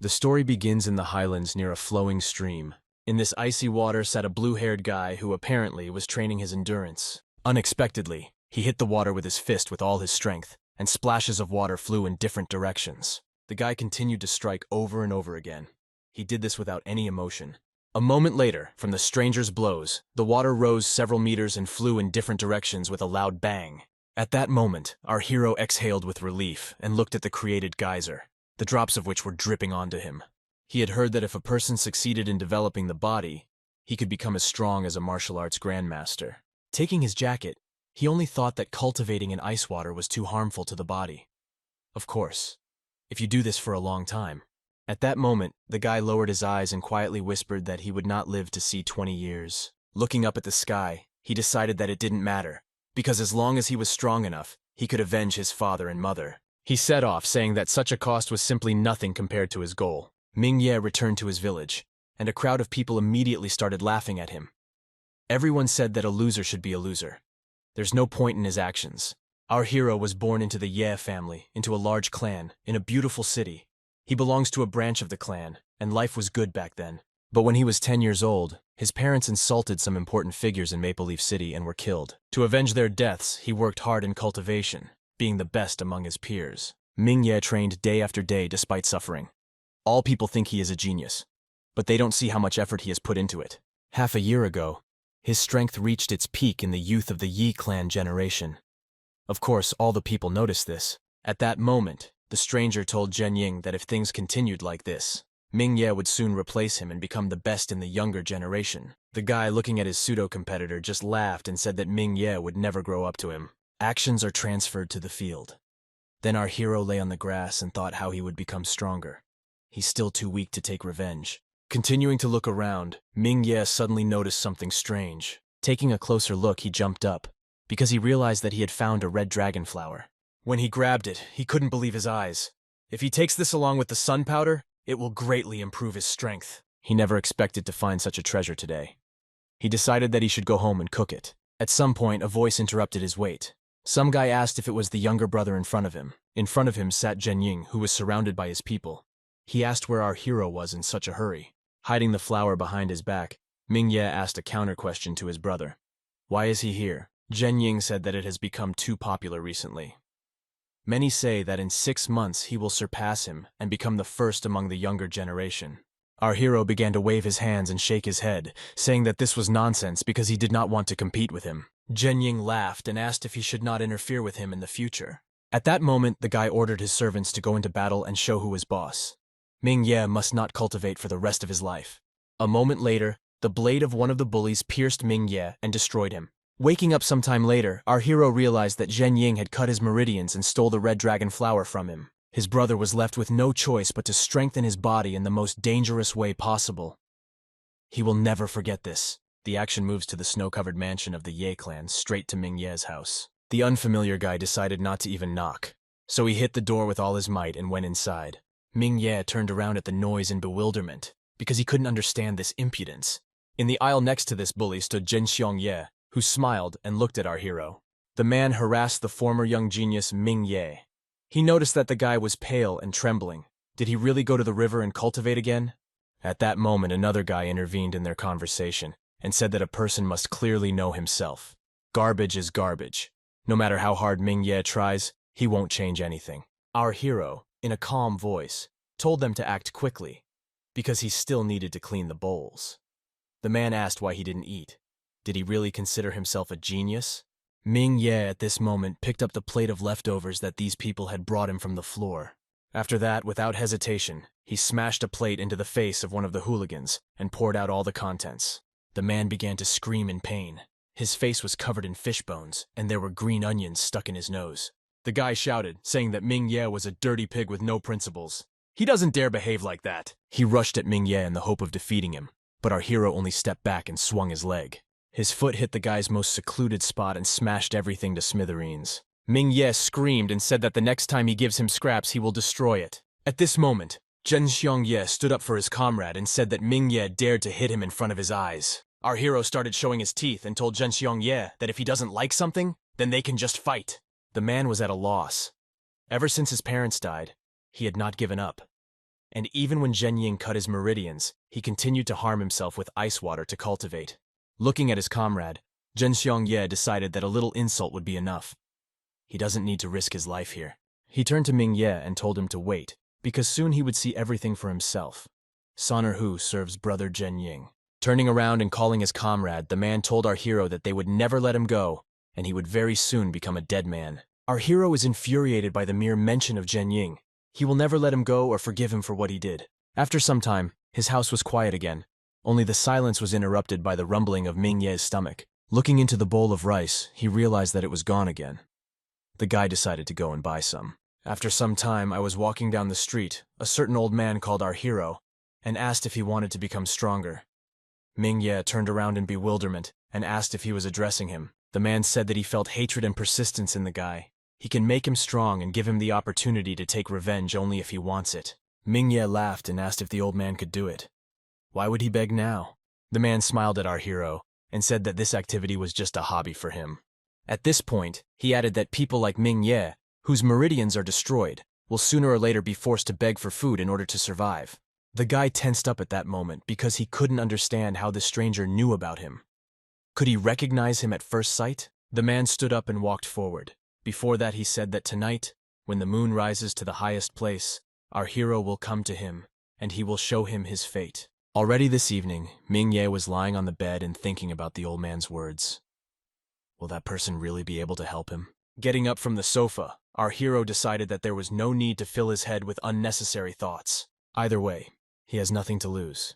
The story begins in the highlands near a flowing stream. In this icy water sat a blue-haired guy who apparently was training his endurance. Unexpectedly, he hit the water with his fist with all his strength, and splashes of water flew in different directions. The guy continued to strike over and over again. He did this without any emotion. A moment later, from the stranger's blows, the water rose several meters and flew in different directions with a loud bang. At that moment, our hero exhaled with relief and looked at the created geyser, the drops of which were dripping onto him. He had heard that if a person succeeded in developing the body, he could become as strong as a martial arts grandmaster. Taking his jacket, he only thought that cultivating in ice water was too harmful to the body. Of course, if you do this for a long time. At that moment, the guy lowered his eyes and quietly whispered that he would not live to see 20 years. Looking up at the sky, he decided that it didn't matter, because as long as he was strong enough, he could avenge his father and mother. He set off, saying that such a cost was simply nothing compared to his goal. Ming-Ye returned to his village, and a crowd of people immediately started laughing at him. Everyone said that a loser should be a loser. There's no point in his actions. Our hero was born into the Ye family, into a large clan, in a beautiful city. He belongs to a branch of the clan, and life was good back then. But when he was 10 years old, his parents insulted some important figures in Maple Leaf City and were killed. To avenge their deaths, he worked hard in cultivation, being the best among his peers. Ming-Ye trained day after day despite suffering. All people think he is a genius, but they don't see how much effort he has put into it. Half a year ago, his strength reached its peak in the youth of the Yi clan generation. Of course, all the people noticed this. At that moment, the stranger told Zhen Ying that if things continued like this, Ming-Ye would soon replace him and become the best in the younger generation. The guy looking at his pseudo-competitor just laughed and said that Ming-Ye would never grow up to him. Actions are transferred to the field. Then our hero lay on the grass and thought how he would become stronger. He's still too weak to take revenge. Continuing to look around, Ming-Ye suddenly noticed something strange. Taking a closer look, he jumped up, because he realized that he had found a red dragon flower. When he grabbed it, he couldn't believe his eyes. If he takes this along with the sun powder, it will greatly improve his strength. He never expected to find such a treasure today. He decided that he should go home and cook it. At some point, a voice interrupted his wait. Some guy asked if it was the younger brother in front of him. In front of him sat Zhen Ying, who was surrounded by his people. He asked where our hero was in such a hurry. Hiding the flower behind his back, Ming-Ye asked a counter-question to his brother. Why is he here? Zhen Ying said that it has become too popular recently. Many say that in 6 months he will surpass him and become the first among the younger generation. Our hero began to wave his hands and shake his head, saying that this was nonsense because he did not want to compete with him. Zhen Ying laughed and asked if he should not interfere with him in the future. At that moment, the guy ordered his servants to go into battle and show who was boss. Ming-Ye must not cultivate for the rest of his life. A moment later, the blade of one of the bullies pierced Ming-Ye and destroyed him. Waking up sometime later, our hero realized that Zhen Ying had cut his meridians and stole the red dragon flower from him. His brother was left with no choice but to strengthen his body in the most dangerous way possible. He will never forget this. The action moves to the snow-covered mansion of the Ye clan, straight to Ming-Ye's house. The unfamiliar guy decided not to even knock, so he hit the door with all his might and went inside. Ming-Ye turned around at the noise in bewilderment, because he couldn't understand this impudence. In the aisle next to this bully stood Zhen Xiongye, who smiled and looked at our hero. The man harassed the former young genius Ming-Ye. He noticed that the guy was pale and trembling. Did he really go to the river and cultivate again? At that moment, another guy intervened in their conversation and said that a person must clearly know himself. Garbage is garbage. No matter how hard Ming-Ye tries, he won't change anything. Our hero, in a calm voice, told them to act quickly, because he still needed to clean the bowls. The man asked why he didn't eat. Did he really consider himself a genius? Ming-Ye at this moment picked up the plate of leftovers that these people had brought him from the floor. After that, without hesitation, he smashed a plate into the face of one of the hooligans and poured out all the contents. The man began to scream in pain. His face was covered in fish bones, and there were green onions stuck in his nose. The guy shouted, saying that Ming-Ye was a dirty pig with no principles. He doesn't dare behave like that. He rushed at Ming-Ye in the hope of defeating him, but our hero only stepped back and swung his leg. His foot hit the guy's most secluded spot and smashed everything to smithereens. Ming-Ye screamed and said that the next time he gives him scraps, he will destroy it. At this moment, Zhen Xiongye stood up for his comrade and said that Ming-Ye dared to hit him in front of his eyes. Our hero started showing his teeth and told Zhen Xiongye that if he doesn't like something, then they can just fight. The man was at a loss. Ever since his parents died, he had not given up. And even when Zhen Ying cut his meridians, he continued to harm himself with ice water to cultivate. Looking at his comrade, Zhen Xiongye decided that a little insult would be enough. He doesn't need to risk his life here. He turned to Ming Ye and told him to wait, because soon he would see everything for himself. Soner Hu serves brother Zhen Ying. Turning around and calling his comrade, the man told our hero that they would never let him go, and he would very soon become a dead man. Our hero is infuriated by the mere mention of Zhen Ying. He will never let him go or forgive him for what he did. After some time, his house was quiet again. Only the silence was interrupted by the rumbling of Ming Ye's stomach. Looking into the bowl of rice, he realized that it was gone again. The guy decided to go and buy some. After some time, I was walking down the street. A certain old man called our hero and asked if he wanted to become stronger. Ming Ye turned around in bewilderment and asked if he was addressing him. The man said that he felt hatred and persistence in the guy. He can make him strong and give him the opportunity to take revenge only if he wants it. Ming Ye laughed and asked if the old man could do it. Why would he beg now? The man smiled at our hero and said that this activity was just a hobby for him. At this point, he added that people like Ming Ye, whose meridians are destroyed, will sooner or later be forced to beg for food in order to survive. The guy tensed up at that moment because he couldn't understand how the stranger knew about him. Could he recognize him at first sight? The man stood up and walked forward. Before that, he said that tonight, when the moon rises to the highest place, our hero will come to him, and he will show him his fate. Already this evening, Ming Ye was lying on the bed and thinking about the old man's words. Will that person really be able to help him? Getting up from the sofa, our hero decided that there was no need to fill his head with unnecessary thoughts. Either way, he has nothing to lose.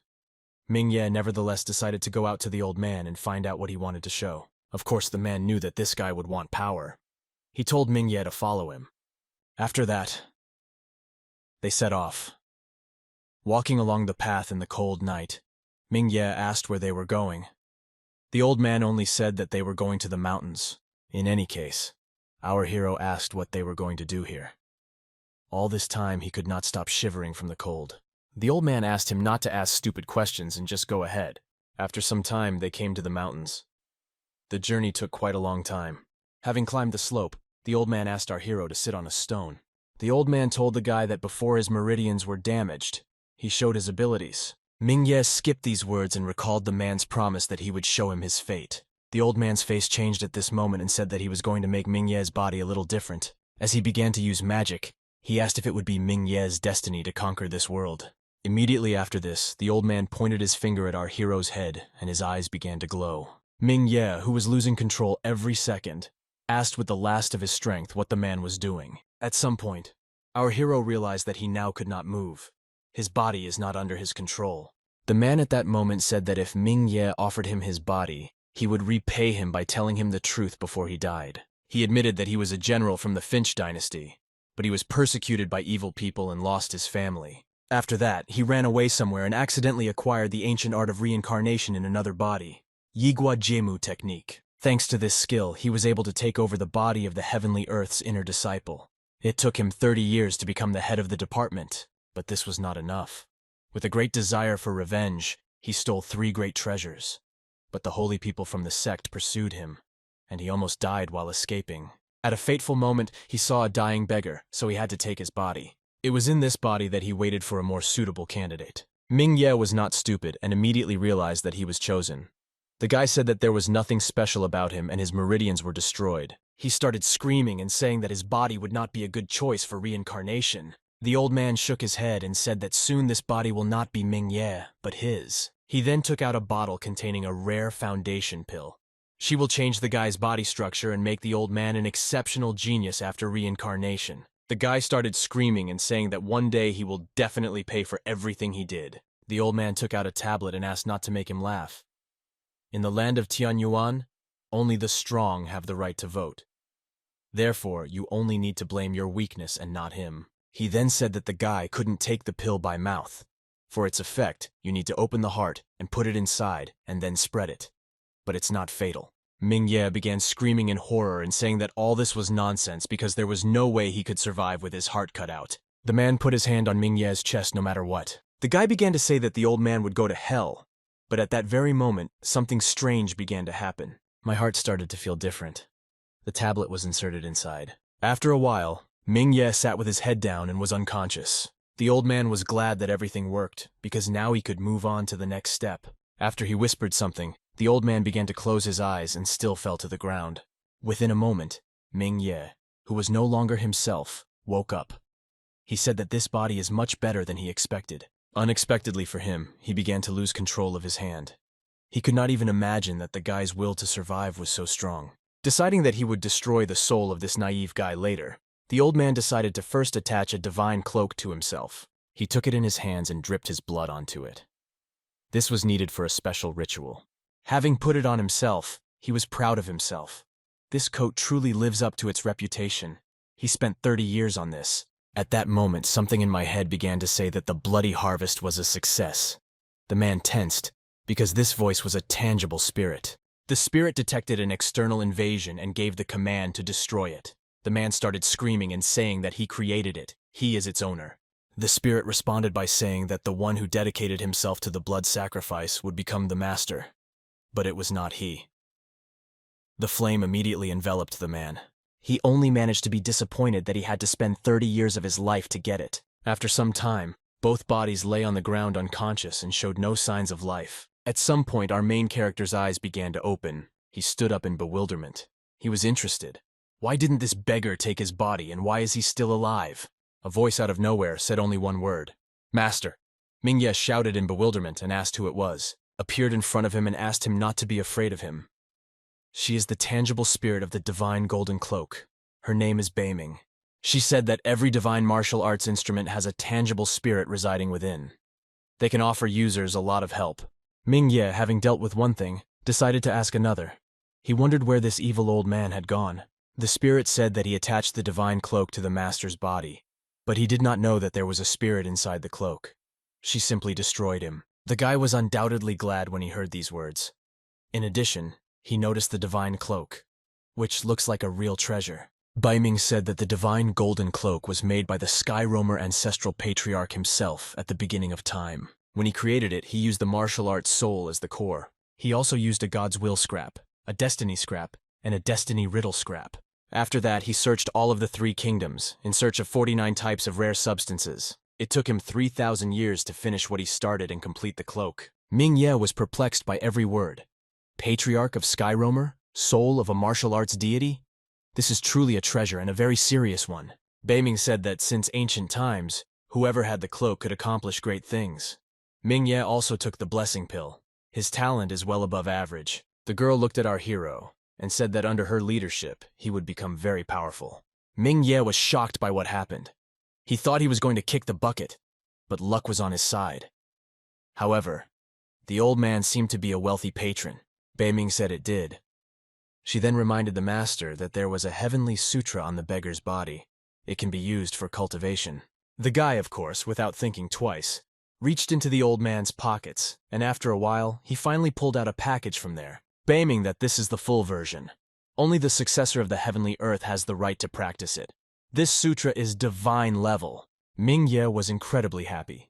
Ming Ye nevertheless decided to go out to the old man and find out what he wanted to show. Of course, the man knew that this guy would want power. He told Ming Ye to follow him. After that, they set off. Walking along the path in the cold night, Ming Ye asked where they were going. The old man only said that they were going to the mountains. In any case, our hero asked what they were going to do here. All this time, he could not stop shivering from the cold. The old man asked him not to ask stupid questions and just go ahead. After some time, they came to the mountains. The journey took quite a long time. Having climbed the slope, the old man asked our hero to sit on a stone. The old man told the guy that before his meridians were damaged, he showed his abilities. Ming Ye skipped these words and recalled the man's promise that he would show him his fate. The old man's face changed at this moment and said that he was going to make Ming Ye's body a little different. As he began to use magic, he asked if it would be Ming Ye's destiny to conquer this world. Immediately after this, the old man pointed his finger at our hero's head and his eyes began to glow. Ming Ye, who was losing control every second, asked with the last of his strength what the man was doing. At some point, our hero realized that he now could not move. His body is not under his control. The man at that moment said that if Ming Ye offered him his body, he would repay him by telling him the truth before he died. He admitted that he was a general from the Finch dynasty, but he was persecuted by evil people and lost his family. After that, he ran away somewhere and accidentally acquired the ancient art of reincarnation in another body, Yigua Jemu technique. Thanks to this skill, he was able to take over the body of the Heavenly Earth's inner disciple. It took him 30 years to become the head of the department, but this was not enough. With a great desire for revenge, he stole 3 great treasures. But the holy people from the sect pursued him, and he almost died while escaping. At a fateful moment, he saw a dying beggar, so he had to take his body. It was in this body that he waited for a more suitable candidate. Ming Ye was not stupid and immediately realized that he was chosen. The guy said that there was nothing special about him and his meridians were destroyed. He started screaming and saying that his body would not be a good choice for reincarnation. The old man shook his head and said that soon this body will not be Ming Ye, but his. He then took out a bottle containing a rare foundation pill. She will change the guy's body structure and make the old man an exceptional genius after reincarnation. The guy started screaming and saying that one day he will definitely pay for everything he did. The old man took out a tablet and asked not to make him laugh. In the land of Tianyuan, only the strong have the right to vote. Therefore, you only need to blame your weakness and not him. He then said that the guy couldn't take the pill by mouth. For its effect, you need to open the heart and put it inside and then spread it. But it's not fatal. Ming Ye began screaming in horror and saying that all this was nonsense because there was no way he could survive with his heart cut out. The man put his hand on Ming Ye's chest no matter what. The guy began to say that the old man would go to hell. But at that very moment, something strange began to happen. My heart started to feel different. The tablet was inserted inside. After a while, Ming Ye sat with his head down and was unconscious. The old man was glad that everything worked, because now he could move on to the next step. After he whispered something, the old man began to close his eyes and still fell to the ground. Within a moment, Ming Ye, who was no longer himself, woke up. He said that this body is much better than he expected. Unexpectedly for him, he began to lose control of his hand. He could not even imagine that the guy's will to survive was so strong. Deciding that he would destroy the soul of this naive guy later, the old man decided to first attach a divine cloak to himself. He took it in his hands and dripped his blood onto it. This was needed for a special ritual. Having put it on himself, he was proud of himself. This coat truly lives up to its reputation. He spent 30 years on this. At that moment, something in my head began to say that the bloody harvest was a success. The man tensed, because this voice was a tangible spirit. The spirit detected an external invasion and gave the command to destroy it. The man started screaming and saying that he created it. He is its owner. The spirit responded by saying that the one who dedicated himself to the blood sacrifice would become the master. But it was not he. The flame immediately enveloped the man. He only managed to be disappointed that he had to spend 30 years of his life to get it. After some time, both bodies lay on the ground unconscious and showed no signs of life. At some point, our main character's eyes began to open. He stood up in bewilderment. He was interested. Why didn't this beggar take his body, and why is he still alive? A voice out of nowhere said only one word. Master. Ming Ye shouted in bewilderment and asked who it was, appeared in front of him and asked him not to be afraid of him. She is the tangible spirit of the divine golden cloak. Her name is Deepening. She said that every divine martial arts instrument has a tangible spirit residing within. They can offer users a lot of help. Ming Ye, having dealt with one thing, decided to ask another. He wondered where this evil old man had gone. The spirit said that he attached the divine cloak to the master's body, but he did not know that there was a spirit inside the cloak. She simply destroyed him. The guy was undoubtedly glad when he heard these words. In addition, he noticed the divine cloak, which looks like a real treasure. Deepening said that the divine golden cloak was made by the Sky Roamer ancestral patriarch himself at the beginning of time. When he created it, he used the martial arts soul as the core. He also used a God's will scrap, a destiny scrap, and a destiny riddle scrap. After that, he searched all of the 3 kingdoms in search of 49 types of rare substances. It took him 3,000 years to finish what he started and complete the cloak. Ming Ye was perplexed by every word. Patriarch of Sky Roamer? Soul of a martial arts deity? This is truly a treasure and a very serious one. Deepening said that since ancient times, whoever had the cloak could accomplish great things. Ming Ye also took the blessing pill. His talent is well above average. The girl looked at our hero and said that under her leadership, he would become very powerful. Ming Ye was shocked by what happened. He thought he was going to kick the bucket, but luck was on his side. However, the old man seemed to be a wealthy patron. Deepening said it did. She then reminded the master that there was a heavenly sutra on the beggar's body. It can be used for cultivation. The guy, of course, without thinking twice, reached into the old man's pockets, and after a while, he finally pulled out a package from there, claiming that this is the full version. Only the successor of the heavenly earth has the right to practice it. This sutra is divine level. Ming Ye was incredibly happy.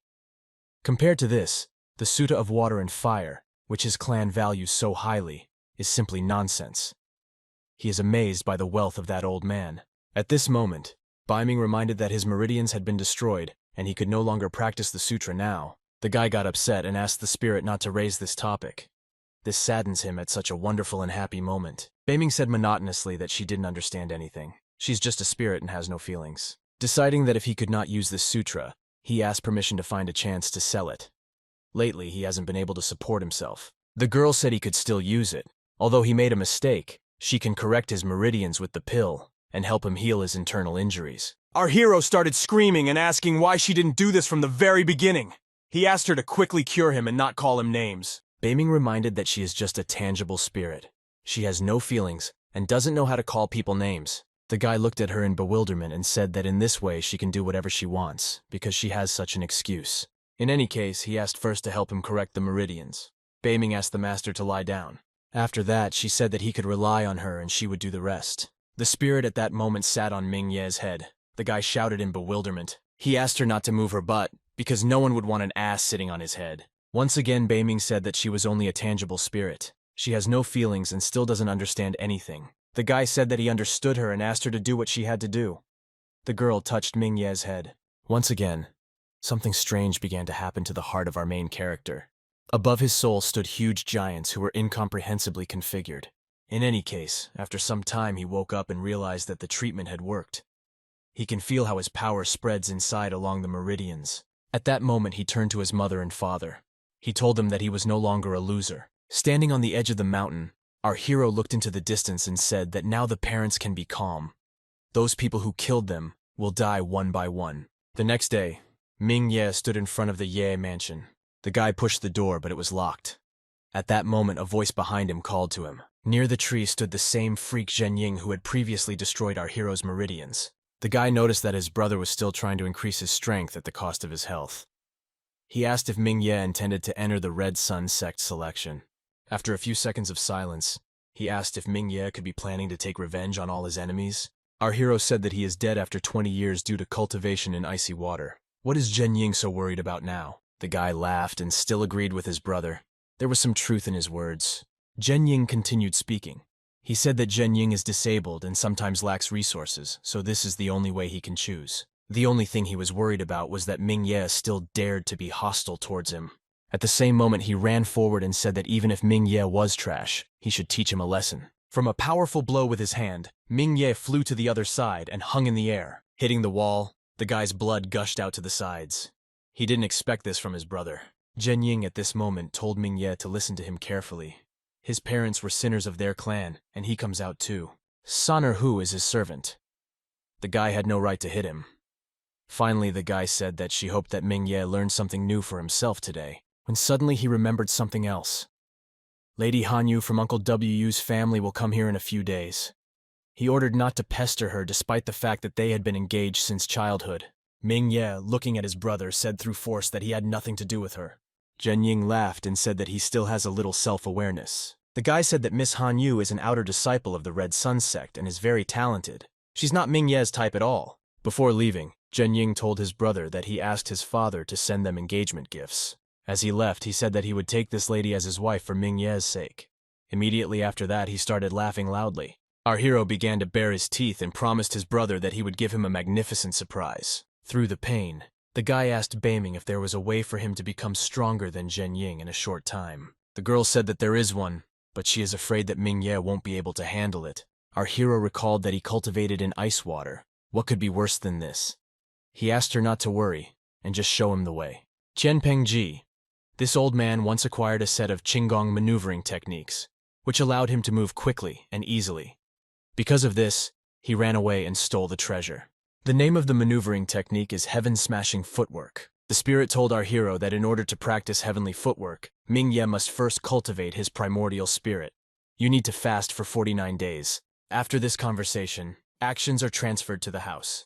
Compared to this, the Sutta of Water and Fire, which his clan values so highly, is simply nonsense. He is amazed by the wealth of that old man. At this moment, Deepening reminded that his meridians had been destroyed, and he could no longer practice the sutra now. The guy got upset and asked the spirit not to raise this topic. This saddens him at such a wonderful and happy moment. Deepening said monotonously that she didn't understand anything. She's just a spirit and has no feelings. Deciding that if he could not use this sutra, he asked permission to find a chance to sell it. Lately, he hasn't been able to support himself. The girl said he could still use it. Although he made a mistake, she can correct his meridians with the pill and help him heal his internal injuries. Our hero started screaming and asking why she didn't do this from the very beginning. He asked her to quickly cure him and not call him names. Deepening reminded that she is just a tangible spirit. She has no feelings and doesn't know how to call people names. The guy looked at her in bewilderment and said that in this way she can do whatever she wants, because she has such an excuse. In any case, he asked first to help him correct the meridians. Deepening asked the master to lie down. After that, she said that he could rely on her and she would do the rest. The spirit at that moment sat on Ming Ye's head. The guy shouted in bewilderment. He asked her not to move her butt, because no one would want an ass sitting on his head. Once again, Deepening said that she was only a tangible spirit. She has no feelings and still doesn't understand anything. The guy said that he understood her and asked her to do what she had to do. The girl touched Ming Ye's head. Once again, something strange began to happen to the heart of our main character. Above his soul stood huge giants who were incomprehensibly configured. In any case, after some time he woke up and realized that the treatment had worked. He can feel how his power spreads inside along the meridians. At that moment he turned to his mother and father. He told them that he was no longer a loser. Standing on the edge of the mountain, our hero looked into the distance and said that now the parents can be calm. Those people who killed them will die one by one. The next day, Ming Ye stood in front of the Ye mansion. The guy pushed the door, but it was locked. At that moment, a voice behind him called to him. Near the tree stood the same freak Zhen Ying who had previously destroyed our hero's meridians. The guy noticed that his brother was still trying to increase his strength at the cost of his health. He asked if Ming Ye intended to enter the Red Sun Sect selection. After a few seconds of silence, he asked if Ming Ye could be planning to take revenge on all his enemies. Our hero said that he is dead after 20 years due to cultivation in icy water. What is Zhen Ying so worried about now? The guy laughed and still agreed with his brother. There was some truth in his words. Zhen Ying continued speaking. He said that Zhen Ying is disabled and sometimes lacks resources, so this is the only way he can choose. The only thing he was worried about was that Ming Ye still dared to be hostile towards him. At the same moment, he ran forward and said that even if Ming Ye was trash, he should teach him a lesson. From a powerful blow with his hand, Ming Ye flew to the other side and hung in the air. Hitting the wall, the guy's blood gushed out to the sides. He didn't expect this from his brother. Zhen Ying at this moment told Ming Ye to listen to him carefully. His parents were sinners of their clan, and he comes out too. Soner Hu is his servant. The guy had no right to hit him. Finally, the guy said that she hoped that Ming Ye learned something new for himself today, when suddenly he remembered something else. Lady Hanyu from Uncle Wu's family will come here in a few days. He ordered not to pester her despite the fact that they had been engaged since childhood. Ming Ye, looking at his brother, said through force that he had nothing to do with her. Zhen Ying laughed and said that he still has a little self-awareness. The guy said that Miss Hanyu is an outer disciple of the Red Sun Sect and is very talented. She's not Ming Ye's type at all. Before leaving, Zhen Ying told his brother that he asked his father to send them engagement gifts. As he left, he said that he would take this lady as his wife for Ming Ye's sake. Immediately after that, he started laughing loudly. Our hero began to bare his teeth and promised his brother that he would give him a magnificent surprise. Through the pain, the guy asked Beiming if there was a way for him to become stronger than Zhen Ying in a short time. The girl said that there is one, but she is afraid that Ming Ye won't be able to handle it. Our hero recalled that he cultivated in ice water. What could be worse than this? He asked her not to worry, and just show him the way. Qian Pengji. This old man once acquired a set of Qinggong maneuvering techniques, which allowed him to move quickly and easily. Because of this, he ran away and stole the treasure. The name of the maneuvering technique is heaven-smashing footwork. The spirit told our hero that in order to practice heavenly footwork, Ming Ye must first cultivate his primordial spirit. You need to fast for 49 days. After this conversation, actions are transferred to the house.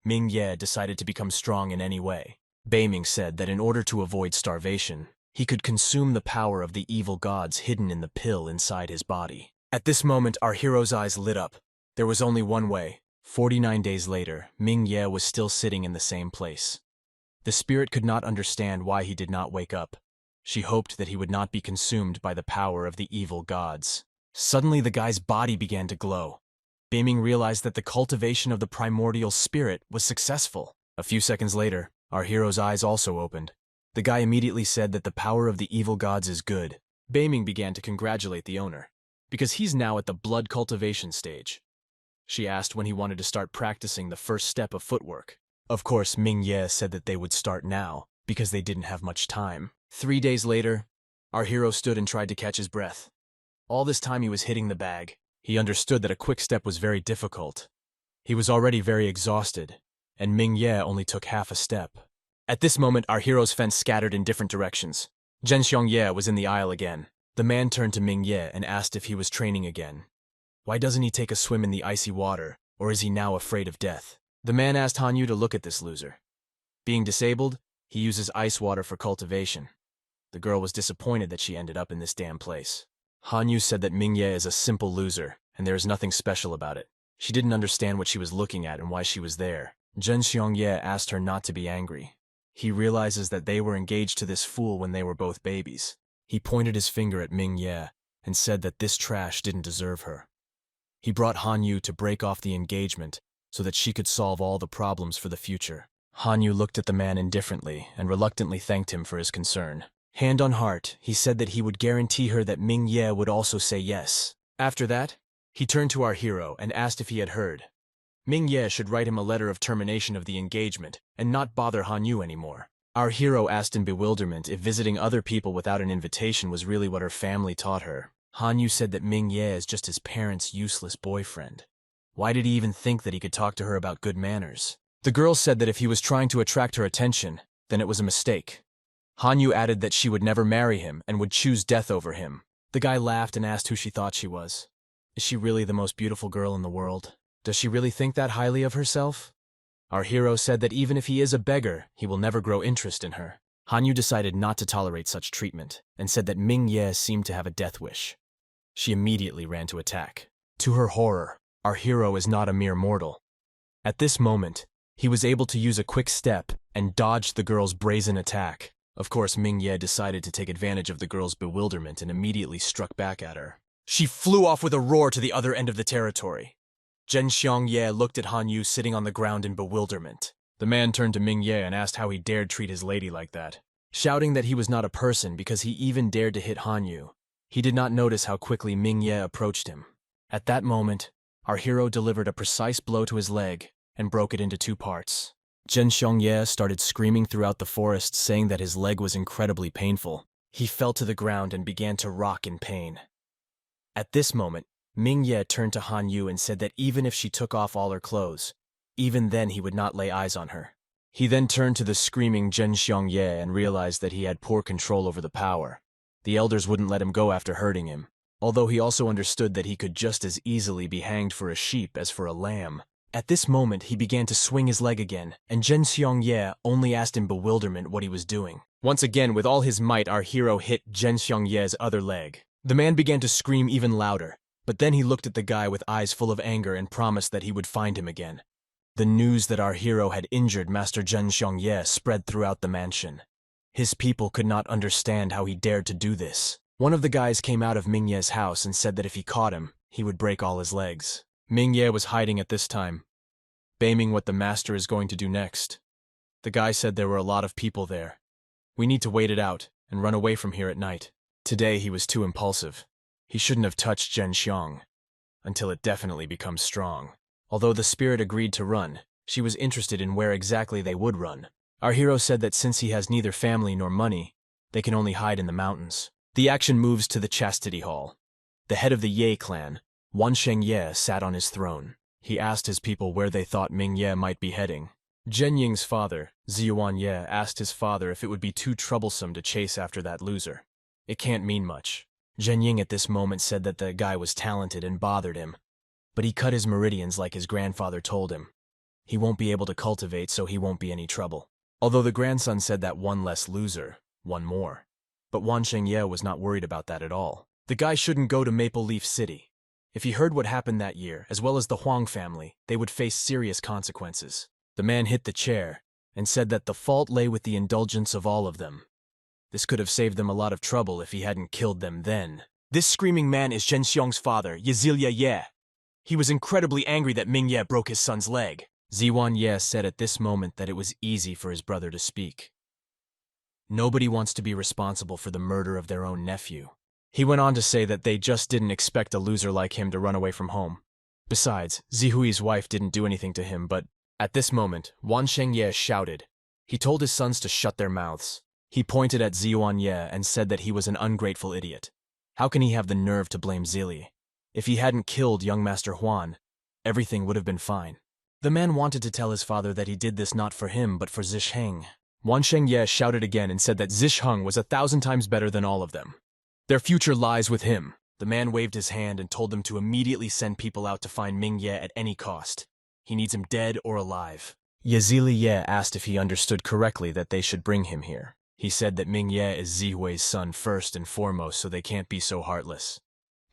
Ming Ye decided to become strong in any way. Beiming said that in order to avoid starvation, he could consume the power of the evil gods hidden in the pill inside his body. At this moment, our hero's eyes lit up. There was only one way. 49 days later, Ming Ye was still sitting in the same place. The spirit could not understand why he did not wake up. She hoped that he would not be consumed by the power of the evil gods. Suddenly, the guy's body began to glow. Beiming realized that the cultivation of the primordial spirit was successful. A few seconds later, our hero's eyes also opened. The guy immediately said that the power of the evil gods is good. Beiming began to congratulate the owner, because he's now at the blood cultivation stage. She asked when he wanted to start practicing the first step of footwork. Of course, Ming Ye said that they would start now, because they didn't have much time. 3 days later, our hero stood and tried to catch his breath. All this time he was hitting the bag. He understood that a quick step was very difficult. He was already very exhausted, and Ming Ye only took half a step. At this moment, our hero's fence scattered in different directions. Zhen Xiongye was in the aisle again. The man turned to Ming Ye and asked if he was training again. Why doesn't he take a swim in the icy water, or is he now afraid of death? The man asked Hanyu to look at this loser. Being disabled, he uses ice water for cultivation. The girl was disappointed that she ended up in this damn place. Hanyu said that Ming Ye is a simple loser, and there is nothing special about it. She didn't understand what she was looking at and why she was there. Zhen Xiongye asked her not to be angry. He realizes that they were engaged to this fool when they were both babies. He pointed his finger at Ming Ye and said that this trash didn't deserve her. He brought Hanyu to break off the engagement so that she could solve all the problems for the future. Hanyu looked at the man indifferently and reluctantly thanked him for his concern. Hand on heart, he said that he would guarantee her that Ming Ye would also say yes. After that, he turned to our hero and asked if he had heard. Ming Ye should write him a letter of termination of the engagement and not bother Hanyu anymore. Our hero asked in bewilderment if visiting other people without an invitation was really what her family taught her. Hanyu said that Ming Ye is just his parents' useless boyfriend. Why did he even think that he could talk to her about good manners? The girl said that if he was trying to attract her attention, then it was a mistake. Hanyu added that she would never marry him and would choose death over him. The guy laughed and asked who she thought she was. Is she really the most beautiful girl in the world? Does she really think that highly of herself? Our hero said that even if he is a beggar, he will never grow interest in her. Hanyu decided not to tolerate such treatment and said that Ming Ye seemed to have a death wish. She immediately ran to attack. To her horror, our hero is not a mere mortal. At this moment, he was able to use a quick step and dodged the girl's brazen attack. Of course, Ming Ye decided to take advantage of the girl's bewilderment and immediately struck back at her. She flew off with a roar to the other end of the territory. Zhenxiang Ye looked at Hanyu sitting on the ground in bewilderment. The man turned to Ming Ye and asked how he dared treat his lady like that. Shouting that he was not a person because he even dared to hit Hanyu, he did not notice how quickly Ming Ye approached him. At that moment, our hero delivered a precise blow to his leg and broke it into two parts. Zhenxiang Ye started screaming throughout the forest, saying that his leg was incredibly painful. He fell to the ground and began to rock in pain. At this moment, Ming Ye turned to Hanyu and said that even if she took off all her clothes, even then he would not lay eyes on her. He then turned to the screaming Zhenxiang Ye and realized that he had poor control over the power. The elders wouldn't let him go after hurting him, although he also understood that he could just as easily be hanged for a sheep as for a lamb. At this moment, he began to swing his leg again, and Zhenxiang Ye only asked in bewilderment what he was doing. Once again, with all his might, our hero hit Zhenxiang Ye's other leg. The man began to scream even louder, but then he looked at the guy with eyes full of anger and promised that he would find him again. The news that our hero had injured Master Zhenxiang Ye spread throughout the mansion. His people could not understand how he dared to do this. One of the guys came out of Ming Ye's house and said that if he caught him, he would break all his legs. Ming Ye was hiding at this time, blaming what the master is going to do next. The guy said there were a lot of people there. We need to wait it out and run away from here at night. Today he was too impulsive. He shouldn't have touched Zhenxiang until it definitely becomes strong. Although the spirit agreed to run, she was interested in where exactly they would run. Our hero said that since he has neither family nor money, they can only hide in the mountains. The action moves to the Chastity Hall. The head of the Ye clan, Wansheng Ye, sat on his throne. He asked his people where they thought Ming Ye might be heading. Zhen Ying's father, Ziyuan Ye, asked his father if it would be too troublesome to chase after that loser. It can't mean much. Zhen Ying at this moment said that the guy was talented and bothered him, but he cut his meridians like his grandfather told him. He won't be able to cultivate, so he won't be any trouble. Although the grandson said that one less loser, one more. But Wansheng Ye was not worried about that at all. The guy shouldn't go to Maple Leaf City. If he heard what happened that year, as well as the Huang family, they would face serious consequences. The man hit the chair and said that the fault lay with the indulgence of all of them. This could have saved them a lot of trouble if he hadn't killed them then. This screaming man is Zhenxiang's father, Yazilia Ye. He was incredibly angry that Ming Ye broke his son's leg. Ziwan Ye said at this moment that it was easy for his brother to speak. Nobody wants to be responsible for the murder of their own nephew. He went on to say that they just didn't expect a loser like him to run away from home. Besides, Zihui's wife didn't do anything to him, but at this moment, Wansheng Ye shouted. He told his sons to shut their mouths. He pointed at Ziyuan Ye and said that he was an ungrateful idiot. How can he have the nerve to blame Zili? If he hadn't killed young Master Huan, everything would have been fine. The man wanted to tell his father that he did this not for him but for Zisheng. Wansheng Ye shouted again and said that Zisheng was 1,000 times better than all of them. Their future lies with him. The man waved his hand and told them to immediately send people out to find Ming Ye at any cost. He needs him dead or alive. Yazili Ye asked if he understood correctly that they should bring him here. He said that Ming Ye is Zihui's son first and foremost, so they can't be so heartless.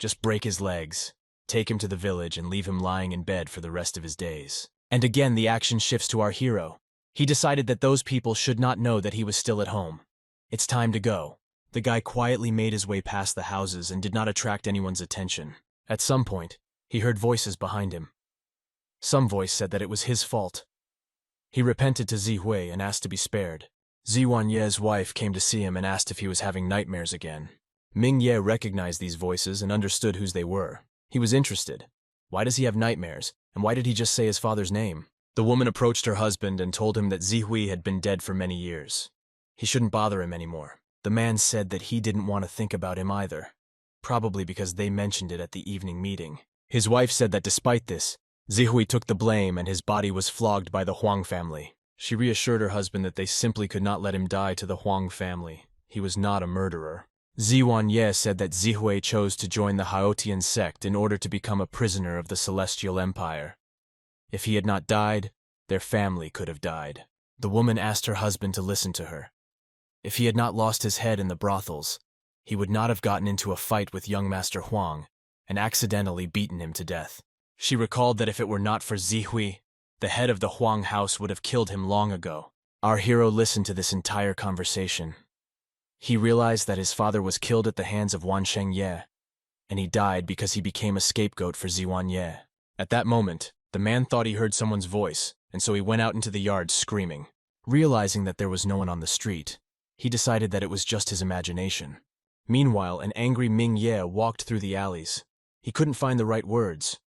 Just break his legs, take him to the village, and leave him lying in bed for the rest of his days. And again the action shifts to our hero. He decided that those people should not know that he was still at home. It's time to go. The guy quietly made his way past the houses and did not attract anyone's attention. At some point, he heard voices behind him. Some voice said that it was his fault. He repented to Zihui and asked to be spared. Ziwan Ye's wife came to see him and asked if he was having nightmares again. Ming Ye recognized these voices and understood whose they were. He was interested. Why does he have nightmares, and why did he just say his father's name? The woman approached her husband and told him that Zihui had been dead for many years. He shouldn't bother him anymore. The man said that he didn't want to think about him either, probably because they mentioned it at the evening meeting. His wife said that despite this, Zihui took the blame and his body was flogged by the Huang family. She reassured her husband that they simply could not let him die to the Huang family. He was not a murderer. Ziwan Ye said that Zihui chose to join the Haotian sect in order to become a prisoner of the Celestial Empire. If he had not died, their family could have died. The woman asked her husband to listen to her. If he had not lost his head in the brothels, he would not have gotten into a fight with young Master Huang and accidentally beaten him to death. She recalled that if it were not for Zihui, the head of the Huang house would have killed him long ago. Our hero listened to this entire conversation. He realized that his father was killed at the hands of Wansheng Ye, and he died because he became a scapegoat for Ziwan Ye. At that moment, the man thought he heard someone's voice, and so he went out into the yard screaming. Realizing that there was no one on the street, he decided that it was just his imagination. Meanwhile, an angry Ming Ye walked through the alleys. He couldn't find the right words.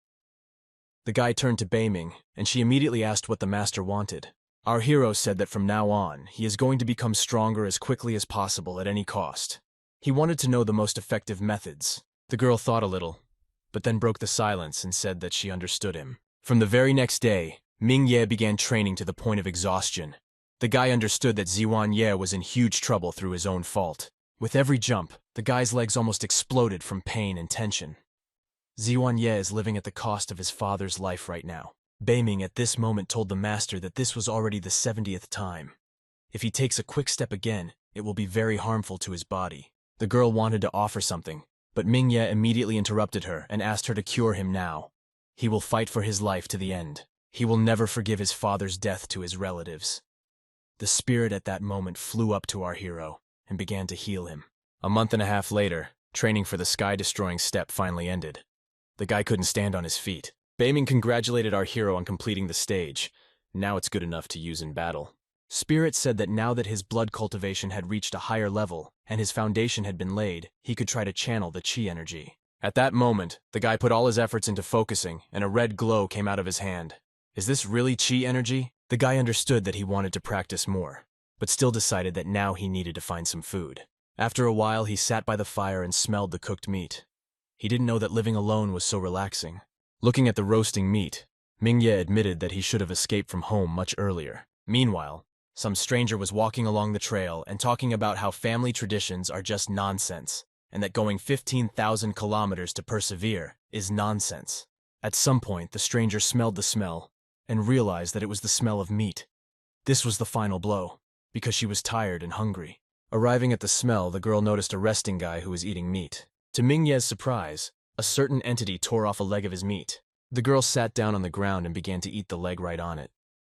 The guy turned to Beiming, and she immediately asked what the master wanted. Our hero said that from now on, he is going to become stronger as quickly as possible at any cost. He wanted to know the most effective methods. The girl thought a little, but then broke the silence and said that she understood him. From the very next day, Ming Ye began training to the point of exhaustion. The guy understood that Ziwan Ye was in huge trouble through his own fault. With every jump, the guy's legs almost exploded from pain and tension. Ziwan Ye is living at the cost of his father's life right now. Beiming at this moment told the master that this was already the 70th time. If he takes a quick step again, it will be very harmful to his body. The girl wanted to offer something, but Ming Ye immediately interrupted her and asked her to cure him now. He will fight for his life to the end. He will never forgive his father's death to his relatives. The spirit at that moment flew up to our hero and began to heal him. A month and a half later, training for the sky-destroying step finally ended. The guy couldn't stand on his feet. Beiming congratulated our hero on completing the stage. Now it's good enough to use in battle. Spirit said that now that his blood cultivation had reached a higher level and his foundation had been laid, he could try to channel the chi energy. At that moment, the guy put all his efforts into focusing and a red glow came out of his hand. Is this really chi energy? The guy understood that he wanted to practice more, but still decided that now he needed to find some food. After a while, he sat by the fire and smelled the cooked meat. He didn't know that living alone was so relaxing. Looking at the roasting meat, Ming Ye admitted that he should have escaped from home much earlier. Meanwhile, some stranger was walking along the trail and talking about how family traditions are just nonsense, and that going 15,000 kilometers to persevere is nonsense. At some point, the stranger smelled the smell and realized that it was the smell of meat. This was the final blow, because she was tired and hungry. Arriving at the smell, the girl noticed a resting guy who was eating meat. To Ming Ye's surprise, a certain entity tore off a leg of his meat. The girl sat down on the ground and began to eat the leg right on it.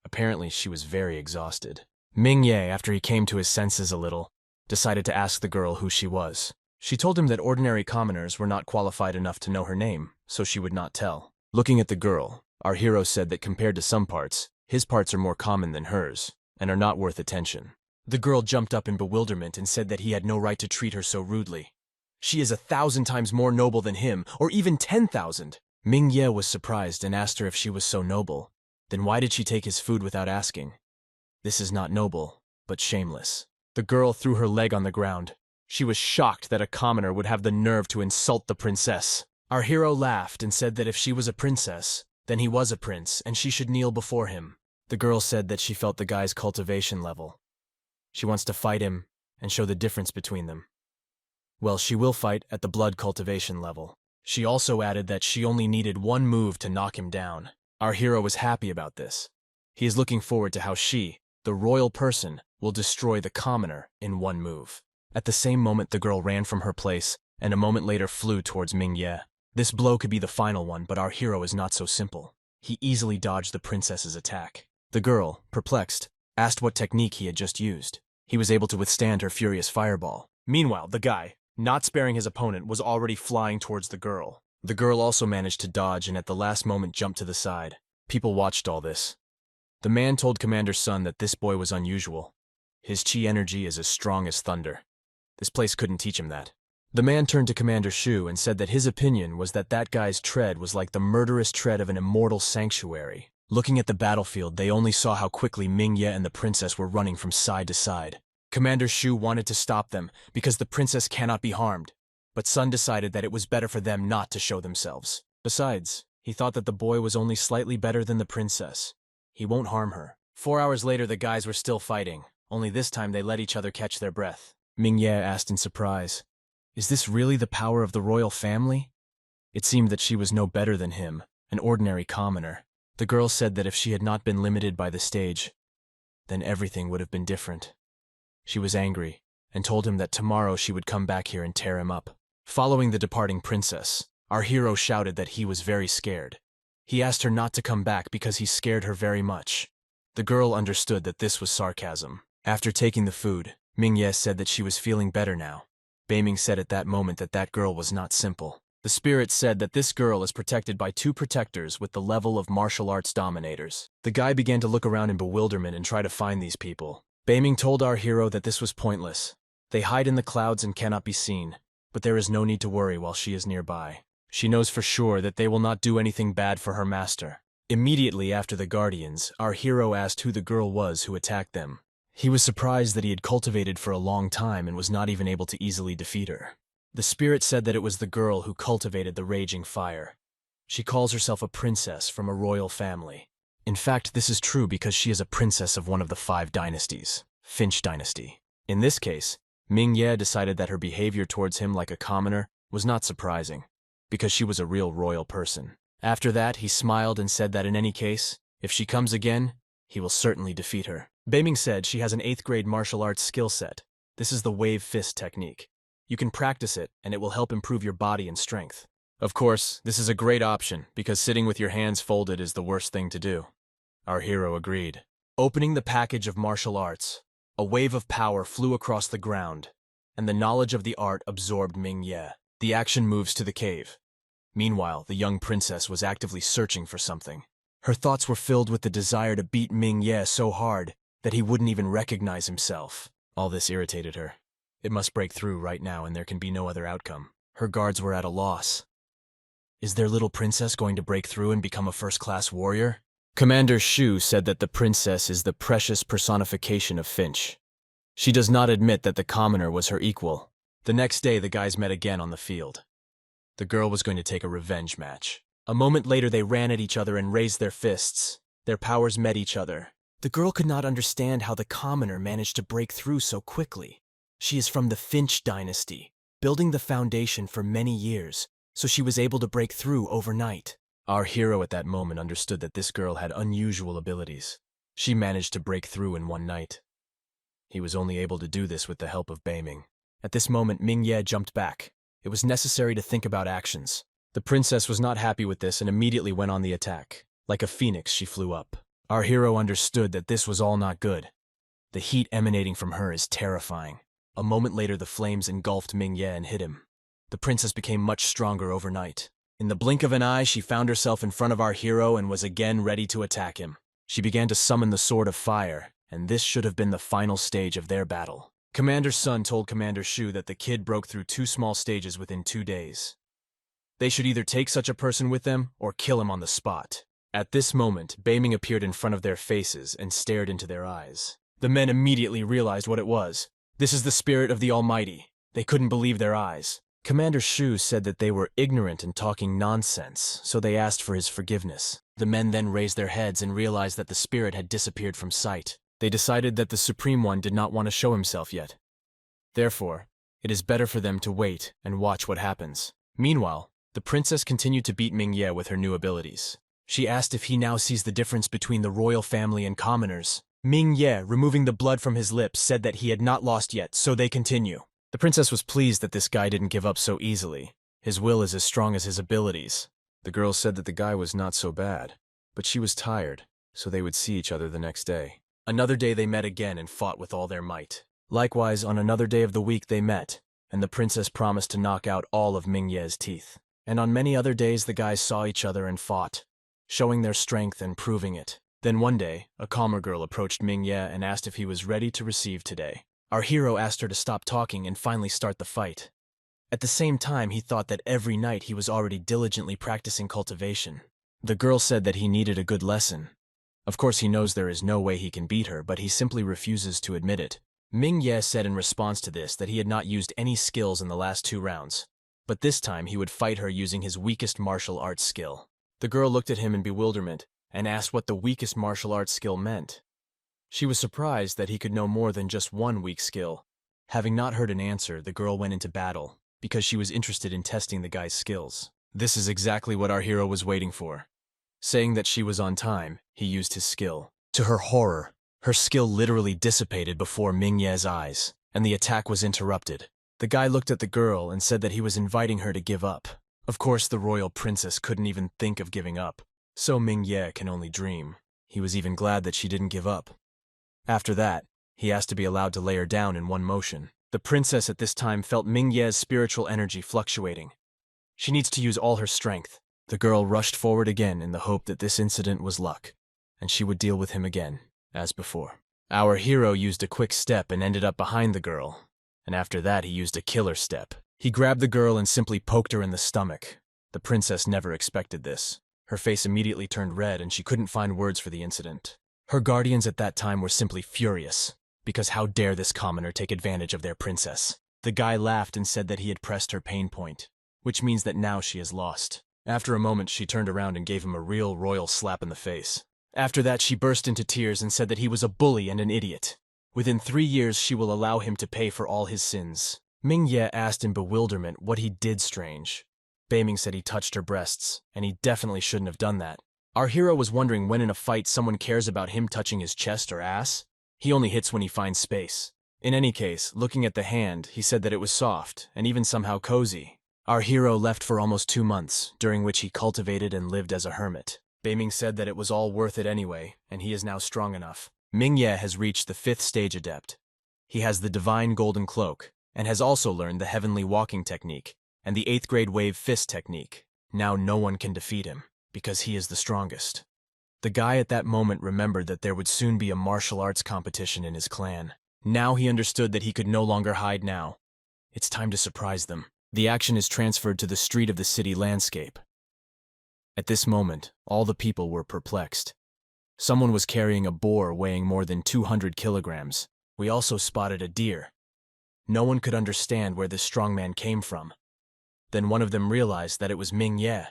Apparently, she was very exhausted. Ming Ye, after he came to his senses a little, decided to ask the girl who she was. She told him that ordinary commoners were not qualified enough to know her name, so she would not tell. Looking at the girl, our hero said that compared to some parts, his parts are more common than hers, and are not worth attention. The girl jumped up in bewilderment and said that he had no right to treat her so rudely. She is 1,000 times more noble than him, or even 10,000. Ming Ye was surprised and asked her if she was so noble. Then why did she take his food without asking? This is not noble, but shameless. The girl threw her leg on the ground. She was shocked that a commoner would have the nerve to insult the princess. Our hero laughed and said that if she was a princess, then he was a prince and she should kneel before him. The girl said that she felt the guy's cultivation level. She wants to fight him and show the difference between them. Well, she will fight at the blood cultivation level. She also added that she only needed one move to knock him down. Our hero was happy about this. He is looking forward to how she, the royal person, will destroy the commoner in one move. At the same moment, the girl ran from her place and a moment later flew towards Ming Ye. This blow could be the final one, but our hero is not so simple. He easily dodged the princess's attack. The girl, perplexed, asked what technique he had just used. He was able to withstand her furious fireball. Meanwhile, the guy, not sparing his opponent, was already flying towards the girl. The girl also managed to dodge and at the last moment jumped to the side. People watched all this. The man told Commander Sun that this boy was unusual. His chi energy is as strong as thunder. This place couldn't teach him that. The man turned to Commander Shu and said that his opinion was that that guy's tread was like the murderous tread of an immortal sanctuary. Looking at the battlefield, they only saw how quickly Ming-Ye and the princess were running from side to side. Commander Shu wanted to stop them because the princess cannot be harmed, but Sun decided that it was better for them not to show themselves. Besides, he thought that the boy was only slightly better than the princess. He won't harm her. 4 hours later, the guys were still fighting, only this time they let each other catch their breath. Ming-Ye asked in surprise, "Is this really the power of the royal family?" It seemed that she was no better than him, an ordinary commoner. The girl said that if she had not been limited by the stage, then everything would have been different. She was angry, and told him that tomorrow she would come back here and tear him up. Following the departing princess, our hero shouted that he was very scared. He asked her not to come back because he scared her very much. The girl understood that this was sarcasm. After taking the food, Ming-Ye said that she was feeling better now. Beiming said at that moment that that girl was not simple. The spirit said that this girl is protected by 2 protectors with the level of martial arts dominators. The guy began to look around in bewilderment and try to find these people. Beiming told our hero that this was pointless. They hide in the clouds and cannot be seen, but there is no need to worry while she is nearby. She knows for sure that they will not do anything bad for her master. Immediately after the Guardians, our hero asked who the girl was who attacked them. He was surprised that he had cultivated for a long time and was not even able to easily defeat her. The spirit said that it was the girl who cultivated the raging fire. She calls herself a princess from a royal family. In fact, this is true because she is a princess of one of the 5 dynasties, Finch dynasty. In this case, Ming-Ye decided that her behavior towards him like a commoner was not surprising, because she was a real royal person. After that, he smiled and said that in any case, if she comes again, he will certainly defeat her. Beiming said she has an 8th grade martial arts skill set. This is the wave fist technique. You can practice it, and it will help improve your body and strength. Of course, this is a great option, because sitting with your hands folded is the worst thing to do. Our hero agreed. Opening the package of martial arts, a wave of power flew across the ground, and the knowledge of the art absorbed Ming-Ye. The action moves to the cave. Meanwhile, the young princess was actively searching for something. Her thoughts were filled with the desire to beat Ming-Ye so hard that he wouldn't even recognize himself. All this irritated her. It must break through right now and there can be no other outcome. Her guards were at a loss. Is their little princess going to break through and become a first-class warrior? Commander Shu said that the princess is the precious personification of Finch. She does not admit that the commoner was her equal. The next day, the guys met again on the field. The girl was going to take a revenge match. A moment later, they ran at each other and raised their fists. Their powers met each other. The girl could not understand how the commoner managed to break through so quickly. She is from the Finch dynasty, building the foundation for many years, so she was able to break through overnight. Our hero at that moment understood that this girl had unusual abilities. She managed to break through in one night. He was only able to do this with the help of Beiming. At this moment, Ming-Ye jumped back. It was necessary to think about actions. The princess was not happy with this and immediately went on the attack. Like a phoenix, she flew up. Our hero understood that this was all not good. The heat emanating from her is terrifying. A moment later, the flames engulfed Ming-Ye and hit him. The princess became much stronger overnight. In the blink of an eye, she found herself in front of our hero and was again ready to attack him. She began to summon the Sword of Fire, and this should have been the final stage of their battle. Commander Sun told Commander Shu that the kid broke through 2 small stages within 2 days. They should either take such a person with them or kill him on the spot. At this moment, Beiming appeared in front of their faces and stared into their eyes. The men immediately realized what it was. This is the spirit of the Almighty. They couldn't believe their eyes. Commander Shu said that they were ignorant and talking nonsense, so they asked for his forgiveness. The men then raised their heads and realized that the spirit had disappeared from sight. They decided that the Supreme One did not want to show himself yet. Therefore, it is better for them to wait and watch what happens. Meanwhile, the princess continued to beat Ming-Ye with her new abilities. She asked if he now sees the difference between the royal family and commoners. Ming-Ye, removing the blood from his lips, said that he had not lost yet, so they continue. The princess was pleased that this guy didn't give up so easily. His will is as strong as his abilities. The girl said that the guy was not so bad, but she was tired, so they would see each other the next day. Another day they met again and fought with all their might. Likewise, on another day of the week they met, and the princess promised to knock out all of Ming-Ye's teeth. And on many other days the guys saw each other and fought, showing their strength and proving it. Then one day, a calmer girl approached Ming Ye and asked if he was ready to receive today. Our hero asked her to stop talking and finally start the fight. At the same time, he thought that every night he was already diligently practicing cultivation. The girl said that he needed a good lesson. Of course, he knows there is no way he can beat her, but he simply refuses to admit it. Ming Ye said in response to this that he had not used any skills in the last 2 rounds, but this time he would fight her using his weakest martial arts skill. The girl looked at him in bewilderment and asked what the weakest martial arts skill meant. She was surprised that he could know more than just one weak skill. Having not heard an answer, the girl went into battle, because she was interested in testing the guy's skills. This is exactly what our hero was waiting for. Saying that she was on time, he used his skill. To her horror, her skill literally dissipated before Ming Ye's eyes, and the attack was interrupted. The guy looked at the girl and said that he was inviting her to give up. Of course, the royal princess couldn't even think of giving up, so Ming Ye can only dream. He was even glad that she didn't give up. After that, he asked to be allowed to lay her down in one motion. The princess at this time felt Ming Ye's spiritual energy fluctuating. She needs to use all her strength. The girl rushed forward again in the hope that this incident was luck, and she would deal with him again, as before. Our hero used a quick step and ended up behind the girl, and after that he used a killer step. He grabbed the girl and simply poked her in the stomach. The princess never expected this. Her face immediately turned red and she couldn't find words for the incident. Her guardians at that time were simply furious, because how dare this commoner take advantage of their princess. The guy laughed and said that he had pressed her pain point, which means that now she is lost. After a moment, she turned around and gave him a real royal slap in the face. After that, she burst into tears and said that he was a bully and an idiot. Within 3 years, she will allow him to pay for all his sins. Ming Ye asked in bewilderment what he did strange. Beiming said he touched her breasts, and he definitely shouldn't have done that. Our hero was wondering when in a fight someone cares about him touching his chest or ass. He only hits when he finds space. In any case, looking at the hand, he said that it was soft, and even somehow cozy. Our hero left for almost 2 months, during which he cultivated and lived as a hermit. Beiming said that it was all worth it anyway, and he is now strong enough. Ming Ye has reached the 5th stage adept. He has the divine golden cloak, and has also learned the heavenly walking technique, and the 8th grade wave fist technique. Now no one can defeat him, because he is the strongest. The guy at that moment remembered that there would soon be a martial arts competition in his clan. Now he understood that he could no longer hide now. It's time to surprise them. The action is transferred to the street of the city landscape. At this moment, all the people were perplexed. Someone was carrying a boar weighing more than 200 kilograms. We also spotted a deer. No one could understand where this strong man came from. Then one of them realized that it was Ming Ye,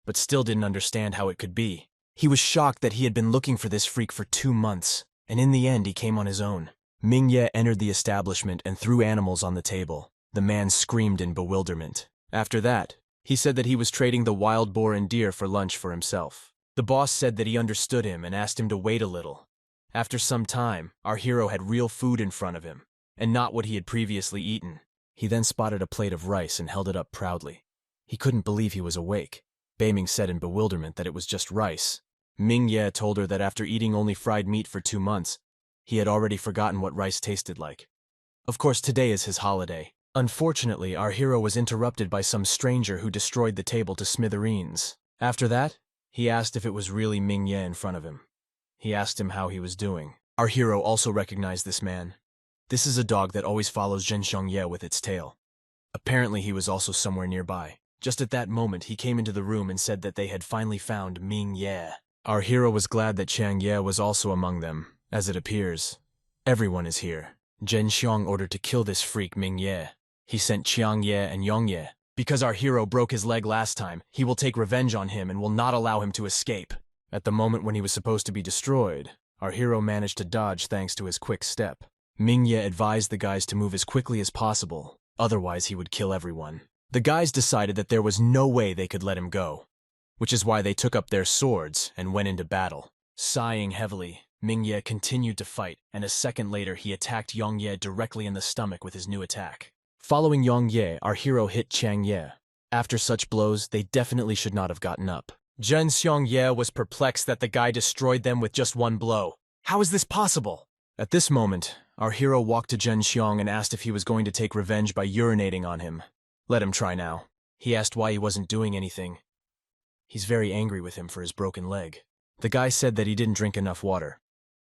but still didn't understand how it could be. He was shocked that he had been looking for this freak for 2 months, and in the end he came on his own. Ming Ye entered the establishment and threw animals on the table. The man screamed in bewilderment. After that, he said that he was trading the wild boar and deer for lunch for himself. The boss said that he understood him and asked him to wait a little. After some time, our hero had real food in front of him, and not what he had previously eaten. He then spotted a plate of rice and held it up proudly. He couldn't believe he was awake. Beiming said in bewilderment that it was just rice. Ming Ye told her that after eating only fried meat for 2 months, he had already forgotten what rice tasted like. Of course, today is his holiday. Unfortunately, our hero was interrupted by some stranger who destroyed the table to smithereens. After that, he asked if it was really Ming Ye in front of him. He asked him how he was doing. Our hero also recognized this man. This is a dog that always follows Zhenxiong Ye with its tail. Apparently he was also somewhere nearby. Just at that moment, he came into the room and said that they had finally found Ming Ye. Our hero was glad that Chiang Ye was also among them. As it appears, everyone is here. Zhenxiong ordered to kill this freak Ming Ye. He sent Chiang Ye and Yong Ye. Because our hero broke his leg last time, he will take revenge on him and will not allow him to escape. At the moment when he was supposed to be destroyed, our hero managed to dodge thanks to his quick step. Ming Ye advised the guys to move as quickly as possible, otherwise he would kill everyone. The guys decided that there was no way they could let him go, which is why they took up their swords and went into battle. Sighing heavily, Ming Ye continued to fight, and a second later he attacked Yong Ye directly in the stomach with his new attack. Following Yong Ye, our hero hit Chiang Ye. After such blows, they definitely should not have gotten up. Zhenxiong Ye was perplexed that the guy destroyed them with just one blow. How is this possible? At this moment, our hero walked to Zhenxiong and asked if he was going to take revenge by urinating on him. Let him try now. He asked why he wasn't doing anything. He's very angry with him for his broken leg. The guy said that he didn't drink enough water.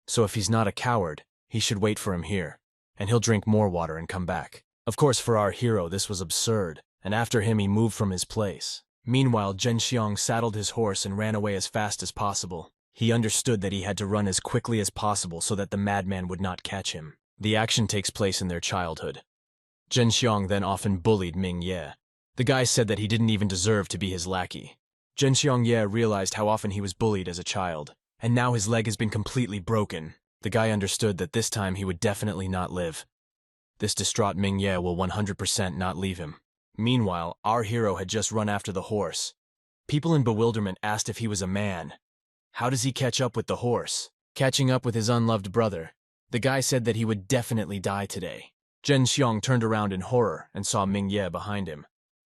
So if he's not a coward, he should wait for him here, and he'll drink more water and come back. Of course, for our hero, this was absurd, and after him he moved from his place. Meanwhile, Zhenxiang saddled his horse and ran away as fast as possible. He understood that he had to run as quickly as possible so that the madman would not catch him. The action takes place in their childhood. Zhenxiang then often bullied Ming Ye. The guy said that he didn't even deserve to be his lackey. Zhenxiang Ye realized how often he was bullied as a child, and now his leg has been completely broken. The guy understood that this time he would definitely not live. This distraught Ming Ye will 100% not leave him. Meanwhile, our hero had just run after the horse. People in bewilderment asked if he was a man. How does he catch up with the horse? Catching up with his unloved brother. The guy said that he would definitely die today. Zhenxiang turned around in horror and saw Ming Ye behind him.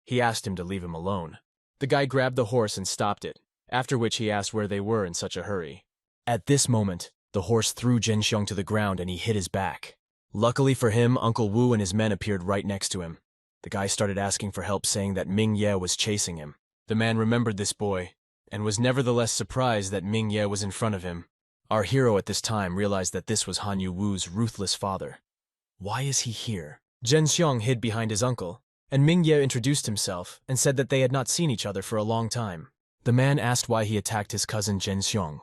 He asked him to leave him alone. The guy grabbed the horse and stopped it, after which he asked where they were in such a hurry. At this moment, the horse threw Zhenxiang to the ground and he hit his back. Luckily for him, Uncle Wu and his men appeared right next to him. The guy started asking for help, saying that Ming Ye was chasing him. The man remembered this boy, and was nevertheless surprised that Ming Ye was in front of him. Our hero at this time realized that this was Han Yu Wu's ruthless father. Why is he here? Zhenxiang hid behind his uncle, and Ming Ye introduced himself and said that they had not seen each other for a long time. The man asked why he attacked his cousin Zhenxiang.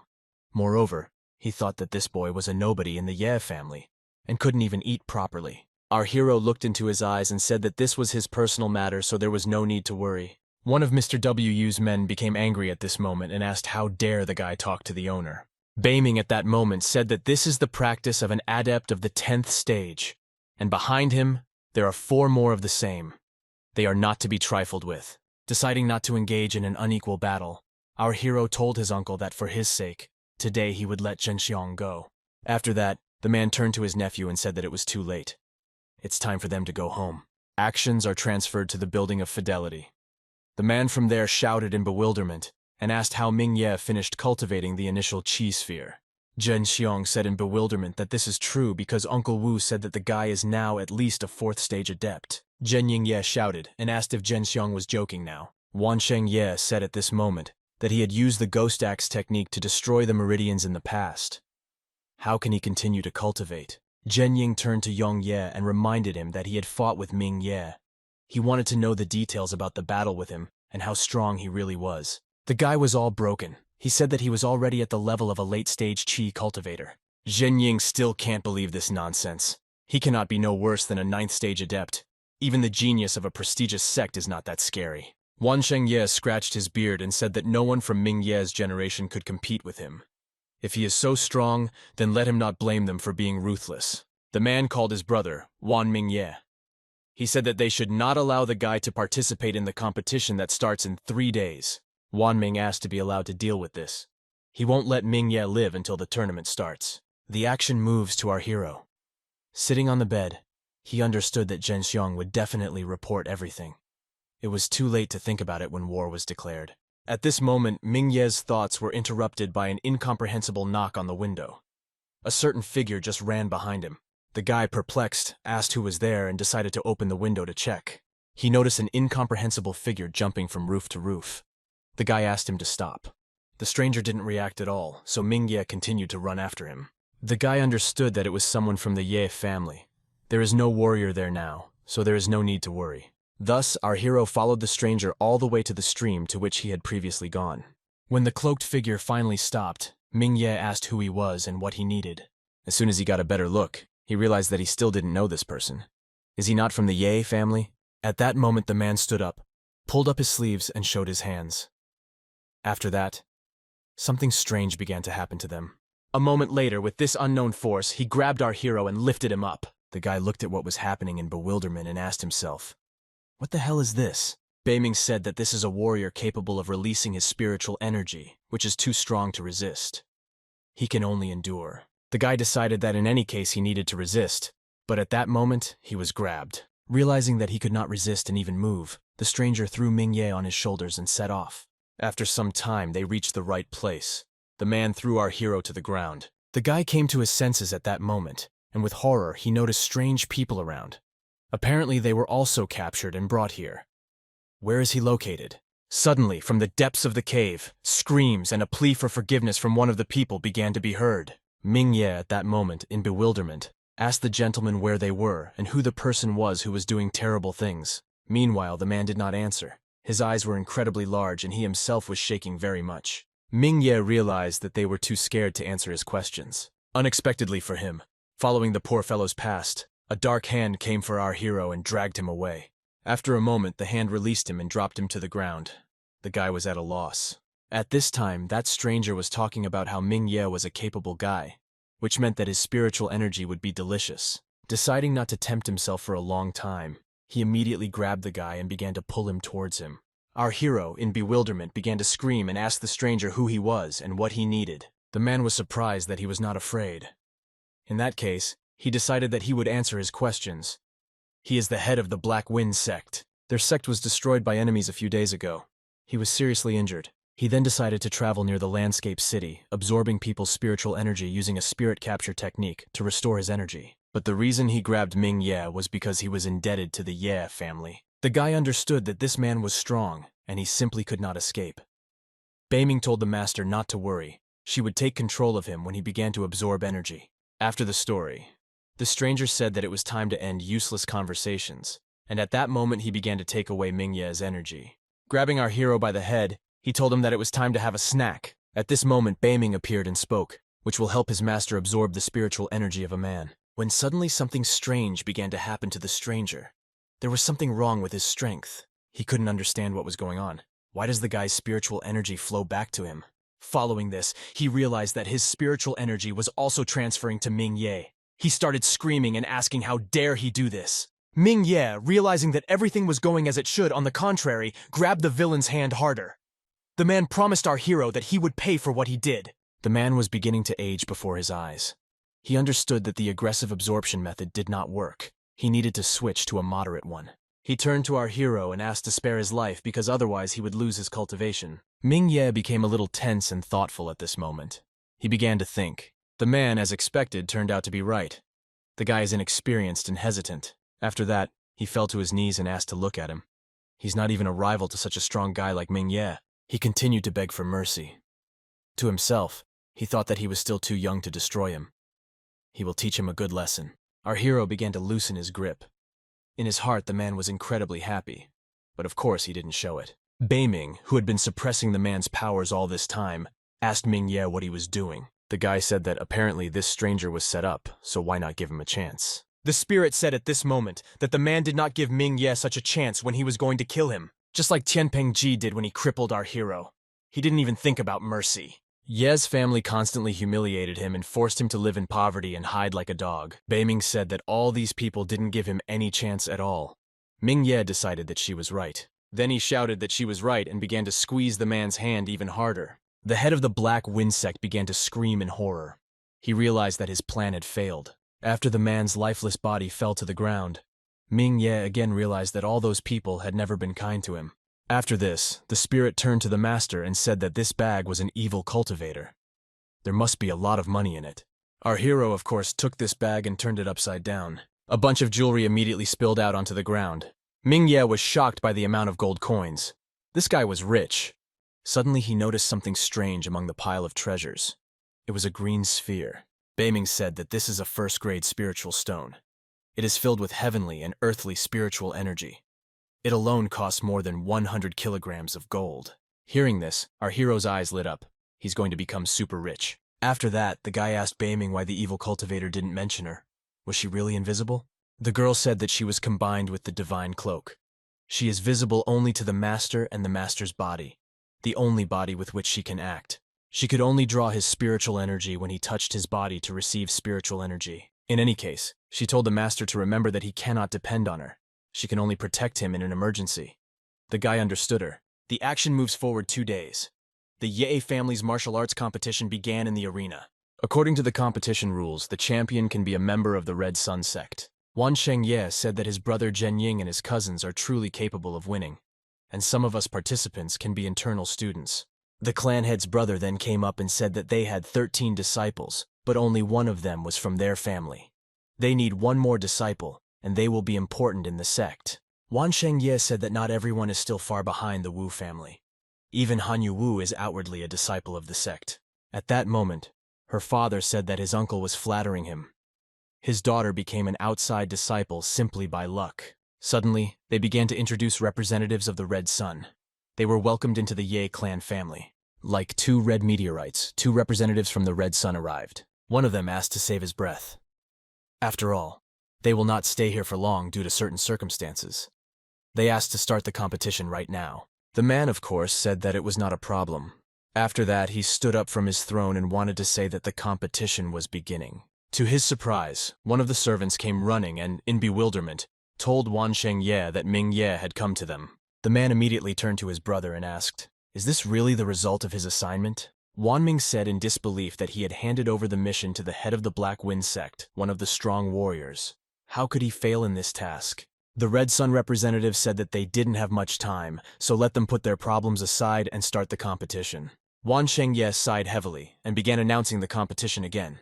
Moreover, he thought that this boy was a nobody in the Ye family, and couldn't even eat properly. Our hero looked into his eyes and said that this was his personal matter, so there was no need to worry. One of Mr. Wu's men became angry at this moment and asked how dare the guy talk to the owner. Beiming at that moment said that this is the practice of an adept of the 10th stage, and behind him, there are 4 more of the same. They are not to be trifled with. Deciding not to engage in an unequal battle, our hero told his uncle that for his sake, today he would let Zhenxiang go. After that, the man turned to his nephew and said that it was too late. It's time for them to go home. Actions are transferred to the building of fidelity. The man from there shouted in bewilderment and asked how Ming Ye finished cultivating the initial chi sphere. Zhenxiang said in bewilderment that this is true because Uncle Wu said that the guy is now at least a 4th stage adept. Zhen Ye shouted and asked if Zhenxiang was joking now. Wansheng Ye said at this moment that he had used the ghost axe technique to destroy the meridians in the past. How can he continue to cultivate? Zhen Ying turned to Yong Ye and reminded him that he had fought with Ming Ye. He wanted to know the details about the battle with him and how strong he really was. The guy was all broken. He said that he was already at the level of a late-stage chi cultivator. Zhen Ying still can't believe this nonsense. He cannot be no worse than a 9th-stage adept. Even the genius of a prestigious sect is not that scary. Wansheng Ye scratched his beard and said that no one from Ming Ye's generation could compete with him. If he is so strong, then let him not blame them for being ruthless. The man called his brother, Wan Ming Ye. He said that they should not allow the guy to participate in the competition that starts in 3 days. Wan Ming asked to be allowed to deal with this. He won't let Ming Ye live until the tournament starts. The action moves to our hero. Sitting on the bed, he understood that Zhenxiang would definitely report everything. It was too late to think about it when war was declared. At this moment, Ming Ye's thoughts were interrupted by an incomprehensible knock on the window. A certain figure just ran behind him. The guy, perplexed, asked who was there and decided to open the window to check. He noticed an incomprehensible figure jumping from roof to roof. The guy asked him to stop. The stranger didn't react at all, so Ming Ye continued to run after him. The guy understood that it was someone from the Ye family. There is no warrior there now, so there is no need to worry. Thus, our hero followed the stranger all the way to the stream to which he had previously gone. When the cloaked figure finally stopped, Ming Ye asked who he was and what he needed. As soon as he got a better look, he realized that he still didn't know this person. Is he not from the Ye family? At that moment, the man stood up, pulled up his sleeves, and showed his hands. After that, something strange began to happen to them. A moment later, with this unknown force, he grabbed our hero and lifted him up. The guy looked at what was happening in bewilderment and asked himself, "What the hell is this?" Beiming said that this is a warrior capable of releasing his spiritual energy, which is too strong to resist. He can only endure. The guy decided that in any case he needed to resist, but at that moment, he was grabbed. Realizing that he could not resist and even move, the stranger threw Ming Ye on his shoulders and set off. After some time, they reached the right place. The man threw our hero to the ground. The guy came to his senses at that moment, and with horror, he noticed strange people around. Apparently, they were also captured and brought here. Where is he located? Suddenly, from the depths of the cave, screams and a plea for forgiveness from one of the people began to be heard. Mingye, at that moment, in bewilderment, asked the gentleman where they were and who the person was who was doing terrible things. Meanwhile, the man did not answer. His eyes were incredibly large and he himself was shaking very much. Mingye realized that they were too scared to answer his questions. Unexpectedly for him, following the poor fellow's past, a dark hand came for our hero and dragged him away. After a moment, the hand released him and dropped him to the ground. The guy was at a loss. At this time, that stranger was talking about how Mingye was a capable guy, which meant that his spiritual energy would be delicious. Deciding not to tempt himself for a long time, he immediately grabbed the guy and began to pull him towards him. Our hero, in bewilderment, began to scream and ask the stranger who he was and what he needed. The man was surprised that he was not afraid. In that case, he decided that he would answer his questions. He is the head of the Black Wind Sect. Their sect was destroyed by enemies a few days ago. He was seriously injured. He then decided to travel near the landscape city, absorbing people's spiritual energy using a spirit capture technique to restore his energy. But the reason he grabbed Ming Ye was because he was indebted to the Ye family. The guy understood that this man was strong, and he simply could not escape. Beiming told the master not to worry. She would take control of him when he began to absorb energy. After the story, the stranger said that it was time to end useless conversations, and at that moment he began to take away Ming Ye's energy. Grabbing our hero by the head, he told him that it was time to have a snack. At this moment, Beiming appeared and spoke, which will help his master absorb the spiritual energy of a man. When suddenly something strange began to happen to the stranger. There was something wrong with his strength. He couldn't understand what was going on. Why does the guy's spiritual energy flow back to him? Following this, he realized that his spiritual energy was also transferring to Ming Ye. He started screaming and asking how dare he do this. Ming Ye, realizing that everything was going as it should, on the contrary, grabbed the villain's hand harder. The man promised our hero that he would pay for what he did. The man was beginning to age before his eyes. He understood that the aggressive absorption method did not work. He needed to switch to a moderate one. He turned to our hero and asked to spare his life because otherwise he would lose his cultivation. Ming Ye became a little tense and thoughtful at this moment. He began to think. The man, as expected, turned out to be right. The guy is inexperienced and hesitant. After that, he fell to his knees and asked to look at him. He's not even a rival to such a strong guy like Ming Ye. He continued to beg for mercy. To himself, he thought that he was still too young to destroy him. He will teach him a good lesson. Our hero began to loosen his grip. In his heart, the man was incredibly happy. But of course, he didn't show it. Beiming, who had been suppressing the man's powers all this time, asked Ming Ye what he was doing. The guy said that apparently this stranger was set up, so why not give him a chance? The spirit said at this moment that the man did not give Ming Ye such a chance when he was going to kill him, just like Tianpeng Ji did when he crippled our hero. He didn't even think about mercy. Ye's family constantly humiliated him and forced him to live in poverty and hide like a dog. Beiming said that all these people didn't give him any chance at all. Ming Ye decided that she was right. Then he shouted that she was right and began to squeeze the man's hand even harder. The head of the Black Wind Sect began to scream in horror. He realized that his plan had failed. After the man's lifeless body fell to the ground, Ming Ye again realized that all those people had never been kind to him. After this, the spirit turned to the master and said that this bag was an evil cultivator. There must be a lot of money in it. Our hero, of course, took this bag and turned it upside down. A bunch of jewelry immediately spilled out onto the ground. Ming Ye was shocked by the amount of gold coins. This guy was rich. Suddenly he noticed something strange among the pile of treasures. It was a green sphere. Beiming said that this is a first-grade spiritual stone. It is filled with heavenly and earthly spiritual energy. It alone costs more than 100 kilograms of gold. Hearing this, our hero's eyes lit up. He's going to become super rich. After that, the guy asked Beiming why the evil cultivator didn't mention her. Was she really invisible? The girl said that she was combined with the divine cloak. She is visible only to the master and the master's body, the only body with which she can act. She could only draw his spiritual energy when he touched his body to receive spiritual energy. In any case, she told the master to remember that he cannot depend on her. She can only protect him in an emergency. The guy understood her. The action moves forward 2 days. The Ye family's martial arts competition began in the arena. According to the competition rules, the champion can be a member of the Red Sun sect. Wan Shengye said that his brother Zhen Ying and his cousins are truly capable of winning, and some of us participants can be internal students. The clan head's brother then came up and said that they had 13 disciples, but only one of them was from their family. They need one more disciple, and they will be important in the sect. Wan Shengye said that not everyone is still far behind the Wu family. Even Han Yu is outwardly a disciple of the sect. At that moment, her father said that his uncle was flattering him. His daughter became an outside disciple simply by luck. Suddenly, they began to introduce representatives of the Red Sun. They were welcomed into the Ye clan family. Like two red meteorites, two representatives from the Red Sun arrived. One of them asked to save his breath. After all, they will not stay here for long due to certain circumstances. They asked to start the competition right now. The man, of course, said that it was not a problem. After that, he stood up from his throne and wanted to say that the competition was beginning. To his surprise, one of the servants came running and, in bewilderment, told Wan Shengye that Ming Ye had come to them. The man immediately turned to his brother and asked, "Is this really the result of his assignment?" Wan Ming said in disbelief that he had handed over the mission to the head of the Black Wind Sect, one of the strong warriors. How could he fail in this task? The Red Sun representative said that they didn't have much time, so let them put their problems aside and start the competition. Wan Shengye sighed heavily and began announcing the competition again.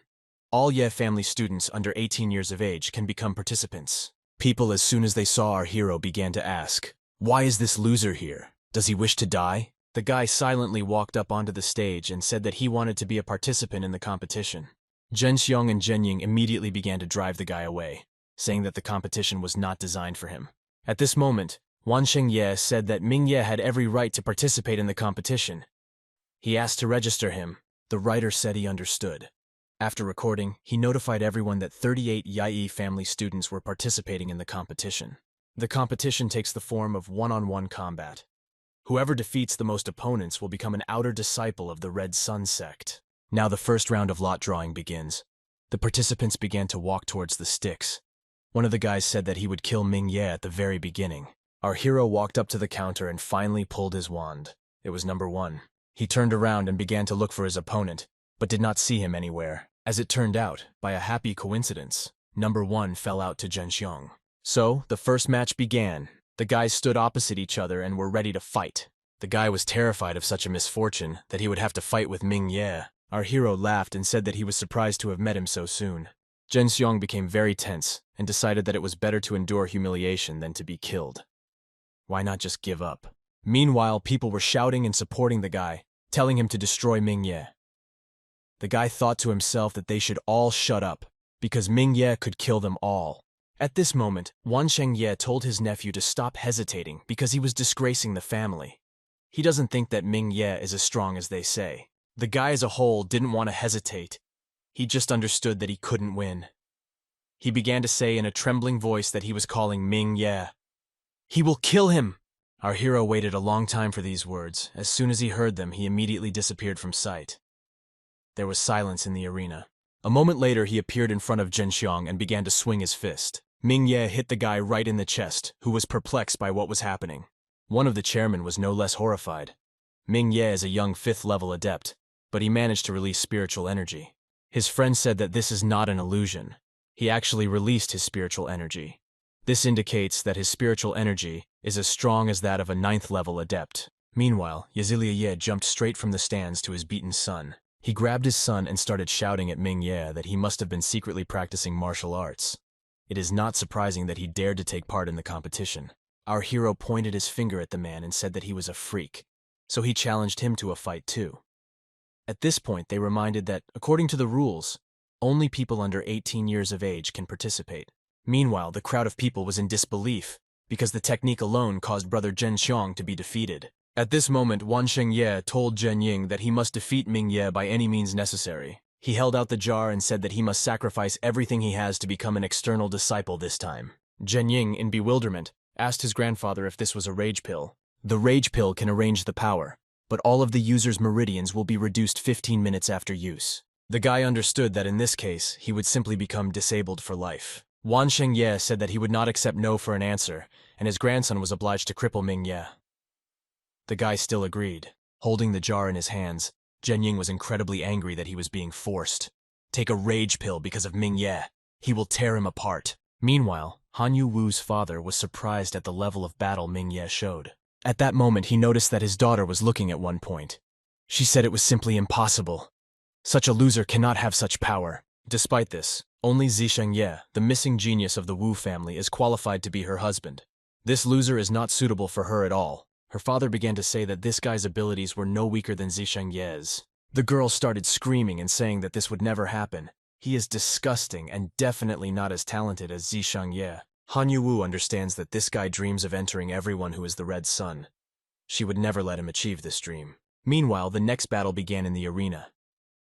All Ye family students under 18 years of age can become participants. People, as soon as they saw our hero, began to ask, "Why is this loser here? Does he wish to die?" The guy silently walked up onto the stage and said that he wanted to be a participant in the competition. Zhen Xiong and Zhen Ying immediately began to drive the guy away, saying that the competition was not designed for him. At this moment, Wan Shengye said that Ming Ye had every right to participate in the competition. He asked to register him. The writer said he understood. After recording, he notified everyone that 38 Yai family students were participating in the competition. The competition takes the form of one-on-one combat. Whoever defeats the most opponents will become an outer disciple of the Red Sun sect. Now the first round of lot drawing begins. The participants began to walk towards the sticks. One of the guys said that he would kill Ming Ye at the very beginning. Our hero walked up to the counter and finally pulled his wand. It was number 1. He turned around and began to look for his opponent, but did not see him anywhere. As it turned out, by a happy coincidence, number 1 fell out to Zhen Xiong. So, the first match began. The guys stood opposite each other and were ready to fight. The guy was terrified of such a misfortune that he would have to fight with Ming Ye. Our hero laughed and said that he was surprised to have met him so soon. Zhen Xiong became very tense and decided that it was better to endure humiliation than to be killed. Why not just give up? Meanwhile, people were shouting and supporting the guy, telling him to destroy Ming Ye. The guy thought to himself that they should all shut up, because Ming Ye could kill them all. At this moment, Wan Shengye told his nephew to stop hesitating because he was disgracing the family. He doesn't think that Ming Ye is as strong as they say. The guy as a whole didn't want to hesitate. He just understood that he couldn't win. He began to say in a trembling voice that he was calling Ming Ye. "He will kill him!" Our hero waited a long time for these words. As soon as he heard them, he immediately disappeared from sight. There was silence in the arena. A moment later, he appeared in front of Zhen Xiong and began to swing his fist. Ming Ye hit the guy right in the chest, who was perplexed by what was happening. One of the chairmen was no less horrified. Ming Ye is a young 5th-level adept, but he managed to release spiritual energy. His friend said that this is not an illusion. He actually released his spiritual energy. This indicates that his spiritual energy is as strong as that of a 9th-level adept. Meanwhile, Yazilia Ye jumped straight from the stands to his beaten son. He grabbed his son and started shouting at Ming Ye that he must have been secretly practicing martial arts. It is not surprising that he dared to take part in the competition. Our hero pointed his finger at the man and said that he was a freak, so he challenged him to a fight too. At this point, they reminded that, according to the rules, only people under 18 years of age can participate. Meanwhile, the crowd of people was in disbelief, because the technique alone caused brother Zhen Xiong to be defeated. At this moment, Wan Shengye told Zhen Ying that he must defeat Ming Ye by any means necessary. He held out the jar and said that he must sacrifice everything he has to become an external disciple this time. Zhen Ying, in bewilderment, asked his grandfather if this was a rage pill. The rage pill can arrange the power, but all of the user's meridians will be reduced 15 minutes after use. The guy understood that in this case, he would simply become disabled for life. Wan Shengye said that he would not accept no for an answer, and his grandson was obliged to cripple Ming Ye. The guy still agreed. Holding the jar in his hands, Zhen Ying was incredibly angry that he was being forced. Take a rage pill because of Ming Ye. He will tear him apart. Meanwhile, Han Yu-woo's father was surprised at the level of battle Ming Ye showed. At that moment, he noticed that his daughter was looking at one point. She said it was simply impossible. Such a loser cannot have such power. Despite this, only Zisheng Ye, the missing genius of the Wu family, is qualified to be her husband. This loser is not suitable for her at all. Her father began to say that this guy's abilities were no weaker than Zisheng Ye's. The girl started screaming and saying that this would never happen. He is disgusting and definitely not as talented as Zisheng Ye. Han Yuwu understands that this guy dreams of entering everyone who is the Red Sun. She would never let him achieve this dream. Meanwhile, the next battle began in the arena.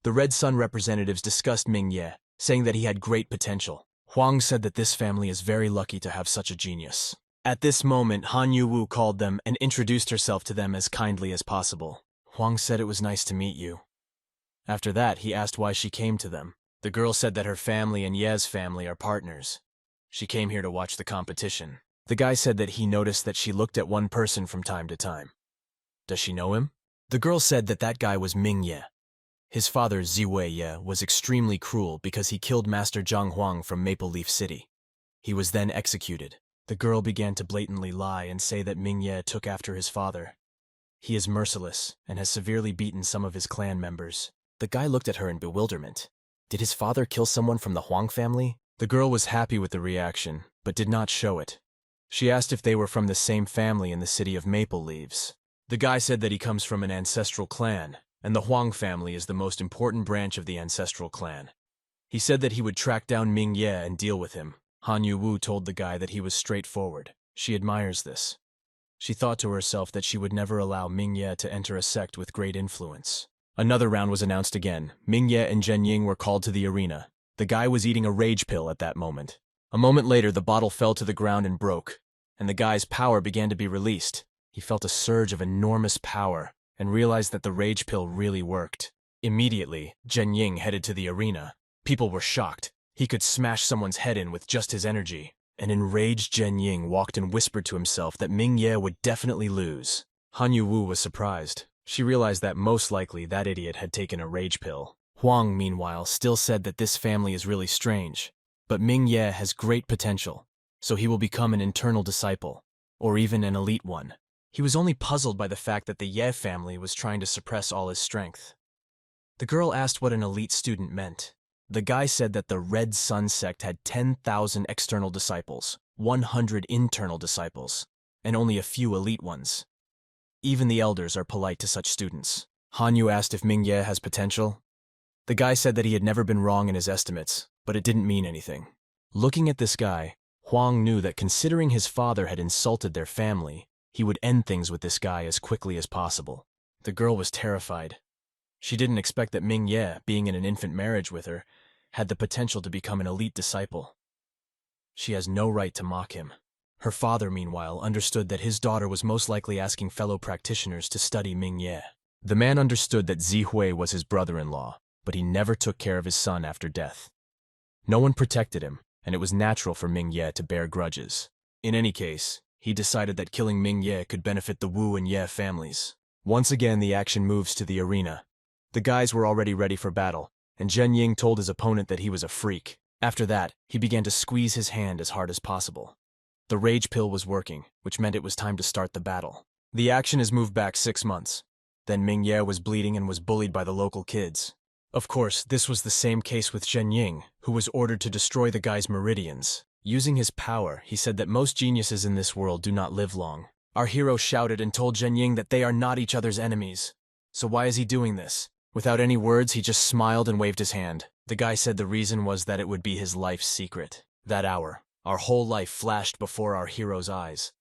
The Red Sun representatives discussed Ming Ye, saying that he had great potential. Huang said that this family is very lucky to have such a genius. At this moment, Han Yuwu called them and introduced herself to them as kindly as possible. Huang said it was nice to meet you. After that, he asked why she came to them. The girl said that her family and Ye's family are partners. She came here to watch the competition. The guy said that he noticed that she looked at one person from time to time. Does she know him? The girl said that that guy was Ming Ye. His father, Ziwei Ye, was extremely cruel because he killed Master Zhang Huang from Maple Leaf City. He was then executed. The girl began to blatantly lie and say that Ming Ye took after his father. He is merciless and has severely beaten some of his clan members. The guy looked at her in bewilderment. Did his father kill someone from the Huang family? The girl was happy with the reaction, but did not show it. She asked if they were from the same family in the city of Maple Leaves. The guy said that he comes from an ancestral clan, and the Huang family is the most important branch of the ancestral clan. He said that he would track down Ming Ye and deal with him. Han Yuwu told the guy that he was straightforward. She admires this. She thought to herself that she would never allow Ming Ye to enter a sect with great influence. Another round was announced again. Ming Ye and Zhen Ying were called to the arena. The guy was eating a rage pill at that moment. A moment later, the bottle fell to the ground and broke, and the guy's power began to be released. He felt a surge of enormous power and realized that the rage pill really worked. Immediately, Zhen Ying headed to the arena. People were shocked. He could smash someone's head in with just his energy. An enraged Zhen Ying walked and whispered to himself that Ming Ye would definitely lose. Han Yuwu was surprised. She realized that most likely that idiot had taken a rage pill. Huang, meanwhile, still said that this family is really strange, but Ming Ye has great potential, so he will become an internal disciple, or even an elite one. He was only puzzled by the fact that the Ye family was trying to suppress all his strength. The girl asked what an elite student meant. The guy said that the Red Sun sect had 10,000 external disciples, 100 internal disciples, and only a few elite ones. Even the elders are polite to such students. Han Yu asked if Ming Ye has potential. The guy said that he had never been wrong in his estimates, but it didn't mean anything. Looking at this guy, Huang knew that considering his father had insulted their family, he would end things with this guy as quickly as possible. The girl was terrified. She didn't expect that Ming Ye, being in an infant marriage with her, had the potential to become an elite disciple. She has no right to mock him. Her father, meanwhile, understood that his daughter was most likely asking fellow practitioners to study Ming Ye. The man understood that Zi Hui was his brother-in-law, but he never took care of his son after death. No one protected him, and it was natural for Ming Ye to bear grudges. In any case, he decided that killing Ming Ye could benefit the Wu and Ye families. Once again, the action moves to the arena. The guys were already ready for battle, and Zhen Ying told his opponent that he was a freak. After that, he began to squeeze his hand as hard as possible. The rage pill was working, which meant it was time to start the battle. The action is moved back 6 months. Then Ming Ye was bleeding and was bullied by the local kids. Of course, this was the same case with Zhen Ying, who was ordered to destroy the guy's meridians. Using his power, he said that most geniuses in this world do not live long. Our hero shouted and told Zhen Ying that they are not each other's enemies. So why is he doing this? Without any words, he just smiled and waved his hand. The guy said the reason was that it would be his life's secret. That hour, our whole life flashed before our hero's eyes.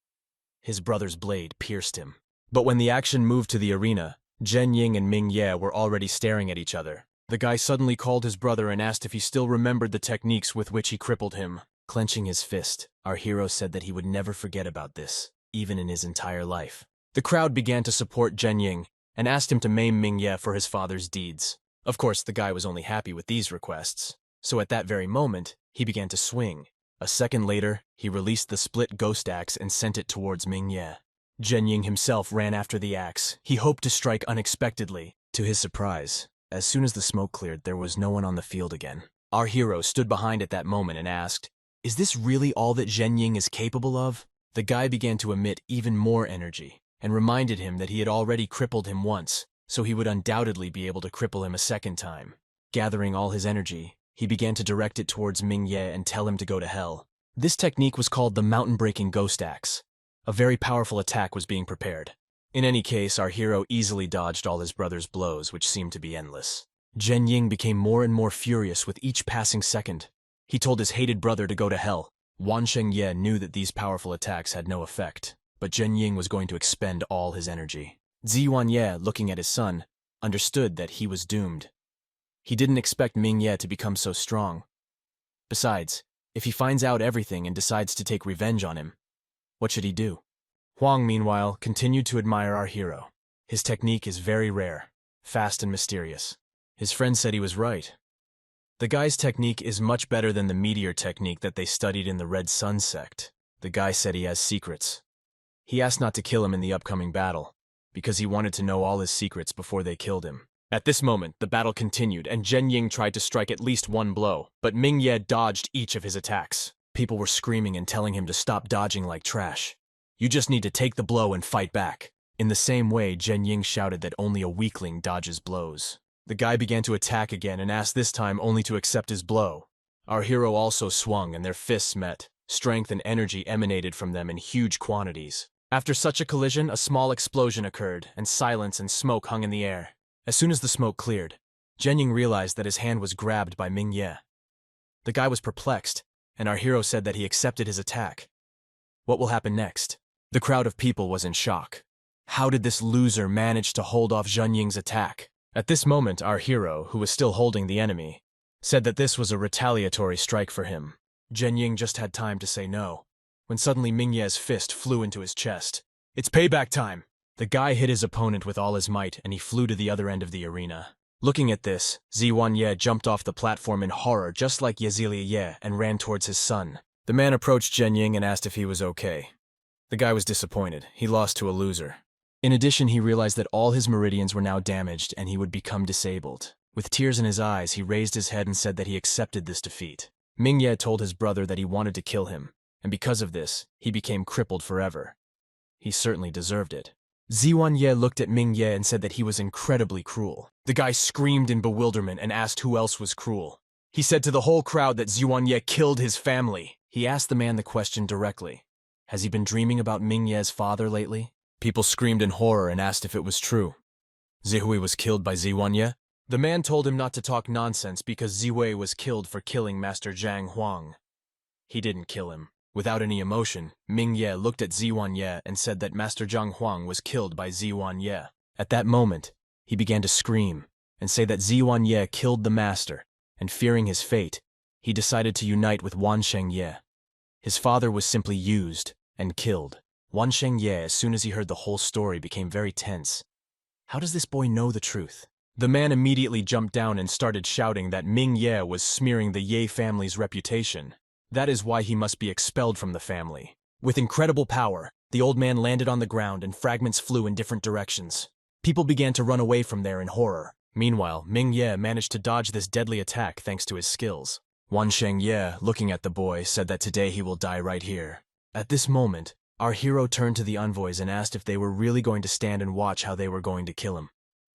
His brother's blade pierced him. But when the action moved to the arena, Zhen Ying and Ming Ye were already staring at each other. The guy suddenly called his brother and asked if he still remembered the techniques with which he crippled him. Clenching his fist, our hero said that he would never forget about this, even in his entire life. The crowd began to support Zhen Ying and asked him to maim Ming Ye for his father's deeds. Of course, the guy was only happy with these requests, so at that very moment, he began to swing. A second later, he released the split ghost axe and sent it towards Ming Ye. Zhen Ying himself ran after the axe. He hoped to strike unexpectedly. To his surprise, as soon as the smoke cleared, there was no one on the field again. Our hero stood behind at that moment and asked, "Is this really all that Zhen Ying is capable of?" The guy began to emit even more energy, and reminded him that he had already crippled him once, so he would undoubtedly be able to cripple him a second time. Gathering all his energy, he began to direct it towards Ming Ye and tell him to go to hell. This technique was called the mountain-breaking ghost axe. A very powerful attack was being prepared. In any case, our hero easily dodged all his brother's blows, which seemed to be endless. Zhen Ying became more and more furious with each passing second. He told his hated brother to go to hell. Wan Shengye knew that these powerful attacks had no effect, but Zhen Ying was going to expend all his energy. Ziwanye, looking at his son, understood that he was doomed. He didn't expect Mingye to become so strong. Besides, if he finds out everything and decides to take revenge on him, what should he do? Huang, meanwhile, continued to admire our hero. His technique is very rare, fast and mysterious. His friend said he was right. The guy's technique is much better than the meteor technique that they studied in the Red Sun sect. The guy said he has secrets. He asked not to kill him in the upcoming battle, because he wanted to know all his secrets before they killed him. At this moment, the battle continued, and Zhen Ying tried to strike at least one blow, but Mingye dodged each of his attacks. People were screaming and telling him to stop dodging like trash. You just need to take the blow and fight back. In the same way, Zhen Ying shouted that only a weakling dodges blows. The guy began to attack again and asked this time only to accept his blow. Our hero also swung and their fists met. Strength and energy emanated from them in huge quantities. After such a collision, a small explosion occurred, and silence and smoke hung in the air. As soon as the smoke cleared, Zhen Ying realized that his hand was grabbed by Mingye. The guy was perplexed, and our hero said that he accepted his attack. What will happen next? The crowd of people was in shock. How did this loser manage to hold off Zhen Ying's attack? At this moment, our hero, who was still holding the enemy, said that this was a retaliatory strike for him. Zhen Ying just had time to say no, when suddenly Mingye's fist flew into his chest. It's payback time! The guy hit his opponent with all his might, and he flew to the other end of the arena. Looking at this, Ziwanye jumped off the platform in horror just like Yezilia and ran towards his son. The man approached Zhen Ying and asked if he was okay. The guy was disappointed. He lost to a loser. In addition, he realized that all his meridians were now damaged and he would become disabled. With tears in his eyes, he raised his head and said that he accepted this defeat. Mingye told his brother that he wanted to kill him, and because of this, he became crippled forever. He certainly deserved it. Ziwanye looked at Mingye and said that he was incredibly cruel. The guy screamed in bewilderment and asked who else was cruel. He said to the whole crowd that Ziwanye killed his family. He asked the man the question directly. Has he been dreaming about Mingye's father lately? People screamed in horror and asked if it was true. Zihui was killed by Ziwanye? The man told him not to talk nonsense because Zihui was killed for killing Master Zhang Huang. He didn't kill him. Without any emotion, Mingye looked at Ziwanye and said that Master Zhang Huang was killed by Ziwanye. At that moment, he began to scream and say that Ziwanye killed the master, and fearing his fate, he decided to unite with Wan Shengye. His father was simply used and killed. Wan Shengye, as soon as he heard the whole story, became very tense. How does this boy know the truth? The man immediately jumped down and started shouting that Mingye was smearing the Ye family's reputation. That is why he must be expelled from the family. With incredible power, the old man landed on the ground and fragments flew in different directions. People began to run away from there in horror. Meanwhile, Mingye managed to dodge this deadly attack thanks to his skills. Wan Shengye, looking at the boy, said that today he will die right here. At this moment, our hero turned to the envoys and asked if they were really going to stand and watch how they were going to kill him.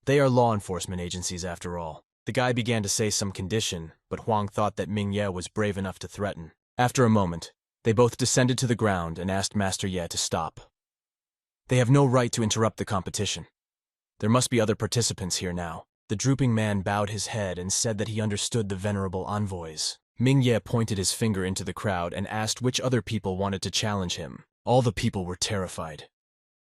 They are law enforcement agencies after all. The guy began to say some condition, but Huang thought that Mingye was brave enough to threaten. After a moment, they both descended to the ground and asked Master Ye to stop. They have no right to interrupt the competition. There must be other participants here now. The drooping man bowed his head and said that he understood the venerable envoys. Mingye pointed his finger into the crowd and asked which other people wanted to challenge him. All the people were terrified.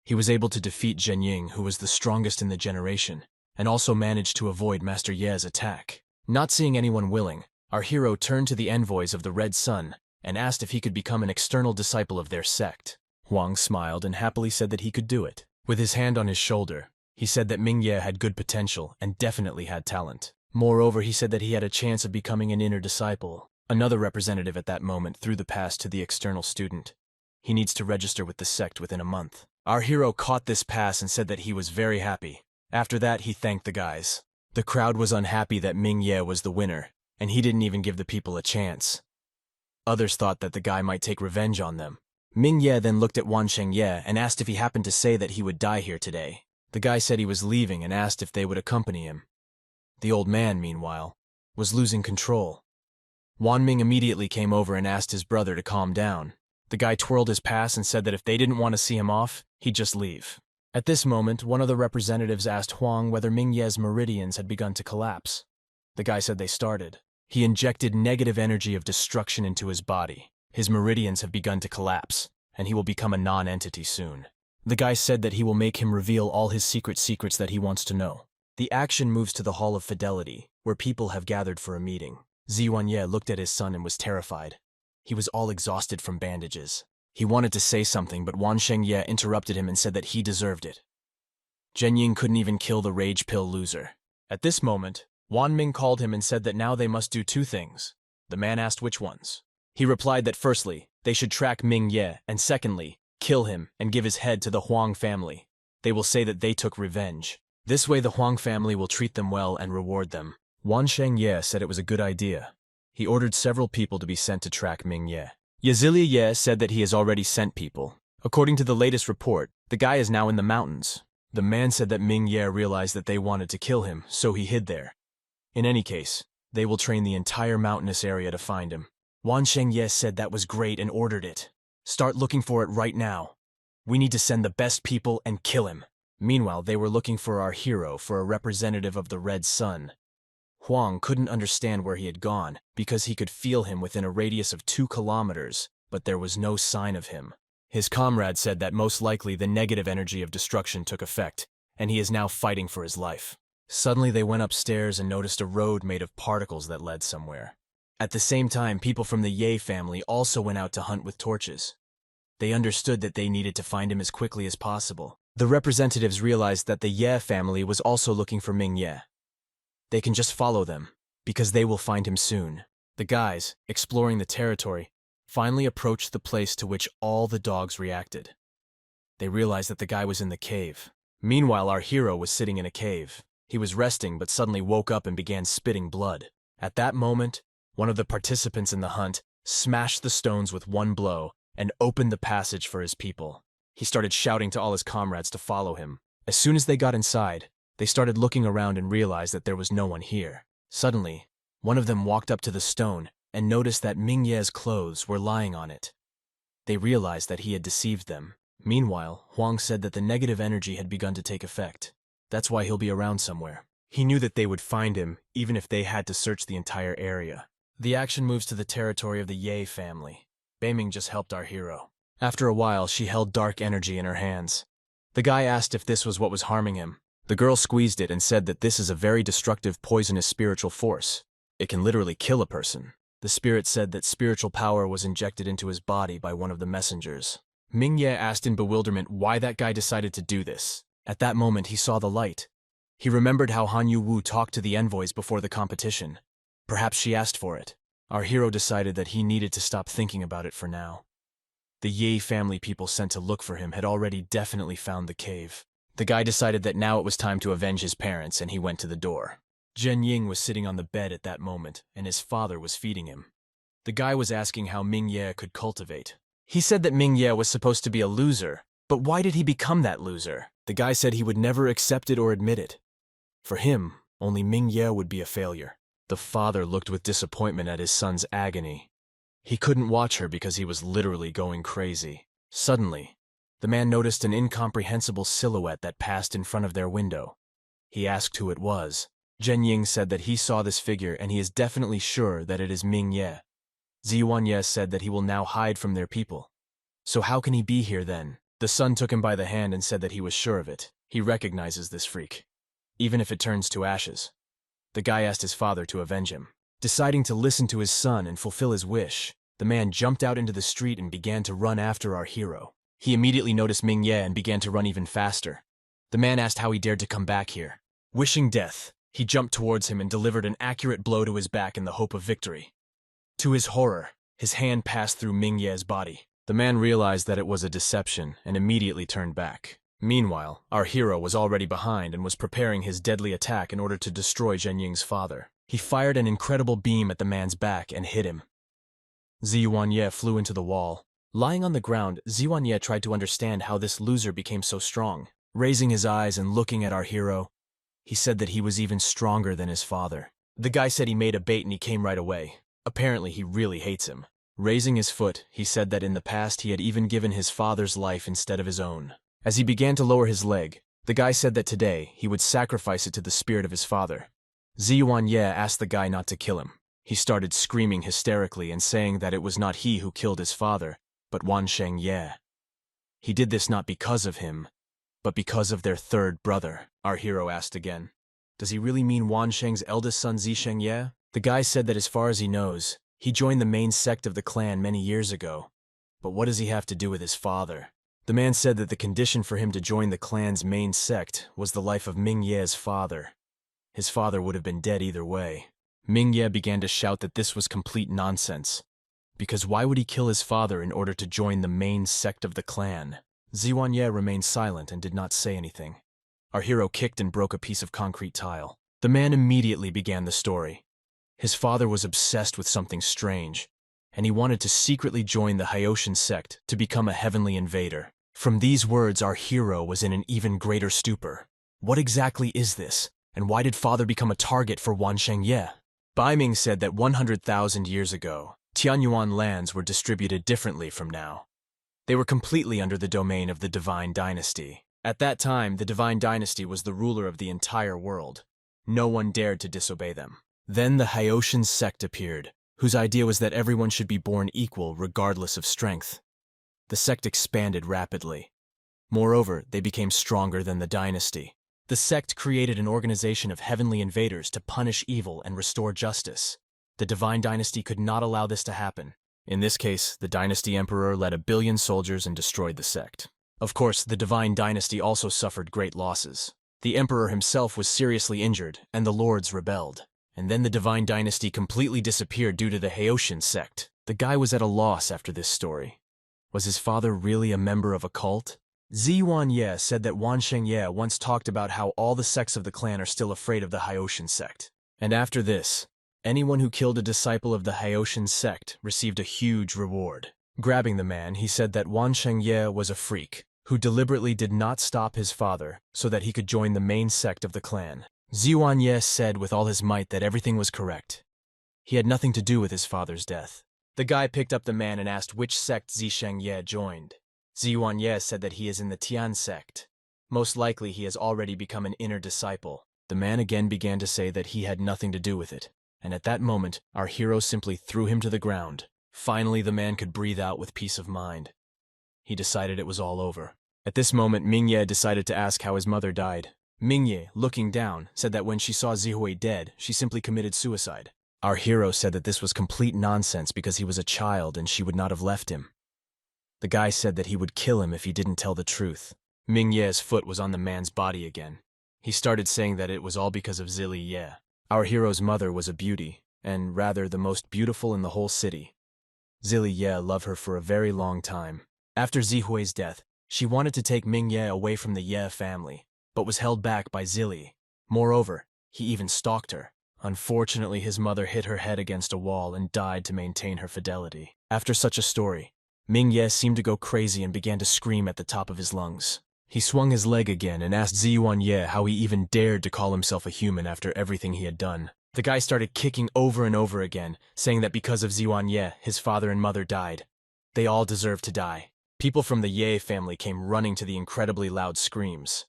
He was able to defeat Zhen Ying, who was the strongest in the generation, and also managed to avoid Master Ye's attack. Not seeing anyone willing, our hero turned to the envoys of the Red Sun and asked if he could become an external disciple of their sect. Huang smiled and happily said that he could do it. With his hand on his shoulder, he said that Mingye had good potential and definitely had talent. Moreover, he said that he had a chance of becoming an inner disciple. Another representative at that moment threw the pass to the external student. He needs to register with the sect within a month. Our hero caught this pass and said that he was very happy. After that, he thanked the guys. The crowd was unhappy that Mingye was the winner, and he didn't even give the people a chance. Others thought that the guy might take revenge on them. Mingye then looked at Wan Shengye and asked if he happened to say that he would die here today. The guy said he was leaving and asked if they would accompany him. The old man, meanwhile, was losing control. Wan Ming immediately came over and asked his brother to calm down. The guy twirled his pass and said that if they didn't want to see him off, he'd just leave. At this moment, one of the representatives asked Huang whether Ming Ye's meridians had begun to collapse. The guy said they started. He injected negative energy of destruction into his body. His meridians have begun to collapse, and he will become a non-entity soon. The guy said that he will make him reveal all his secrets that he wants to know. The action moves to the Hall of Fidelity, where people have gathered for a meeting. Ziwanye looked at his son and was terrified. He was all exhausted from bandages. He wanted to say something, but Wan Shengye interrupted him and said that he deserved it. Zhen Ying couldn't even kill the rage pill loser. At this moment, Wan Ming called him and said that now they must do two things. The man asked which ones. He replied that firstly, they should track Ming Ye, and secondly, kill him and give his head to the Huang family. They will say that they took revenge. This way the Huang family will treat them well and reward them. Wan Shengye said it was a good idea. He ordered several people to be sent to track Ming Ye. Yazilia Ye said that he has already sent people. According to the latest report, the guy is now in the mountains. The man said that Ming Ye realized that they wanted to kill him, so he hid there. In any case, they will train the entire mountainous area to find him. Wan Shengye said that was great and ordered it. Start looking for it right now. We need to send the best people and kill him. Meanwhile, they were looking for our hero for a representative of the Red Sun. Huang couldn't understand where he had gone because he could feel him within a radius of 2 kilometers, but there was no sign of him. His comrade said that most likely the negative energy of destruction took effect, and he is now fighting for his life. Suddenly they went upstairs and noticed a road made of particles that led somewhere. At the same time, people from the Ye family also went out to hunt with torches. They understood that they needed to find him as quickly as possible. The representatives realized that the Ye family was also looking for Ming Ye. They can just follow them, because they will find him soon. The guys, exploring the territory, finally approached the place to which all the dogs reacted. They realized that the guy was in the cave. Meanwhile, our hero was sitting in a cave. He was resting but suddenly woke up and began spitting blood. At that moment, one of the participants in the hunt smashed the stones with one blow and opened the passage for his people. He started shouting to all his comrades to follow him. As soon as they got inside, they started looking around and realized that there was no one here. Suddenly, one of them walked up to the stone and noticed that Ming Ye's clothes were lying on it. They realized that he had deceived them. Meanwhile, Huang said that the negative energy had begun to take effect. That's why he'll be around somewhere. He knew that they would find him, even if they had to search the entire area. The action moves to the territory of the Ye family. Beiming just helped our hero. After a while, she held dark energy in her hands. The guy asked if this was what was harming him. The girl squeezed it and said that this is a very destructive, poisonous spiritual force. It can literally kill a person. The spirit said that spiritual power was injected into his body by one of the messengers. Ming Ye asked in bewilderment why that guy decided to do this. At that moment, he saw the light. He remembered how Han Yu Wu talked to the envoys before the competition. Perhaps she asked for it. Our hero decided that he needed to stop thinking about it for now. The Ye family people sent to look for him had already definitely found the cave. The guy decided that now it was time to avenge his parents, and he went to the door. Zhen Ying was sitting on the bed at that moment, and his father was feeding him. The guy was asking how Ming Ye could cultivate. He said that Ming Ye was supposed to be a loser, but why did he become that loser? The guy said he would never accept it or admit it. For him, only Ming Ye would be a failure. The father looked with disappointment at his son's agony. He couldn't watch her because he was literally going crazy. Suddenly, the man noticed an incomprehensible silhouette that passed in front of their window. He asked who it was. Zhen Ying said that he saw this figure and he is definitely sure that it is Ming Ye. Ziwanye said that he will now hide from their people. So how can he be here then? The son took him by the hand and said that he was sure of it. He recognizes this freak, even if it turns to ashes. The guy asked his father to avenge him. Deciding to listen to his son and fulfill his wish, the man jumped out into the street and began to run after our hero. He immediately noticed Ming Ye and began to run even faster. The man asked how he dared to come back here. Wishing death, he jumped towards him and delivered an accurate blow to his back in the hope of victory. To his horror, his hand passed through Ming Ye's body. The man realized that it was a deception and immediately turned back. Meanwhile, our hero was already behind and was preparing his deadly attack in order to destroy Zhen Ying's father. He fired an incredible beam at the man's back and hit him. Ziwanye flew into the wall. Lying on the ground, Ziwanye tried to understand how this loser became so strong. Raising his eyes and looking at our hero, he said that he was even stronger than his father. The guy said he made a bait and he came right away. Apparently, he really hates him. Raising his foot, he said that in the past he had even given his father's life instead of his own. As he began to lower his leg, the guy said that today he would sacrifice it to the spirit of his father. Ziyuan Ye asked the guy not to kill him. He started screaming hysterically and saying that it was not he who killed his father, but Wan Sheng Ye. He did this not because of him, but because of their third brother. Our hero asked again, does he really mean Wan Sheng's eldest son Zisheng Ye? The guy said that as far as he knows, he joined the main sect of the clan many years ago. But what does he have to do with his father? The man said that the condition for him to join the clan's main sect was the life of Ming Ye's father. His father would have been dead either way. Ming Ye began to shout that this was complete nonsense, because why would he kill his father in order to join the main sect of the clan? Ziyuan Ye remained silent and did not say anything. Our hero kicked and broke a piece of concrete tile. The man immediately began the story. His father was obsessed with something strange, and he wanted to secretly join the Hyoshan sect to become a heavenly invader. From these words, our hero was in an even greater stupor. What exactly is this, and why did father become a target for Wan Sheng Ye? Bai Ming said that 100,000 years ago, Tianyuan lands were distributed differently from now. They were completely under the domain of the Divine Dynasty. At that time, the Divine Dynasty was the ruler of the entire world. No one dared to disobey them. Then the Hyoshan sect appeared, whose idea was that everyone should be born equal regardless of strength. The sect expanded rapidly. Moreover, they became stronger than the dynasty. The sect created an organization of heavenly invaders to punish evil and restore justice. The Divine Dynasty could not allow this to happen. In this case, the Dynasty Emperor led 1 billion soldiers and destroyed the sect. Of course, the Divine Dynasty also suffered great losses. The Emperor himself was seriously injured, and the lords rebelled. And then the Divine Dynasty completely disappeared due to the Hyoshan sect. The guy was at a loss after this story. Was his father really a member of a cult? Ziyuan Ye said that Wan Sheng Ye once talked about how all the sects of the clan are still afraid of the Hyoshan sect. And after this, anyone who killed a disciple of the Hyoshan sect received a huge reward. Grabbing the man, he said that Wan Sheng Ye was a freak, who deliberately did not stop his father so that he could join the main sect of the clan. Ziyuan Ye said with all his might that everything was correct. He had nothing to do with his father's death. The guy picked up the man and asked which sect Zisheng Ye joined. Ziyuan Ye said that he is in the Tian sect. Most likely he has already become an inner disciple. The man again began to say that he had nothing to do with it, and at that moment, our hero simply threw him to the ground. Finally, the man could breathe out with peace of mind. He decided it was all over. At this moment, Ming Ye decided to ask how his mother died. Ming Ye, looking down, said that when she saw Zihui dead, she simply committed suicide. Our hero said that this was complete nonsense because he was a child and she would not have left him. The guy said that he would kill him if he didn't tell the truth. Ming Ye's foot was on the man's body again. He started saying that it was all because of Zili Ye. Our hero's mother was a beauty, and rather the most beautiful in the whole city. Zili Ye loved her for a very long time. After Zihui's death, she wanted to take Ming Ye away from the Ye family, but was held back by Zili. Moreover, he even stalked her. Unfortunately, his mother hit her head against a wall and died to maintain her fidelity. After such a story, Ming Ye seemed to go crazy and began to scream at the top of his lungs. He swung his leg again and asked Ziyuan Ye how he even dared to call himself a human after everything he had done. The guy started kicking over and over again, saying that because of Ziyuan Ye, his father and mother died. They all deserved to die. People from the Ye family came running to the incredibly loud screams.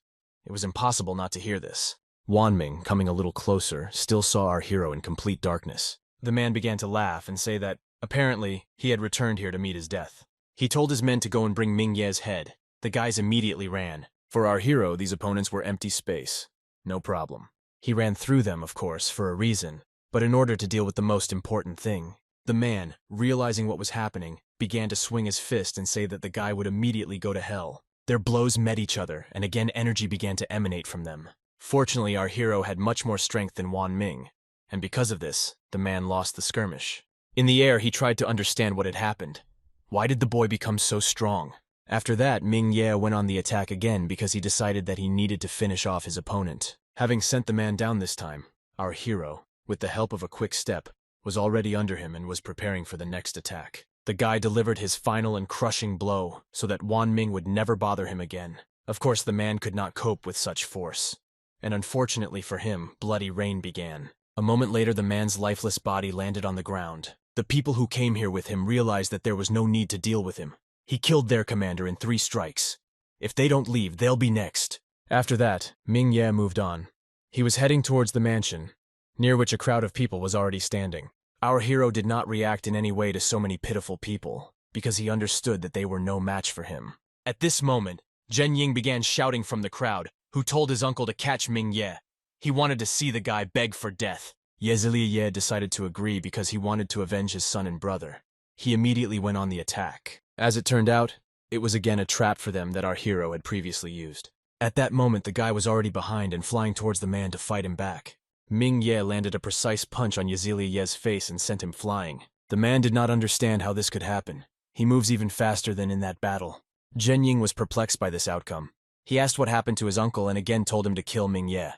It was impossible not to hear this. Wanming, coming a little closer, still saw our hero in complete darkness. The man began to laugh and say that, apparently, he had returned here to meet his death. He told his men to go and bring Ming Ye's head. The guys immediately ran. For our hero, these opponents were empty space. No problem. He ran through them, of course, for a reason, but in order to deal with the most important thing. The man, realizing what was happening, began to swing his fist and say that the guy would immediately go to hell. Their blows met each other, and again energy began to emanate from them. Fortunately, our hero had much more strength than Wan Ming, and because of this, the man lost the skirmish. In the air, he tried to understand what had happened. Why did the boy become so strong? After that, Ming Ye went on the attack again because he decided that he needed to finish off his opponent. Having sent the man down this time, our hero, with the help of a quick step, was already under him and was preparing for the next attack. The guy delivered his final and crushing blow so that Wan Ming would never bother him again. Of course, the man could not cope with such force. And unfortunately for him, bloody rain began. A moment later, the man's lifeless body landed on the ground. The people who came here with him realized that there was no need to deal with him. He killed their commander in 3 strikes. If they don't leave, they'll be next. After that, Ming Ye moved on. He was heading towards the mansion, near which a crowd of people was already standing. Our hero did not react in any way to so many pitiful people, because he understood that they were no match for him. At this moment, Zhen Ying began shouting from the crowd, who told his uncle to catch Ming Ye. He wanted to see the guy beg for death. Ye Ziliye decided to agree because he wanted to avenge his son and brother. He immediately went on the attack. As it turned out, it was again a trap for them that our hero had previously used. At that moment, the guy was already behind and flying towards the man to fight him back. Ming Ye landed a precise punch on Yaziliye's face and sent him flying. The man did not understand how this could happen. He moves even faster than in that battle. Zhen Ying was perplexed by this outcome. He asked what happened to his uncle and again told him to kill Ming Ye.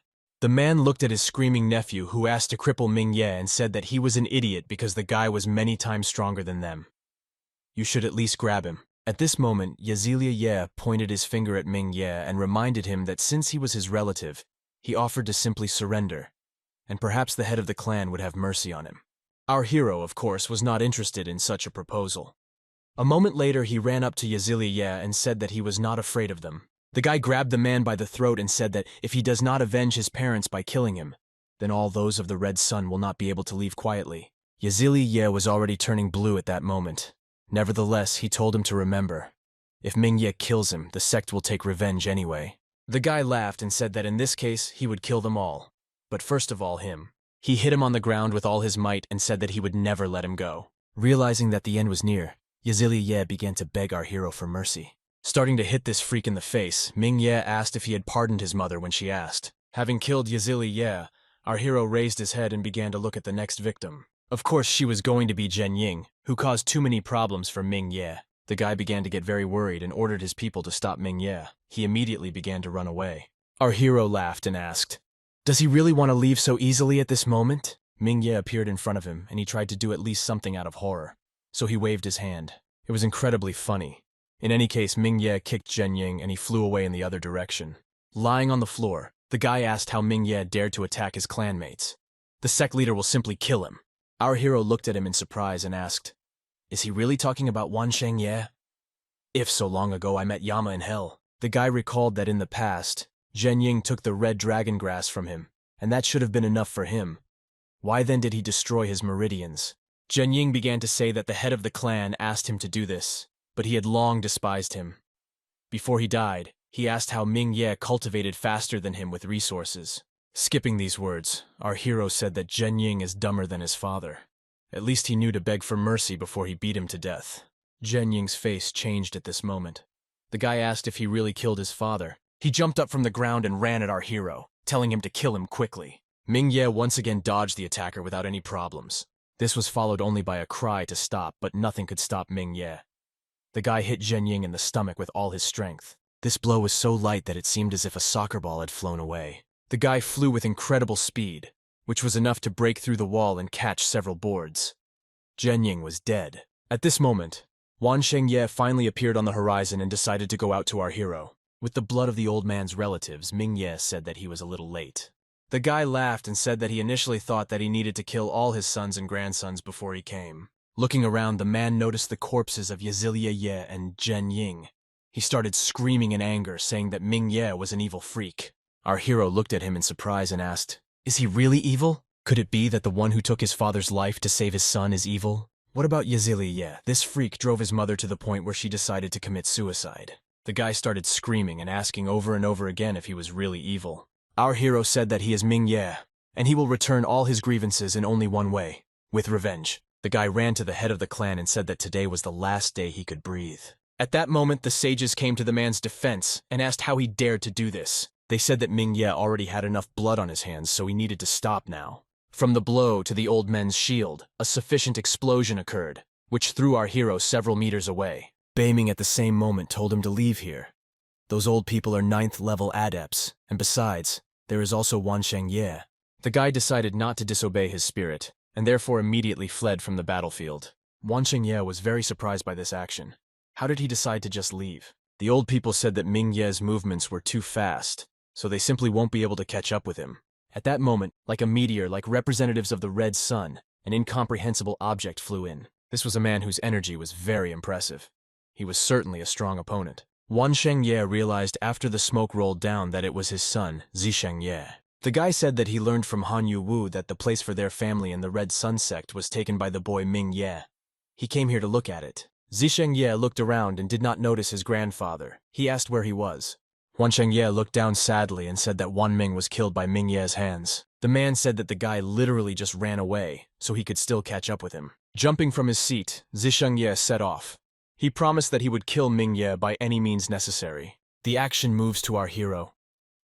The man looked at his screaming nephew, who asked to cripple Ming Ye, and said that he was an idiot because the guy was many times stronger than them. You should at least grab him. At this moment, Yaziliye pointed his finger at Ming Ye and reminded him that since he was his relative, he offered to simply surrender, and perhaps the head of the clan would have mercy on him. Our hero, of course, was not interested in such a proposal. A moment later, he ran up to Yaziliye and said that he was not afraid of them. The guy grabbed the man by the throat and said that if he does not avenge his parents by killing him, then all those of the Red Sun will not be able to leave quietly. Yaziliye was already turning blue at that moment. Nevertheless, he told him to remember, if Ming Ye kills him, the sect will take revenge anyway. The guy laughed and said that in this case, he would kill them all. But first of all him. He hit him on the ground with all his might and said that he would never let him go. Realizing that the end was near, Yaziliye began to beg our hero for mercy. Starting to hit this freak in the face, Ming Ye asked if he had pardoned his mother when she asked. Having killed Yaziliye, our hero raised his head and began to look at the next victim. Of course, she was going to be Zhen Ying, who caused too many problems for Ming Ye. The guy began to get very worried and ordered his people to stop Ming Ye. He immediately began to run away. Our hero laughed and asked, "Does he really want to leave so easily at this moment?" Ming Ye appeared in front of him, and he tried to do at least something out of horror. So he waved his hand. It was incredibly funny. In any case, Ming Ye kicked Zhen Ying and he flew away in the other direction. Lying on the floor, the guy asked how Ming Ye dared to attack his clanmates. The sect leader will simply kill him. Our hero looked at him in surprise and asked, "Is he really talking about Wan Sheng Ye? If so long ago I met Yama in hell." The guy recalled that in the past, Zhen Ying took the red dragon grass from him, and that should have been enough for him. Why then did he destroy his meridians? Zhen Ying began to say that the head of the clan asked him to do this, but he had long despised him. Before he died, he asked how Ming Ye cultivated faster than him with resources. Skipping these words, our hero said that Zhen Ying is dumber than his father. At least he knew to beg for mercy before he beat him to death. Zhen Ying's face changed at this moment. The guy asked if he really killed his father. He jumped up from the ground and ran at our hero, telling him to kill him quickly. Ming Ye once again dodged the attacker without any problems. This was followed only by a cry to stop, but nothing could stop Ming Ye. The guy hit Zhen Ying in the stomach with all his strength. This blow was so light that it seemed as if a soccer ball had flown away. The guy flew with incredible speed, which was enough to break through the wall and catch several boards. Zhen Ying was dead. At this moment, Wan Sheng Ye finally appeared on the horizon and decided to go out to our hero. With the blood of the old man's relatives, Ming Ye said that he was a little late. The guy laughed and said that he initially thought that he needed to kill all his sons and grandsons before he came. Looking around, the man noticed the corpses of Yaziliye and Zhen Ying. He started screaming in anger, saying that Ming Ye was an evil freak. Our hero looked at him in surprise and asked, "Is he really evil? Could it be that the one who took his father's life to save his son is evil? What about Yaziliye? This freak drove his mother to the point where she decided to commit suicide." The guy started screaming and asking over and over again if he was really evil. Our hero said that he is Ming Ye, and he will return all his grievances in only one way, with revenge. The guy ran to the head of the clan and said that today was the last day he could breathe. At that moment, the sages came to the man's defense and asked how he dared to do this. They said that Ming Ye already had enough blood on his hands, so he needed to stop now. From the blow to the old men's shield, a sufficient explosion occurred, which threw our hero several meters away. Beiming at the same moment told him to leave here. Those old people are 9th level adepts, and besides, there is also Wan Sheng Ye. The guy decided not to disobey his spirit, and therefore immediately fled from the battlefield. Wan Sheng Ye was very surprised by this action. How did he decide to just leave? The old people said that Ming Ye's movements were too fast, so they simply won't be able to catch up with him. At that moment, like a meteor, like representatives of the Red Sun, an incomprehensible object flew in. This was a man whose energy was very impressive. He was certainly a strong opponent. Wan Shengye realized after the smoke rolled down that it was his son, Zishengye. The guy said that he learned from Han Yu Wu that the place for their family in the Red Sun Sect was taken by the boy Ming Ye. He came here to look at it. Zishengye looked around and did not notice his grandfather. He asked where he was. Wan Shengye looked down sadly and said that Wan Ming was killed by Ming Ye's hands. The man said that the guy literally just ran away, so he could still catch up with him. Jumping from his seat, Zishengye set off. He promised that he would kill Ming Ye by any means necessary. The action moves to our hero.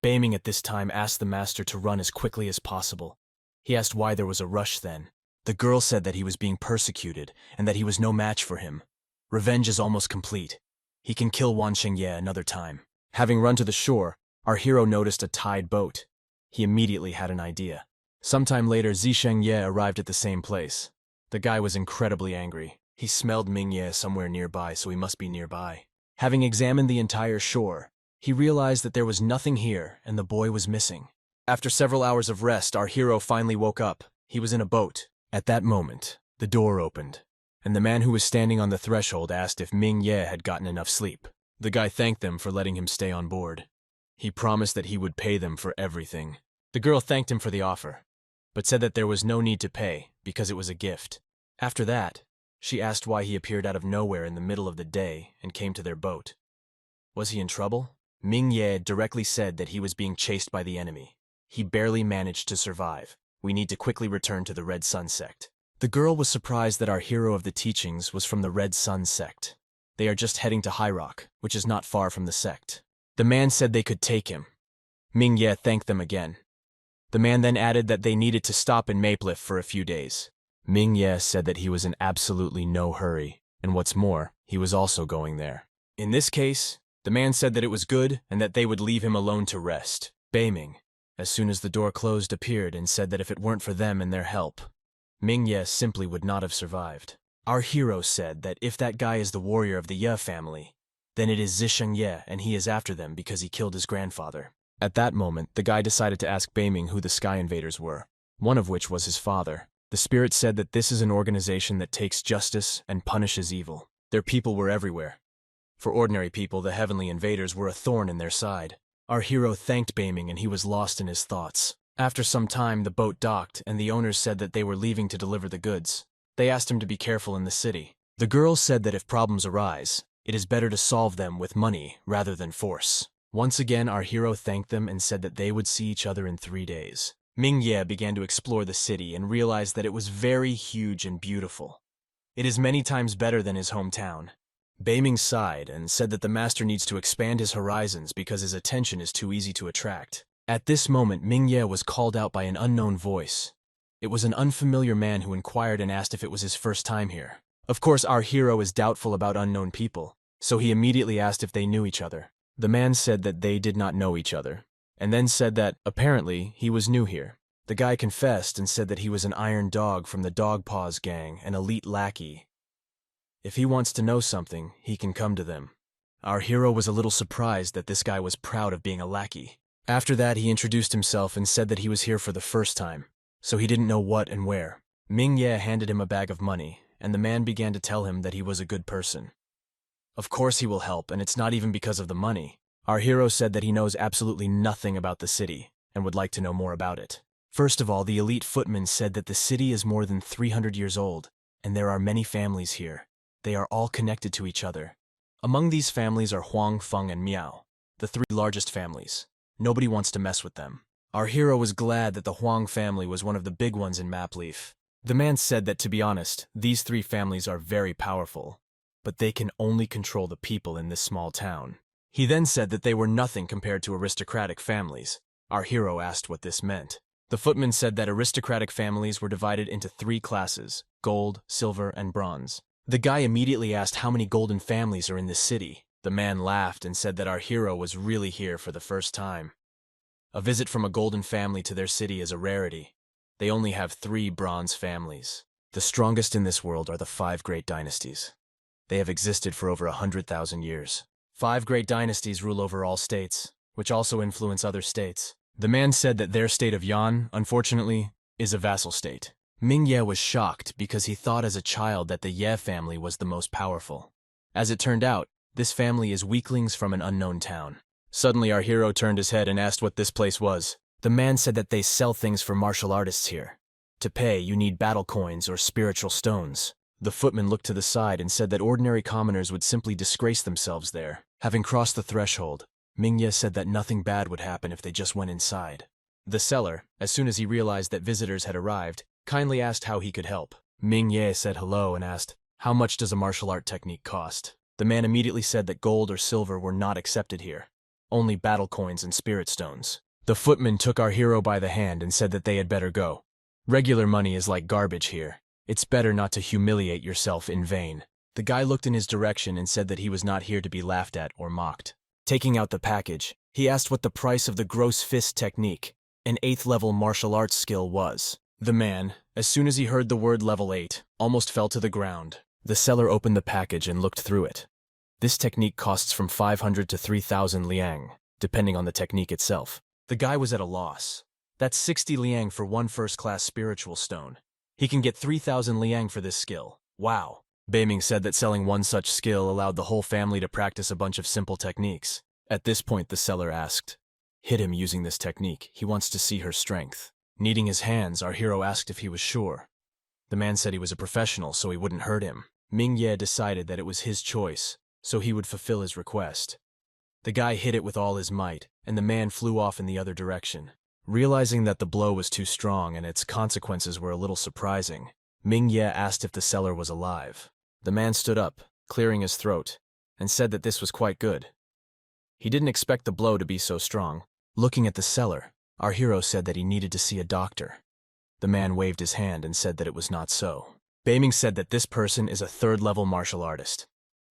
Beiming at this time asked the master to run as quickly as possible. He asked why there was a rush then. The girl said that he was being persecuted and that he was no match for him. Revenge is almost complete. He can kill Wan Shengye another time. Having run to the shore, our hero noticed a tied boat. He immediately had an idea. Sometime later, Zishengye arrived at the same place. The guy was incredibly angry. He smelled Ming Ye somewhere nearby, so he must be nearby. Having examined the entire shore, he realized that there was nothing here and the boy was missing. After several hours of rest, our hero finally woke up. He was in a boat. At that moment, the door opened, and the man who was standing on the threshold asked if Ming Ye had gotten enough sleep. The guy thanked them for letting him stay on board. He promised that he would pay them for everything. The girl thanked him for the offer, but said that there was no need to pay because it was a gift. After that, she asked why he appeared out of nowhere in the middle of the day and came to their boat. Was he in trouble? Ming Ye directly said that he was being chased by the enemy. He barely managed to survive. We need to quickly return to the Red Sun Sect. The girl was surprised that our hero of the teachings was from the Red Sun Sect. They are just heading to High Rock, which is not far from the sect. The man said they could take him. Ming Ye thanked them again. The man then added that they needed to stop in Mapliff for a few days. Ming Ye said that he was in absolutely no hurry, and what's more, he was also going there. In this case, the man said that it was good and that they would leave him alone to rest. Beiming, as soon as the door closed, appeared and said that if it weren't for them and their help, Ming Ye simply would not have survived. Our hero said that if that guy is the warrior of the Ye family, then it is Zishengye and he is after them because he killed his grandfather. At that moment, the guy decided to ask Beiming who the Sky Invaders were, one of which was his father. The spirit said that this is an organization that takes justice and punishes evil. Their people were everywhere. For ordinary people, the heavenly invaders were a thorn in their side. Our hero thanked Beiming and he was lost in his thoughts. After some time, the boat docked and the owners said that they were leaving to deliver the goods. They asked him to be careful in the city. The girl said that if problems arise, it is better to solve them with money rather than force. Once again, our hero thanked them and said that they would see each other in 3 days. Ming Ye began to explore the city and realized that it was very huge and beautiful. It is many times better than his hometown. Beiming sighed and said that the master needs to expand his horizons because his attention is too easy to attract. At this moment, Ming Ye was called out by an unknown voice. It was an unfamiliar man who inquired and asked if it was his first time here. Of course, our hero is doubtful about unknown people, so he immediately asked if they knew each other. The man said that they did not know each other, and then said that, apparently, he was new here. The guy confessed and said that he was an iron dog from the Dog Paws gang, an elite lackey. If he wants to know something, he can come to them. Our hero was a little surprised that this guy was proud of being a lackey. After that, he introduced himself and said that he was here for the first time, so he didn't know what and where. Ming Ye handed him a bag of money, and the man began to tell him that he was a good person. Of course he will help, and it's not even because of the money. Our hero said that he knows absolutely nothing about the city, and would like to know more about it. First of all, the elite footman said that the city is more than 300 years old, and there are many families here. They are all connected to each other. Among these families are Huang, Feng, and Miao, the 3 largest families. Nobody wants to mess with them. Our hero was glad that the Huang family was one of the big ones in Mapleaf. The man said that, to be honest, these 3 families are very powerful, but they can only control the people in this small town. He then said that they were nothing compared to aristocratic families. Our hero asked what this meant. The footman said that aristocratic families were divided into 3 classes: gold, silver, and bronze. The guy immediately asked how many golden families are in this city. The man laughed and said that our hero was really here for the first time. A visit from a golden family to their city is a rarity. They only have 3 bronze families. The strongest in this world are the 5 great dynasties. They have existed for over 100,000 years. 5 great dynasties rule over all states, which also influence other states. The man said that their state of Yan, unfortunately, is a vassal state, Ming-Ye was shocked because he thought as a child that the Ye family was the most powerful. As it turned out, this family is weaklings from an unknown town. Suddenly our hero turned his head and asked what this place was. The man said that they sell things for martial artists here. To pay, you need battle coins or spiritual stones. The footman looked to the side and said that ordinary commoners would simply disgrace themselves there. Having crossed the threshold, Ming-Ye said that nothing bad would happen if they just went inside. The seller, as soon as he realized that visitors had arrived, kindly asked how he could help. Ming-Ye said hello and asked, "How much does a martial art technique cost?" The man immediately said that gold or silver were not accepted here. Only battle coins and spirit stones. The footman took our hero by the hand and said that they had better go. Regular money is like garbage here. It's better not to humiliate yourself in vain. The guy looked in his direction and said that he was not here to be laughed at or mocked. Taking out the package, he asked what the price of the gross fist technique, an 8th level martial arts skill, was. The man, as soon as he heard the word level 8, almost fell to the ground. The seller opened the package and looked through it. This technique costs from 500 to 3,000 liang, depending on the technique itself. The guy was at a loss. That's 60 liang for one first-class spiritual stone. He can get 3,000 liang for this skill. Wow. Beiming said that selling one such skill allowed the whole family to practice a bunch of simple techniques. At this point, the seller asked, "Hit him using this technique. He wants to see her strength." Kneading his hands, our hero asked if he was sure. The man said he was a professional, so he wouldn't hurt him. Ming-Ye decided that it was his choice, so he would fulfill his request. The guy hit it with all his might, and the man flew off in the other direction. Realizing that the blow was too strong and its consequences were a little surprising, Ming-Ye asked if the seller was alive. The man stood up, clearing his throat, and said that this was quite good. He didn't expect the blow to be so strong. Looking at the seller, our hero said that he needed to see a doctor. The man waved his hand and said that it was not so. Beiming said that this person is a 3rd-level martial artist.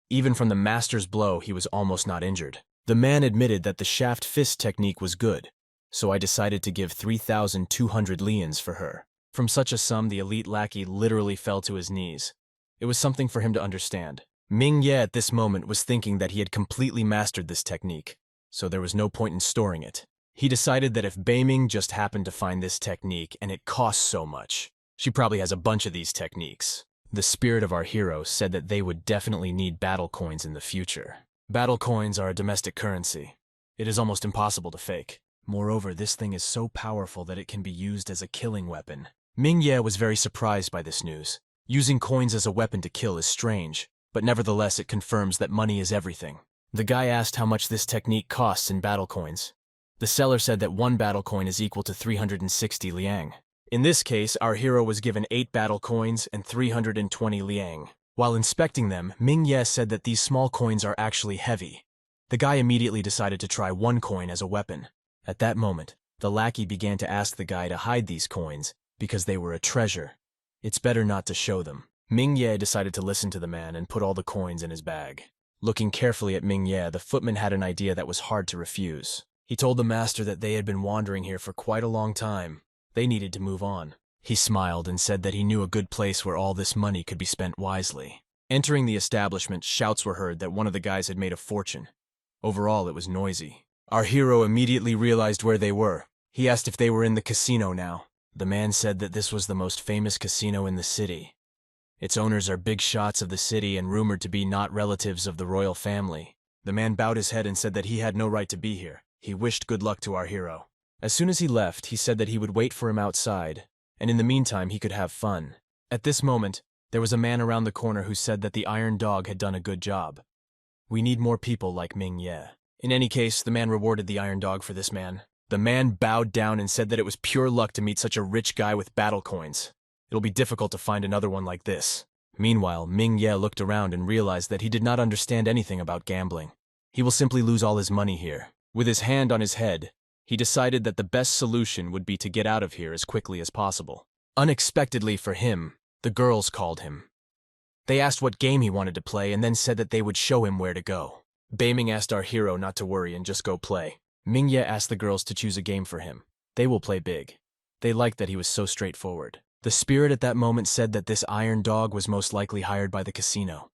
Even from the master's blow, he was almost not injured. The man admitted that the shaft fist technique was good, so I decided to give 3,200 lians for her. From such a sum, the elite lackey literally fell to his knees. It was something for him to understand. Ming-Ye at this moment was thinking that he had completely mastered this technique, so there was no point in storing it. He decided that if Beiming just happened to find this technique and it costs so much, she probably has a bunch of these techniques. The spirit of our hero said that they would definitely need battle coins in the future. Battle coins are a domestic currency. It is almost impossible to fake. Moreover, this thing is so powerful that it can be used as a killing weapon. Ming-Ye was very surprised by this news. Using coins as a weapon to kill is strange, but nevertheless it confirms that money is everything. The guy asked how much this technique costs in battle coins. The seller said that one battle coin is equal to 360 liang. In this case, our hero was given 8 battle coins and 320 liang. While inspecting them, Ming-Ye said that these small coins are actually heavy. The guy immediately decided to try one coin as a weapon. At that moment, the lackey began to ask the guy to hide these coins because they were a treasure. It's better not to show them. Ming-Ye decided to listen to the man and put all the coins in his bag. Looking carefully at Ming-Ye, the footman had an idea that was hard to refuse. He told the master that they had been wandering here for quite a long time. They needed to move on. He smiled and said that he knew a good place where all this money could be spent wisely. Entering the establishment, shouts were heard that one of the guys had made a fortune. Overall, it was noisy. Our hero immediately realized where they were. He asked if they were in the casino now. The man said that this was the most famous casino in the city. Its owners are big shots of the city and rumored to be not relatives of the royal family. The man bowed his head and said that he had no right to be here. He wished good luck to our hero. As soon as he left, he said that he would wait for him outside, and in the meantime he could have fun. At this moment, there was a man around the corner who said that the iron dog had done a good job. We need more people like Ming-Ye. In any case, the man rewarded the iron dog for this man. The man bowed down and said that it was pure luck to meet such a rich guy with battle coins. It'll be difficult to find another one like this. Meanwhile, Ming-Ye looked around and realized that he did not understand anything about gambling. He will simply lose all his money here. With his hand on his head, he decided that the best solution would be to get out of here as quickly as possible. Unexpectedly for him, the girls called him. They asked what game he wanted to play and then said that they would show him where to go. Beiming asked our hero not to worry and just go play. Ming-Ye asked the girls to choose a game for him. They will play big. They liked that he was so straightforward. The spirit at that moment said that this iron dog was most likely hired by the casino.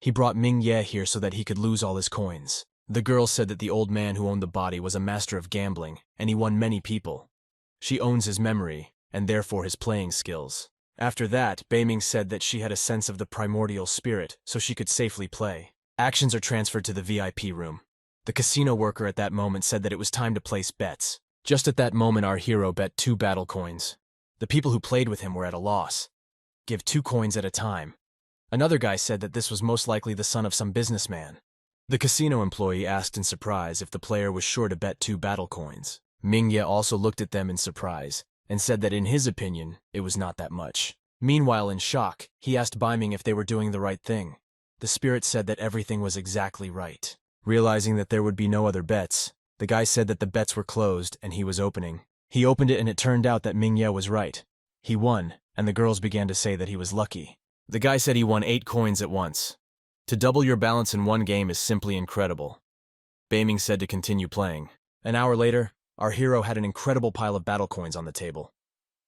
He brought Ming-Ye here so that he could lose all his coins. The girl said that the old man who owned the body was a master of gambling, and he won many people. She owns his memory, and therefore his playing skills. After that, Beiming said that she had a sense of the primordial spirit, so she could safely play. Actions are transferred to the VIP room. The casino worker at that moment said that it was time to place bets. Just at that moment, our hero bet 2 battle coins. The people who played with him were at a loss. Give 2 coins at a time. Another guy said that this was most likely the son of some businessman. The casino employee asked in surprise if the player was sure to bet 2 battle coins. Mingye also looked at them in surprise and said that in his opinion, it was not that much. Meanwhile, in shock, he asked Beiming if they were doing the right thing. The spirit said that everything was exactly right. Realizing that there would be no other bets, the guy said that the bets were closed and he was opening. He opened it and it turned out that Mingye was right. He won, and the girls began to say that he was lucky. The guy said he won 8 coins at once. To double your balance in one game is simply incredible. Beiming said to continue playing. An hour later, our hero had an incredible pile of battle coins on the table.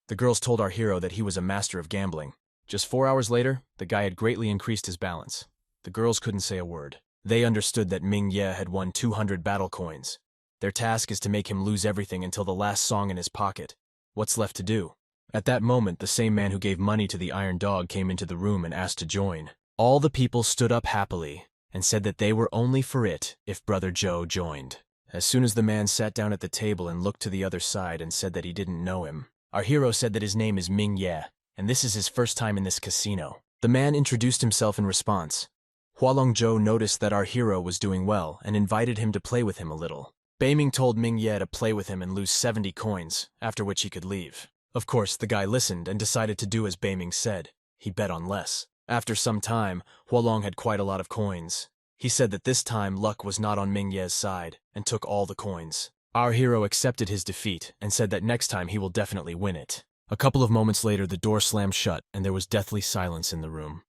The girls told our hero that he was a master of gambling. Just 4 hours later, the guy had greatly increased his balance. The girls couldn't say a word. They understood that Mingye had won 200 battle coins. Their task is to make him lose everything until the last song in his pocket. What's left to do? At that moment, the same man who gave money to the Iron Dog came into the room and asked to join. All the people stood up happily and said that they were only for it if Brother Joe joined. As soon as the man sat down at the table and looked to the other side and said that he didn't know him, our hero said that his name is Mingye, and this is his first time in this casino. The man introduced himself in response. Hualong Zhou noticed that our hero was doing well and invited him to play with him a little. Beiming told Mingye to play with him and lose 70 coins, after which he could leave. Of course, the guy listened and decided to do as Beiming said. He bet on less. After some time, Hualong had quite a lot of coins. He said that this time luck was not on Mingye's side and took all the coins. Our hero accepted his defeat and said that next time he will definitely win it. A couple of moments later, the door slammed shut and there was deathly silence in the room.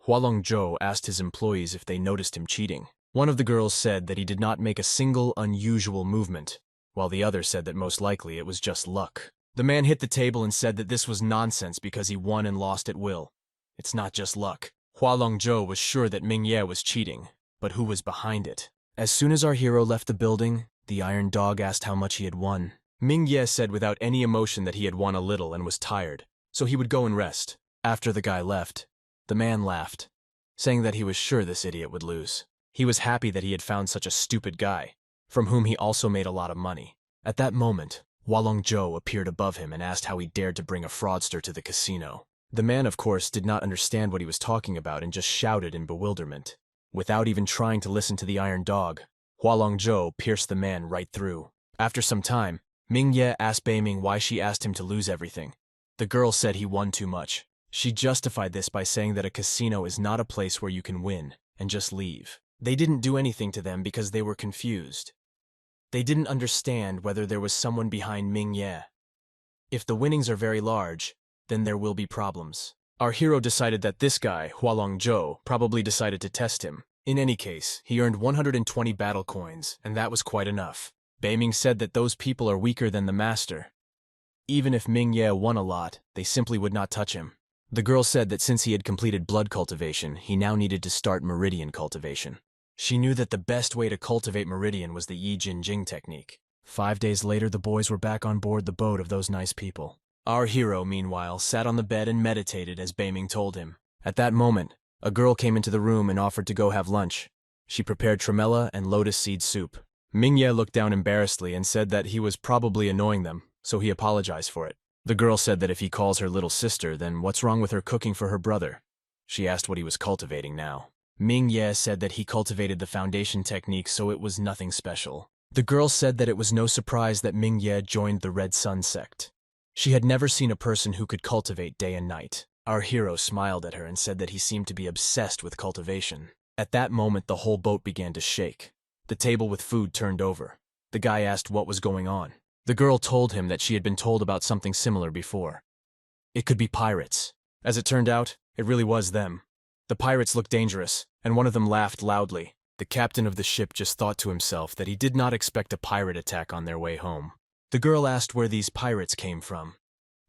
Hualong Zhou asked his employees if they noticed him cheating. One of the girls said that he did not make a single unusual movement, while the other said that most likely it was just luck. The man hit the table and said that this was nonsense because he won and lost at will. It's not just luck. Hualong Zhou was sure that Mingye was cheating, but who was behind it? As soon as our hero left the building, the Iron Dog asked how much he had won. Mingye said without any emotion that he had won a little and was tired, so he would go and rest. After the guy left, the man laughed, saying that he was sure this idiot would lose. He was happy that he had found such a stupid guy, from whom he also made a lot of money. At that moment, Hualong Zhou appeared above him and asked how he dared to bring a fraudster to the casino. The man, of course, did not understand what he was talking about and just shouted in bewilderment. Without even trying to listen to the Iron Dog, Hualong Zhou pierced the man right through. After some time, Mingye asked Beiming why she asked him to lose everything. The girl said he won too much. She justified this by saying that a casino is not a place where you can win and just leave. They didn't do anything to them because they were confused. They didn't understand whether there was someone behind Mingye. If the winnings are very large, then there will be problems. Our hero decided that this guy, Hualong Zhou, probably decided to test him. In any case, he earned 120 battle coins, and that was quite enough. Beiming said that those people are weaker than the master. Even if Mingye won a lot, they simply would not touch him. The girl said that since he had completed blood cultivation, he now needed to start meridian cultivation. She knew that the best way to cultivate meridian was the Yi Jin Jing technique. 5 days later, the boys were back on board the boat of those nice people. Our hero, meanwhile, sat on the bed and meditated as Beiming told him. At that moment, a girl came into the room and offered to go have lunch. She prepared tremella and lotus seed soup. Mingye looked down embarrassedly and said that he was probably annoying them, so he apologized for it. The girl said that if he calls her little sister, then what's wrong with her cooking for her brother? She asked what he was cultivating now. Mingye said that he cultivated the foundation technique, so it was nothing special. The girl said that it was no surprise that Mingye joined the Red Sun Sect. She had never seen a person who could cultivate day and night. Our hero smiled at her and said that he seemed to be obsessed with cultivation. At that moment, the whole boat began to shake. The table with food turned over. The guy asked what was going on. The girl told him that she had been told about something similar before. It could be pirates. As it turned out, it really was them. The pirates looked dangerous, and one of them laughed loudly. The captain of the ship just thought to himself that he did not expect a pirate attack on their way home. The girl asked where these pirates came from.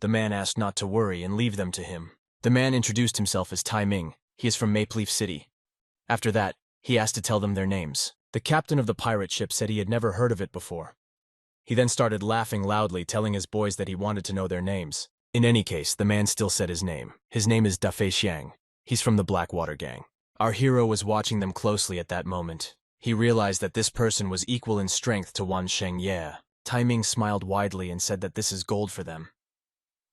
The man asked not to worry and leave them to him. The man introduced himself as Tai Ming. He is from Maple Leaf City. After that, he asked to tell them their names. The captain of the pirate ship said he had never heard of it before. He then started laughing loudly, telling his boys that he wanted to know their names. In any case, the man still said his name. His name is Dafei Xiang. He's from the Blackwater gang. Our hero was watching them closely at that moment. He realized that this person was equal in strength to Wan Shengye. Tai Ming smiled widely and said that this is gold for them.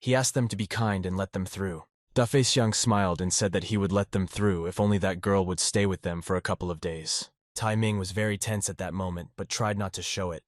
He asked them to be kind and let them through. Dafei Xiang smiled and said that he would let them through if only that girl would stay with them for a couple of days. Tai Ming was very tense at that moment, but tried not to show it.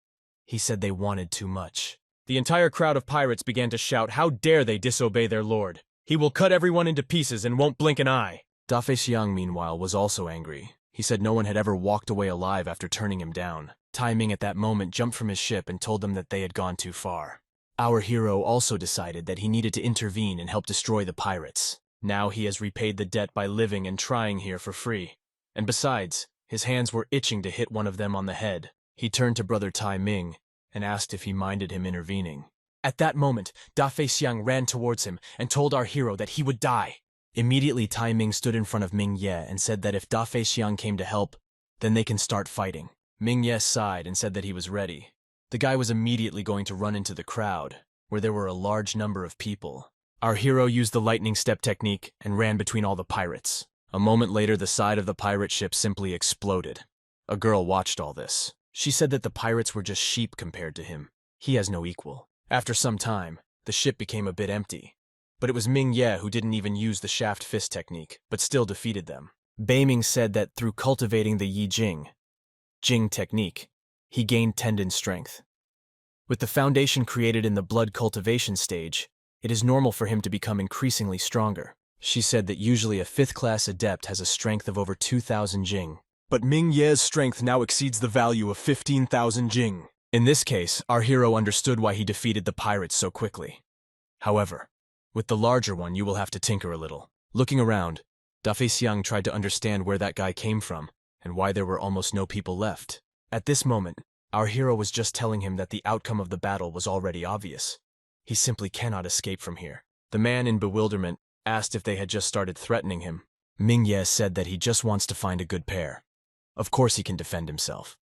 He said they wanted too much. The entire crowd of pirates began to shout, "How dare they disobey their lord? He will cut everyone into pieces and won't blink an eye." Dafei Xiang, meanwhile, was also angry. He said no one had ever walked away alive after turning him down. Tai Ming at that moment jumped from his ship and told them that they had gone too far. Our hero also decided that he needed to intervene and help destroy the pirates. Now he has repaid the debt by living and trying here for free. And besides, his hands were itching to hit one of them on the head. He turned to brother Tai Ming and asked if he minded him intervening. At that moment, Dafei Xiang ran towards him and told our hero that he would die. Immediately, Tai Ming stood in front of Ming Ye and said that if Dafei Xiang came to help, then they can start fighting. Ming Ye sighed and said that he was ready. The guy was immediately going to run into the crowd, where there were a large number of people. Our hero used the lightning step technique and ran between all the pirates. A moment later, the side of the pirate ship simply exploded. A girl watched all this. She said that the pirates were just sheep compared to him. He has no equal. After some time, the ship became a bit empty. But it was Ming Ye who didn't even use the shaft fist technique, but still defeated them. Beiming said that through cultivating the Yi Jing technique, he gained tendon strength. With the foundation created in the blood cultivation stage, it is normal for him to become increasingly stronger. She said that usually a 5th class adept has a strength of over 2,000 Jing. But Ming Ye's strength now exceeds the value of 15,000 Jing. In this case, our hero understood why he defeated the pirates so quickly. However, with the larger one you will have to tinker a little. Looking around, Dafei Xiang tried to understand where that guy came from and why there were almost no people left. At this moment, our hero was just telling him that the outcome of the battle was already obvious. He simply cannot escape from here. The man in bewilderment asked if they had just started threatening him. Ming Ye said that he just wants to find a good pair. Of course he can defend himself.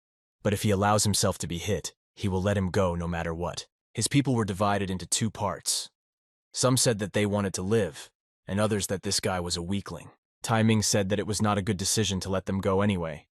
But if he allows himself to be hit, he will let him go no matter what. His people were divided into 2 parts. Some said that they wanted to live, and others that this guy was a weakling. Tai Ming said that it was not a good decision to let them go anyway.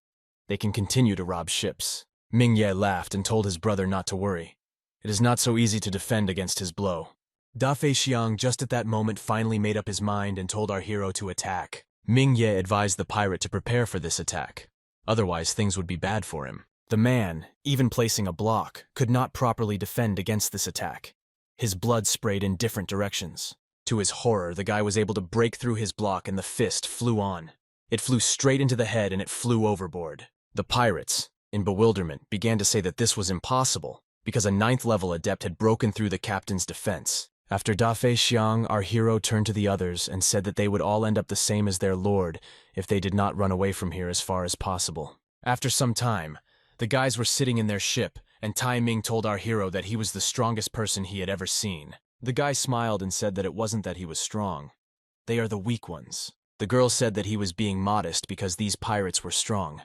They can continue to rob ships. Ming Ye laughed and told his brother not to worry. It is not so easy to defend against his blow. Dafei Xiang just at that moment finally made up his mind and told our hero to attack. Ming Ye advised the pirate to prepare for this attack. Otherwise, things would be bad for him. The man, even placing a block, could not properly defend against this attack. His blood sprayed in different directions. To his horror, the guy was able to break through his block and the fist flew on. It flew straight into the head and it flew overboard. The pirates, in bewilderment, began to say that this was impossible because a 9th level adept had broken through the captain's defense. After Dafei Xiang, our hero turned to the others and said that they would all end up the same as their lord if they did not run away from here as far as possible. After some time, the guys were sitting in their ship, and Tai Ming told our hero that he was the strongest person he had ever seen. The guy smiled and said that it wasn't that he was strong. They are the weak ones. The girl said that he was being modest because these pirates were strong.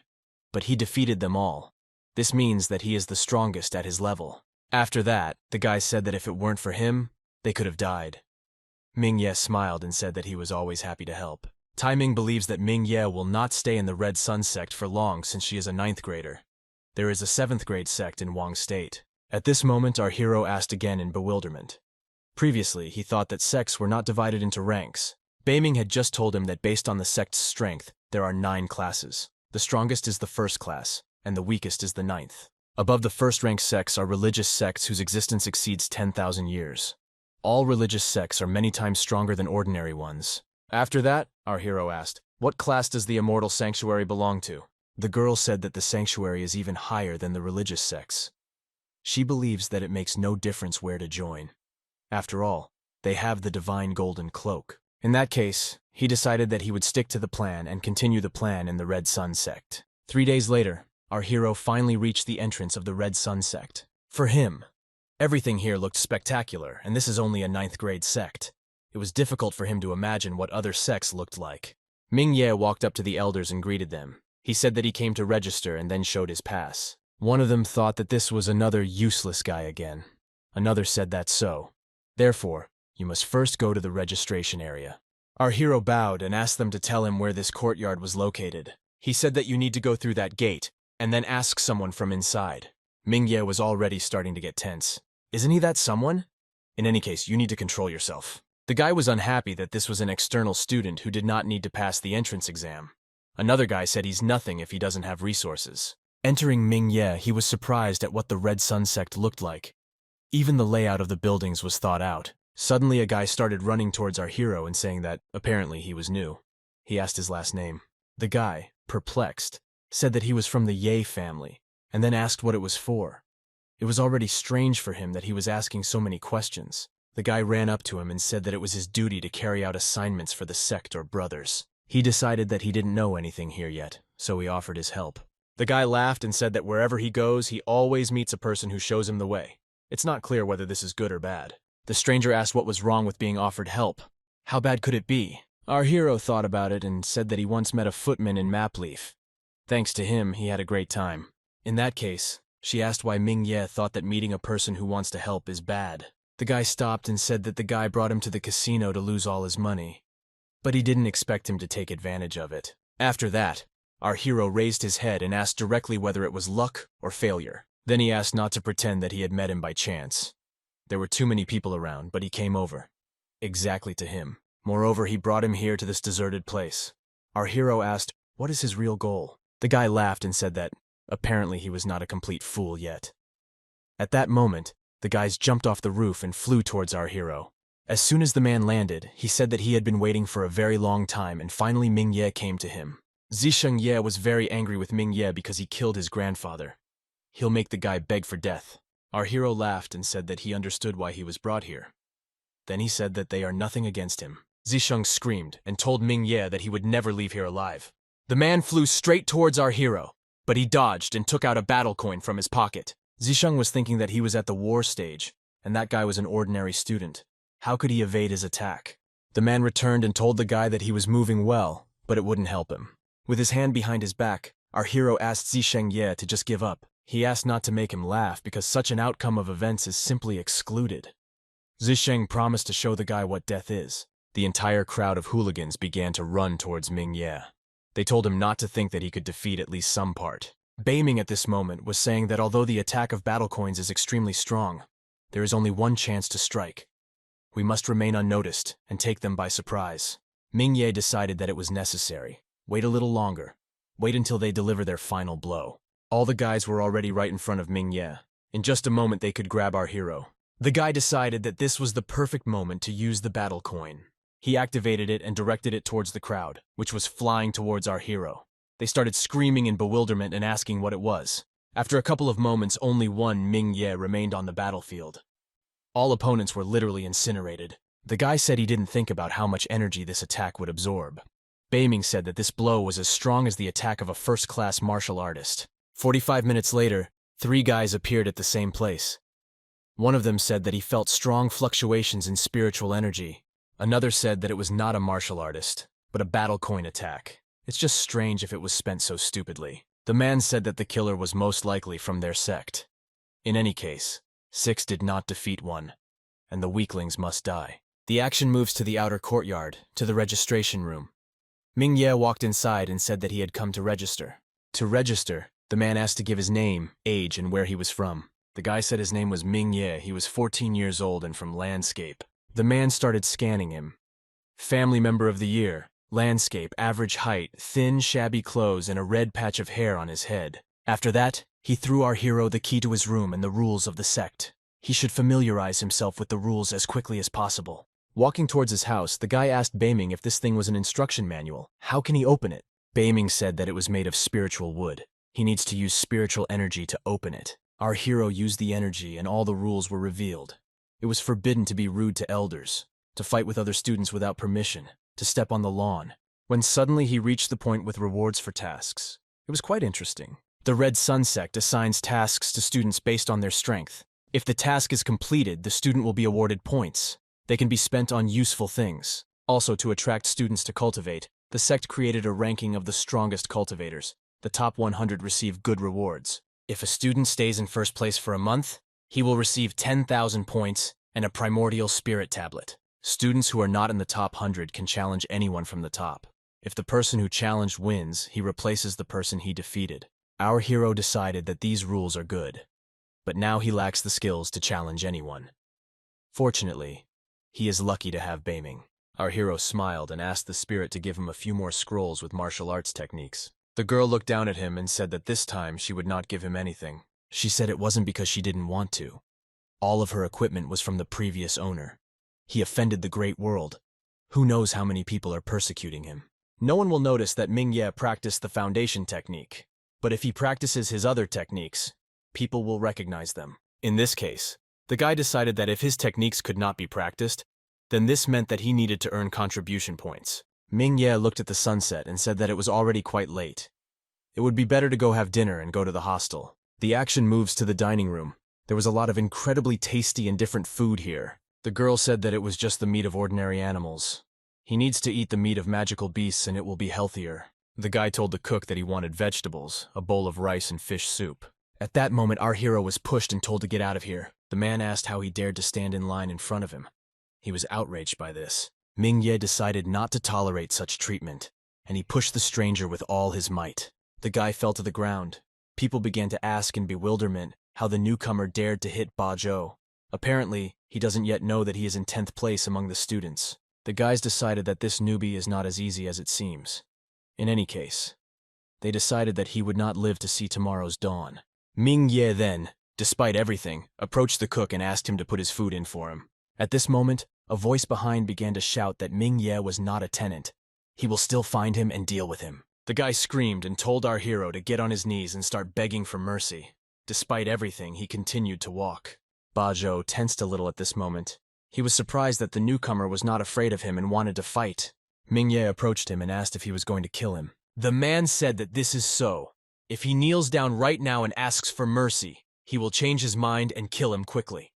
But he defeated them all. This means that he is the strongest at his level. After that, the guy said that if it weren't for him, they could have died. Ming Ye smiled and said that he was always happy to help. Tai Ming believes that Ming Ye will not stay in the Red Sun sect for long since she is a 9th grader. There is a 7th grade sect in Wang State. At this moment, our hero asked again in bewilderment. Previously, he thought that sects were not divided into ranks. Beiming had just told him that based on the sect's strength, there are 9 classes. The strongest is the 1st class, and the weakest is the 9th. Above the 1st rank sects are religious sects whose existence exceeds 10,000 years. All religious sects are many times stronger than ordinary ones. After that, our hero asked, what class does the immortal sanctuary belong to? The girl said that the sanctuary is even higher than the religious sects. She believes that it makes no difference where to join. After all, they have the divine golden cloak. In that case, he decided that he would stick to the plan and continue the plan in the Red Sun sect. 3 days later, our hero finally reached the entrance of the Red Sun sect. For him, everything here looked spectacular, and this is only a 9th grade sect. It was difficult for him to imagine what other sects looked like. Ming Ye walked up to the elders and greeted them. He said that he came to register and then showed his pass. One of them thought that this was another useless guy again. Another said that so. Therefore, You must first go to the registration area. Our hero bowed and asked them to tell him where this courtyard was located. He said that you need to go through that gate, and then ask someone from inside. Mingye was already starting to get tense. Isn't he that someone? In any case, you need to control yourself. The guy was unhappy that this was an external student who did not need to pass the entrance exam. Another guy said he's nothing if he doesn't have resources. Entering Mingye, he was surprised at what the Red Sun Sect looked like. Even the layout of the buildings was thought out. Suddenly, a guy started running towards our hero and saying that, apparently, he was new. He asked his last name. The guy, perplexed, said that he was from the Ye family, and then asked what it was for. It was already strange for him that he was asking so many questions. The guy ran up to him and said that it was his duty to carry out assignments for the Sect or brothers. He decided that he didn't know anything here yet, so he offered his help. The guy laughed and said that wherever he goes, he always meets a person who shows him the way. It's not clear whether this is good or bad. The stranger asked what was wrong with being offered help. How bad could it be? Our hero thought about it and said that he once met a footman in Mapleaf. Thanks to him, he had a great time. In that case, she asked why Mingye thought that meeting a person who wants to help is bad. The guy stopped and said that the guy brought him to the casino to lose all his money. But he didn't expect him to take advantage of it. After that, our hero raised his head and asked directly whether it was luck or failure. Then he asked not to pretend that he had met him by chance. There were too many people around, but he came over. Exactly to him. Moreover, he brought him here to this deserted place. Our hero asked, what is his real goal? The guy laughed and said that, apparently he was not a complete fool yet. At that moment, the guys jumped off the roof and flew towards our hero. As soon as the man landed, he said that he had been waiting for a very long time and finally Mingye came to him. Zisheng Ye was very angry with Mingye because he killed his grandfather. He'll make the guy beg for death. Our hero laughed and said that he understood why he was brought here. Then he said that they are nothing against him. Zisheng screamed and told Mingye that he would never leave here alive. The man flew straight towards our hero, but he dodged and took out a battle coin from his pocket. Zisheng was thinking that he was at the war stage, and that guy was an ordinary student. How could he evade his attack? The man returned and told the guy that he was moving well, but it wouldn't help him. With his hand behind his back, our hero asked Zisheng Ye to just give up. He asked not to make him laugh because such an outcome of events is simply excluded. Zisheng promised to show the guy what death is. The entire crowd of hooligans began to run towards Mingye. They told him not to think that he could defeat at least some part. Beiming at this moment was saying that although the attack of battle coins is extremely strong, there is only one chance to strike. We must remain unnoticed and take them by surprise. Mingye decided that it was necessary. Wait a little longer. Wait until they deliver their final blow. All the guys were already right in front of Mingye. In just a moment they could grab our hero. The guy decided that this was the perfect moment to use the battle coin. He activated it and directed it towards the crowd, which was flying towards our hero. They started screaming in bewilderment and asking what it was. After a couple of moments, only one Mingye remained on the battlefield. All opponents were literally incinerated. The guy said he didn't think about how much energy this attack would absorb. Beiming said that this blow was as strong as the attack of a first-class martial artist. 45 minutes later, 3 guys appeared at the same place. One of them said that he felt strong fluctuations in spiritual energy. Another said that it was not a martial artist, but a battle coin attack. It's just strange if it was spent so stupidly. The man said that the killer was most likely from their sect. In any case, 6 did not defeat 1, and the weaklings must die. The action moves to the outer courtyard, to the registration room. Mingye walked inside and said that he had come to register. To register, the man asked to give his name, age, and where he was from. The guy said his name was Mingye, he was 14 years old and from Landscape. The man started scanning him. Family member of the year, Landscape, average height, thin, shabby clothes, and a red patch of hair on his head. After that, he threw our hero the key to his room and the rules of the sect. He should familiarize himself with the rules as quickly as possible. Walking towards his house, the guy asked Beiming if this thing was an instruction manual. How can he open it? Beiming said that it was made of spiritual wood. He needs to use spiritual energy to open it. Our hero used the energy and all the rules were revealed. It was forbidden to be rude to elders, to fight with other students without permission, to step on the lawn. When suddenly he reached the point with rewards for tasks. It was quite interesting. The Red Sun Sect assigns tasks to students based on their strength. If the task is completed, the student will be awarded points. They can be spent on useful things. Also, to attract students to cultivate, the sect created a ranking of the strongest cultivators. The top 100 receive good rewards. If a student stays in first place for a month, he will receive 10,000 points and a primordial spirit tablet. Students who are not in the top 100 can challenge anyone from the top. If the person who challenged wins, he replaces the person he defeated. Our hero decided that these rules are good, but now he lacks the skills to challenge anyone. Fortunately, he is lucky to have Deepening. Our hero smiled and asked the spirit to give him a few more scrolls with martial arts techniques. The girl looked down at him and said that this time she would not give him anything. She said it wasn't because she didn't want to. All of her equipment was from the previous owner. He offended the great world. Who knows how many people are persecuting him? No one will notice that Ming-Ye practiced the foundation technique, but if he practices his other techniques, people will recognize them. In this case, the guy decided that if his techniques could not be practiced, then this meant that he needed to earn contribution points. Ming-Ye looked at the sunset and said that it was already quite late. It would be better to go have dinner and go to the hostel. The action moves to the dining room. There was a lot of incredibly tasty and different food here. The girl said that it was just the meat of ordinary animals. He needs to eat the meat of magical beasts and it will be healthier. The guy told the cook that he wanted vegetables, a bowl of rice and fish soup. At that moment, our hero was pushed and told to get out of here. The man asked how he dared to stand in line in front of him. He was outraged by this. Ming-Ye decided not to tolerate such treatment, and he pushed the stranger with all his might. The guy fell to the ground. People began to ask in bewilderment how the newcomer dared to hit Ba Zhou. Apparently, he doesn't yet know that he is in 10th place among the students. The guys decided that this newbie is not as easy as it seems. In any case, they decided that he would not live to see tomorrow's dawn. Ming-Ye then, despite everything, approached the cook and asked him to put his food in for him. At this moment, a voice behind began to shout that Ming-Ye was not a tenant. He will still find him and deal with him. The guy screamed and told our hero to get on his knees and start begging for mercy. Despite everything, he continued to walk. Ba Zhou tensed a little at this moment. He was surprised that the newcomer was not afraid of him and wanted to fight. Ming-Ye approached him and asked if he was going to kill him. The man said that this is so. If he kneels down right now and asks for mercy, he will change his mind and kill him quickly.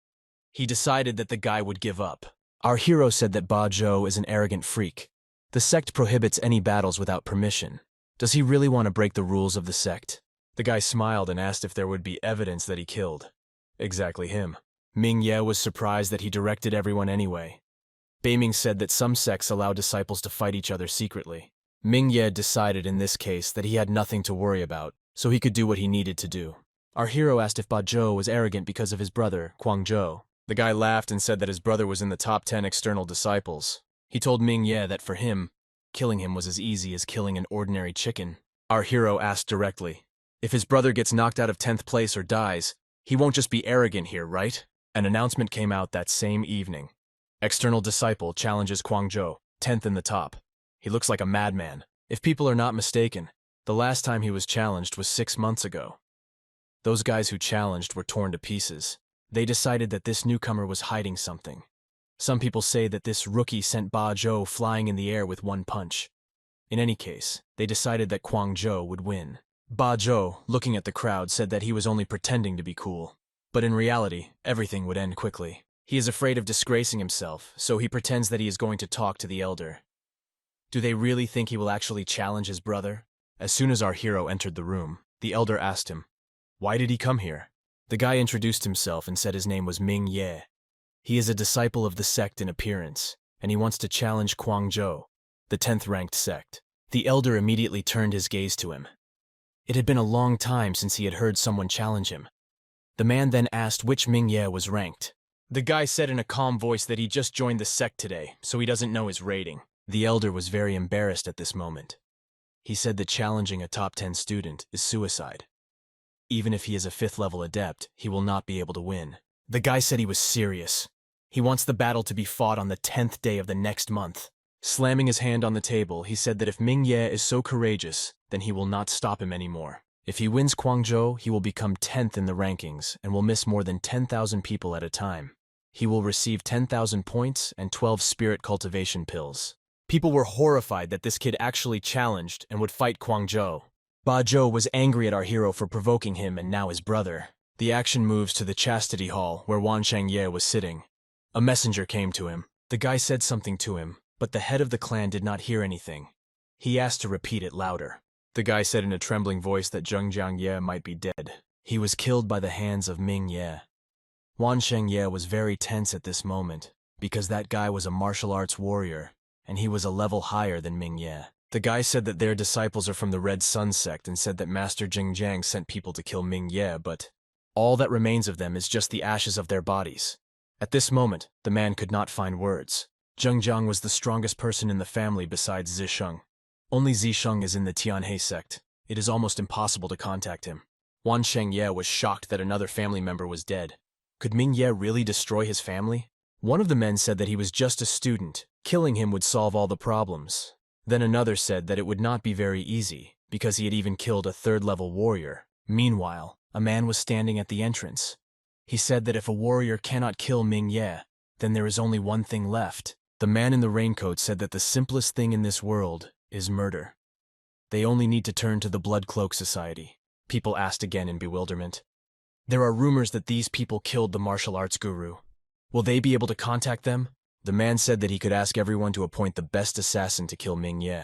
He decided that the guy would give up. Our hero said that Ba Zhou is an arrogant freak. The sect prohibits any battles without permission. Does he really want to break the rules of the sect? The guy smiled and asked if there would be evidence that he killed. Exactly him. Ming-Ye was surprised that he directed everyone anyway. Deepening said that some sects allow disciples to fight each other secretly. Ming-Ye decided in this case that he had nothing to worry about, so he could do what he needed to do. Our hero asked if Ba Zhou was arrogant because of his brother, Zhou. The guy laughed and said that his brother was in the top 10 external disciples. He told Ming-Ye that for him, killing him was as easy as killing an ordinary chicken. Our hero asked directly, if his brother gets knocked out of 10th place or dies, he won't just be arrogant here, right? An announcement came out that same evening. External disciple challenges Zhou, 10th in the top. He looks like a madman. If people are not mistaken, the last time he was challenged was 6 months ago. Those guys who challenged were torn to pieces. They decided that this newcomer was hiding something. Some people say that this rookie sent Ba Zhou flying in the air with one punch. In any case, they decided that Zhou would win. Ba Zhou, looking at the crowd, said that he was only pretending to be cool. But in reality, everything would end quickly. He is afraid of disgracing himself, so he pretends that he is going to talk to the elder. Do they really think he will actually challenge his brother? As soon as our hero entered the room, the elder asked him, why did he come here? The guy introduced himself and said his name was Ming-Ye. He is a disciple of the sect in appearance, and he wants to challenge Zhou, the 10th ranked sect. The elder immediately turned his gaze to him. It had been a long time since he had heard someone challenge him. The man then asked which Ming-Ye was ranked. The guy said in a calm voice that he just joined the sect today, so he doesn't know his rating. The elder was very embarrassed at this moment. He said that challenging a top 10 student is suicide. Even if he is a 5th level adept, he will not be able to win. The guy said he was serious. He wants the battle to be fought on the 10th day of the next month. Slamming his hand on the table, he said that if Ming-Ye is so courageous, then he will not stop him anymore. If he wins Zhou, he will become 10th in the rankings and will miss more than 10,000 people at a time. He will receive 10,000 points and 12 spirit cultivation pills. People were horrified that this kid actually challenged and would fight Zhou. Ba Zhou was angry at our hero for provoking him and now his brother. The action moves to the chastity hall where Ye was sitting. A messenger came to him. The guy said something to him, but the head of the clan did not hear anything. He asked to repeat it louder. The guy said in a trembling voice that Ye might be dead. He was killed by the hands of Ming-Ye. Ye was very tense at this moment. because that guy was a martial arts warrior, and he was a level higher than Ming Ye. The guy said that their disciples are from the Red Sun Sect and said that Master Jingjiang sent people to kill Ming Ye, but all that remains of them is just the ashes of their bodies. At this moment, the man could not find words. Zhengjiang was the strongest person in the family besides Zisheng. Only Zisheng is in the Tianhe sect. It is almost impossible to contact him. Wan Shengye was shocked that another family member was dead. Could Ming Ye really destroy his family? One of the men said that he was just a student. Killing him would solve all the problems. Then another said that it would not be very easy, because he had even killed a third-level warrior. Meanwhile, a man was standing at the entrance. He said that if a warrior cannot kill Ming Ye, then there is only one thing left. The man in the raincoat said that the simplest thing in this world is murder. They only need to turn to the Blood Cloak Society. People asked again in bewilderment. There are rumors that these people killed the martial arts guru. Will they be able to contact them? The man said that he could ask everyone to appoint the best assassin to kill Ming Ye.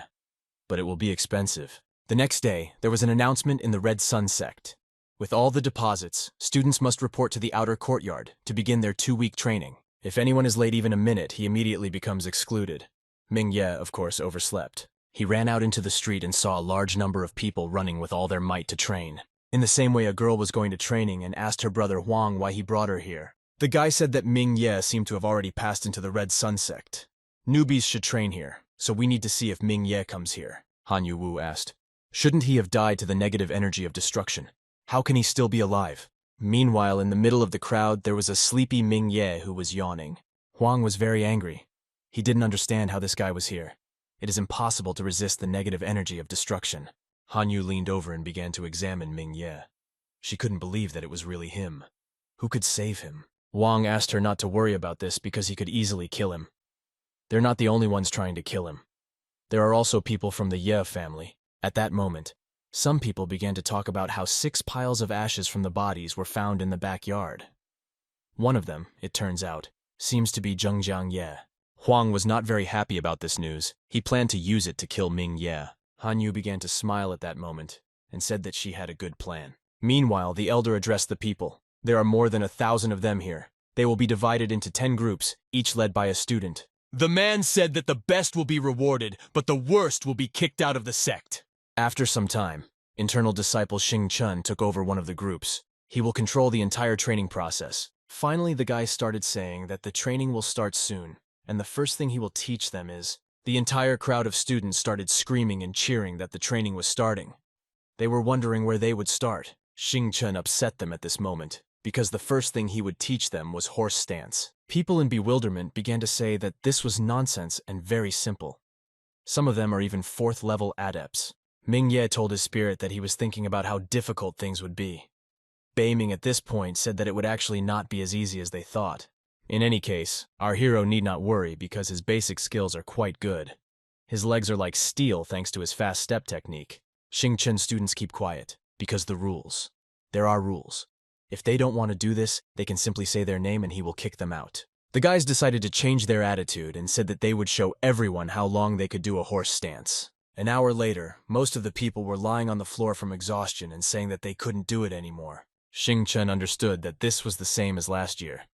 But it will be expensive. The next day, there was an announcement in the Red Sun Sect. With all the deposits, students must report to the outer courtyard to begin their 2-week training. If anyone is late even a minute, he immediately becomes excluded. Ming Ye, of course, overslept. He ran out into the street and saw a large number of people running with all their might to train. In the same way, a girl was going to training and asked her brother Huang why he brought her here. The guy said that Ming Ye seemed to have already passed into the Red Sun Sect. Newbies should train here, so we need to see if Ming Ye comes here, Han Yu asked. Shouldn't he have died to the negative energy of destruction? How can he still be alive? Meanwhile, in the middle of the crowd, there was a sleepy Ming Ye who was yawning. Huang was very angry. He didn't understand how this guy was here. It is impossible to resist the negative energy of destruction. Han Yu leaned over and began to examine Ming Ye. She couldn't believe that it was really him. Who could save him? Wang asked her not to worry about this because he could easily kill him. They're not the only ones trying to kill him. There are also people from the Ye family. At that moment, some people began to talk about how 6 piles of ashes from the bodies were found in the backyard. One of them, it turns out, seems to be Zhengjiang Ye. Huang was not very happy about this news. He planned to use it to kill Ming Ye. Han Yu began to smile at that moment and said that she had a good plan. Meanwhile, the elder addressed the people. There are more than 1,000 of them here. They will be divided into 10 groups, each led by a student. The man said that the best will be rewarded, but the worst will be kicked out of the sect. After some time, internal disciple Xing Chun took over one of the groups. He will control the entire training process. Finally, the guy started saying that the training will start soon, and the first thing he will teach them is... The entire crowd of students started screaming and cheering that the training was starting. They were wondering where they would start. Xing Chun upset them at this moment, because the first thing he would teach them was horse stance. People in bewilderment began to say that this was nonsense and very simple. Some of them are even 4th-level adepts. Ming Ye told his spirit that he was thinking about how difficult things would be. Beiming at this point said that it would actually not be as easy as they thought. In any case, our hero need not worry because his basic skills are quite good. His legs are like steel thanks to his fast step technique. Xing Chun students keep quiet, because the rules. There are rules. If they don't want to do this, they can simply say their name and he will kick them out. The guys decided to change their attitude and said that they would show everyone how long they could do a horse stance. An hour later, most of the people were lying on the floor from exhaustion and saying that they couldn't do it anymore. Xing Chun understood that this was the same as last year.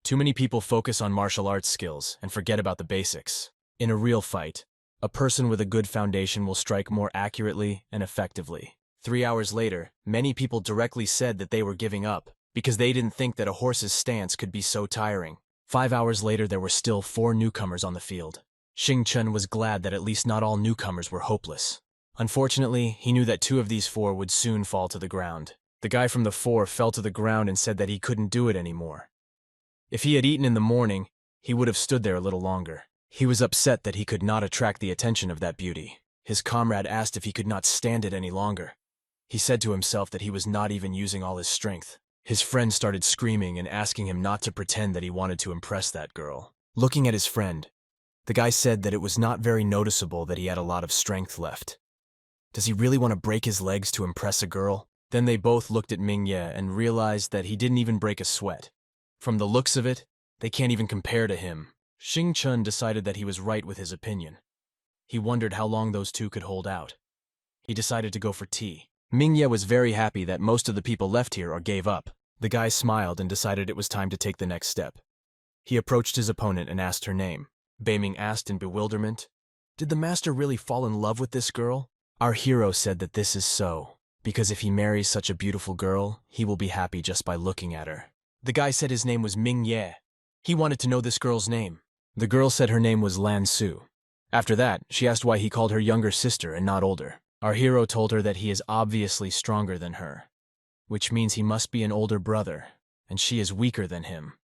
Too many people focus on martial arts skills and forget about the basics. In a real fight, a person with a good foundation will strike more accurately and effectively. 3 hours later, many people directly said that they were giving up because they didn't think that a horse's stance could be so tiring. 5 hours later, there were still 4 newcomers on the field. Xing Chun was glad that at least not all newcomers were hopeless. Unfortunately, he knew that 2 of these 4 would soon fall to the ground. The guy from the 4 fell to the ground and said that he couldn't do it anymore. If he had eaten in the morning, he would have stood there a little longer. He was upset that he could not attract the attention of that beauty. His comrade asked if he could not stand it any longer. He said to himself that he was not even using all his strength. His friend started screaming and asking him not to pretend that he wanted to impress that girl. Looking at his friend, the guy said that it was not very noticeable that he had a lot of strength left. Does he really want to break his legs to impress a girl? Then they both looked at Ming Ye and realized that he didn't even break a sweat. From the looks of it, they can't even compare to him. Xing Chun decided that he was right with his opinion. He wondered how long those 2 could hold out. He decided to go for tea. Ming Ye was very happy that most of the people left here or gave up. The guy smiled and decided it was time to take the next step. He approached his opponent and asked her name. Beiming asked in bewilderment, "Did the master really fall in love with this girl?" Our hero said that this is so, because if he marries such a beautiful girl, he will be happy just by looking at her. The guy said his name was Ming Ye. He wanted to know this girl's name. The girl said her name was Lan Su. After that, she asked why he called her younger sister and not older. Our hero told her that he is obviously stronger than her, which means he must be an older brother, and she is weaker than him,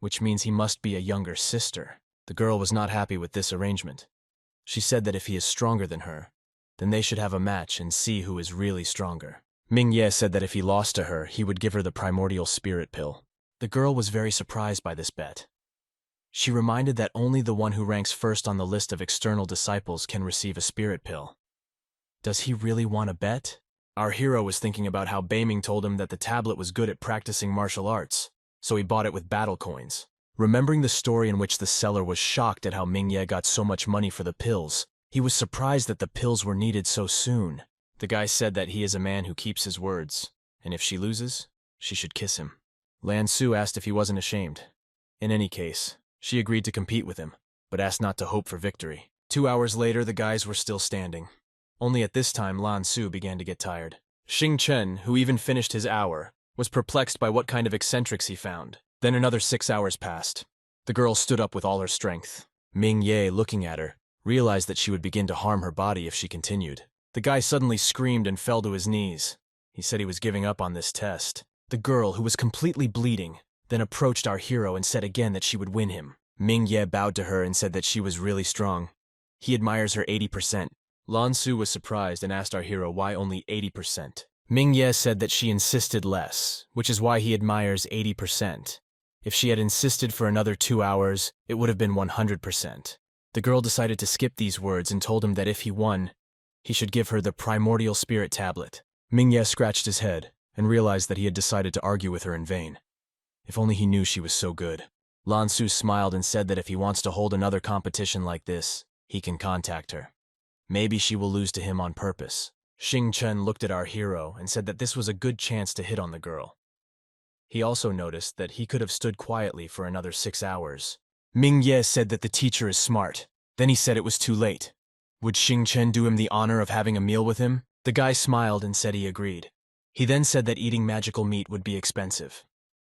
which means he must be a younger sister. The girl was not happy with this arrangement. She said that if he is stronger than her, then they should have a match and see who is really stronger. Ming Ye said that if he lost to her, he would give her the primordial spirit pill. The girl was very surprised by this bet. She reminded that only the one who ranks first on the list of external disciples can receive a spirit pill. Does he really want to bet? Our hero was thinking about how Beiming told him that the tablet was good at practicing martial arts, so he bought it with battle coins. Remembering the story in which the seller was shocked at how Ming Ye got so much money for the pills, he was surprised that the pills were needed so soon. The guy said that he is a man who keeps his words, and if she loses, she should kiss him. Lan Su asked if he wasn't ashamed. In any case, she agreed to compete with him, but asked not to hope for victory. 2 hours later, the guys were still standing. Only at this time, Lan Su began to get tired. Xing Chen, who even finished his hour, was perplexed by what kind of eccentrics he found. Then another 6 hours passed. The girl stood up with all her strength. Ming Ye, looking at her, realized that she would begin to harm her body if she continued. The guy suddenly screamed and fell to his knees. He said he was giving up on this test. The girl, who was completely bleeding, then approached our hero and said again that she would win him. Ming Ye bowed to her and said that she was really strong. He admires her 80%. Lan Su was surprised and asked our hero why only 80%. Ming Ye said that she insisted less, which is why he admires 80%. If she had insisted for another 2 hours, it would have been 100%. The girl decided to skip these words and told him that if he won, he should give her the primordial spirit tablet. Ming Ye scratched his head and realized that he had decided to argue with her in vain. If only he knew she was so good. Lan Su smiled and said that if he wants to hold another competition like this, he can contact her. Maybe she will lose to him on purpose. Xing Chen looked at our hero and said that this was a good chance to hit on the girl. He also noticed that he could have stood quietly for another 6 hours. Ming Ye said that the teacher is smart. Then he said it was too late. Would Xing Chen do him the honor of having a meal with him? The guy smiled and said he agreed. He then said that eating magical meat would be expensive.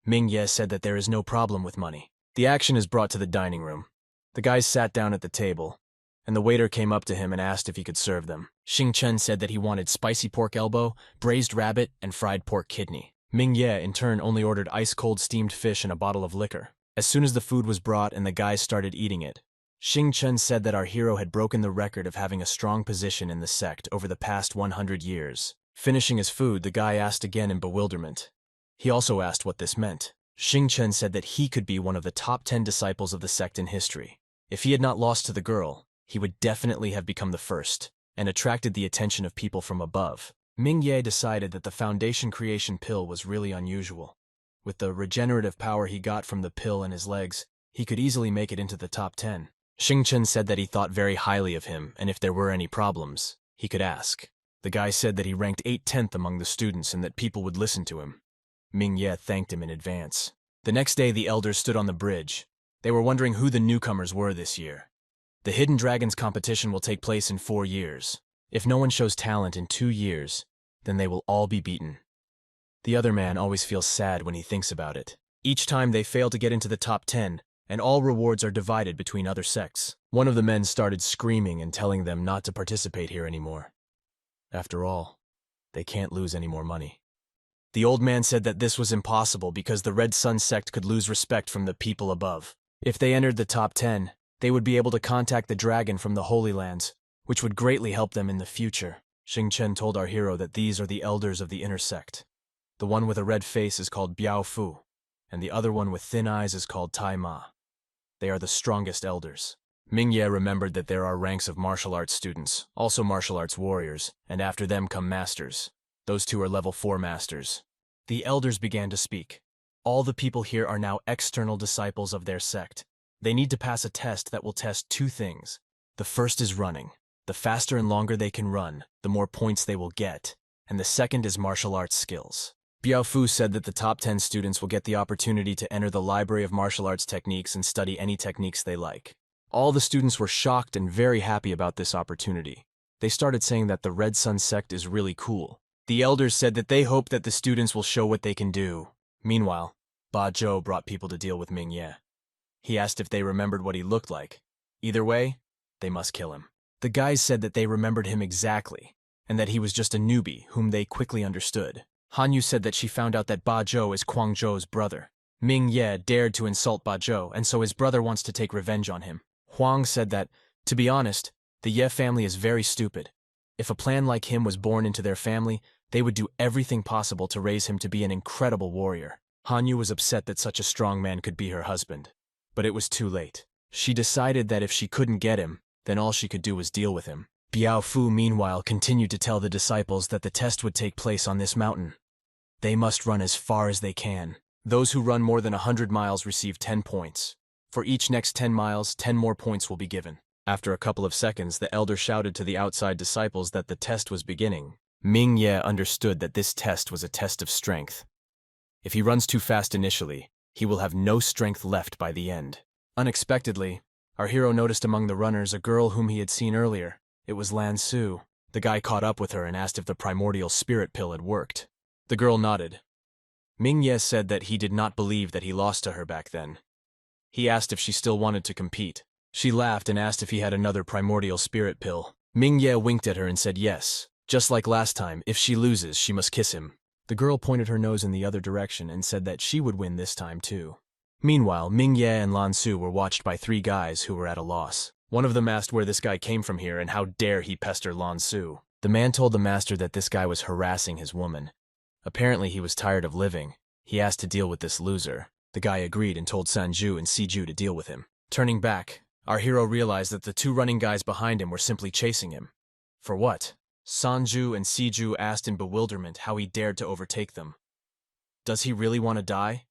Ming Ye said that there is no problem with money. The action is brought to the dining room. The guys sat down at the table, and the waiter came up to him and asked if he could serve them. Xing Chen said that he wanted spicy pork elbow, braised rabbit, and fried pork kidney. Ming Ye, in turn, only ordered ice-cold steamed fish and a bottle of liquor. As soon as the food was brought and the guys started eating it, Xing Chen said that our hero had broken the record of having a strong position in the sect over the past 100 years. Finishing his food, the guy asked again in bewilderment. He also asked what this meant. Xing Chen said that he could be one of the top 10 disciples of the sect in history. If he had not lost to the girl, he would definitely have become the first, and attracted the attention of people from above. Ming Ye decided that the foundation creation pill was really unusual. With the regenerative power he got from the pill in his legs, he could easily make it into the top 10. Xing Chen said that he thought very highly of him, and if there were any problems, he could ask. The guy said that he ranked 8/10 among the students and that people would listen to him. Ming Ye thanked him in advance. The next day, the elders stood on the bridge. They were wondering who the newcomers were this year. The Hidden Dragons competition will take place in 4 years. If no one shows talent in 2 years, then they will all be beaten. The other man always feels sad when he thinks about it. Each time they fail to get into the top 10, and all rewards are divided between other sects. One of the men started screaming and telling them not to participate here anymore. After all, they can't lose any more money. The old man said that this was impossible because the Red Sun sect could lose respect from the people above. If they entered the top 10, they would be able to contact the dragon from the Holy Lands, which would greatly help them in the future. Xing Chen told our hero that these are the elders of the inner sect. The one with a red face is called Biao Fu, and the other one with thin eyes is called Tai Ma. They are the strongest elders. Ming Ye remembered that there are ranks of martial arts students, also martial arts warriors, and after them come masters. Those two are level 4 masters. The elders began to speak. All the people here are now external disciples of their sect. They need to pass a test that will test 2 things. The first is running. The faster and longer they can run, the more points they will get. And the second is martial arts skills. Biaofu said that the top 10 students will get the opportunity to enter the library of martial arts techniques and study any techniques they like. All the students were shocked and very happy about this opportunity. They started saying that the Red Sun sect is really cool. The elders said that they hope that the students will show what they can do. Meanwhile, Ba Zhou brought people to deal with Ming Ye. He asked if they remembered what he looked like. Either way, they must kill him. The guys said that they remembered him exactly, and that he was just a newbie whom they quickly understood. Hanyu said that she found out that Ba Zhou is Quang Zhou's brother. Ming Ye dared to insult Ba Zhou, and so his brother wants to take revenge on him. Huang said that, to be honest, the Ye family is very stupid. If a plan like him was born into their family, they would do everything possible to raise him to be an incredible warrior. Hanyu was upset that such a strong man could be her husband. But it was too late. She decided that if she couldn't get him, then all she could do was deal with him. Biaofu, meanwhile, continued to tell the disciples that the test would take place on this mountain. They must run as far as they can. Those who run more than 100 miles receive 10 points. For each next 10 miles, 10 more points will be given. After a couple of seconds, the elder shouted to the outside disciples that the test was beginning. Ming Ye understood that this test was a test of strength. If he runs too fast initially, he will have no strength left by the end. Unexpectedly, our hero noticed among the runners a girl whom he had seen earlier. It was Lan Su. The guy caught up with her and asked if the primordial spirit pill had worked. The girl nodded. Ming Ye said that he did not believe that he lost to her back then. He asked if she still wanted to compete. She laughed and asked if he had another primordial spirit pill. Ming Ye winked at her and said yes. Just like last time, if she loses, she must kiss him. The girl pointed her nose in the other direction and said that she would win this time too. Meanwhile, Ming Ye and Lan Su were watched by 3 guys who were at a loss. One of them asked where this guy came from here and how dare he pester Lan Su. The man told the master that this guy was harassing his woman. Apparently he was tired of living. He asked to deal with this loser. The guy agreed and told Sanju and Siju to deal with him. Turning back, our hero realized that the 2 running guys behind him were simply chasing him. For what? Sanju and Siju asked in bewilderment how he dared to overtake them. Does he really want to die?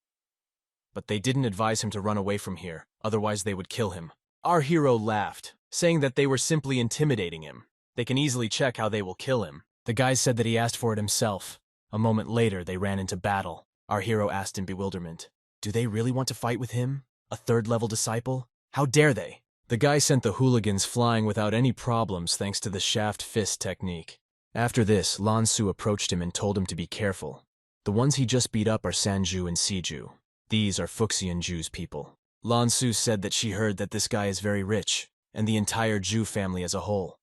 But they didn't advise him to run away from here, otherwise they would kill him. Our hero laughed, saying that they were simply intimidating him. They can easily check how they will kill him. The guys said that he asked for it himself. A moment later, they ran into battle. Our hero asked in bewilderment, do they really want to fight with him? A 3rd-level disciple? How dare they? The guy sent the hooligans flying without any problems thanks to the shaft fist technique. After this, Lan Su approached him and told him to be careful. The ones he just beat up are Sanju and Siju. These are Fuxian Ju's people. Lan Su said that she heard that this guy is very rich, and the entire Ju family as a whole.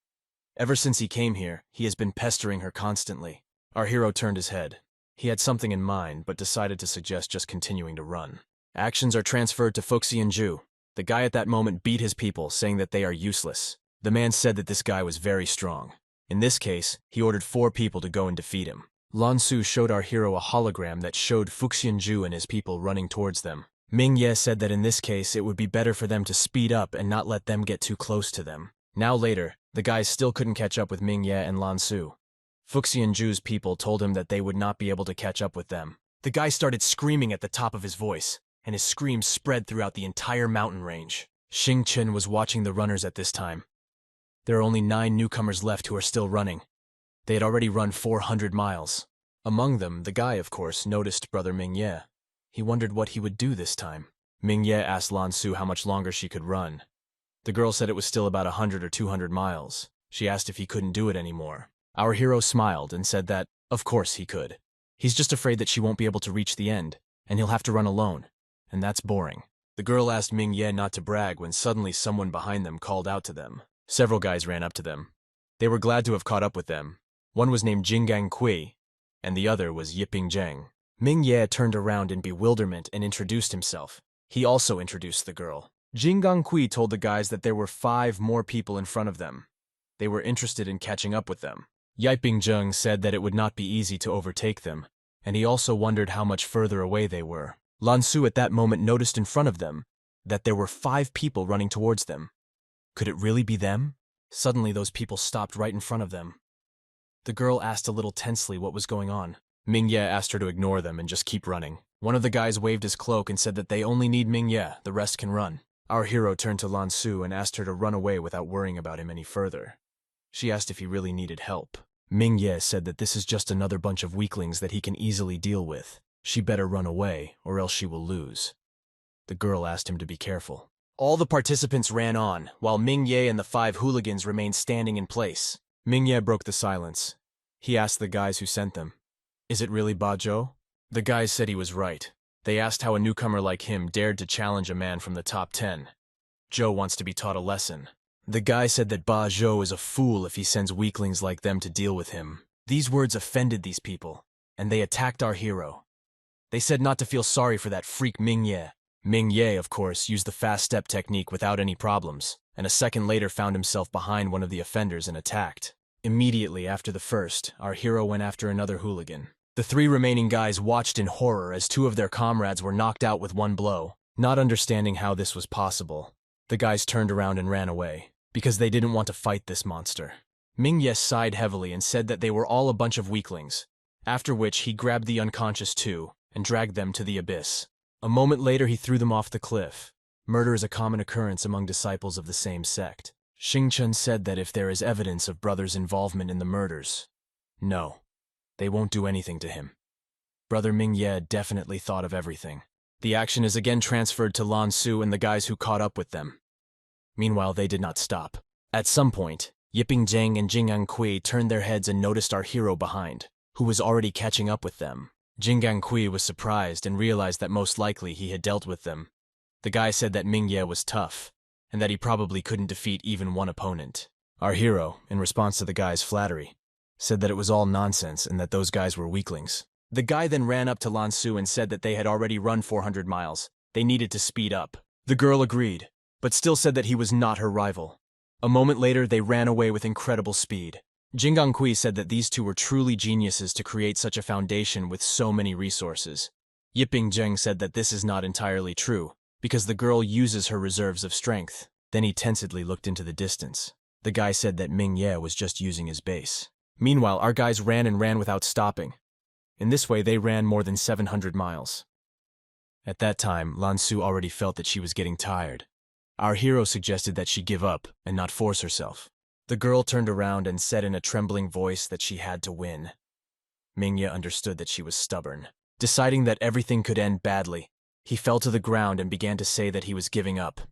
Ever since he came here, he has been pestering her constantly. Our hero turned his head. He had something in mind, but decided to suggest just continuing to run. Actions are transferred to Fuxian Ju. The guy at that moment beat his people, saying that they are useless. The man said that this guy was very strong. In this case, he ordered 4 people to go and defeat him. Lan Su showed our hero a hologram that showed Fuxian Ju and his people running towards them. Ming Ye said that in this case it would be better for them to speed up and not let them get too close to them. Now later, the guys still couldn't catch up with Ming Ye and Lan Su. Fuxian Ju's people told him that they would not be able to catch up with them. The guy started screaming at the top of his voice, and his screams spread throughout the entire mountain range. Xing Chen was watching the runners at this time. There are only 9 newcomers left who are still running. They had already run 400 miles. Among them, the guy, of course, noticed brother Ming Ye. He wondered what he would do this time. Ming Ye asked Lan Su how much longer she could run. The girl said it was still about 100 or 200 miles. She asked if he couldn't do it anymore. Our hero smiled and said that, of course he could. He's just afraid that she won't be able to reach the end, and he'll have to run alone. And that's boring. The girl asked Ming Ye not to brag when suddenly someone behind them called out to them. Several guys ran up to them. They were glad to have caught up with them. One was named Jinggang Kui, and the other was Yiping Zheng. Ming Ye turned around in bewilderment and introduced himself. He also introduced the girl. Jinggang Kui told the guys that there were 5 more people in front of them. They were interested in catching up with them. Yiping Zheng said that it would not be easy to overtake them, and he also wondered how much further away they were. Lan Su at that moment noticed in front of them that there were 5 people running towards them. Could it really be them? Suddenly those people stopped right in front of them. The girl asked a little tensely what was going on. Ming Ye asked her to ignore them and just keep running. One of the guys waved his cloak and said that they only need Ming Ye, the rest can run. Our hero turned to Lan Su and asked her to run away without worrying about him any further. She asked if he really needed help. Mingye said that this is just another bunch of weaklings that he can easily deal with. She better run away, or else she will lose. The girl asked him to be careful. All the participants ran on, while Mingye and the 5 hooligans remained standing in place. Mingye broke the silence. He asked the guys who sent them, "Is it really Ba Zhou?" The guys said he was right. They asked how a newcomer like him dared to challenge a man from the top 10. Zhou wants to be taught a lesson. The guy said that Ba Zhou is a fool if he sends weaklings like them to deal with him. These words offended these people, and they attacked our hero. They said not to feel sorry for that freak Mingye. Mingye, of course, used the fast step technique without any problems, and a second later found himself behind one of the offenders and attacked. Immediately after the first, our hero went after another hooligan. The 3 remaining guys watched in horror as 2 of their comrades were knocked out with one blow. Not understanding how this was possible, the guys turned around and ran away, because they didn't want to fight this monster. Mingye sighed heavily and said that they were all a bunch of weaklings, after which he grabbed the unconscious 2 and dragged them to the abyss. A moment later he threw them off the cliff. Murder is a common occurrence among disciples of the same sect. Xingchen said that if there is evidence of brothers' involvement in the murders, no, they won't do anything to him. Brother Mingye definitely thought of everything. The action is again transferred to Lan Su and the guys who caught up with them. Meanwhile, they did not stop. At some point, Yiping Zheng and Jing'an Kui turned their heads and noticed our hero behind, who was already catching up with them. Jing'an Kui was surprised and realized that most likely he had dealt with them. The guy said that Mingye was tough, and that he probably couldn't defeat even one opponent. Our hero, in response to the guy's flattery, said that it was all nonsense and that those guys were weaklings. The guy then ran up to Lan Su and said that they had already run 400 miles. They needed to speed up. The girl agreed, but still said that he was not her rival. A moment later, they ran away with incredible speed. Jing'an Kui said that these 2 were truly geniuses to create such a foundation with so many resources. Yiping Zheng said that this is not entirely true, because the girl uses her reserves of strength. Then he tensely looked into the distance. The guy said that Mingye was just using his base. Meanwhile, our guys ran and ran without stopping. In this way, they ran more than 700 miles. At that time, Lan Su already felt that she was getting tired. Our hero suggested that she give up and not force herself. The girl turned around and said in a trembling voice that she had to win. Mingye understood that she was stubborn. Deciding that everything could end badly, he fell to the ground and began to say that he was giving up.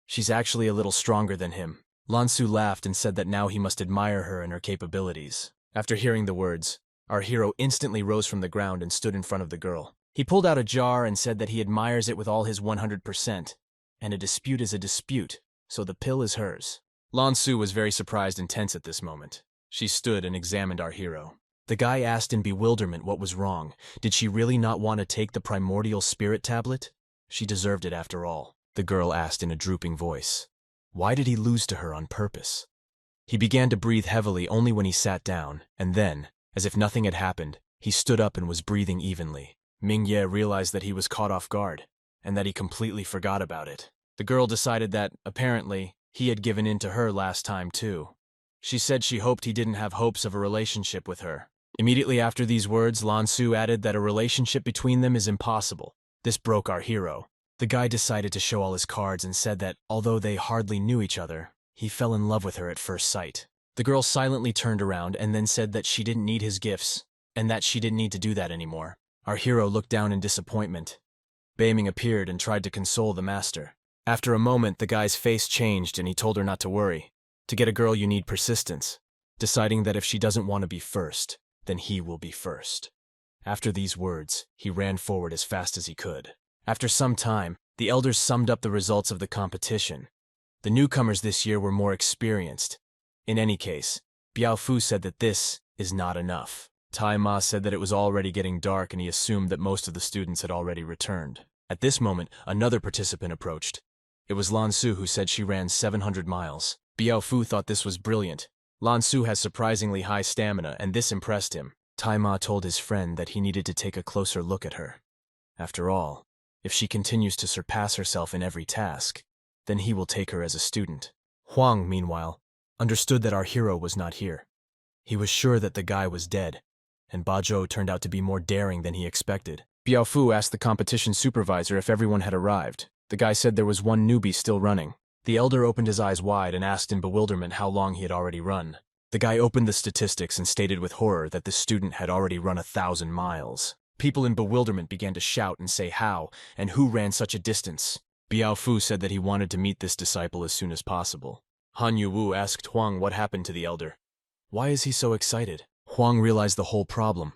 She's actually a little stronger than him. Lan Su laughed and said that now he must admire her and her capabilities. After hearing the words, our hero instantly rose from the ground and stood in front of the girl. He pulled out a jar and said that he admires it with all his 100%, and a dispute is a dispute, so the pill is hers. Lan Su was very surprised and tense at this moment. She stood and examined our hero. The guy asked in bewilderment what was wrong. Did she really not want to take the primordial spirit tablet? She deserved it after all, the girl asked in a drooping voice. Why did he lose to her on purpose? He began to breathe heavily only when he sat down, and then, as if nothing had happened, he stood up and was breathing evenly. Mingye realized that he was caught off guard, and that he completely forgot about it. The girl decided that, apparently, he had given in to her last time too. She said she hoped he didn't have hopes of a relationship with her. Immediately after these words, Lan Su added that a relationship between them is impossible. This broke our hero. The guy decided to show all his cards and said that, although they hardly knew each other, he fell in love with her at first sight. The girl silently turned around and then said that she didn't need his gifts, and that she didn't need to do that anymore. Our hero looked down in disappointment. Beiming appeared and tried to console the master. After a moment, the guy's face changed and he told her not to worry. To get a girl, you need persistence, deciding that if she doesn't want to be first, then he will be first. After these words, he ran forward as fast as he could. After some time, the elders summed up the results of the competition. The newcomers this year were more experienced. In any case, Biao Fu said that this is not enough. Tai Ma said that it was already getting dark and he assumed that most of the students had already returned. At this moment, another participant approached. It was Lan Su who said she ran 700 miles. Biao Fu thought this was brilliant. Lan Su has surprisingly high stamina, and this impressed him. Tai Ma told his friend that he needed to take a closer look at her. After all, if she continues to surpass herself in every task, then he will take her as a student. Huang, meanwhile, understood that our hero was not here. He was sure that the guy was dead, and Ba Zhou turned out to be more daring than he expected. Biao Fu asked the competition supervisor if everyone had arrived. The guy said there was one newbie still running. The elder opened his eyes wide and asked in bewilderment how long he had already run. The guy opened the statistics and stated with horror that the student had already run 1,000 miles. People in bewilderment began to shout and say how and who ran such a distance. Biao Fu said that he wanted to meet this disciple as soon as possible. Han Yuwu asked Huang what happened to the elder. Why is he so excited? Huang realized the whole problem.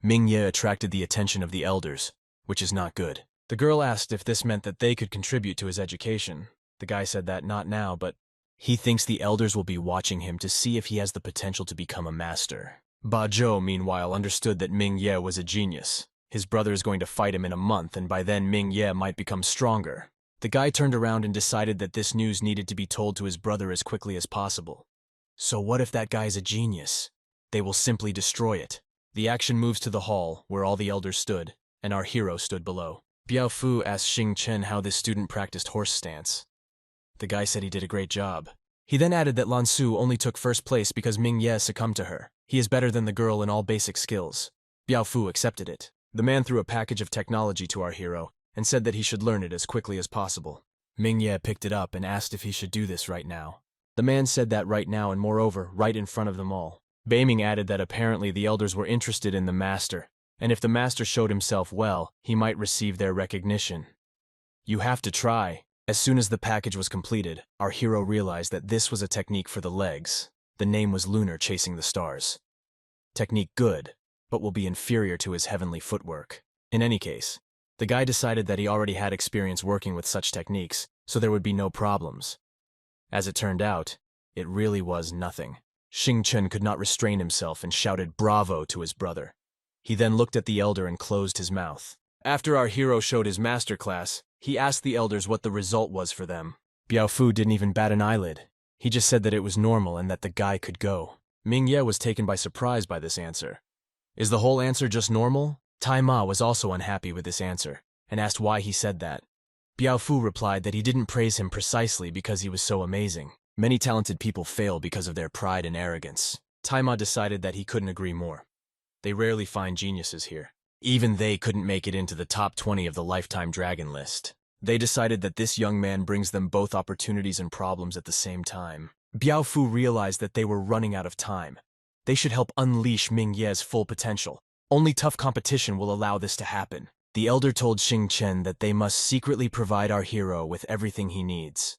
Ming Ye attracted the attention of the elders, which is not good. The girl asked if this meant that they could contribute to his education. The guy said that not now, but he thinks the elders will be watching him to see if he has the potential to become a master. Ba Zhou, meanwhile, understood that Ming Ye was a genius. His brother is going to fight him in a month, and by then Ming Ye might become stronger. The guy turned around and decided that this news needed to be told to his brother as quickly as possible. So what if that guy is a genius? They will simply destroy it. The action moves to the hall, where all the elders stood, and our hero stood below. Biao Fu asked Xing Chen how this student practiced horse stance. The guy said he did a great job. He then added that Lan Su only took first place because Ming Ye succumbed to her. He is better than the girl in all basic skills. Biao Fu accepted it. The man threw a package of technology to our hero and said that he should learn it as quickly as possible. Ming Ye picked it up and asked if he should do this right now. The man said that right now and moreover, right in front of them all. Beiming added that apparently the elders were interested in the master, and if the master showed himself well, he might receive their recognition. You have to try. As soon as the package was completed, our hero realized that this was a technique for the legs. The name was Lunar Chasing the Stars. Technique good, but will be inferior to his heavenly footwork. In any case, the guy decided that he already had experience working with such techniques, so there would be no problems. As it turned out, it really was nothing. Xing Chen could not restrain himself and shouted bravo to his brother. He then looked at the elder and closed his mouth. After our hero showed his masterclass, he asked the elders what the result was for them. Biao Fu didn't even bat an eyelid. He just said that it was normal and that the guy could go. Ming Ye was taken by surprise by this answer. Is the whole answer just normal? Tai Ma was also unhappy with this answer, and asked why he said that. Biao Fu replied that he didn't praise him precisely because he was so amazing. Many talented people fail because of their pride and arrogance. Tai Ma decided that he couldn't agree more. They rarely find geniuses here. Even they couldn't make it into the top 20 of the Lifetime Dragon list. They decided that this young man brings them both opportunities and problems at the same time. Biao Fu realized that they were running out of time. They should help unleash Ming Ye's full potential. Only tough competition will allow this to happen. The elder told Xing Chen that they must secretly provide our hero with everything he needs.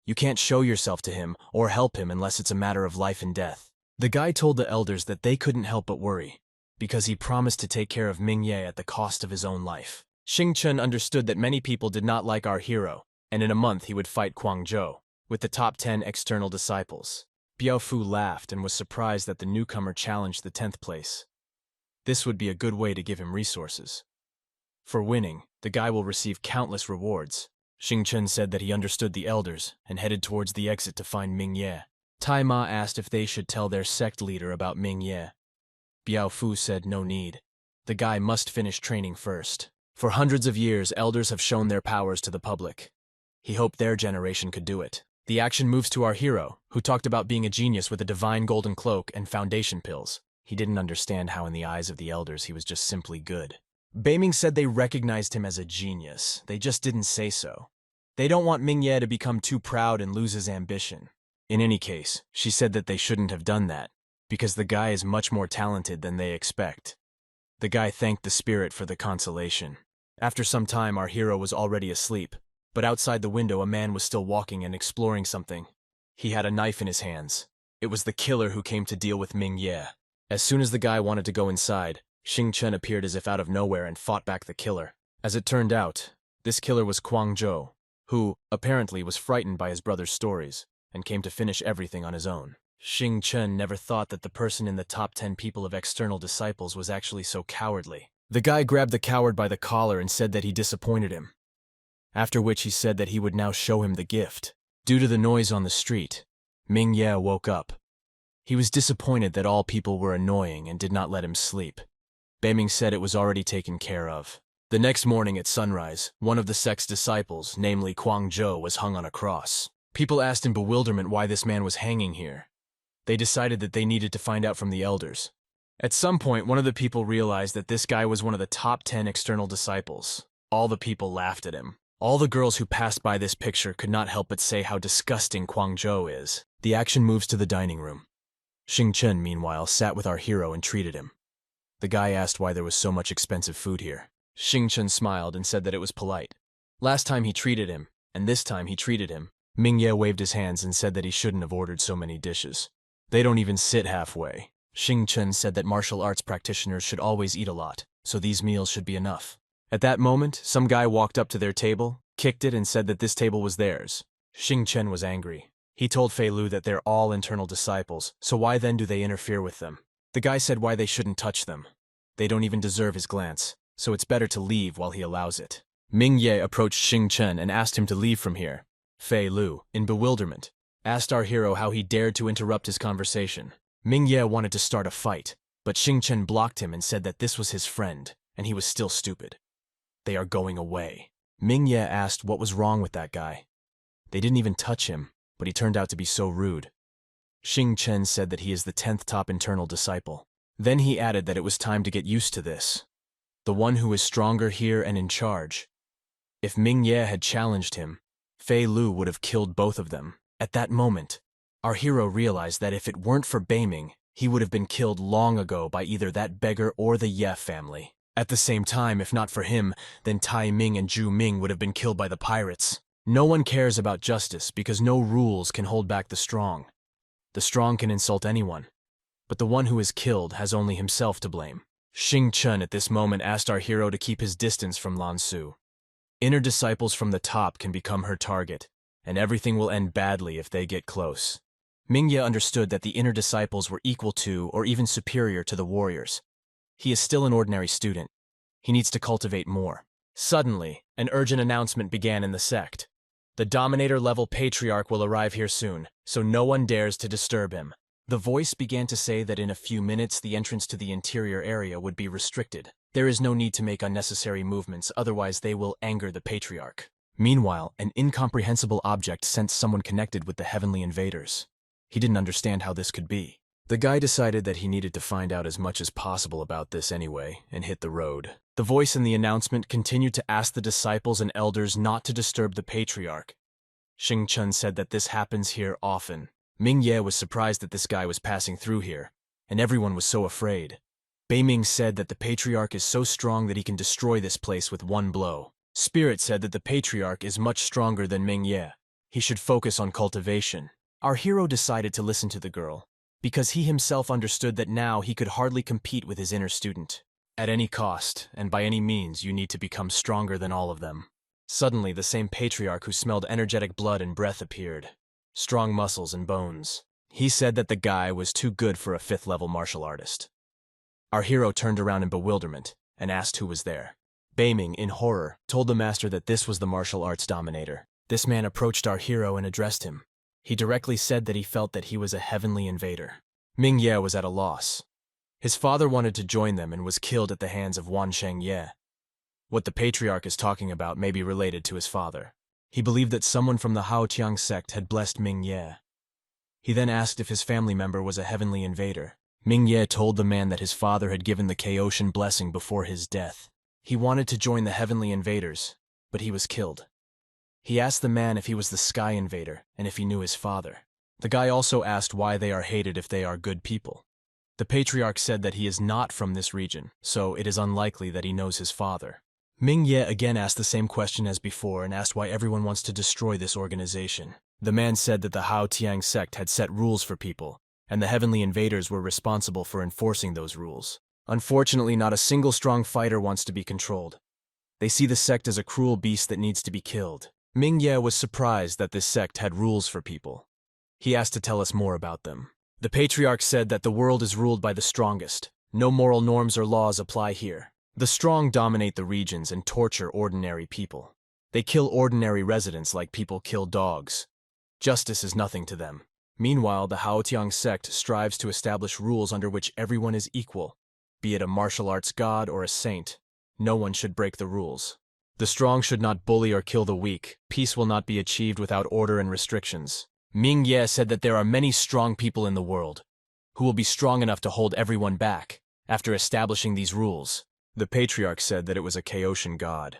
You can't show yourself to him or help him unless it's a matter of life and death. The guy told the elders that they couldn't help but worry, because he promised to take care of Ming Ye at the cost of his own life. Xing Chen understood that many people did not like our hero, and in a month he would fight Guang Zhou with the top 10 external disciples. Biao Fu laughed and was surprised that the newcomer challenged the 10th place. This would be a good way to give him resources. For winning, the guy will receive countless rewards. Xing Chen said that he understood the elders and headed towards the exit to find Ming Ye. Tai Ma asked if they should tell their sect leader about Ming Ye. Biao Fu said no need. The guy must finish training first. For hundreds of years, elders have shown their powers to the public. He hoped their generation could do it. The action moves to our hero, who talked about being a genius with a divine golden cloak and foundation pills. He didn't understand how in the eyes of the elders he was just simply good. Beiming said they recognized him as a genius. They just didn't say so. They don't want Ming Ye to become too proud and lose his ambition. In any case, she said that they shouldn't have done that, because the guy is much more talented than they expect. The guy thanked the spirit for the consolation. After some time, our hero was already asleep, but outside the window a man was still walking and exploring something. He had a knife in his hands. It was the killer who came to deal with Ming Ye. As soon as the guy wanted to go inside, Xing Chen appeared as if out of nowhere and fought back the killer. As it turned out, this killer was Guang Zhou, who, apparently, was frightened by his brother's stories and came to finish everything on his own. Xing Chen never thought that the person in the top 10 people of external disciples was actually so cowardly. The guy grabbed the coward by the collar and said that he disappointed him, after which he said that he would now show him the gift. Due to the noise on the street, Ming Ye woke up. He was disappointed that all people were annoying and did not let him sleep. Beiming said it was already taken care of. The next morning at sunrise, one of the sect's disciples, namely Guang Zhou, was hung on a cross. People asked in bewilderment why this man was hanging here. They decided that they needed to find out from the elders. At some point, one of the people realized that this guy was one of the top 10 external disciples. All the people laughed at him. All the girls who passed by this picture could not help but say how disgusting Guang Zhou is. The action moves to the dining room. Xing Chen, meanwhile, sat with our hero and treated him. The guy asked why there was so much expensive food here. Xing Chen smiled and said that it was polite. Last time he treated him, and this time he treated him. Ming Ye waved his hands and said that he shouldn't have ordered so many dishes. They don't even sit halfway. Xing Chen said that martial arts practitioners should always eat a lot, so these meals should be enough. At that moment, some guy walked up to their table, kicked it, and said that this table was theirs. Xing Chen was angry. He told Fei Lu that they're all internal disciples, so why then do they interfere with them? The guy said why they shouldn't touch them. They don't even deserve his glance, so it's better to leave while he allows it. Ming Ye approached Xing Chen and asked him to leave from here. Fei Lu, in bewilderment, asked our hero how he dared to interrupt his conversation. Ming Ye wanted to start a fight, but Xing Chen blocked him and said that this was his friend, and he was still stupid. They are going away. Ming Ye asked what was wrong with that guy. They didn't even touch him, but he turned out to be so rude. Xing Chen said that he is the 10th top internal disciple. Then he added that it was time to get used to this. The one who is stronger here and in charge. If Ming Ye had challenged him, Fei Lu would have killed both of them. At that moment, our hero realized that if it weren't for Beiming, he would have been killed long ago by either that beggar or the Ye family. At the same time, if not for him, then Tai Ming and Zhu Ming would have been killed by the pirates. No one cares about justice because no rules can hold back the strong. The strong can insult anyone, but the one who is killed has only himself to blame. Xing Chen at this moment asked our hero to keep his distance from Lan Su. Inner disciples from the top can become her target, and everything will end badly if they get close. Ming Ye understood that the inner disciples were equal to or even superior to the warriors. He is still an ordinary student. He needs to cultivate more. Suddenly, an urgent announcement began in the sect. The Dominator-level Patriarch will arrive here soon, so no one dares to disturb him. The voice began to say that in a few minutes the entrance to the interior area would be restricted. There is no need to make unnecessary movements, otherwise they will anger the Patriarch. Meanwhile, an incomprehensible object sensed someone connected with the heavenly invaders. He didn't understand how this could be. The guy decided that he needed to find out as much as possible about this anyway, and hit the road. The voice in the announcement continued to ask the disciples and elders not to disturb the Patriarch. Xing Chen said that this happens here often. Ming Ye was surprised that this guy was passing through here, and everyone was so afraid. Beiming said that the Patriarch is so strong that he can destroy this place with one blow. Spirit said that the Patriarch is much stronger than Ming Ye. He should focus on cultivation. Our hero decided to listen to the girl, because he himself understood that now he could hardly compete with his inner student. At any cost, and by any means, you need to become stronger than all of them. Suddenly, the same Patriarch who smelled energetic blood and breath appeared. Strong muscles and bones. He said that the guy was too good for a 5th-level martial artist. Our hero turned around in bewilderment and asked who was there. Beiming, in horror, told the master that this was the martial arts dominator. This man approached our hero and addressed him. He directly said that he felt that he was a heavenly invader. Ming Ye was at a loss. His father wanted to join them and was killed at the hands of Wan Sheng Ye. What the Patriarch is talking about may be related to his father. He believed that someone from the Haotiang sect had blessed Ming Ye. He then asked if his family member was a heavenly invader. Ming Ye told the man that his father had given the Chaotian blessing before his death. He wanted to join the heavenly invaders, but he was killed. He asked the man if he was the sky invader and if he knew his father. The guy also asked why they are hated if they are good people. The Patriarch said that he is not from this region, so it is unlikely that he knows his father. Ming Ye again asked the same question as before and asked why everyone wants to destroy this organization. The man said that the Haotiang sect had set rules for people, and the heavenly invaders were responsible for enforcing those rules. Unfortunately, not a single strong fighter wants to be controlled. They see the sect as a cruel beast that needs to be killed. Ming Ye was surprised that this sect had rules for people. He asked to tell us more about them. The Patriarch said that the world is ruled by the strongest. No moral norms or laws apply here. The strong dominate the regions and torture ordinary people. They kill ordinary residents like people kill dogs. Justice is nothing to them. Meanwhile, the Haotiang sect strives to establish rules under which everyone is equal. Be it a martial arts god or a saint, no one should break the rules. The strong should not bully or kill the weak. Peace will not be achieved without order and restrictions. Ming Ye said that there are many strong people in the world who will be strong enough to hold everyone back after establishing these rules. The Patriarch said that it was a Chaotian god.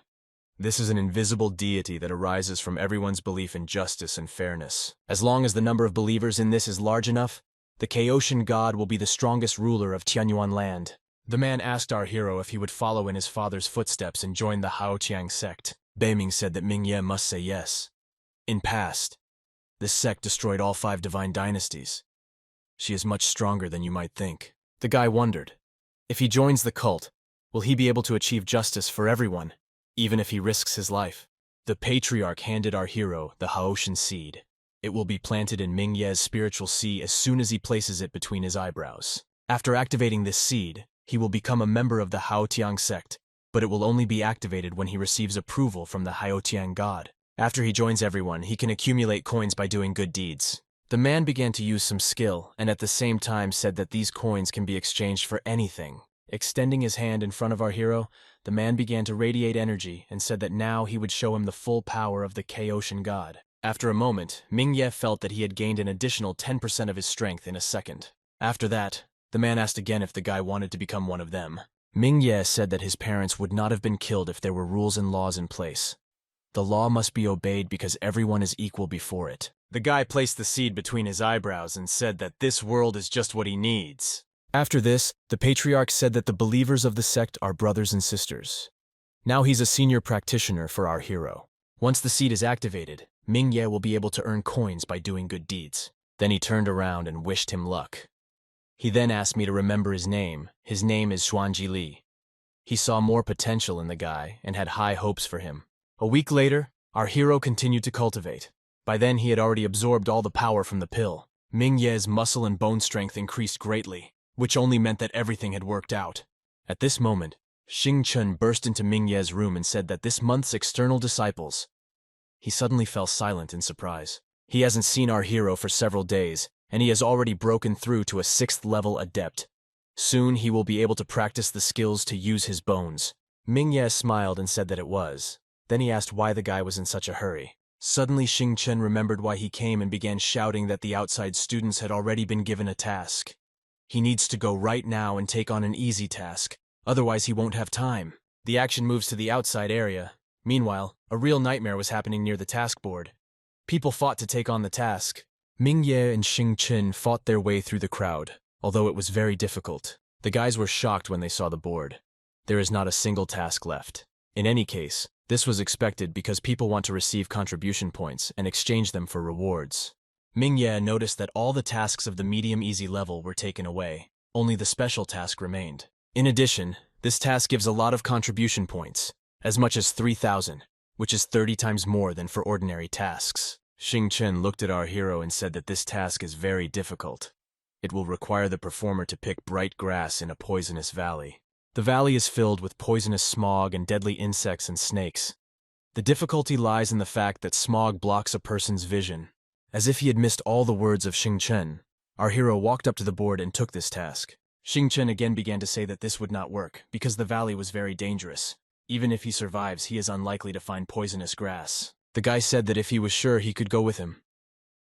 This is an invisible deity that arises from everyone's belief in justice and fairness. As long as the number of believers in this is large enough, The Chaosian god will be the strongest ruler of Tianyuan land. The man asked our hero if he would follow in his father's footsteps and join the Haotiang sect. Beiming said that Mingye must say yes. In past, this sect destroyed all 5 divine dynasties. She is much stronger than you might think. The guy wondered, if he joins the cult, will he be able to achieve justice for everyone, even if he risks his life? The patriarch handed our hero the Haoshan seed. It will be planted in Mingye's spiritual sea as soon as he places it between his eyebrows. After activating this seed, he will become a member of the Haotiang sect, but it will only be activated when he receives approval from the Haotiang god. After he joins everyone, he can accumulate coins by doing good deeds. The man began to use some skill, and at the same time said that these coins can be exchanged for anything. Extending his hand in front of our hero, the man began to radiate energy and said that now he would show him the full power of the Chaosian god. After a moment, Mingye felt that he had gained an additional 10% of his strength in a second. After that, the man asked again if the guy wanted to become one of them. Mingye said that his parents would not have been killed if there were rules and laws in place. The law must be obeyed because everyone is equal before it. The guy placed the seed between his eyebrows and said that this world is just what he needs. After this, the patriarch said that the believers of the sect are brothers and sisters. Now he's a senior practitioner for our hero. Once the seed is activated, Mingye will be able to earn coins by doing good deeds. Then he turned around and wished him luck. He then asked me to remember his name. His name is Xuanji Li. He saw more potential in the guy and had high hopes for him. A week later, our hero continued to cultivate. By then he had already absorbed all the power from the pill. Mingye's muscle and bone strength increased greatly, which only meant that everything had worked out. At this moment, Xing Chun burst into Mingye's room and said that this month's external disciples. He suddenly fell silent in surprise. He hasn't seen our hero for several days, and he has already broken through to a 6th level adept. Soon he will be able to practice the skills to use his bones. Mingye smiled and said that it was. Then he asked why the guy was in such a hurry. Suddenly Xing Chen remembered why he came and began shouting that the outside students had already been given a task. He needs to go right now and take on an easy task, otherwise he won't have time. The action moves to the outside area. Meanwhile, a real nightmare was happening near the task board. People fought to take on the task. Mingye and Xing Chen fought their way through the crowd, although it was very difficult. The guys were shocked when they saw the board. There is not a single task left. In any case, this was expected because people want to receive contribution points and exchange them for rewards. Mingye noticed that all the tasks of the medium-easy level were taken away. Only the special task remained. In addition, this task gives a lot of contribution points, as much as 3,000, which is 30 times more than for ordinary tasks. Xing Chen looked at our hero and said that this task is very difficult. It will require the performer to pick bright grass in a poisonous valley. The valley is filled with poisonous smog and deadly insects and snakes. The difficulty lies in the fact that smog blocks a person's vision. As if he had missed all the words of Xing Chen, our hero walked up to the board and took this task. Xing Chen again began to say that this would not work, because the valley was very dangerous. Even if he survives, he is unlikely to find poisonous grass. The guy said that if he was sure, he could go with him.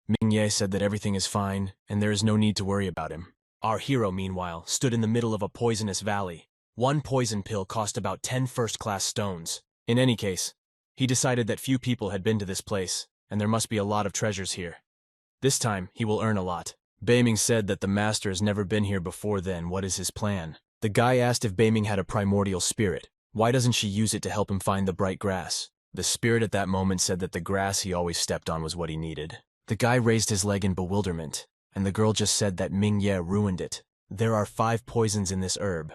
Mingye said that everything is fine, and there is no need to worry about him. Our hero, meanwhile, stood in the middle of a poisonous valley. One poison pill cost about 10 first-class stones. In any case, he decided that few people had been to this place, and there must be a lot of treasures here. This time, he will earn a lot. Beiming said that the master has never been here before. Then what is his plan? The guy asked if Beiming had a primordial spirit. Why doesn't she use it to help him find the bright grass? The spirit at that moment said that the grass he always stepped on was what he needed. The guy raised his leg in bewilderment, and the girl just said that Mingye ruined it. There are 5 poisons in this herb.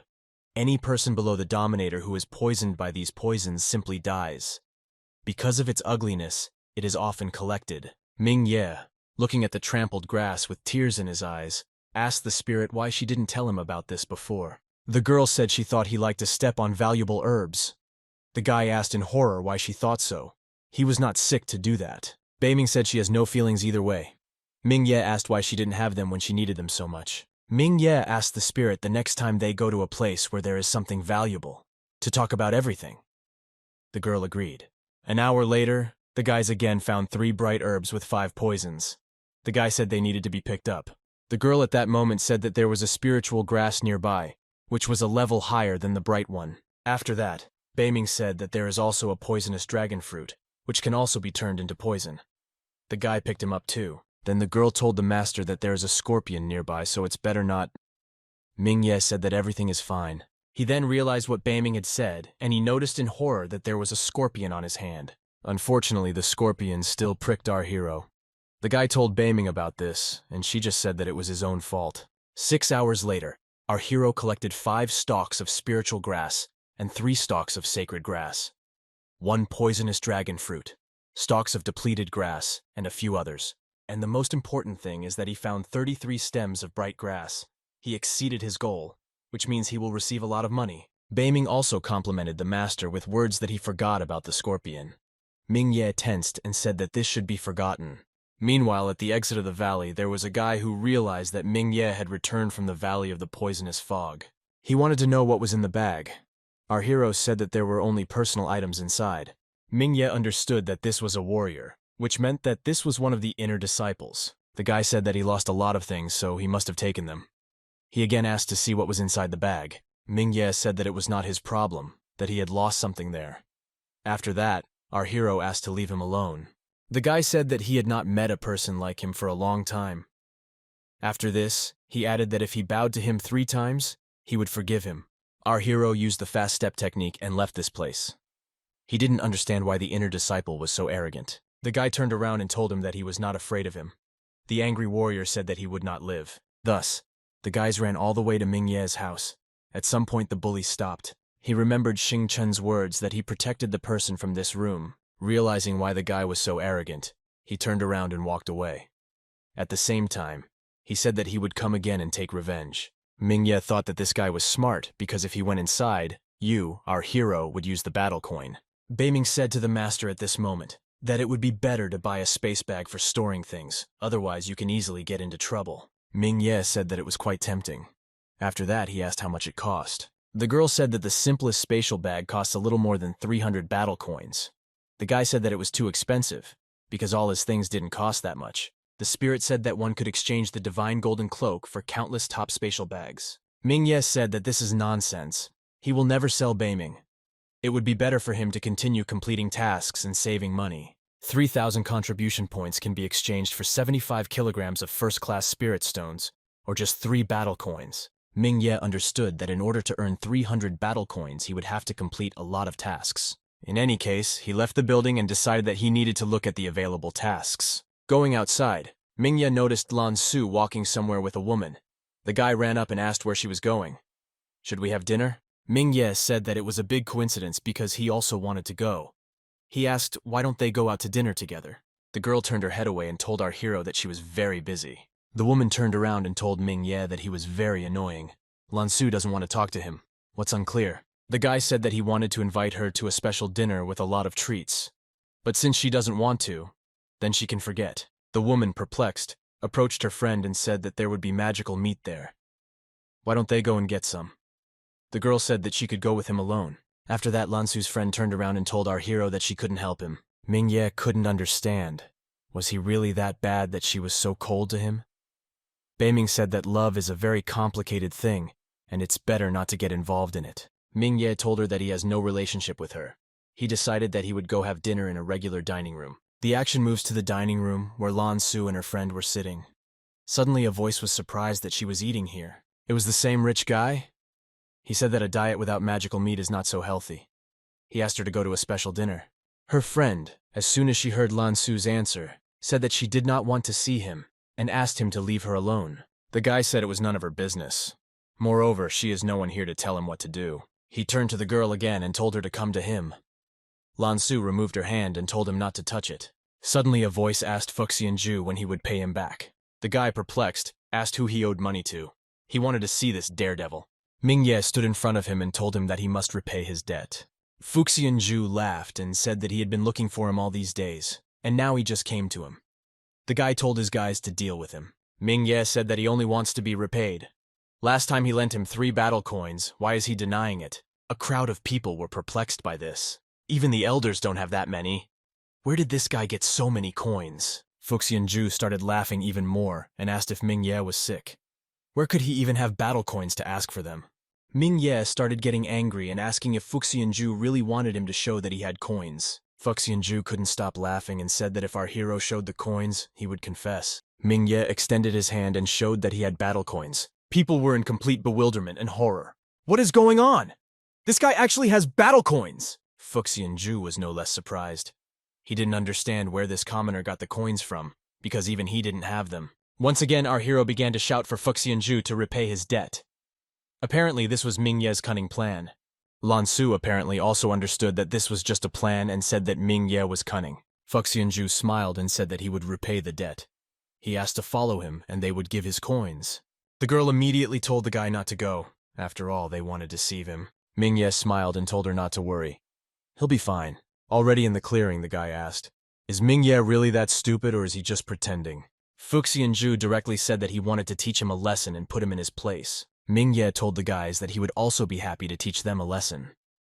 Any person below the dominator who is poisoned by these poisons simply dies. Because of its ugliness, it is often collected. Mingye, looking at the trampled grass with tears in his eyes, asked the spirit why she didn't tell him about this before. The girl said she thought he liked to step on valuable herbs. The guy asked in horror why she thought so. He was not sick to do that. Beiming said she has no feelings either way. Mingye asked why she didn't have them when she needed them so much. Mingye asked the spirit the next time they go to a place where there is something valuable, to talk about everything. The girl agreed. An hour later, the guys again found 3 bright herbs with 5 poisons. The guy said they needed to be picked up. The girl at that moment said that there was a spiritual grass nearby, which was a level higher than the bright one. After that, Beiming said that there is also a poisonous dragon fruit, which can also be turned into poison. The guy picked him up too. Then the girl told the master that there is a scorpion nearby, so it's better not. Ming-Ye said that everything is fine. He then realized what Beiming had said, and he noticed in horror that there was a scorpion on his hand. Unfortunately, the scorpion still pricked our hero. The guy told Beiming about this, and she just said that it was his own fault. 6 hours later, our hero collected 5 stalks of spiritual grass and 3 stalks of sacred grass, 1 poisonous dragon fruit, stalks of depleted grass, and a few others. And the most important thing is that he found 33 stems of bright grass. He exceeded his goal, which means he will receive a lot of money. Beiming also complimented the master with words that he forgot about the scorpion. Ming-Ye tensed and said that this should be forgotten. Meanwhile, at the exit of the valley, there was a guy who realized that Ming-Ye had returned from the valley of the poisonous fog. He wanted to know what was in the bag. Our hero said that there were only personal items inside. Ming-Ye understood that this was a warrior, which meant that this was one of the inner disciples. The guy said that he lost a lot of things, so he must have taken them. He again asked to see what was inside the bag. Ming-Ye said that it was not his problem, that he had lost something there. After that, our hero asked to leave him alone. The guy said that he had not met a person like him for a long time. After this, he added that if he bowed to him 3 times, he would forgive him. Our hero used the fast step technique and left this place. He didn't understand why the inner disciple was so arrogant. The guy turned around and told him that he was not afraid of him. The angry warrior said that he would not live. Thus, the guys ran all the way to Ming-Ye's house. At some point, the bully stopped. He remembered Xing Chen's words that he protected the person from this room. Realizing why the guy was so arrogant, he turned around and walked away. At the same time, he said that he would come again and take revenge. Ming-Ye thought that this guy was smart because if he went inside, our hero, would use the battle coin. Beiming said to the master at this moment that it would be better to buy a space bag for storing things, otherwise you can easily get into trouble. Ming-Ye said that it was quite tempting. After that, he asked how much it cost. The girl said that the simplest spatial bag costs a little more than 300 battle coins. The guy said that it was too expensive, because all his things didn't cost that much. The spirit said that one could exchange the divine golden cloak for countless top spatial bags. Ming-Ye said that this is nonsense. He will never sell Beiming. It would be better for him to continue completing tasks and saving money. 3,000 contribution points can be exchanged for 75 kilograms of first-class spirit stones, or just 3 battle coins. Ming-Ye understood that in order to earn 300 battle coins, he would have to complete a lot of tasks. In any case, he left the building and decided that he needed to look at the available tasks. Going outside, Ming-Ye noticed Lan Su walking somewhere with a woman. The guy ran up and asked where she was going. Should we have dinner? Ming-Ye said that it was a big coincidence because he also wanted to go. He asked, why don't they go out to dinner together? The girl turned her head away and told our hero that she was very busy. The woman turned around and told Ming-Ye that he was very annoying. Lan Su doesn't want to talk to him. What's unclear? The guy said that he wanted to invite her to a special dinner with a lot of treats. But since she doesn't want to, then she can forget. The woman, perplexed, approached her friend and said that there would be magical meat there. Why don't they go and get some? The girl said that she could go with him alone. After that, Lan Su's friend turned around and told our hero that she couldn't help him. Ming-Ye couldn't understand. Was he really that bad that she was so cold to him? Beiming said that love is a very complicated thing, and it's better not to get involved in it. Ming-Ye told her that he has no relationship with her. He decided that he would go have dinner in a regular dining room. The action moves to the dining room, where Lan Su and her friend were sitting. Suddenly, a voice was surprised that she was eating here. It was the same rich guy? He said that a diet without magical meat is not so healthy. He asked her to go to a special dinner. Her friend, as soon as she heard Lan Su's answer, said that she did not want to see him, and asked him to leave her alone. The guy said it was none of her business. Moreover, she is no one here to tell him what to do. He turned to the girl again and told her to come to him. Lan Su removed her hand and told him not to touch it. Suddenly, a voice asked Fuxianju when he would pay him back. The guy, perplexed, asked who he owed money to. He wanted to see this daredevil. Ming-Ye stood in front of him and told him that he must repay his debt. Fuxianju laughed and said that he had been looking for him all these days, and now he just came to him. The guy told his guys to deal with him. Ming-Ye said that he only wants to be repaid. Last time he lent him 3 battle coins, why is he denying it? A crowd of people were perplexed by this. Even the elders don't have that many. Where did this guy get so many coins? Fuxianju started laughing even more and asked if Ming-Ye was sick. Where could he even have battle coins to ask for them? Ming-Ye started getting angry and asking if Fuxianju really wanted him to show that he had coins. Fuxianju couldn't stop laughing and said that if our hero showed the coins, he would confess. Mingye extended his hand and showed that he had battle coins. People were in complete bewilderment and horror. What is going on? This guy actually has battle coins! Fuxianju was no less surprised. He didn't understand where this commoner got the coins from, because even he didn't have them. Once again, our hero began to shout for Fuxianju to repay his debt. Apparently, this was Mingye's cunning plan. Lansu apparently also understood that this was just a plan and said that Mingye was cunning. Fuxianju smiled and said that he would repay the debt. He asked to follow him, and they would give his coins. The girl immediately told the guy not to go. After all, they wanted to deceive him. Mingye smiled and told her not to worry. He'll be fine. Already in the clearing, the guy asked, "Is Mingye really that stupid, or is he just pretending?" Fuxianju directly said that he wanted to teach him a lesson and put him in his place. Mingye told the guys that he would also be happy to teach them a lesson.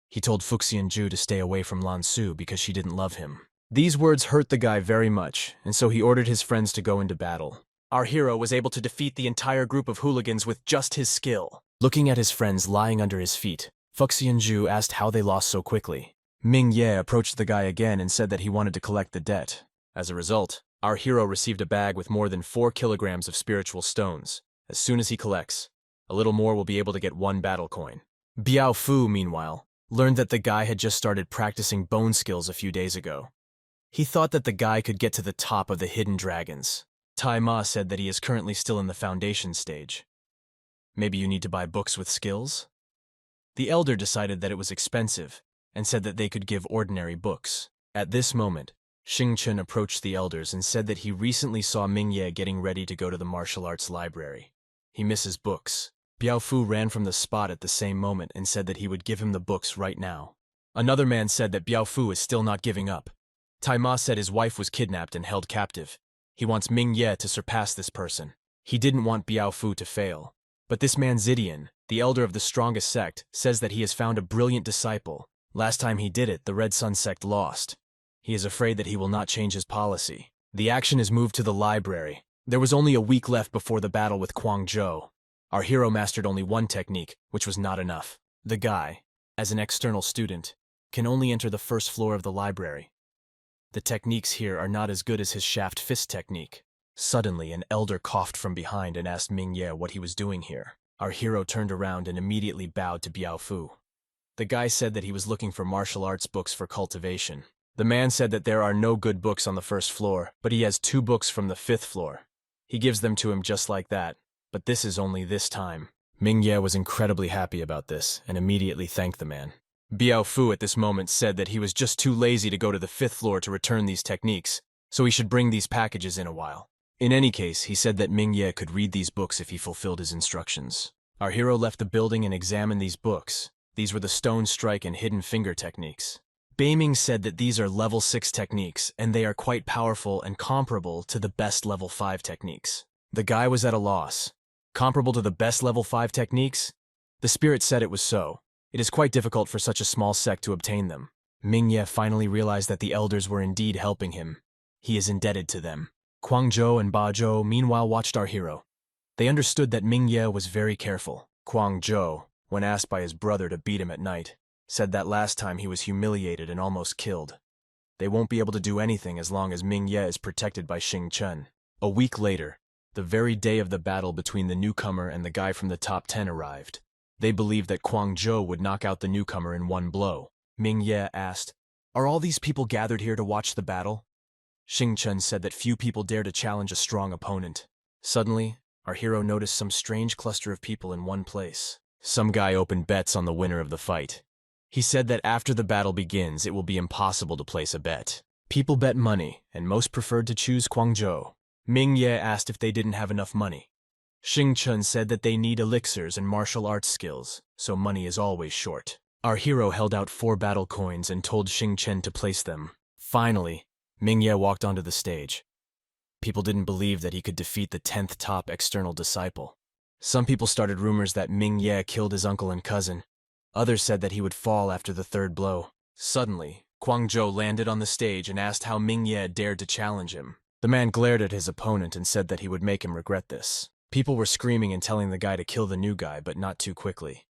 He told Fuxianju to stay away from Lansu because she didn't love him. These words hurt the guy very much, and so he ordered his friends to go into battle. Our hero was able to defeat the entire group of hooligans with just his skill. Looking at his friends lying under his feet, Fuxianju asked how they lost so quickly. Mingye approached the guy again and said that he wanted to collect the debt. As a result, our hero received a bag with more than 4 kilograms of spiritual stones. As soon as he collects, a little more will be able to get 1 battle coin. Biao Fu, meanwhile, learned that the guy had just started practicing bone skills a few days ago. He thought that the guy could get to the top of the hidden dragons. Tai Ma said that he is currently still in the foundation stage. Maybe you need to buy books with skills? The elder decided that it was expensive, and said that they could give ordinary books. At this moment, Xingchen approached the elders and said that he recently saw Mingye getting ready to go to the martial arts library. He misses books. Biao Fu ran from the spot at the same moment and said that he would give him the books right now. Another man said that Biao Fu is still not giving up. Tai Ma said his wife was kidnapped and held captive. He wants Mingye to surpass this person. He didn't want Biao Fu to fail. But this man Zidian, the elder of the strongest sect, says that he has found a brilliant disciple. Last time he did it, the Red Sun sect lost. He is afraid that he will not change his policy. The action is moved to the library. There was only a week left before the battle with Guangzhou. Our hero mastered only one technique, which was not enough. The guy, as an external student, can only enter the first floor of the library. The techniques here are not as good as his shaft fist technique. Suddenly, an elder coughed from behind and asked Mingye what he was doing here. Our hero turned around and immediately bowed to Biao Fu. The guy said that he was looking for martial arts books for cultivation. The man said that there are no good books on the first floor, but he has 2 books from the 5th floor. He gives them to him just like that, but this is only this time. Mingye was incredibly happy about this and immediately thanked the man. Biao Fu at this moment said that he was just too lazy to go to the 5th floor to return these techniques, so he should bring these packages in a while. In any case, he said that Mingye could read these books if he fulfilled his instructions. Our hero left the building and examined these books. These were the stone strike and hidden finger techniques. Beiming said that these are level 6 techniques, and they are quite powerful and comparable to the best level 5 techniques. The guy was at a loss. Comparable to the best level 5 techniques? The spirit said it was so. It is quite difficult for such a small sect to obtain them. Mingye finally realized that the elders were indeed helping him. He is indebted to them. Guangzhou and Bazhou meanwhile watched our hero. They understood that Mingye was very careful. Guangzhou, when asked by his brother to beat him at night, said that last time he was humiliated and almost killed. They won't be able to do anything as long as Mingye is protected by Xingchen. A week later, the very day of the battle between the newcomer and the guy from the top 10 arrived. They believed that Guangzhou would knock out the newcomer in one blow. Mingye asked, "Are all these people gathered here to watch the battle?" Xingchen said that few people dare to challenge a strong opponent. Suddenly, our hero noticed some strange cluster of people in one place. Some guy opened bets on the winner of the fight. He said that after the battle begins, it will be impossible to place a bet. People bet money, and most preferred to choose Guangzhou. Mingye asked if they didn't have enough money. Xingchen said that they need elixirs and martial arts skills, so money is always short. Our hero held out 4 battle coins and told Xingchen to place them. Finally, Mingye walked onto the stage. People didn't believe that he could defeat the 10th top external disciple. Some people started rumors that Mingye killed his uncle and cousin. Others said that he would fall after the 3rd blow. Suddenly, Guangzhou landed on the stage and asked how Mingye dared to challenge him. The man glared at his opponent and said that he would make him regret this. People were screaming and telling the guy to kill the new guy, but not too quickly.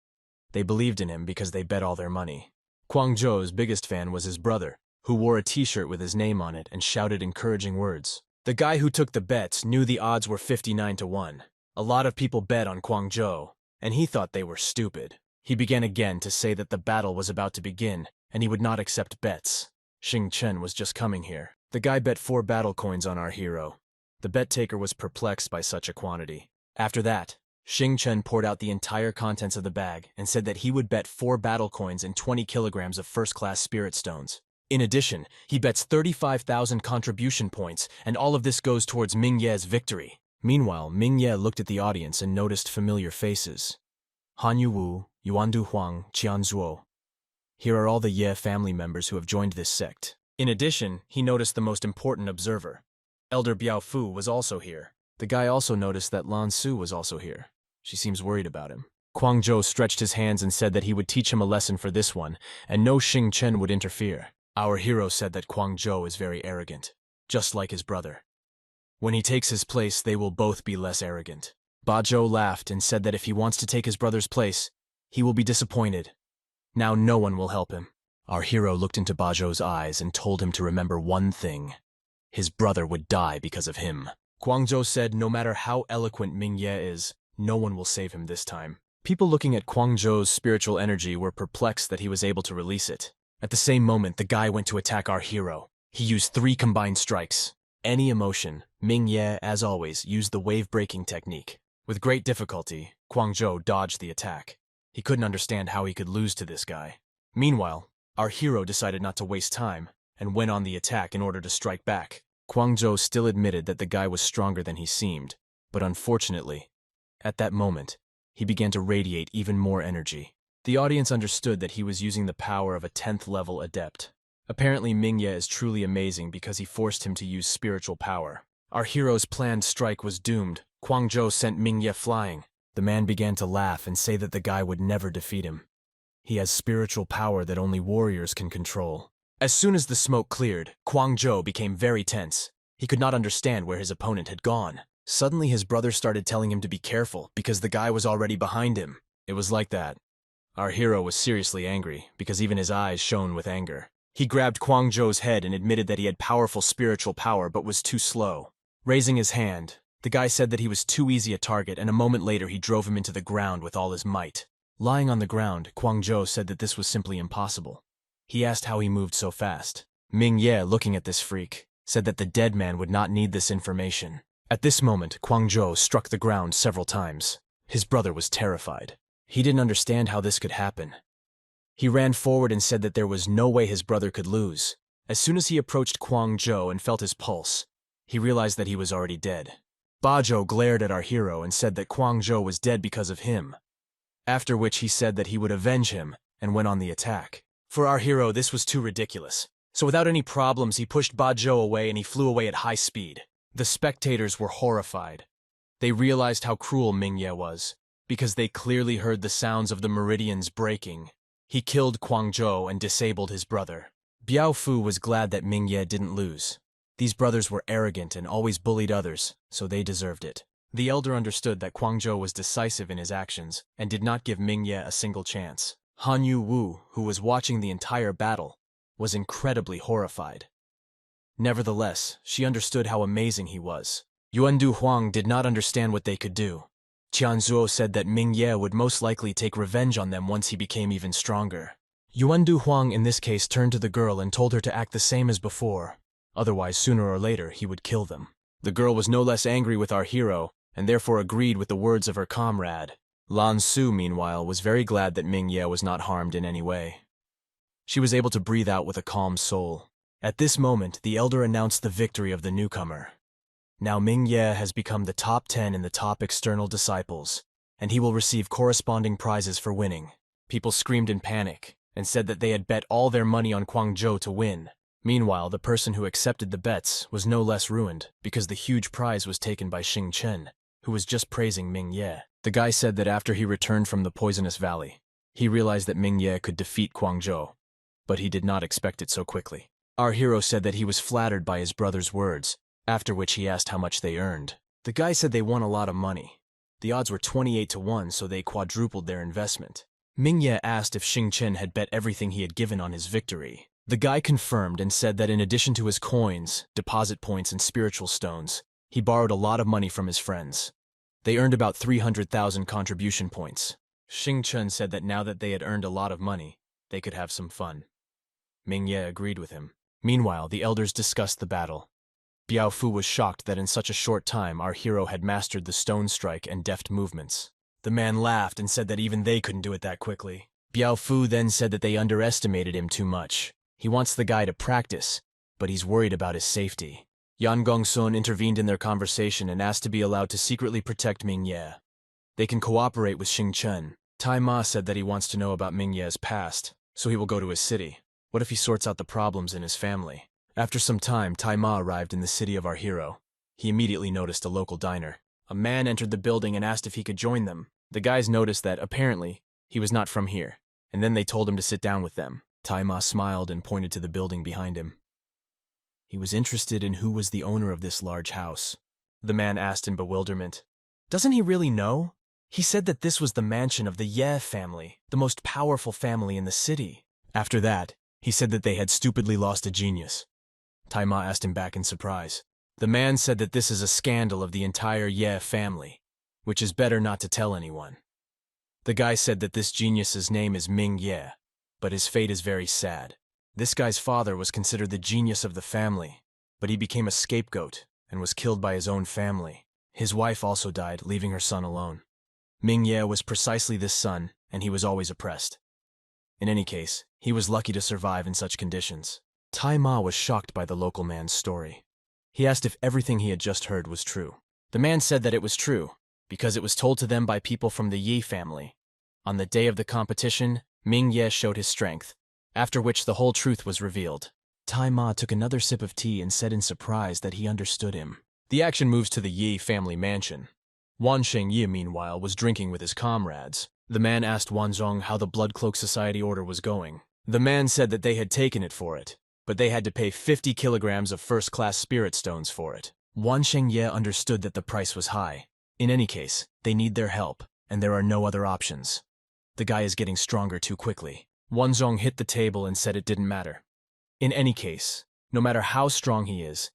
They believed in him because they bet all their money. Guangzhou's biggest fan was his brother, who wore a t-shirt with his name on it and shouted encouraging words. The guy who took the bets knew the odds were 59-1. A lot of people bet on Guangzhou, and he thought they were stupid. He began again to say that the battle was about to begin, and he would not accept bets. Xing Chen was just coming here. The guy bet 4 battle coins on our hero. The bet taker was perplexed by such a quantity. After that, Xing Chen poured out the entire contents of the bag and said that he would bet 4 battle coins and 20 kilograms of first-class spirit stones. In addition, he bets 35,000 contribution points, and all of this goes towards Ming Ye's victory. Meanwhile, Ming Ye looked at the audience and noticed familiar faces. Han Yuwu, Yuandu Huang, Qian Zuo. Here are all the Ye family members who have joined this sect. In addition, he noticed the most important observer. Elder Biao Fu was also here. The guy also noticed that Lan Su was also here. She seems worried about him. Guangzhou stretched his hands and said that he would teach him a lesson for this one, and no Xing Chen would interfere. Our hero said that Guangzhou is very arrogant, just like his brother. When he takes his place, they will both be less arrogant. Ba Zhou laughed and said that if he wants to take his brother's place, he will be disappointed. Now no one will help him. Our hero looked into Ba Zhou's eyes and told him to remember one thing. His brother would die because of him. Guangzhou said no matter how eloquent Ming Ye is, no one will save him this time. People looking at Guangzhou's spiritual energy were perplexed that he was able to release it. At the same moment, the guy went to attack our hero. He used 3 combined strikes. Any emotion, Ming Ye, as always, used the wave-breaking technique. With great difficulty, Guangzhou dodged the attack. He couldn't understand how he could lose to this guy. Meanwhile, our hero decided not to waste time and went on the attack in order to strike back. Guangzhou still admitted that the guy was stronger than he seemed, but unfortunately, at that moment, he began to radiate even more energy. The audience understood that he was using the power of a 10th level adept. Apparently Ming Ye is truly amazing because he forced him to use spiritual power. Our hero's planned strike was doomed. Guangzhou sent Ming Ye flying. The man began to laugh and say that the guy would never defeat him. He has spiritual power that only warriors can control. As soon as the smoke cleared, Guangzhou became very tense. He could not understand where his opponent had gone. Suddenly his brother started telling him to be careful because the guy was already behind him. It was like that. Our hero was seriously angry because even his eyes shone with anger. He grabbed Guangzhou's head and admitted that he had powerful spiritual power but was too slow. Raising his hand, the guy said that he was too easy a target, and a moment later he drove him into the ground with all his might. Lying on the ground, Guangzhou said that this was simply impossible. He asked how he moved so fast. Ming Ye, looking at this freak, said that the dead man would not need this information. At this moment, Guangzhou struck the ground several times. His brother was terrified. He didn't understand how this could happen. He ran forward and said that there was no way his brother could lose. As soon as he approached Guangzhou and felt his pulse, he realized that he was already dead. Ba Zhou glared at our hero and said that Guangzhou was dead because of him, after which he said that he would avenge him and went on the attack. For our hero, this was too ridiculous. So without any problems, he pushed Ba Zhou away and he flew away at high speed. The spectators were horrified. They realized how cruel Ming Ye was, because they clearly heard the sounds of the meridians breaking. He killed Guangzhou and disabled his brother. Biao Fu was glad that Ming Ye didn't lose. These brothers were arrogant and always bullied others, so they deserved it. The elder understood that Guangzhou was decisive in his actions and did not give Ming Ye a single chance. Han Yuwu, who was watching the entire battle, was incredibly horrified. Nevertheless, she understood how amazing he was. Yuandu Huang did not understand what they could do. Qianzuo said that Ming Ye would most likely take revenge on them once he became even stronger. Yuandu Huang in this case turned to the girl and told her to act the same as before. Otherwise, sooner or later, he would kill them. The girl was no less angry with our hero, and therefore agreed with the words of her comrade. Lan Su, meanwhile, was very glad that Ming Ye was not harmed in any way. She was able to breathe out with a calm soul. At this moment, the elder announced the victory of the newcomer. Now Ming Ye has become the top 10 in the top external disciples, and he will receive corresponding prizes for winning. People screamed in panic and said that they had bet all their money on Guangzhou to win. Meanwhile, the person who accepted the bets was no less ruined because the huge prize was taken by Xing Chen, who was just praising Ming Ye. The guy said that after he returned from the poisonous valley, he realized that Ming Ye could defeat Guangzhou, but he did not expect it so quickly. Our hero said that he was flattered by his brother's words, after which he asked how much they earned. The guy said they won a lot of money. The odds were 28-1, so they quadrupled their investment. Ming Ye asked if Xing Chen had bet everything he had given on his victory. The guy confirmed and said that in addition to his coins, deposit points, and spiritual stones, he borrowed a lot of money from his friends. They earned about 300,000 contribution points. Xing Chen said that now that they had earned a lot of money, they could have some fun. Ming Ye agreed with him. Meanwhile, the elders discussed the battle. Biao Fu was shocked that in such a short time our hero had mastered the stone strike and deft movements. The man laughed and said that even they couldn't do it that quickly. Biao Fu then said that they underestimated him too much. He wants the guy to practice, but he's worried about his safety. Yan Gongsun intervened in their conversation and asked to be allowed to secretly protect Ming Ye. They can cooperate with Xing Chen. Tai Ma said that he wants to know about Ming Ye's past, so he will go to his city. What if he sorts out the problems in his family? After some time, Tai Ma arrived in the city of our hero. He immediately noticed a local diner. A man entered the building and asked if he could join them. The guys noticed that, apparently, he was not from here, and then they told him to sit down with them. Tai Ma smiled and pointed to the building behind him. He was interested in who was the owner of this large house. The man asked in bewilderment. Doesn't he really know? He said that this was the mansion of the Ye family, the most powerful family in the city. After that, he said that they had stupidly lost a genius. Tai Ma asked him back in surprise. The man said that this is a scandal of the entire Ye family, which is better not to tell anyone. The guy said that this genius's name is Ming Ye, but his fate is very sad. This guy's father was considered the genius of the family, but he became a scapegoat and was killed by his own family. His wife also died, leaving her son alone. Ming Ye was precisely this son, and he was always oppressed. In any case, he was lucky to survive in such conditions. Tai Ma was shocked by the local man's story. He asked if everything he had just heard was true. The man said that it was true, because it was told to them by people from the Yi family. On the day of the competition, Ming Ye showed his strength, after which the whole truth was revealed. Tai Ma took another sip of tea and said in surprise that he understood him. The action moves to the Yi family mansion. Wan Shengyi, meanwhile, was drinking with his comrades. The man asked Wan Zhong how the Blood Cloak Society order was going. The man said that they had taken it for it, but they had to pay 50 kilograms of first-class spirit stones for it. Wan Shengye understood that the price was high. In any case, they need their help, and there are no other options. The guy is getting stronger too quickly. Wan Zhong hit the table and said it didn't matter. In any case, no matter how strong he is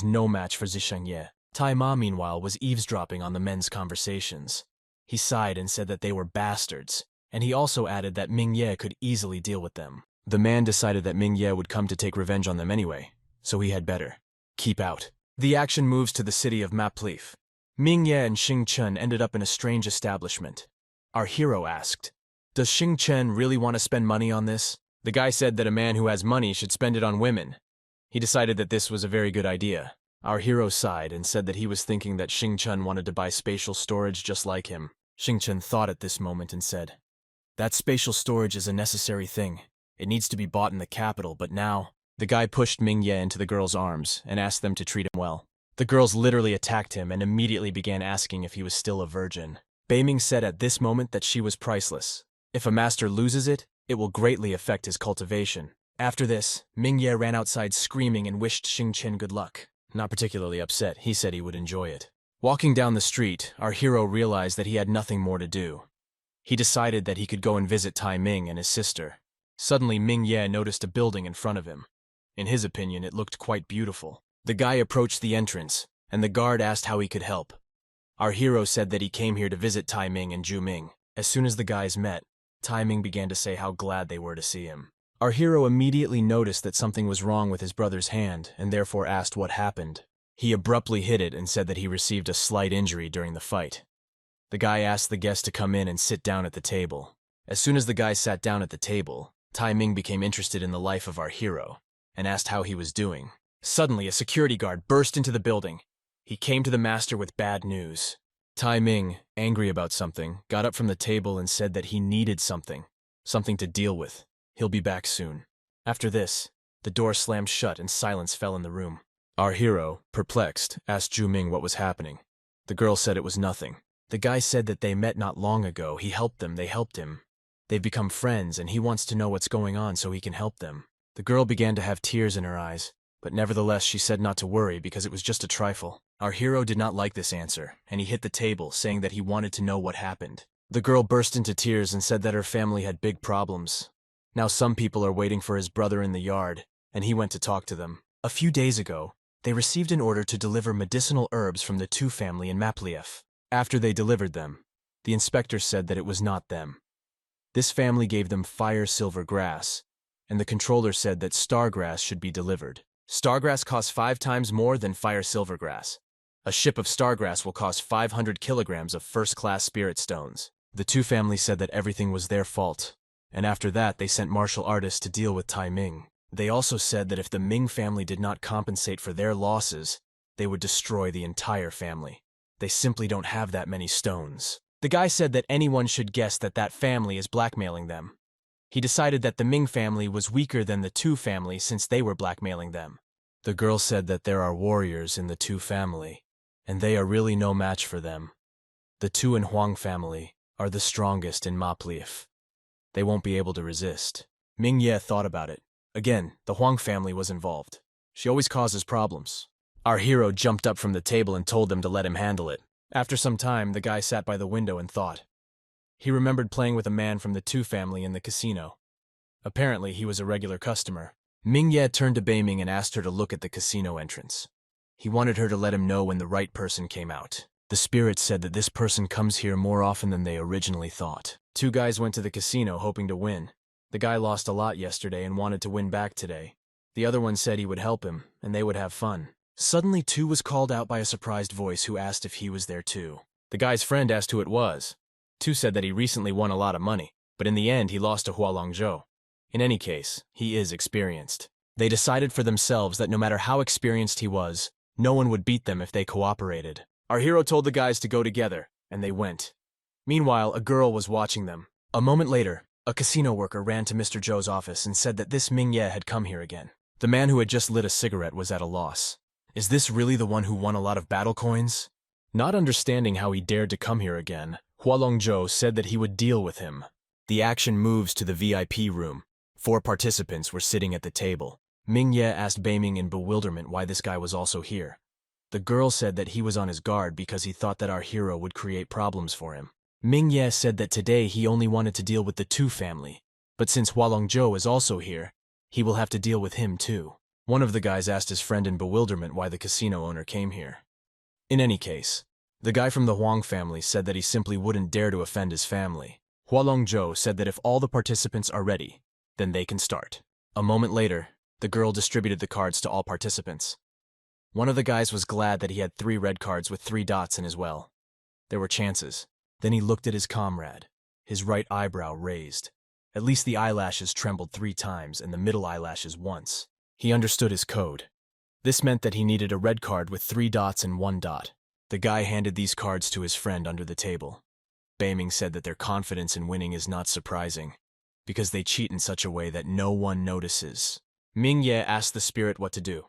no match for Zishengye. Tai Ma, meanwhile, was eavesdropping on the men's conversations. He sighed and said that they were bastards, and he also added that Ming Ye could easily deal with them. The man decided that Ming Ye would come to take revenge on them anyway, so he had better keep out. The action moves to the city of Maplif. Ming Ye and Xing Chen ended up in a strange establishment. Our hero asked, "Does Xing Chen really want to spend money on this?" The guy said that a man who has money should spend it on women. He decided that this was a very good idea. Our hero sighed and said that he was thinking that Xing Chen wanted to buy spatial storage just like him. Xing Chen thought at this moment and said, "That spatial storage is a necessary thing. It needs to be bought in the capital, but now..." The guy pushed Ming Ye into the girl's arms and asked them to treat him well. The girls literally attacked him and immediately began asking if he was still a virgin. Beiming said at this moment that she was priceless. If a master loses it, it will greatly affect his cultivation. After this, Ming Ye ran outside screaming and wished Xing Chen good luck. Not particularly upset, he said he would enjoy it. Walking down the street, our hero realized that he had nothing more to do. He decided that he could go and visit Tai Ming and his sister. Suddenly, Ming Ye noticed a building in front of him. In his opinion, it looked quite beautiful. The guy approached the entrance, and the guard asked how he could help. Our hero said that he came here to visit Tai Ming and Ju Ming. As soon as the guys met, Tai Ming began to say how glad they were to see him. Our hero immediately noticed that something was wrong with his brother's hand and therefore asked what happened. He abruptly hit it and said that he received a slight injury during the fight. The guy asked the guest to come in and sit down at the table. As soon as the guy sat down at the table, Tai Ming became interested in the life of our hero and asked how he was doing. Suddenly, a security guard burst into the building. He came to the master with bad news. Tai Ming, angry about something, got up from the table and said that he needed something to deal with. He'll be back soon. After this, the door slammed shut and silence fell in the room. Our hero, perplexed, asked Ju Ming what was happening. The girl said it was nothing. The guy said that they met not long ago. He helped them, they helped him. They've become friends and he wants to know what's going on so he can help them. The girl began to have tears in her eyes, but nevertheless she said not to worry because it was just a trifle. Our hero did not like this answer, and he hit the table, saying that he wanted to know what happened. The girl burst into tears and said that her family had big problems. Now some people are waiting for his brother in the yard, and he went to talk to them. A few days ago, they received an order to deliver medicinal herbs from the Tu family in Maplief. After they delivered them, the inspector said that it was not them. This family gave them fire silver grass, and the controller said that stargrass should be delivered. Stargrass costs 5 times more than fire silver grass. A ship of stargrass will cost 500 kilograms of first-class spirit stones. The Tu family said that everything was their fault, and after that they sent martial artists to deal with Tai Ming. They also said that if the Ming family did not compensate for their losses, they would destroy the entire family. They simply don't have that many stones. The guy said that anyone should guess that that family is blackmailing them. He decided that the Ming family was weaker than the Tu family since they were blackmailing them. The girl said that there are warriors in the Tu family, and they are really no match for them. The Tu and Huang family are the strongest in Maplief. They won't be able to resist. Ming Ye thought about it. Again, the Huang family was involved. She always causes problems. Our hero jumped up from the table and told them to let him handle it. After some time, the guy sat by the window and thought. He remembered playing with a man from the Tu family in the casino. Apparently, he was a regular customer. Ming Ye turned to Beiming and asked her to look at the casino entrance. He wanted her to let him know when the right person came out. The spirits said that this person comes here more often than they originally thought. 2 guys went to the casino hoping to win. The guy lost a lot yesterday and wanted to win back today. The other one said he would help him, and they would have fun. Suddenly, Tu was called out by a surprised voice who asked if he was there too. The guy's friend asked who it was. Tu said that he recently won a lot of money, but in the end he lost to Hualongzhou. In any case, he is experienced. They decided for themselves that no matter how experienced he was, no one would beat them if they cooperated. Our hero told the guys to go together, and they went. Meanwhile, a girl was watching them. A moment later, a casino worker ran to Mr. Zhou's office and said that this Ming Ye had come here again. The man who had just lit a cigarette was at a loss. Is this really the one who won a lot of battle coins? Not understanding how he dared to come here again, Hualongzhou said that he would deal with him. The action moves to the VIP room. 4 participants were sitting at the table. Ming Ye asked Beiming in bewilderment why this guy was also here. The girl said that he was on his guard because he thought that our hero would create problems for him. Ming Ye said that today he only wanted to deal with the Tu family, but since Hualongzhou is also here, he will have to deal with him too. One of the guys asked his friend in bewilderment why the casino owner came here. In any case, the guy from the Huang family said that he simply wouldn't dare to offend his family. Hualongzhou said that if all the participants are ready, then they can start. A moment later, the girl distributed the cards to all participants. One of the guys was glad that he had 3 red cards with 3 dots in as well. There were chances. Then he looked at his comrade, his right eyebrow raised. At least the eyelashes trembled 3 times and the middle eyelashes once. He understood his code. This meant that he needed a red card with 3 dots and 1 dot. The guy handed these cards to his friend under the table. Beiming said that their confidence in winning is not surprising, because they cheat in such a way that no one notices. Ming Ye asked the spirit what to do.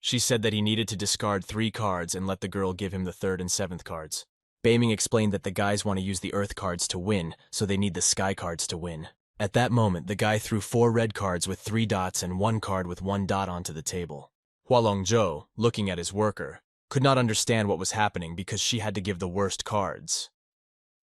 She said that he needed to discard 3 cards and let the girl give him the 3rd and 7th cards. Beiming explained that the guys want to use the earth cards to win, so they need the sky cards to win. At that moment, the guy threw 4 red cards with 3 dots and 1 card with 1 dot onto the table. Hualongzhou, looking at his worker, could not understand what was happening because she had to give the worst cards.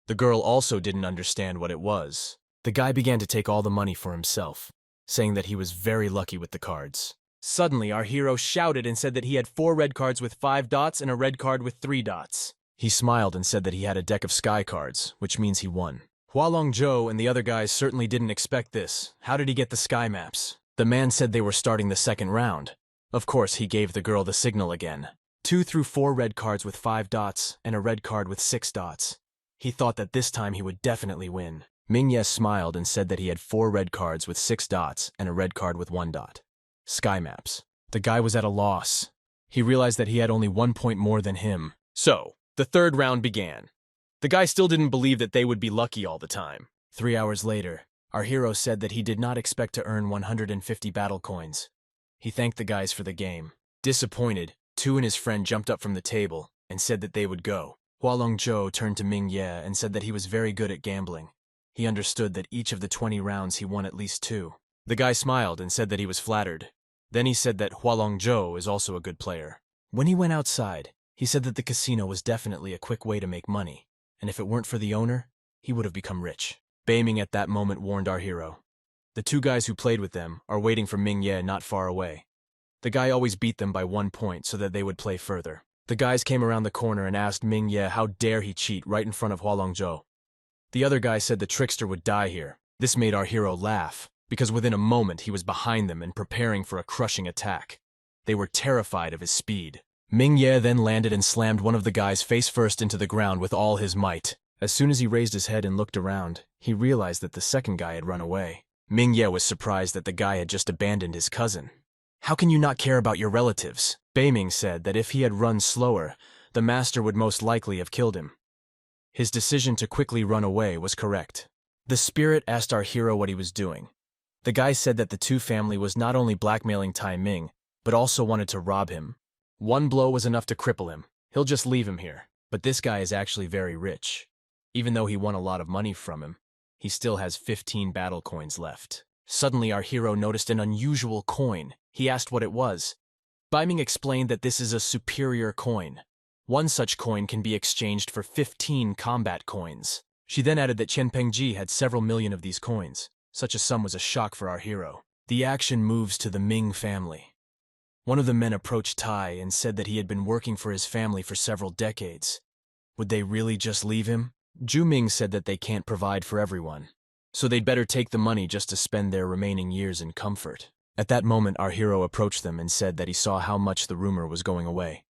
The girl also didn't understand what it was. The guy began to take all the money for himself, saying that he was very lucky with the cards. Suddenly, our hero shouted and said that he had 4 red cards with 5 dots and a red card with 3 dots. He smiled and said that he had a deck of sky cards, which means he won. Hualongzhou and the other guys certainly didn't expect this. How did he get the sky maps? The man said they were starting the 2nd round. Of course, he gave the girl the signal again. 2 threw 4 red cards with 5 dots and a red card with 6 dots. He thought that this time he would definitely win. Ming Ye smiled and said that he had 4 red cards with 6 dots and a red card with 1 dot. Sky maps. The guy was at a loss. He realized that he had only 1 point more than him. So, the 3rd round began. The guy still didn't believe that they would be lucky all the time. 3 hours later, our hero said that he did not expect to earn 150 battle coins. He thanked the guys for the game. Disappointed, Tu and his friend jumped up from the table and said that they would go. Hualongzhou turned to Ming Ye and said that he was very good at gambling. He understood that each of the 20 rounds he won at least 2. The guy smiled and said that he was flattered. Then he said that Hualongzhou is also a good player. When he went outside, he said that the casino was definitely a quick way to make money, and if it weren't for the owner, he would have become rich. Beiming at that moment warned our hero. The two guys who played with them are waiting for Ming Ye not far away. The guy always beat them by 1 point so that they would play further. The guys came around the corner and asked Ming Ye how dare he cheat right in front of Hualongzhou. The other guy said the trickster would die here. This made our hero laugh, because within a moment he was behind them and preparing for a crushing attack. They were terrified of his speed. Ming Ye then landed and slammed one of the guys face first into the ground with all his might. As soon as he raised his head and looked around, he realized that the second guy had run away. Ming Ye was surprised that the guy had just abandoned his cousin. "How can you not care about your relatives?" Beiming said that if he had run slower, the master would most likely have killed him. His decision to quickly run away was correct. The spirit asked our hero what he was doing. The guy said that the two family was not only blackmailing Tai Ming, but also wanted to rob him. One blow was enough to cripple him. He'll just leave him here. But this guy is actually very rich. Even though he won a lot of money from him, he still has 15 battle coins left. Suddenly our hero noticed an unusual coin. He asked what it was. Beiming explained that this is a superior coin. One such coin can be exchanged for 15 combat coins. She then added that Qian Pengji had several million of these coins. Such a sum was a shock for our hero. The action moves to the Ming family. One of the men approached Tai and said that he had been working for his family for several decades. Would they really just leave him? Zhu Ming said that they can't provide for everyone, so they'd better take the money just to spend their remaining years in comfort. At that moment, our hero approached them and said that he saw how much the rumor was going away.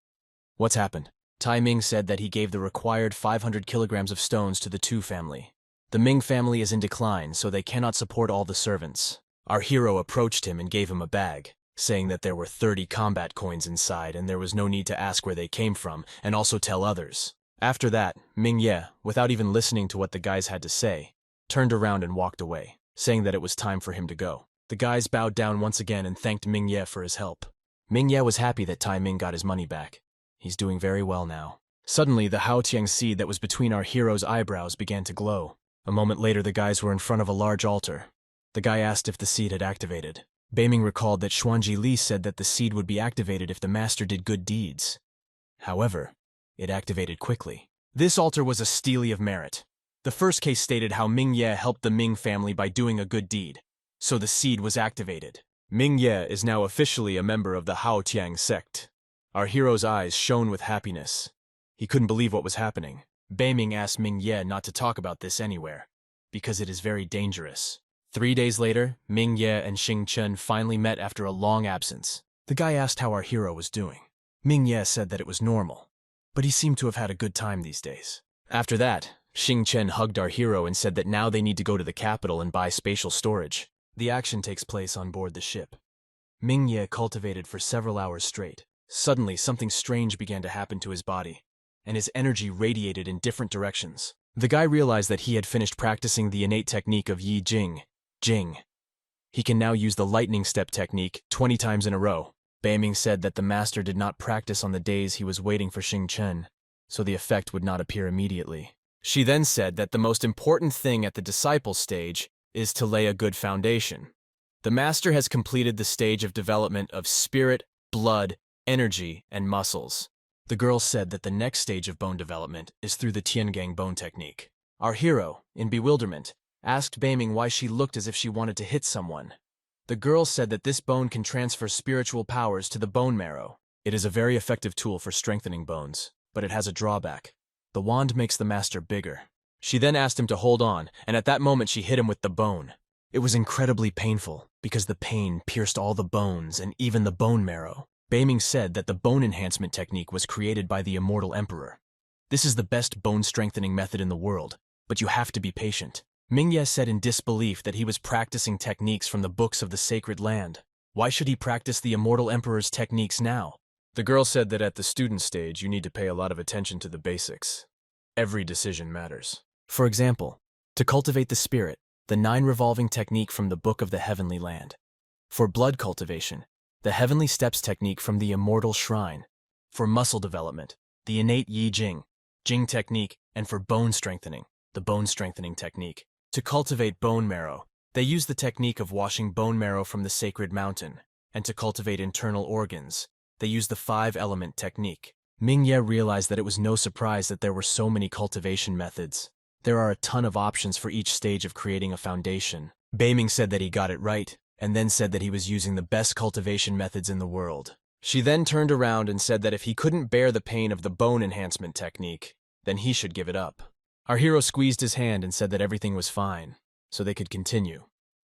What's happened? Tai Ming said that he gave the required 500 kilograms of stones to the Tu family. The Ming family is in decline, so they cannot support all the servants. Our hero approached him and gave him a bag, saying that there were 30 combat coins inside and there was no need to ask where they came from and also tell others. After that, Ming Ye, without even listening to what the guys had to say, turned around and walked away, saying that it was time for him to go. The guys bowed down once again and thanked Ming Ye for his help. Ming Ye was happy that Tai Ming got his money back. He's doing very well now. Suddenly, the Haotiang seed that was between our hero's eyebrows began to glow. A moment later, the guys were in front of a large altar. The guy asked if the seed had activated. Beiming recalled that Xuanji Li said that the seed would be activated if the master did good deeds. However, it activated quickly. This altar was a stele of merit. The first case stated how Ming Ye helped the Ming family by doing a good deed, so the seed was activated. Ming Ye is now officially a member of the Haotiang Sect. Our hero's eyes shone with happiness. He couldn't believe what was happening. Beiming asked Ming Ye not to talk about this anywhere, because it is very dangerous. 3 days later, Ming Ye and Xing Chen finally met after a long absence. The guy asked how our hero was doing. Ming Ye said that it was normal, but he seemed to have had a good time these days. After that, Xing Chen hugged our hero and said that now they need to go to the capital and buy spatial storage. The action takes place on board the ship. Ming Ye cultivated for several hours straight. Suddenly, something strange began to happen to his body, and his energy radiated in different directions. The guy realized that he had finished practicing the innate technique of Yi Jing. He can now use the lightning step technique 20 times in a row. Beiming said that the master did not practice on the days he was waiting for Xing Chen, so the effect would not appear immediately. She then said that the most important thing at the disciple stage is to lay a good foundation. The master has completed the stage of development of spirit, blood, energy, and muscles. The girl said that the next stage of bone development is through the Tiangang bone technique. Our hero, in bewilderment, asked Beiming why she looked as if she wanted to hit someone. The girl said that this bone can transfer spiritual powers to the bone marrow. It is a very effective tool for strengthening bones, but it has a drawback. The wand makes the master bigger. She then asked him to hold on, and at that moment she hit him with the bone. It was incredibly painful, because the pain pierced all the bones and even the bone marrow. Beiming said that the bone enhancement technique was created by the immortal emperor. This is the best bone strengthening method in the world, but you have to be patient. Ming Ye said in disbelief that he was practicing techniques from the books of the sacred land. Why should he practice the immortal emperor's techniques now? The girl said that at the student stage you need to pay a lot of attention to the basics. Every decision matters. For example, to cultivate the spirit, the 9 revolving technique from the Book of the Heavenly Land. For blood cultivation, the Heavenly Steps technique from the Immortal Shrine. For muscle development, the innate Yi Jing technique, and for bone strengthening, the bone strengthening technique. To cultivate bone marrow, they use the technique of washing bone marrow from the sacred mountain, and to cultivate internal organs, they use the 5-element technique. Ming Ye realized that it was no surprise that there were so many cultivation methods. There are a ton of options for each stage of creating a foundation. Beiming said that he got it right, and then said that he was using the best cultivation methods in the world. She then turned around and said that if he couldn't bear the pain of the bone enhancement technique, then he should give it up. Our hero squeezed his hand and said that everything was fine, so they could continue.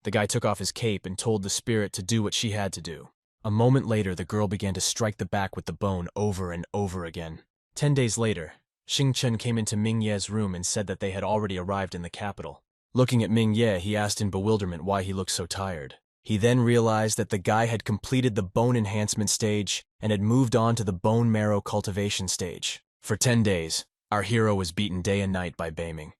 The guy took off his cape and told the spirit to do what she had to do. A moment later, the girl began to strike the back with the bone over and over again. 10 days later, Xingchen came into Ming Ye's room and said that they had already arrived in the capital. Looking at Ming Ye, he asked in bewilderment why he looked so tired. He then realized that the guy had completed the bone enhancement stage and had moved on to the bone marrow cultivation stage. For 10 days, our hero was beaten day and night by Beiming.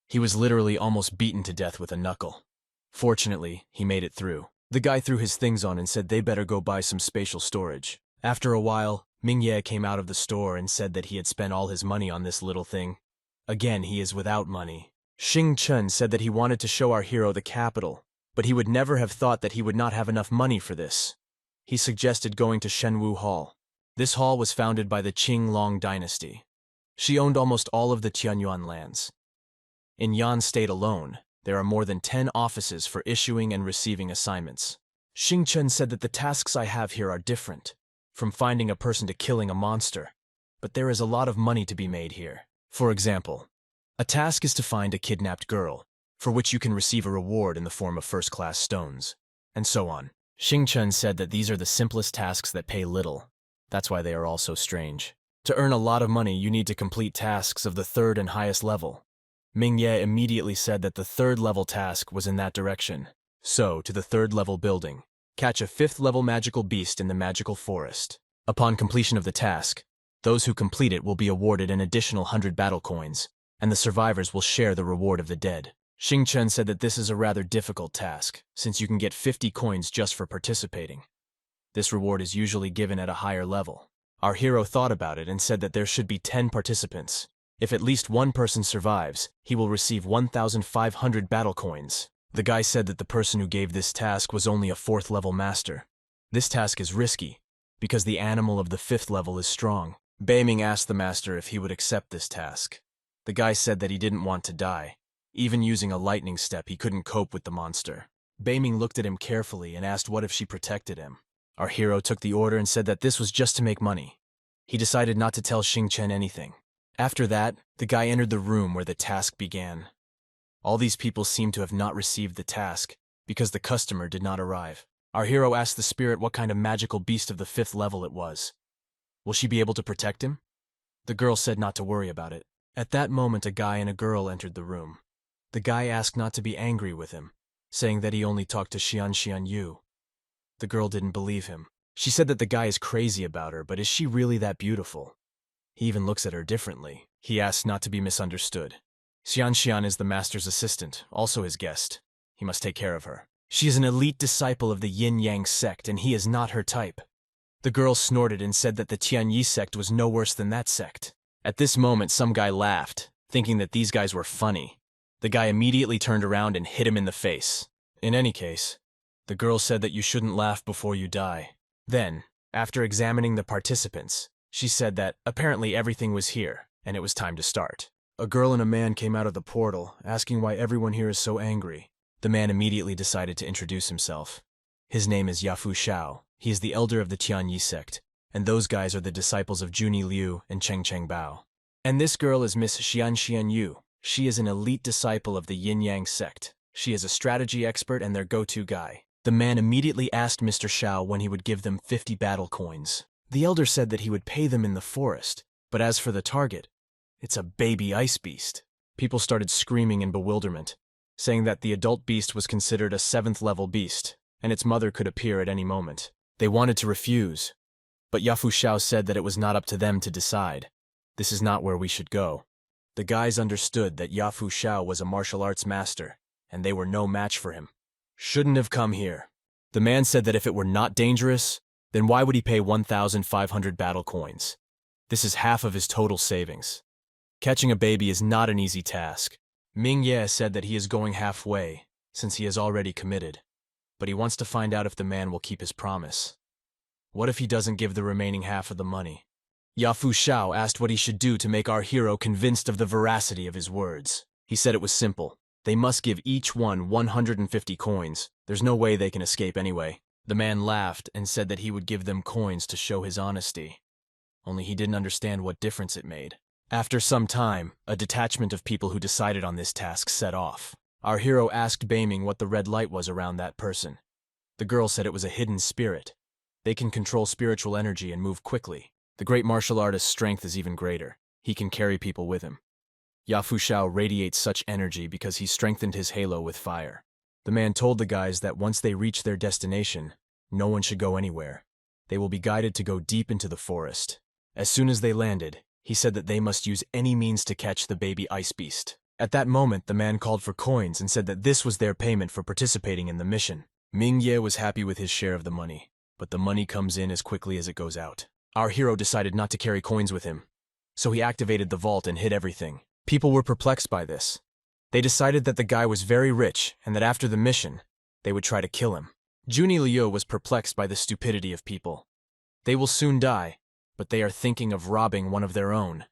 He was literally almost beaten to death with a knuckle. Fortunately, he made it through. The guy threw his things on and said they better go buy some spatial storage. After a while, Ming Ye came out of the store and said that he had spent all his money on this little thing. Again, he is without money. Xing Chen said that he wanted to show our hero the capital, but he would never have thought that he would not have enough money for this. He suggested going to Shenwu Hall. This hall was founded by the Qing Long dynasty. She owned almost all of the Tianyuan lands. In Yan State alone, there are more than 10 offices for issuing and receiving assignments. Xing Chen said that the tasks I have here are different, from finding a person to killing a monster, but there is a lot of money to be made here. For example, a task is to find a kidnapped girl, for which you can receive a reward in the form of first-class stones, and so on. Xing Chen said that these are the simplest tasks that pay little. That's why they are all so strange. To earn a lot of money, you need to complete tasks of the 3rd and highest level. Ming Ye immediately said that the 3rd level task was in that direction. So, to the 3rd level building, catch a 5th level magical beast in the magical forest. Upon completion of the task, those who complete it will be awarded an additional 100 battle coins, and the survivors will share the reward of the dead. Xing Chen said that this is a rather difficult task, since you can get 50 coins just for participating. This reward is usually given at a higher level. Our hero thought about it and said that there should be 10 participants. If at least one person survives, he will receive 1,500 battle coins. The guy said that the person who gave this task was only a 4th level master. This task is risky, because the animal of the 5th level is strong. Beiming asked the master if he would accept this task. The guy said that he didn't want to die. Even using a lightning step, he couldn't cope with the monster. Beiming looked at him carefully and asked what if she protected him. Our hero took the order and said that this was just to make money. He decided not to tell Xing Chen anything. After that, the guy entered the room where the task began. All these people seemed to have not received the task, because the customer did not arrive. Our hero asked the spirit what kind of magical beast of the 5th level it was. Will she be able to protect him? The girl said not to worry about it. At that moment, a guy and a girl entered the room. The guy asked not to be angry with him, saying that he only talked to Xian Yu. The girl didn't believe him. She said that the guy is crazy about her, but is she really that beautiful? He even looks at her differently. He asked not to be misunderstood. Xian is the master's assistant, also his guest. He must take care of her. She is an elite disciple of the Yin-Yang sect, and he is not her type. The girl snorted and said that the Tianyi sect was no worse than that sect. At this moment, some guy laughed, thinking that these guys were funny. The guy immediately turned around and hit him in the face. In any case, the girl said that you shouldn't laugh before you die. Then, after examining the participants, she said that apparently everything was here, and it was time to start. A girl and a man came out of the portal, asking why everyone here is so angry. The man immediately decided to introduce himself. His name is Yafu Shao. He is the elder of the Tianyi sect, and those guys are the disciples of Juni Liu and Cheng Bao. And this girl is Miss Xian Yu. She is an elite disciple of the Yin-Yang sect. She is a strategy expert and their go-to guy. The man immediately asked Mr. Shao when he would give them 50 battle coins. The elder said that he would pay them in the forest, but as for the target, it's a baby ice beast. People started screaming in bewilderment, saying that the adult beast was considered a 7th level beast, and its mother could appear at any moment. They wanted to refuse, but Yafu Shao said that it was not up to them to decide. This is not where we should go. The guys understood that Yafu Shao was a martial arts master, and they were no match for him. Shouldn't have come here. The man said that if it were not dangerous, then why would he pay 1,500 battle coins? This is half of his total savings. Catching a baby is not an easy task. Ming Ye said that he is going halfway, since he has already committed, but he wants to find out if the man will keep his promise. What if he doesn't give the remaining half of the money? Yafu Shao asked what he should do to make our hero convinced of the veracity of his words. He said it was simple. They must give each one 150 coins. There's no way they can escape anyway. The man laughed and said that he would give them coins to show his honesty. Only he didn't understand what difference it made. After some time, a detachment of people who decided on this task set off. Our hero asked Beiming what the red light was around that person. The girl said it was a hidden spirit. They can control spiritual energy and move quickly. The great martial artist's strength is even greater. He can carry people with him. Yafu Shao radiates such energy because he strengthened his halo with fire. The man told the guys that once they reach their destination, no one should go anywhere. They will be guided to go deep into the forest. As soon as they landed, he said that they must use any means to catch the baby ice beast. At that moment, the man called for coins and said that this was their payment for participating in the mission. Ming Ye was happy with his share of the money, but the money comes in as quickly as it goes out. Our hero decided not to carry coins with him, so he activated the vault and hid everything. People were perplexed by this. They decided that the guy was very rich and that after the mission, they would try to kill him. Junie Liu was perplexed by the stupidity of people. They will soon die, but they are thinking of robbing one of their own.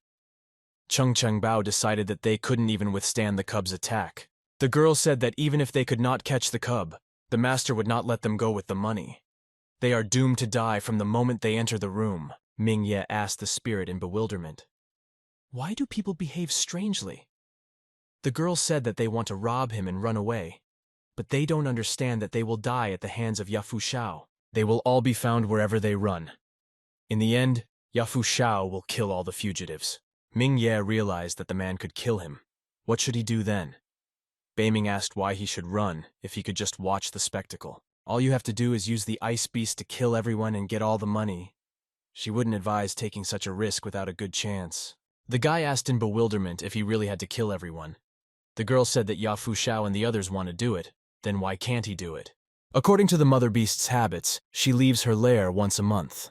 Chung Bao decided that they couldn't even withstand the cub's attack. The girl said that even if they could not catch the cub, the master would not let them go with the money. They are doomed to die from the moment they enter the room. Ming Ye asked the spirit in bewilderment. Why do people behave strangely? The girl said that they want to rob him and run away, but they don't understand that they will die at the hands of Yafu Shao. They will all be found wherever they run. In the end, Yafu Shao will kill all the fugitives. Ming Ye realized that the man could kill him. What should he do then? Beiming asked why he should run if he could just watch the spectacle. All you have to do is use the ice beast to kill everyone and get all the money. She wouldn't advise taking such a risk without a good chance. The guy asked in bewilderment if he really had to kill everyone. The girl said that Yafu Shao and the others want to do it, then why can't he do it? According to the mother beast's habits, she leaves her lair once a month.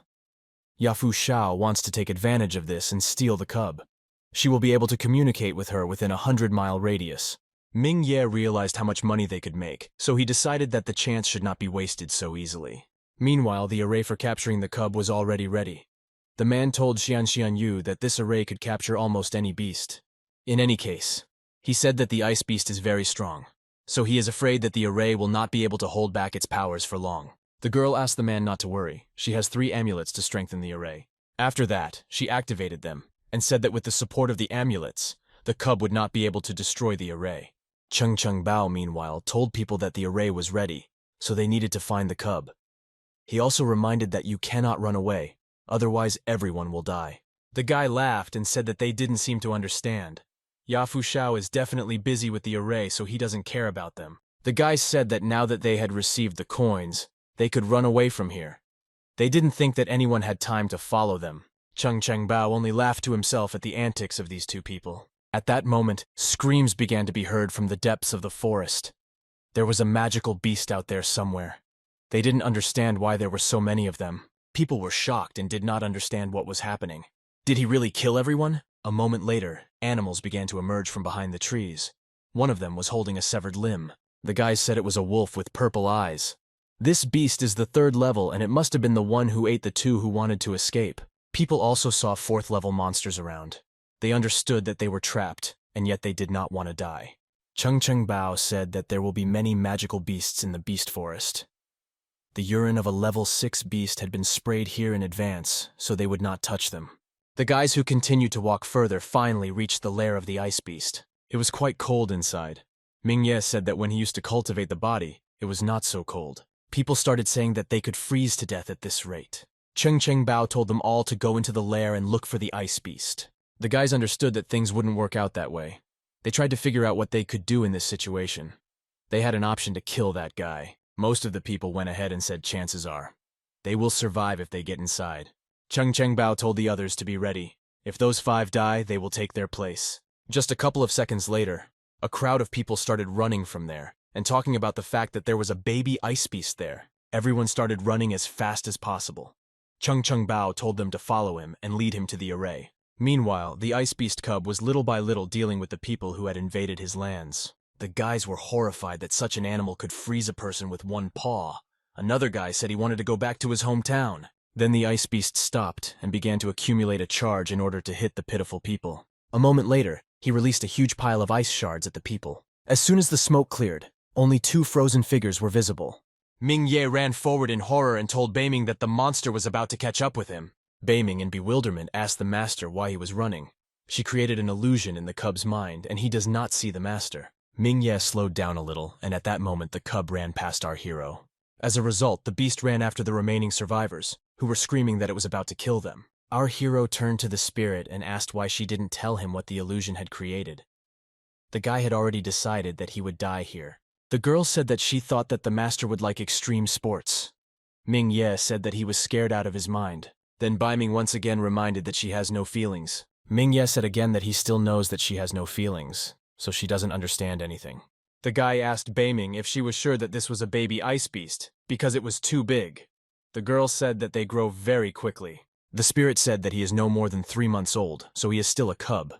Yafu Shao wants to take advantage of this and steal the cub. She will be able to communicate with her within a 100-mile radius. Ming Ye realized how much money they could make, so he decided that the chance should not be wasted so easily. Meanwhile, the array for capturing the cub was already ready. The man told Xian Yu that this array could capture almost any beast. In any case, he said that the ice beast is very strong, so he is afraid that the array will not be able to hold back its powers for long. The girl asked the man not to worry. She has 3 amulets to strengthen the array. After that, she activated them, and said that with the support of the amulets, the cub would not be able to destroy the array. Chung Bao, meanwhile, told people that the array was ready, so they needed to find the cub. He also reminded that you cannot run away, otherwise everyone will die. The guy laughed and said that they didn't seem to understand. Yafu Shao is definitely busy with the array, so he doesn't care about them. The guy said that now that they had received the coins, they could run away from here. They didn't think that anyone had time to follow them. Chung Bao only laughed to himself at the antics of these two people. At that moment, screams began to be heard from the depths of the forest. There was a magical beast out there somewhere. They didn't understand why there were so many of them. People were shocked and did not understand what was happening. Did he really kill everyone? A moment later, animals began to emerge from behind the trees. One of them was holding a severed limb. The guys said it was a wolf with purple eyes. This beast is the 3rd level, and it must have been the one who ate the 2 who wanted to escape. People also saw 4th level monsters around. They understood that they were trapped, and yet they did not want to die. Chung Bao said that there will be many magical beasts in the beast forest. The urine of a level 6 beast had been sprayed here in advance, so they would not touch them. The guys who continued to walk further finally reached the lair of the ice beast. It was quite cold inside. Ming Ye said that when he used to cultivate the body, it was not so cold. People started saying that they could freeze to death at this rate. Chung Bao told them all to go into the lair and look for the ice beast. The guys understood that things wouldn't work out that way. They tried to figure out what they could do in this situation. They had an option to kill that guy. Most of the people went ahead and said chances are they will survive if they get inside. Chung Bao told the others to be ready. If those 5 die, they will take their place. Just a couple of seconds later, a crowd of people started running from there and talking about the fact that there was a baby ice beast there. Everyone started running as fast as possible. Chung Bao told them to follow him and lead him to the array. Meanwhile, the ice beast cub was little by little dealing with the people who had invaded his lands. The guys were horrified that such an animal could freeze a person with one paw. Another guy said he wanted to go back to his hometown. Then the ice beast stopped and began to accumulate a charge in order to hit the pitiful people. A moment later, he released a huge pile of ice shards at the people. As soon as the smoke cleared, only 2 frozen figures were visible. Ming Ye ran forward in horror and told Beiming that the monster was about to catch up with him. Beiming, in bewilderment, asked the master why he was running. She created an illusion in the cub's mind, and he does not see the master. Ming Ye slowed down a little, and at that moment the cub ran past our hero. As a result, the beast ran after the remaining survivors, who were screaming that it was about to kill them. Our hero turned to the spirit and asked why she didn't tell him what the illusion had created. The guy had already decided that he would die here. The girl said that she thought that the master would like extreme sports. Ming Ye said that he was scared out of his mind. Then Beiming once again reminded that she has no feelings. Ming Ye said again that he still knows that she has no feelings, so she doesn't understand anything. The guy asked Beiming if she was sure that this was a baby ice beast, because it was too big. The girl said that they grow very quickly. The spirit said that he is no more than 3 months old, so he is still a cub.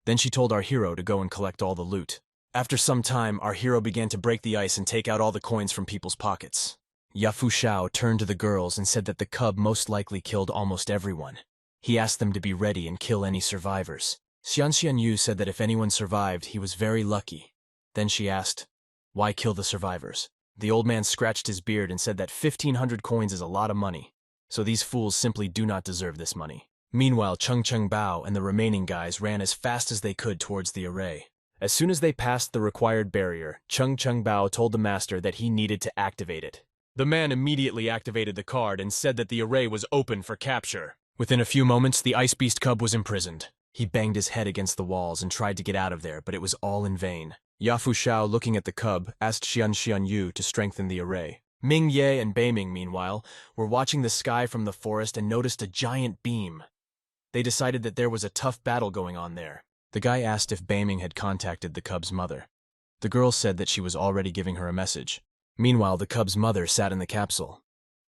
Then she told our hero to go and collect all the loot. After some time, our hero began to break the ice and take out all the coins from people's pockets. Yafu Shao turned to the girls and said that the cub most likely killed almost everyone. He asked them to be ready and kill any survivors. Xian Yu said that if anyone survived, he was very lucky. Then she asked, "Why kill the survivors?" The old man scratched his beard and said that 1,500 coins is a lot of money, so these fools simply do not deserve this money. Meanwhile, Cheng Bao and the remaining guys ran as fast as they could towards the array. As soon as they passed the required barrier, Cheng Bao told the master that he needed to activate it. The man immediately activated the card and said that the array was open for capture. Within a few moments, the ice beast cub was imprisoned. He banged his head against the walls and tried to get out of there, but it was all in vain. Yafu Shao, looking at the cub, asked Xian Yu to strengthen the array. Ming Ye and Beiming, meanwhile, were watching the sky from the forest and noticed a giant beam. They decided that there was a tough battle going on there. The guy asked if Beiming had contacted the cub's mother. The girl said that she was already giving her a message. Meanwhile, the cub's mother sat in the capsule.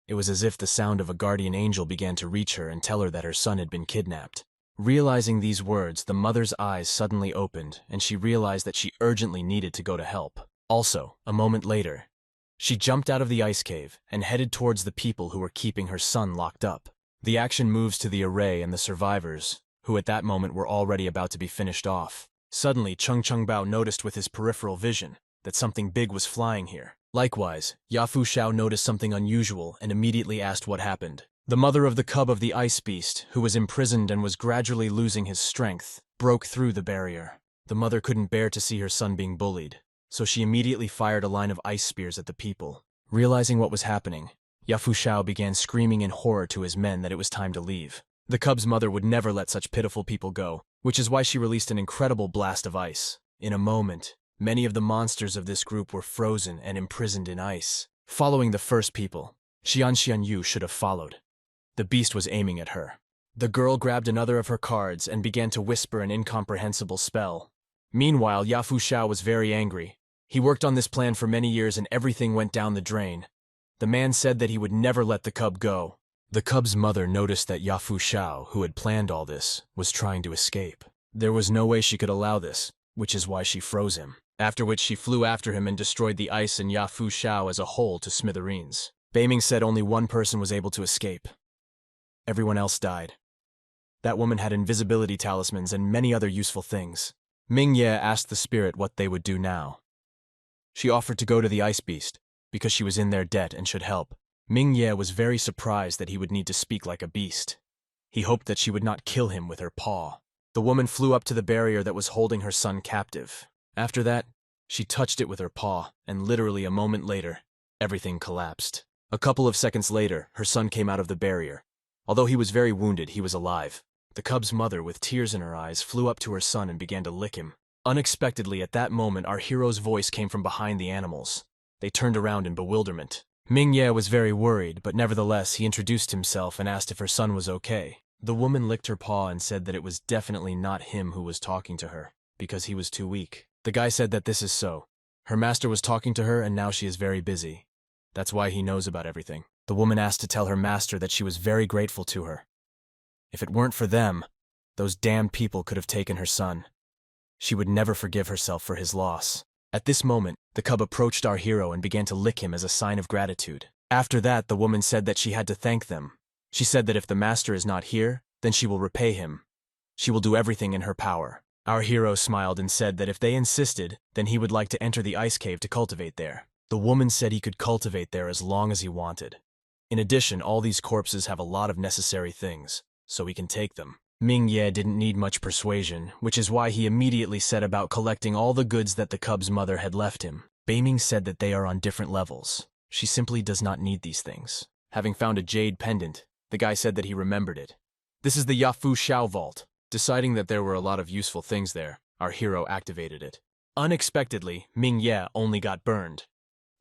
It was as if the sound of a guardian angel began to reach her and tell her that her son had been kidnapped. Realizing these words, the mother's eyes suddenly opened, and she realized that she urgently needed to go to help. Also, a moment later, she jumped out of the ice cave and headed towards the people who were keeping her son locked up. The action moves to the array and the survivors, who at that moment were already about to be finished off. Suddenly, Cheng Bao noticed with his peripheral vision that something big was flying here. Likewise, Yafu Shao noticed something unusual and immediately asked what happened. The mother of the cub of the ice beast, who was imprisoned and was gradually losing his strength, broke through the barrier. The mother couldn't bear to see her son being bullied, so she immediately fired a line of ice spears at the people. Realizing what was happening, Yafu Shao began screaming in horror to his men that it was time to leave. The cub's mother would never let such pitiful people go, which is why she released an incredible blast of ice. In a moment, many of the monsters of this group were frozen and imprisoned in ice. Following the first people, Xian Yu should have followed. The beast was aiming at her. The girl grabbed another of her cards and began to whisper an incomprehensible spell. Meanwhile, Yafu Shao was very angry. He worked on this plan for many years and everything went down the drain. The man said that he would never let the cub go. The cub's mother noticed that Yafu Shao, who had planned all this, was trying to escape. There was no way she could allow this, which is why she froze him. After which she flew after him and destroyed the ice and Yafu Shao as a whole to smithereens. Beiming said only one person was able to escape. Everyone else died. That woman had invisibility talismans and many other useful things. Ming Ye asked the spirit what they would do now. She offered to go to the ice beast, because she was in their debt and should help. Ming Ye was very surprised that he would need to speak like a beast. He hoped that she would not kill him with her paw. The woman flew up to the barrier that was holding her son captive. After that, she touched it with her paw, and literally a moment later, everything collapsed. A couple of seconds later, her son came out of the barrier. Although he was very wounded, he was alive. The cub's mother, with tears in her eyes, flew up to her son and began to lick him. Unexpectedly, at that moment, our hero's voice came from behind the animals. They turned around in bewilderment. Ming Ye was very worried, but nevertheless, he introduced himself and asked if her son was okay. The woman licked her paw and said that it was definitely not him who was talking to her, because he was too weak. The guy said that this is so. Her master was talking to her and now she is very busy. That's why he knows about everything. The woman asked to tell her master that she was very grateful to her. If it weren't for them, those damned people could have taken her son. She would never forgive herself for his loss. At this moment, the cub approached our hero and began to lick him as a sign of gratitude. After that, the woman said that she had to thank them. She said that if the master is not here, then she will repay him. She will do everything in her power. Our hero smiled and said that if they insisted, then he would like to enter the ice cave to cultivate there. The woman said he could cultivate there as long as he wanted. In addition, all these corpses have a lot of necessary things, so he can take them. Ming Ye didn't need much persuasion, which is why he immediately set about collecting all the goods that the cub's mother had left him. Beiming said that they are on different levels. She simply does not need these things. Having found a jade pendant, the guy said that he remembered it. This is the Yafu Shao vault. Deciding that there were a lot of useful things there, our hero activated it. Unexpectedly, Ming Ye only got burned.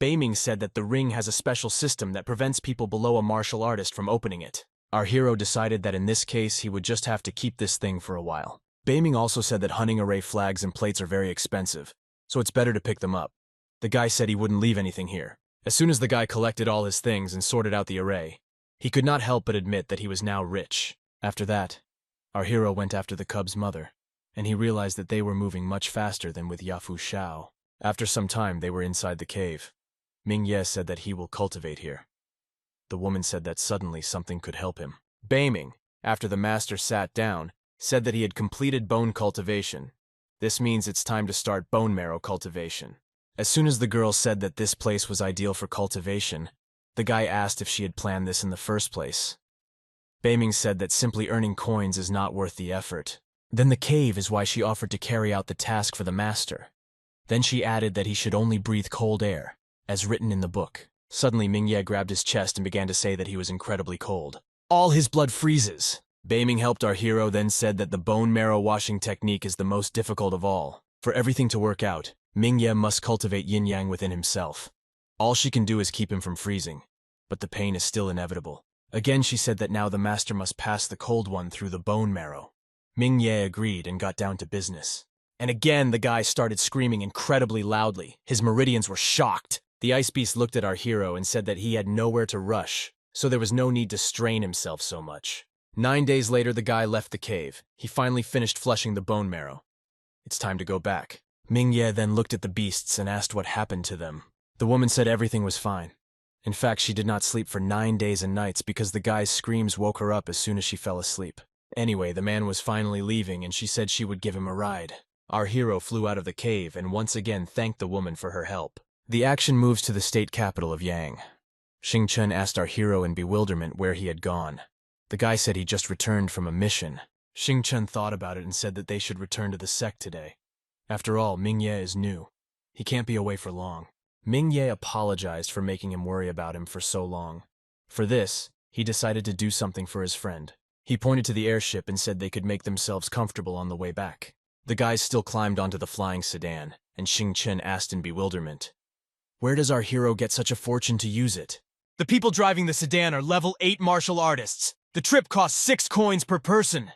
Beiming said that the ring has a special system that prevents people below a martial artist from opening it. Our hero decided that in this case he would just have to keep this thing for a while. Beiming also said that hunting array flags and plates are very expensive, so it's better to pick them up. The guy said he wouldn't leave anything here. As soon as the guy collected all his things and sorted out the array, he could not help but admit that he was now rich. After that, our hero went after the cub's mother, and he realized that they were moving much faster than with Yafu Shao. After some time, they were inside the cave. Ming Ye said that he will cultivate here. The woman said that suddenly something could help him. Beiming, after the master sat down, said that he had completed bone cultivation. This means it's time to start bone marrow cultivation. As soon as the girl said that this place was ideal for cultivation, the guy asked if she had planned this in the first place. Beiming said that simply earning coins is not worth the effort. Then the cave is why she offered to carry out the task for the master. Then she added that he should only breathe cold air, as written in the book. Suddenly Ming Ye grabbed his chest and began to say that he was incredibly cold. All his blood freezes. Beiming helped our hero, then said that the bone marrow washing technique is the most difficult of all. For everything to work out, Ming Ye must cultivate yin-yang within himself. All she can do is keep him from freezing, but the pain is still inevitable. Again she said that now the master must pass the cold one through the bone marrow. Ming Ye agreed and got down to business. And again the guy started screaming incredibly loudly. His meridians were shocked. The ice beast looked at our hero and said that he had nowhere to rush, so there was no need to strain himself so much. 9 days later the guy left the cave. He finally finished flushing the bone marrow. It's time to go back. Ming Ye then looked at the beasts and asked what happened to them. The woman said everything was fine. In fact, she did not sleep for 9 days and nights because the guy's screams woke her up as soon as she fell asleep. Anyway, the man was finally leaving and she said she would give him a ride. Our hero flew out of the cave and once again thanked the woman for her help. The action moves to the state capital of Yang. Xingchen asked our hero in bewilderment where he had gone. The guy said he just returned from a mission. Xingchen thought about it and said that they should return to the Sect today. After all, Ming Ye is new. He can't be away for long. Ming Ye apologized for making him worry about him for so long. For this, he decided to do something for his friend. He pointed to the airship and said they could make themselves comfortable on the way back. The guys still climbed onto the flying sedan, and Xingchen asked in bewilderment, "Where does our hero get such a fortune to use it?" "The people driving the sedan are level 8 martial artists. The trip costs 6 coins per person."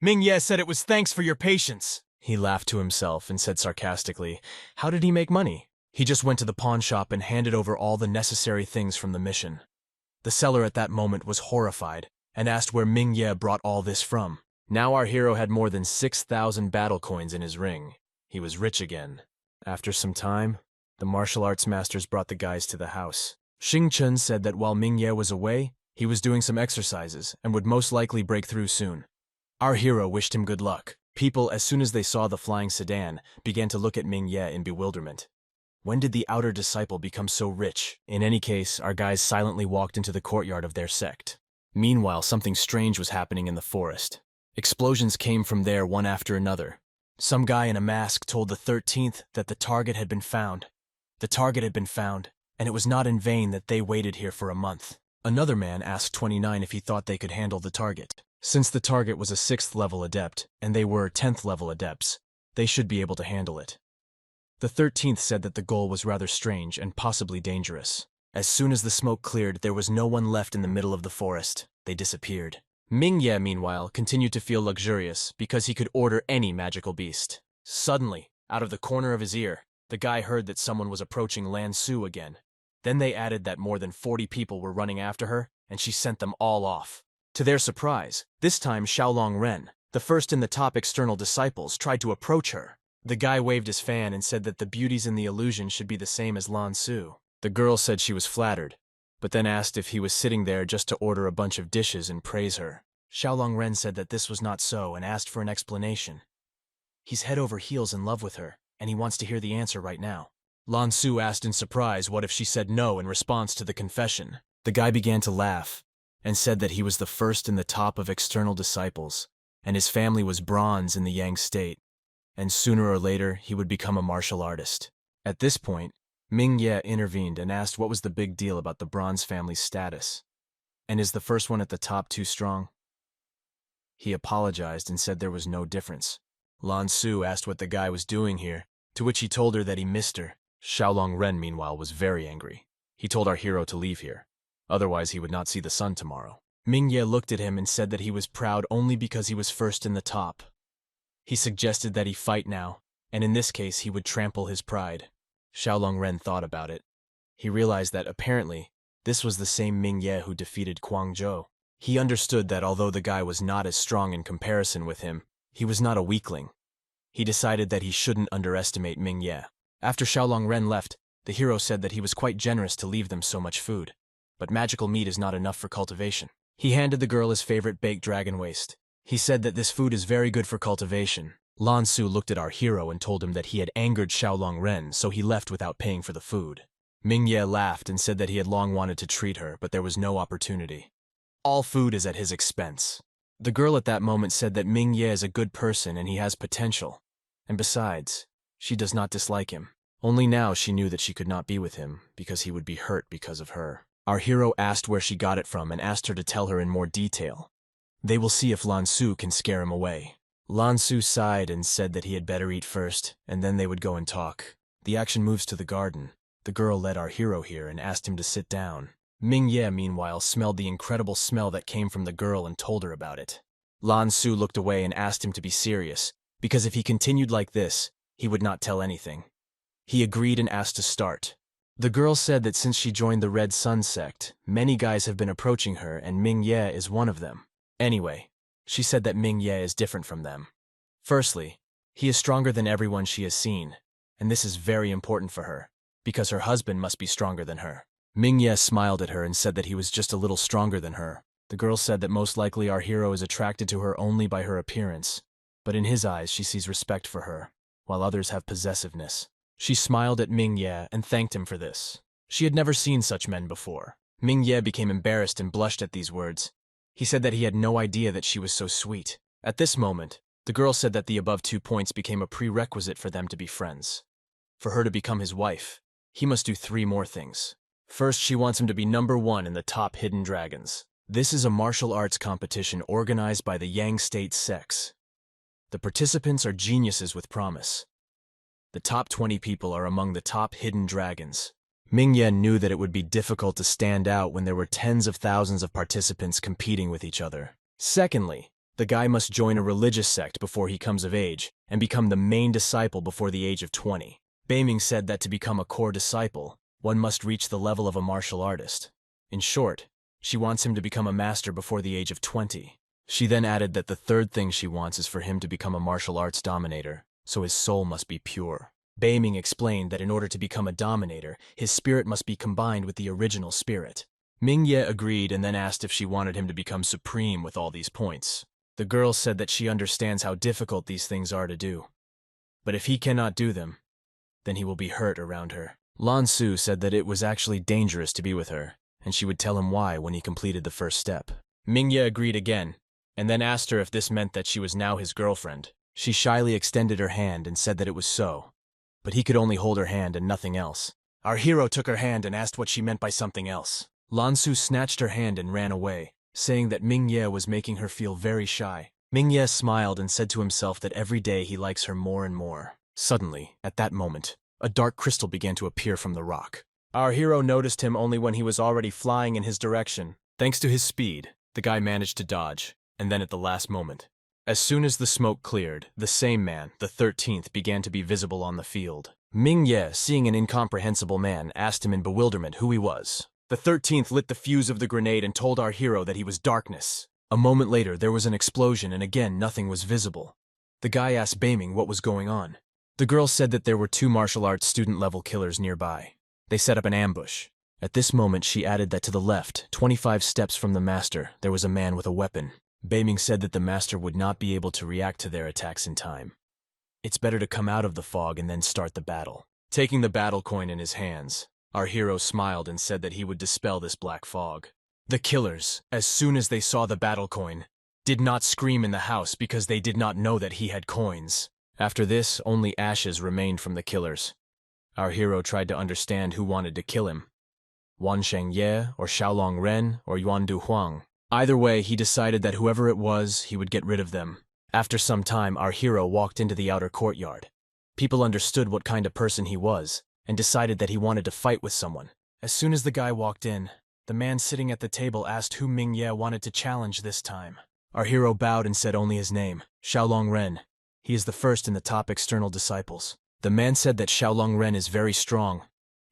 Ming Ye said it was thanks for your patience. He laughed to himself and said sarcastically, "How did he make money?" He just went to the pawn shop and handed over all the necessary things from the mission. The seller at that moment was horrified and asked where Ming Ye brought all this from. Now our hero had more than 6,000 battle coins in his ring. He was rich again. After some time, the martial arts masters brought the guys to the house. Xingchen said that while Ming Ye was away, he was doing some exercises and would most likely break through soon. Our hero wished him good luck. People, as soon as they saw the flying sedan, began to look at Ming Ye in bewilderment. When did the outer disciple become so rich? In any case, our guys silently walked into the courtyard of their sect. Meanwhile, something strange was happening in the forest. Explosions came from there one after another. Some guy in a mask told the 13th that the target had been found. The target had been found, and it was not in vain that they waited here for a month. Another man asked 29 if he thought they could handle the target. Since the target was a 6th level adept, and they were 10th level adepts, they should be able to handle it. The 13th said that the goal was rather strange and possibly dangerous. As soon as the smoke cleared, there was no one left in the middle of the forest. They disappeared. Ming Ye, meanwhile, continued to feel luxurious because he could order any magical beast. Suddenly, out of the corner of his ear, the guy heard that someone was approaching Lan Su again. Then they added that more than 40 people were running after her, and she sent them all off. To their surprise, this time Xiaolong Ren, the first in the top external disciples, tried to approach her. The guy waved his fan and said that the beauties in the illusion should be the same as Lan Su. The girl said she was flattered, but then asked if he was sitting there just to order a bunch of dishes and praise her. Xiaolong Ren said that this was not so and asked for an explanation. He's head over heels in love with her, and he wants to hear the answer right now. Lan Su asked in surprise what if she said no in response to the confession. The guy began to laugh and said that he was the first in the top of external disciples, and his family was bronze in the Yang state, and sooner or later he would become a martial artist. At this point, Ming Ye intervened and asked what was the big deal about the bronze family's status. And is the first one at the top too strong? He apologized and said there was no difference. Lan Su asked what the guy was doing here, to which he told her that he missed her. Xiaolong Ren, meanwhile, was very angry. He told our hero to leave here. Otherwise, he would not see the sun tomorrow. Ming Ye looked at him and said that he was proud only because he was first in the top. He suggested that he fight now, and in this case he would trample his pride. Xiaolong Ren thought about it. He realized that, apparently, this was the same Ming Ye who defeated Guang Zhou. He understood that although the guy was not as strong in comparison with him, he was not a weakling. He decided that he shouldn't underestimate Ming Ye. After Xiaolong Ren left, the hero said that he was quite generous to leave them so much food. But magical meat is not enough for cultivation. He handed the girl his favorite baked dragon waste. He said that this food is very good for cultivation. Lan Su looked at our hero and told him that he had angered Xiaolong Ren, so he left without paying for the food. Ming Ye laughed and said that he had long wanted to treat her, but there was no opportunity. All food is at his expense. The girl at that moment said that Ming Ye is a good person and he has potential. And besides, she does not dislike him. Only now she knew that she could not be with him, because he would be hurt because of her. Our hero asked where she got it from and asked her to tell her in more detail. They will see if Lan Su can scare him away. Lan Su sighed and said that he had better eat first, and then they would go and talk. The action moves to the garden. The girl led our hero here and asked him to sit down. Ming Ye, meanwhile, smelled the incredible smell that came from the girl and told her about it. Lan Su looked away and asked him to be serious, because if he continued like this, he would not tell anything. He agreed and asked to start. The girl said that since she joined the Red Sun sect, many guys have been approaching her and Ming Ye is one of them. Anyway, she said that Ming Ye is different from them. Firstly, he is stronger than everyone she has seen, and this is very important for her, because her husband must be stronger than her. Ming Ye smiled at her and said that he was just a little stronger than her. The girl said that most likely our hero is attracted to her only by her appearance, but in his eyes she sees respect for her, while others have possessiveness. She smiled at Ming Ye and thanked him for this. She had never seen such men before. Ming Ye became embarrassed and blushed at these words. He said that he had no idea that she was so sweet. At this moment, the girl said that the above 2 points became a prerequisite for them to be friends. For her to become his wife, he must do 3 more things. First, she wants him to be #1 in the top hidden dragons. This is a martial arts competition organized by the Yang State sects. The participants are geniuses with promise. The top 20 people are among the top hidden dragons. Ming Ye knew that it would be difficult to stand out when there were tens of thousands of participants competing with each other. Secondly, the guy must join a religious sect before he comes of age and become the main disciple before the age of 20. Deepening said that to become a core disciple, one must reach the level of a martial artist. In short, she wants him to become a master before the age of 20. She then added that the third thing she wants is for him to become a martial arts dominator, so his soul must be pure. Deepening explained that in order to become a dominator, his spirit must be combined with the original spirit. Ming Ye agreed and then asked if she wanted him to become supreme with all these points. The girl said that she understands how difficult these things are to do. But if he cannot do them, then he will be hurt around her. Lan Su said that it was actually dangerous to be with her, and she would tell him why when he completed the first step. Ming Ye agreed again, and then asked her if this meant that she was now his girlfriend. She shyly extended her hand and said that it was so, but he could only hold her hand and nothing else. Our hero took her hand and asked what she meant by something else. Lan Su snatched her hand and ran away, saying that Ming Ye was making her feel very shy. Ming Ye smiled and said to himself that every day he likes her more and more. Suddenly, at that moment, a dark crystal began to appear from the rock. Our hero noticed him only when he was already flying in his direction. Thanks to his speed, the guy managed to dodge, and then at the last moment. As soon as the smoke cleared, the same man, the 13th, began to be visible on the field. Ming Ye, seeing an incomprehensible man, asked him in bewilderment who he was. The 13th lit the fuse of the grenade and told our hero that he was darkness. A moment later, there was an explosion and again nothing was visible. The guy asked Deepening what was going on. The girl said that there were 2 martial arts student-level killers nearby. They set up an ambush. At this moment, she added that to the left, 25 steps from the master, there was a man with a weapon. Deepening said that the master would not be able to react to their attacks in time. It's better to come out of the fog and then start the battle. Taking the battle coin in his hands, our hero smiled and said that he would dispel this black fog. The killers, as soon as they saw the battle coin, did not scream in the house because they did not know that he had coins. After this, only ashes remained from the killers. Our hero tried to understand who wanted to kill him. Wan Shengye, or Xiaolong Ren, or Yuan Du Huang. Either way, he decided that whoever it was, he would get rid of them. After some time, our hero walked into the outer courtyard. People understood what kind of person he was, and decided that he wanted to fight with someone. As soon as the guy walked in, the man sitting at the table asked who Mingye wanted to challenge this time. Our hero bowed and said only his name, Xiaolong Ren. He is the first in the top external disciples. The man said that Xiaolong Ren is very strong,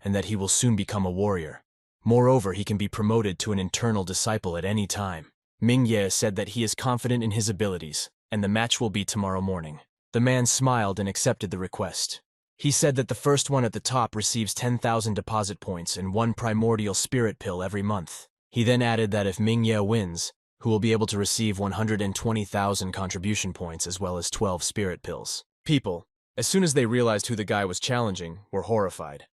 and that he will soon become a warrior. Moreover, he can be promoted to an internal disciple at any time. Mingye said that he is confident in his abilities, and the match will be tomorrow morning. The man smiled and accepted the request. He said that the first one at the top receives 10,000 deposit points and 1 primordial spirit pill every month. He then added that if Mingye wins, who will be able to receive 120,000 contribution points as well as 12 spirit pills. People, as soon as they realized who the guy was challenging, were horrified.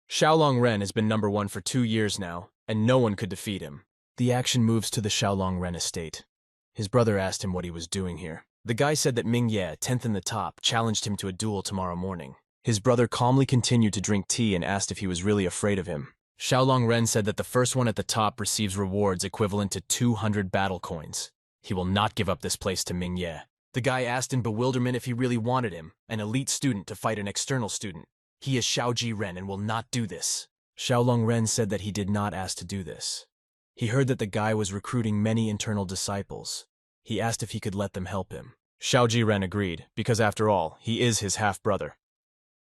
Xiaolong Ren has been number 1 for 2 years now, and no one could defeat him. The action moves to the Xiaolong Ren estate. His brother asked him what he was doing here. The guy said that Mingye, 10th in the top, challenged him to a duel tomorrow morning. His brother calmly continued to drink tea and asked if he was really afraid of him. Xiaolong Ren said that the first one at the top receives rewards equivalent to 200 battle coins. He will not give up this place to Mingye. The guy asked in bewilderment if he really wanted him, an elite student, to fight an external student. He is Xiaoji Ren and will not do this. Xiaolong Ren said that he did not ask to do this. He heard that the guy was recruiting many internal disciples. He asked if he could let them help him. Xiaoji Ren agreed, because after all, he is his half-brother.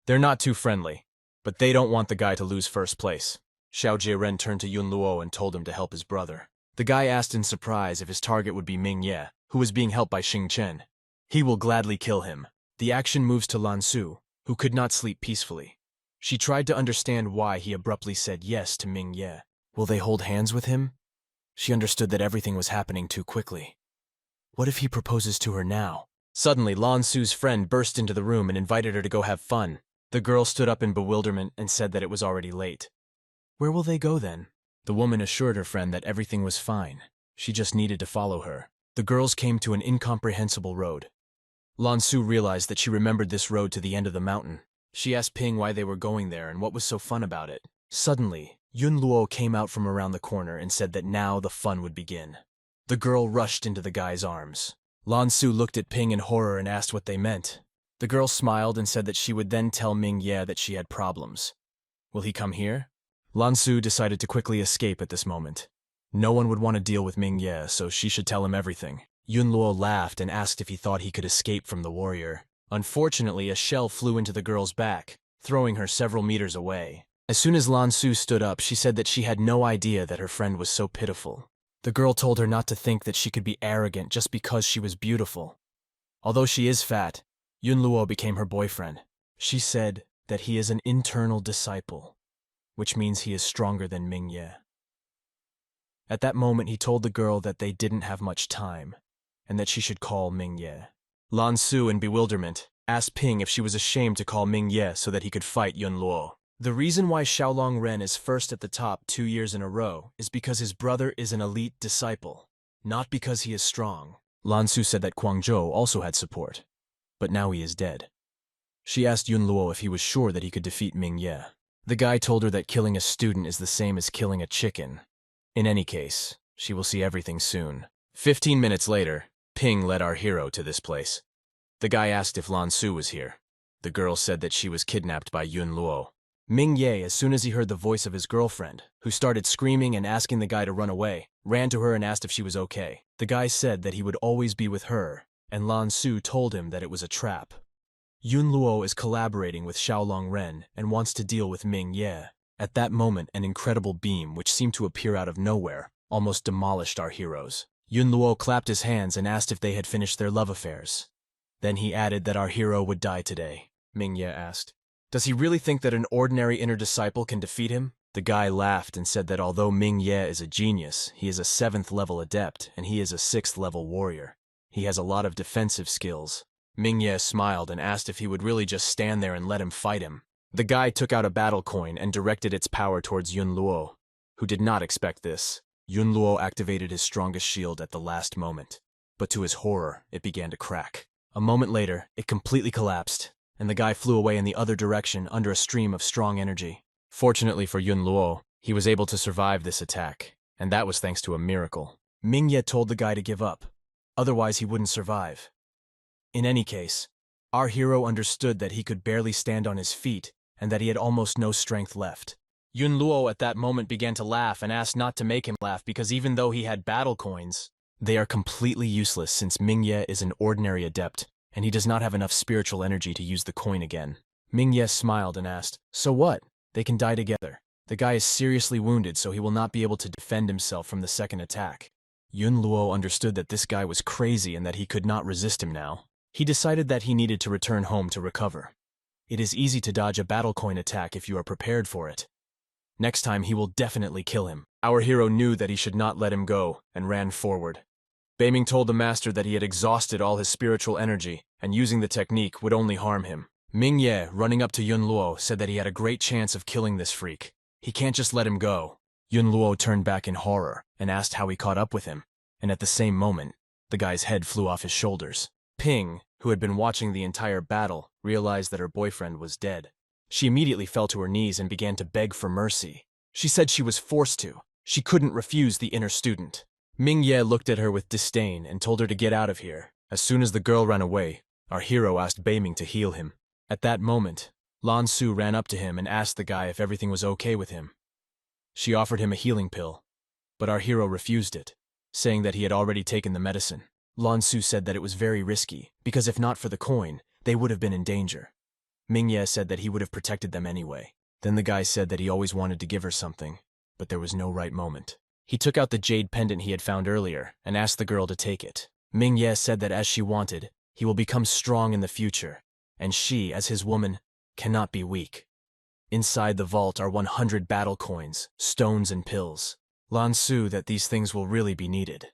They're not too friendly, but they don't want the guy to lose first place. Xiaoji Ren turned to Yun Luo and told him to help his brother. The guy asked in surprise if his target would be Mingye, who was being helped by Xing Chen. He will gladly kill him. The action moves to Lan Su, who could not sleep peacefully. She tried to understand why he abruptly said yes to Mingye. Will they hold hands with him? She understood that everything was happening too quickly. What if he proposes to her now? Suddenly, Lan Su's friend burst into the room and invited her to go have fun. The girl stood up in bewilderment and said that it was already late. Where will they go then? The woman assured her friend that everything was fine. She just needed to follow her. The girls came to an incomprehensible road. Lan Su realized that she remembered this road to the end of the mountain. She asked Ping why they were going there and what was so fun about it. Suddenly, Yun Luo came out from around the corner and said that now the fun would begin. The girl rushed into the guy's arms. Lan Su looked at Ping in horror and asked what they meant. The girl smiled and said that she would then tell Mingye that she had problems. Will he come here? Lan Su decided to quickly escape at this moment. No one would want to deal with Mingye, so she should tell him everything. Yun Luo laughed and asked if he thought he could escape from the warrior. Unfortunately, a shell flew into the girl's back, throwing her several meters away. As soon as Lan Su stood up, she said that she had no idea that her friend was so pitiful. The girl told her not to think that she could be arrogant just because she was beautiful. Although she is fat, Yun Luo became her boyfriend. She said that he is an internal disciple, which means he is stronger than Mingye. At that moment, he told the girl that they didn't have much time, and that she should call Mingye. Lan Su, in bewilderment, asked Ping if she was ashamed to call Mingye so that he could fight Yun Luo. The reason why Xiaolong Ren is first at the top 2 years in a row is because his brother is an elite disciple, not because he is strong. Lan Su said that Guangzhou also had support, but now he is dead. She asked Yun Luo if he was sure that he could defeat Mingye. The guy told her that killing a student is the same as killing a chicken. In any case, she will see everything soon. 15 minutes later, Ping led our hero to this place. The guy asked if Lan Su was here. The girl said that she was kidnapped by Yun Luo. Mingye, as soon as he heard the voice of his girlfriend, who started screaming and asking the guy to run away, ran to her and asked if she was okay. The guy said that he would always be with her, and Lan Su told him that it was a trap. Yun Luo is collaborating with Xiaolong Ren and wants to deal with Mingye. At that moment, an incredible beam, which seemed to appear out of nowhere, almost demolished our heroes. Yun Luo clapped his hands and asked if they had finished their love affairs. Then he added that our hero would die today. Mingye asked, "Does he really think that an ordinary inner disciple can defeat him?" The guy laughed and said that although Mingye is a genius, he is a 7th level adept and he is a 6th level warrior. He has a lot of defensive skills. Mingye smiled and asked if he would really just stand there and let him fight him. The guy took out a battle coin and directed its power towards Yun Luo, who did not expect this. Yun Luo activated his strongest shield at the last moment, but to his horror, it began to crack. A moment later, it completely collapsed, and the guy flew away in the other direction under a stream of strong energy. Fortunately for Yun Luo, he was able to survive this attack, and that was thanks to a miracle. Mingye told the guy to give up, otherwise he wouldn't survive. In any case, our hero understood that he could barely stand on his feet and that he had almost no strength left. Yun Luo at that moment began to laugh and asked not to make him laugh because even though he had battle coins, they are completely useless since Mingye is an ordinary adept and he does not have enough spiritual energy to use the coin again. Mingye smiled and asked, "So what? They can die together. The guy is seriously wounded so he will not be able to defend himself from the second attack." Yun Luo understood that this guy was crazy and that he could not resist him now. He decided that he needed to return home to recover. It is easy to dodge a battle coin attack if you are prepared for it. Next time he will definitely kill him. Our hero knew that he should not let him go and ran forward. Beiming told the master that he had exhausted all his spiritual energy and using the technique would only harm him. Mingye, running up to Yun Luo, said that he had a great chance of killing this freak. He can't just let him go. Yun Luo turned back in horror and asked how he caught up with him, and at the same moment, the guy's head flew off his shoulders. Ping, who had been watching the entire battle, realized that her boyfriend was dead. She immediately fell to her knees and began to beg for mercy. She said she was forced to. She couldn't refuse the inner student. Mingye looked at her with disdain and told her to get out of here. As soon as the girl ran away, our hero asked Beiming to heal him. At that moment, Lan Su ran up to him and asked the guy if everything was okay with him. She offered him a healing pill, but our hero refused it, saying that he had already taken the medicine. Lan Su said that it was very risky, because if not for the coin, they would have been in danger. Mingye said that he would have protected them anyway. Then the guy said that he always wanted to give her something, but there was no right moment. He took out the jade pendant he had found earlier and asked the girl to take it. Mingye said that as she wanted, he will become strong in the future, and she, as his woman, cannot be weak. Inside the vault are 100 battle coins, stones and pills. Lan Su that these things will really be needed.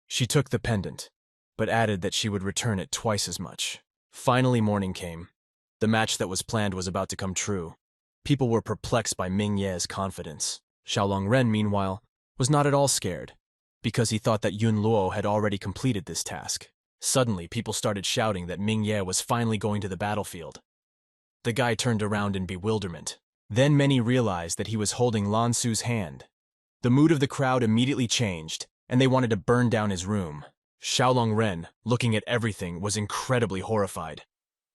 She took the pendant, but added that she would return it twice as much. Finally morning came. The match that was planned was about to come true. People were perplexed by Mingye's confidence. Xiaolong Ren, meanwhile, was not at all scared, because he thought that Yun Luo had already completed this task. Suddenly, people started shouting that Mingye was finally going to the battlefield. The guy turned around in bewilderment. Then many realized that he was holding Lan Su's hand. The mood of the crowd immediately changed, and they wanted to burn down his room. Xiaolong Ren, looking at everything, was incredibly horrified.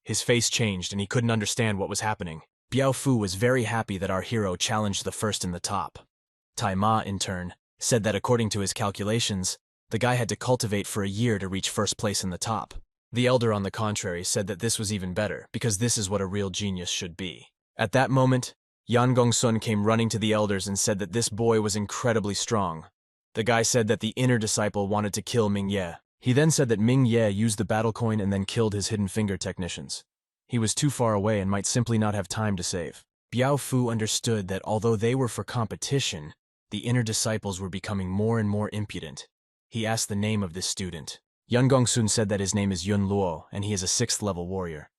His face changed and he couldn't understand what was happening. Biao Fu was very happy that our hero challenged the first in the top. Tai Ma, in turn, said that according to his calculations, the guy had to cultivate for a year to reach first place in the top. The elder, on the contrary, said that this was even better, because this is what a real genius should be. At that moment, Yan Gongsun came running to the elders and said that this boy was incredibly strong. The guy said that the inner disciple wanted to kill Mingye. He then said that Mingye used the battle coin and then killed his hidden finger technicians. He was too far away and might simply not have time to save. Biao Fu understood that although they were for competition, the inner disciples were becoming more and more impudent. He asked the name of this student. Yan Gongsun said that his name is Yun Luo and he is a 6th level warrior.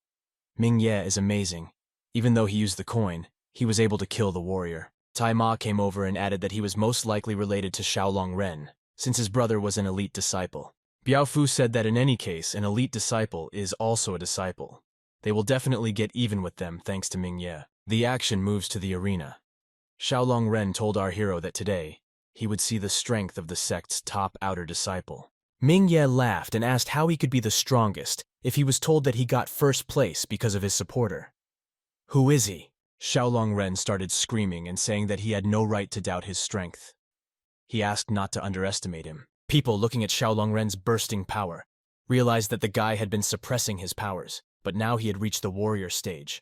Mingye is amazing. Even though he used the coin, he was able to kill the warrior. Tai Ma came over and added that he was most likely related to Xiaolong Ren, since his brother was an elite disciple. Biao Fu said that in any case, an elite disciple is also a disciple. They will definitely get even with them thanks to Mingye. The action moves to the arena. Xiaolong Ren told our hero that today, he would see the strength of the sect's top outer disciple. Mingye laughed and asked how he could be the strongest if he was told that he got first place because of his supporter. Who is he? Xiaolong Ren started screaming and saying that he had no right to doubt his strength. He asked not to underestimate him. People looking at Xiaolong Ren's bursting power realized that the guy had been suppressing his powers, but now he had reached the warrior stage.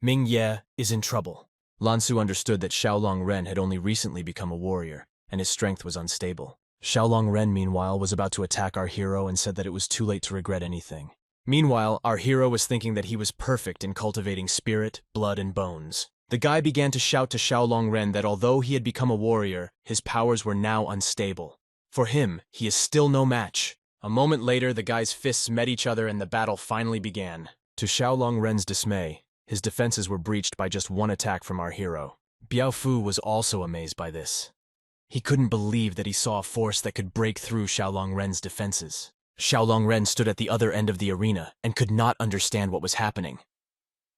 Mingye is in trouble. Lan Su understood that Xiaolong Ren had only recently become a warrior, and his strength was unstable. Xiaolong Ren, meanwhile, was about to attack our hero and said that it was too late to regret anything. Meanwhile, our hero was thinking that he was perfect in cultivating spirit, blood, and bones. The guy began to shout to Xiaolong Ren that although he had become a warrior, his powers were now unstable. For him, he is still no match. A moment later, the guys' fists met each other and the battle finally began. To Xiaolong Ren's dismay, his defenses were breached by just one attack from our hero. Biao Fu was also amazed by this. He couldn't believe that he saw a force that could break through Xiaolong Ren's defenses. Xiaolong Ren stood at the other end of the arena and could not understand what was happening.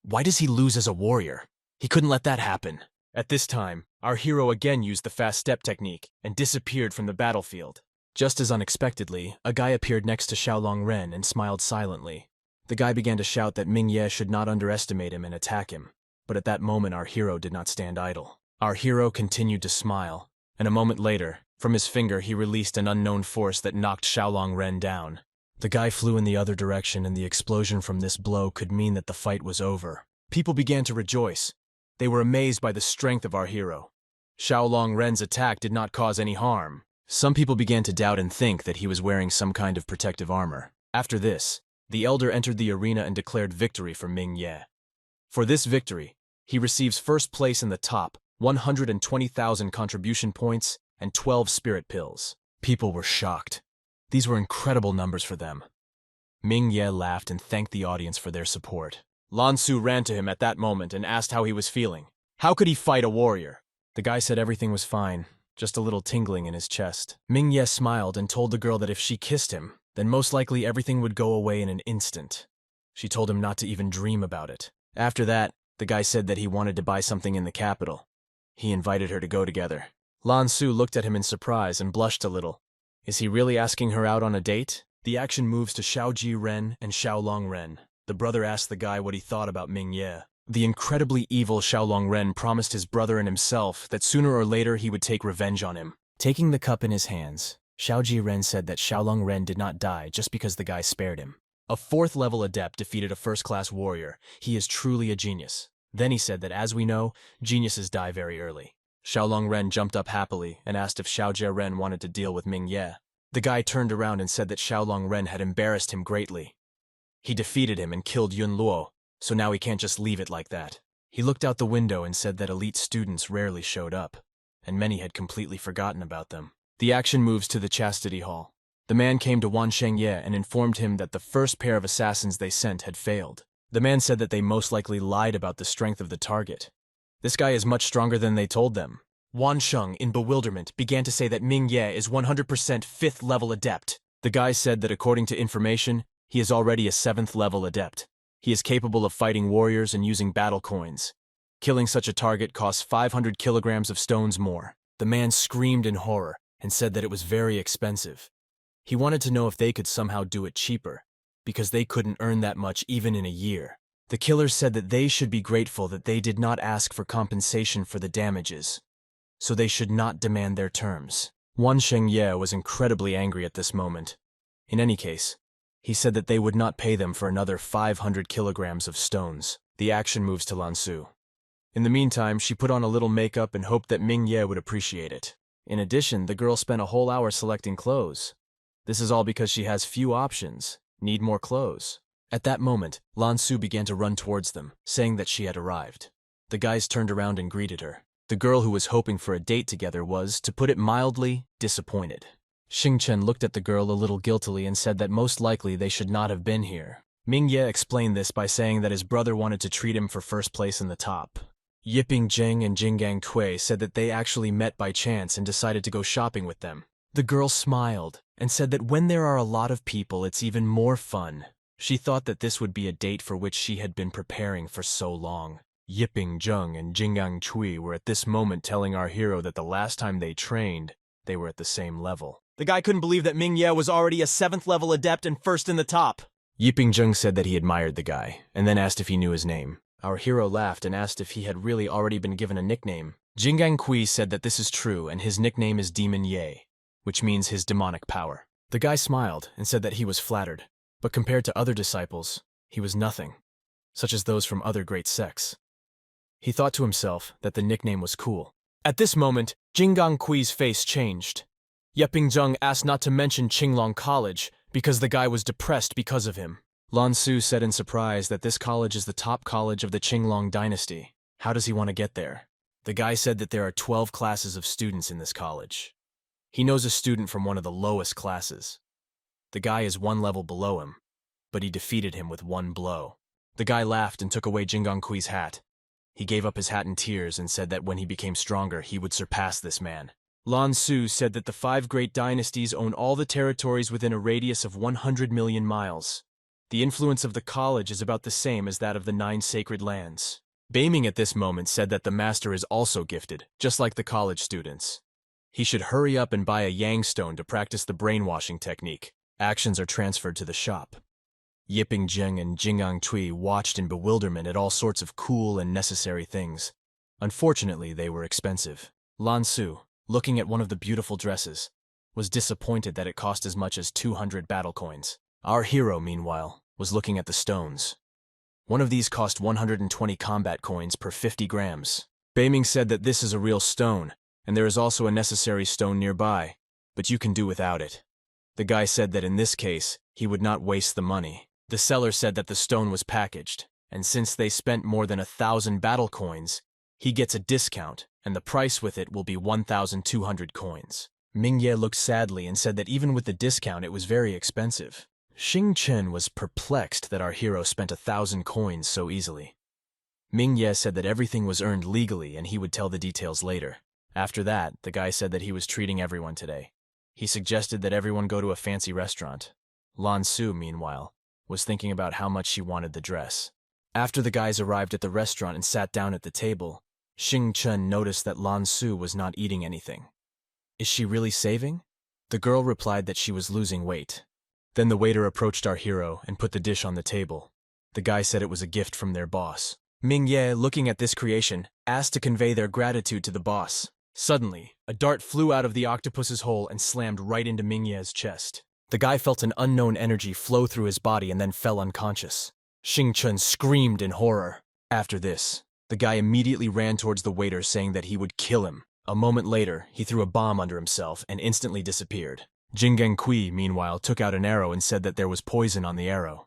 Why does he lose as a warrior? He couldn't let that happen. At this time, our hero again used the fast step technique and disappeared from the battlefield. Just as unexpectedly, a guy appeared next to Xiaolong Ren and smiled silently. The guy began to shout that Ming Ye should not underestimate him and attack him. But at that moment, our hero did not stand idle. Our hero continued to smile, and a moment later, from his finger he released an unknown force that knocked Xiaolong Ren down. The guy flew in the other direction, and the explosion from this blow could mean that the fight was over. People began to rejoice. They were amazed by the strength of our hero. Xiaolong Ren's attack did not cause any harm. Some people began to doubt and think that he was wearing some kind of protective armor. After this, the elder entered the arena and declared victory for Ming Ye. For this victory, he receives first place in the top, 120,000 contribution points, and 12 spirit pills. People were shocked. These were incredible numbers for them. Ming Ye laughed and thanked the audience for their support. Lan Su ran to him at that moment and asked how he was feeling. How could he fight a warrior? The guy said everything was fine, just a little tingling in his chest. Ming Ye smiled and told the girl that if she kissed him, then most likely everything would go away in an instant. She told him not to even dream about it. After that, the guy said that he wanted to buy something in the capital. He invited her to go together. Lan Su looked at him in surprise and blushed a little. Is he really asking her out on a date? The action moves to Xiaoji Ren and Xiaolong Ren. The brother asked the guy what he thought about Ming Ye. The incredibly evil Xiaolong Ren promised his brother and himself that sooner or later he would take revenge on him. Taking the cup in his hands, Xiaoji Ren said that Xiaolong Ren did not die just because the guy spared him. A 4th-level adept defeated a first-class warrior. He is truly a genius. Then he said that, as we know, geniuses die very early. Xiaolong Ren jumped up happily and asked if Xiaojie Ren wanted to deal with Ming Ye. The guy turned around and said that Xiaolong Ren had embarrassed him greatly. He defeated him and killed Yun Luo, so now he can't just leave it like that. He looked out the window and said that elite students rarely showed up, and many had completely forgotten about them. The action moves to the Chastity Hall. The man came to Wan Shengye and informed him that the first pair of assassins they sent had failed. The man said that they most likely lied about the strength of the target. This guy is much stronger than they told them. Wan Sheng, in bewilderment, began to say that Ming Ye is 100% 5th-level adept. The guy said that according to information, he is already a 7th-level adept. He is capable of fighting warriors and using battle coins. Killing such a target costs 500 kilograms of stones more. The man screamed in horror and said that it was very expensive. He wanted to know if they could somehow do it cheaper, because they couldn't earn that much even in a year. The killers said that they should be grateful that they did not ask for compensation for the damages, so they should not demand their terms. Wan Shengye was incredibly angry at this moment. In any case, he said that they would not pay them for another 500 kilograms of stones. The action moves to Lan Su. In the meantime, she put on a little makeup and hoped that Ming Ye would appreciate it. In addition, the girl spent a whole hour selecting clothes. This is all because she has few options. Need more clothes. At that moment, Lan Su began to run towards them, saying that she had arrived. The guys turned around and greeted her. The girl who was hoping for a date together was, to put it mildly, disappointed. Xing Chen looked at the girl a little guiltily and said that most likely they should not have been here. Ming Ye explained this by saying that his brother wanted to treat him for first place in the top. Yiping Zheng and Jinggang Kui said that they actually met by chance and decided to go shopping with them. The girl smiled and said that when there are a lot of people, it's even more fun. She thought that this would be a date for which she had been preparing for so long. Yiping Zheng and Jinggang Chui were at this moment telling our hero that the last time they trained, they were at the same level. The guy couldn't believe that Ming Ye was already a 7th-level adept and first in the top. Yiping Zheng said that he admired the guy, and then asked if he knew his name. Our hero laughed and asked if he had really already been given a nickname. Jinggang Kui said that this is true and his nickname is Demon Ye, which means his demonic power. The guy smiled and said that he was flattered, but compared to other disciples, he was nothing, such as those from other great sects. He thought to himself that the nickname was cool. At this moment, Jinggang Kui's face changed. Yeping Zheng asked not to mention Qinglong College because the guy was depressed because of him. Lan Su said in surprise that this college is the top college of the Qinglong dynasty. How does he want to get there? The guy said that there are 12 classes of students in this college. He knows a student from one of the lowest classes. The guy is one level below him, but he defeated him with one blow. The guy laughed and took away Jingangkui's hat. He gave up his hat in tears and said that when he became stronger, he would surpass this man. Lan Su said that the 5 great dynasties own all the territories within a radius of 100 million miles. The influence of the college is about the same as that of the 9 sacred lands. Beiming at this moment said that the master is also gifted, just like the college students. He should hurry up and buy a yang stone to practice the brainwashing technique. Actions are transferred to the shop. Yiping Zheng and Jingang Cui watched in bewilderment at all sorts of cool and necessary things. Unfortunately, they were expensive. Lan Su, looking at one of the beautiful dresses, was disappointed that it cost as much as 200 battle coins. Our hero, meanwhile, was looking at the stones. One of these cost 120 combat coins per 50 grams. Beiming said that this is a real stone, and there is also a necessary stone nearby, but you can do without it. The guy said that in this case, he would not waste the money. The seller said that the stone was packaged, and since they spent more than 1,000 battle coins, he gets a discount, and the price with it will be 1,200 coins. Mingye looked sadly and said that even with the discount it was very expensive. Xing Chen was perplexed that our hero spent 1,000 coins so easily. Mingye said that everything was earned legally and he would tell the details later. After that, the guy said that he was treating everyone today. He suggested that everyone go to a fancy restaurant. Lan Su, meanwhile, was thinking about how much she wanted the dress. After the guys arrived at the restaurant and sat down at the table, Xing Chen noticed that Lan Su was not eating anything. Is she really saving? The girl replied that she was losing weight. Then the waiter approached our hero and put the dish on the table. The guy said it was a gift from their boss. Mingye, looking at this creation, asked to convey their gratitude to the boss. Suddenly, a dart flew out of the octopus's hole and slammed right into Mingye's chest. The guy felt an unknown energy flow through his body and then fell unconscious. Xing Chen screamed in horror. After this, the guy immediately ran towards the waiter saying that he would kill him. A moment later, he threw a bomb under himself and instantly disappeared. Jingeng Kui, meanwhile, took out an arrow and said that there was poison on the arrow.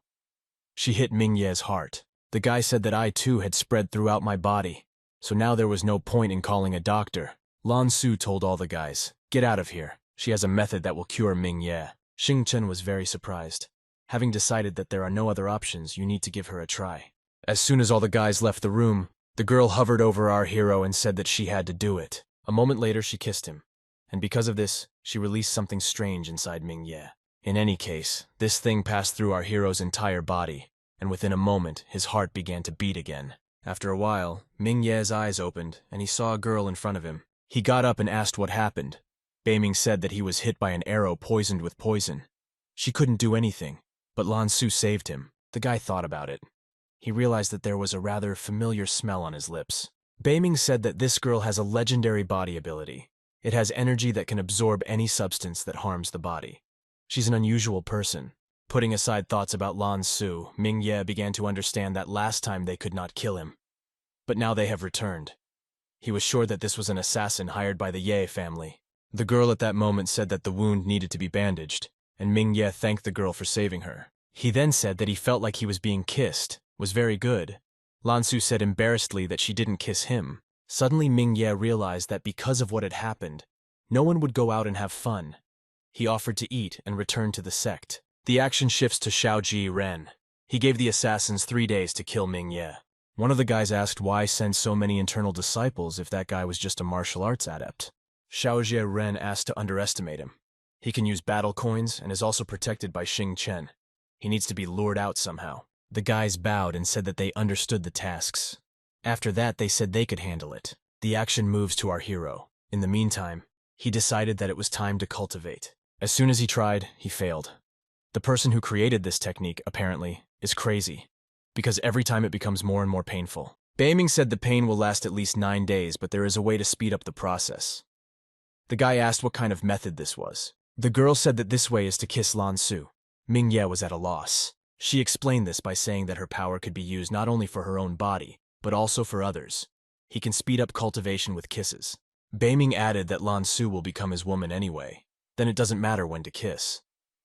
She hit Mingye's heart. The guy said that I too had spread throughout my body, so now there was no point in calling a doctor. Lan Su told all the guys, "Get out of here. She has a method that will cure Mingye." Xing Chen was very surprised. Having decided that there are no other options, you need to give her a try. As soon as all the guys left the room, the girl hovered over our hero and said that she had to do it. A moment later, she kissed him, and because of this, she released something strange inside Mingye. In any case, this thing passed through our hero's entire body, and within a moment, his heart began to beat again. After a while, Mingye's eyes opened, and he saw a girl in front of him. He got up and asked what happened. Beiming said that he was hit by an arrow poisoned with poison. She couldn't do anything, but Lan Su saved him. The guy thought about it. He realized that there was a rather familiar smell on his lips. Beiming said that this girl has a legendary body ability. It has energy that can absorb any substance that harms the body. She's an unusual person. Putting aside thoughts about Lan Su, Mingye began to understand that last time they could not kill him. But now they have returned. He was sure that this was an assassin hired by the Ye family. The girl at that moment said that the wound needed to be bandaged, and Mingye thanked the girl for saving her. He then said that he felt like he was being kissed, was very good. Lan Su said embarrassedly that she didn't kiss him. Suddenly Mingye realized that because of what had happened, no one would go out and have fun. He offered to eat and returned to the sect. The action shifts to Xiaoji Ren. He gave the assassins 3 days to kill Mingye. One of the guys asked why send so many internal disciples if that guy was just a martial arts adept. Xiaoji Ren asked to underestimate him. He can use battle coins and is also protected by Xing Chen. He needs to be lured out somehow. The guys bowed and said that they understood the tasks. After that, they said they could handle it. The action moves to our hero. In the meantime, he decided that it was time to cultivate. As soon as he tried, he failed. The person who created this technique, apparently, is crazy, because every time it becomes more and more painful. Beiming said the pain will last at least 9 days, but there is a way to speed up the process. The guy asked what kind of method this was. The girl said that this way is to kiss Lan Su. Mingye was at a loss. She explained this by saying that her power could be used not only for her own body, but also for others. He can speed up cultivation with kisses. Beiming added that Lan Su will become his woman anyway. Then it doesn't matter when to kiss.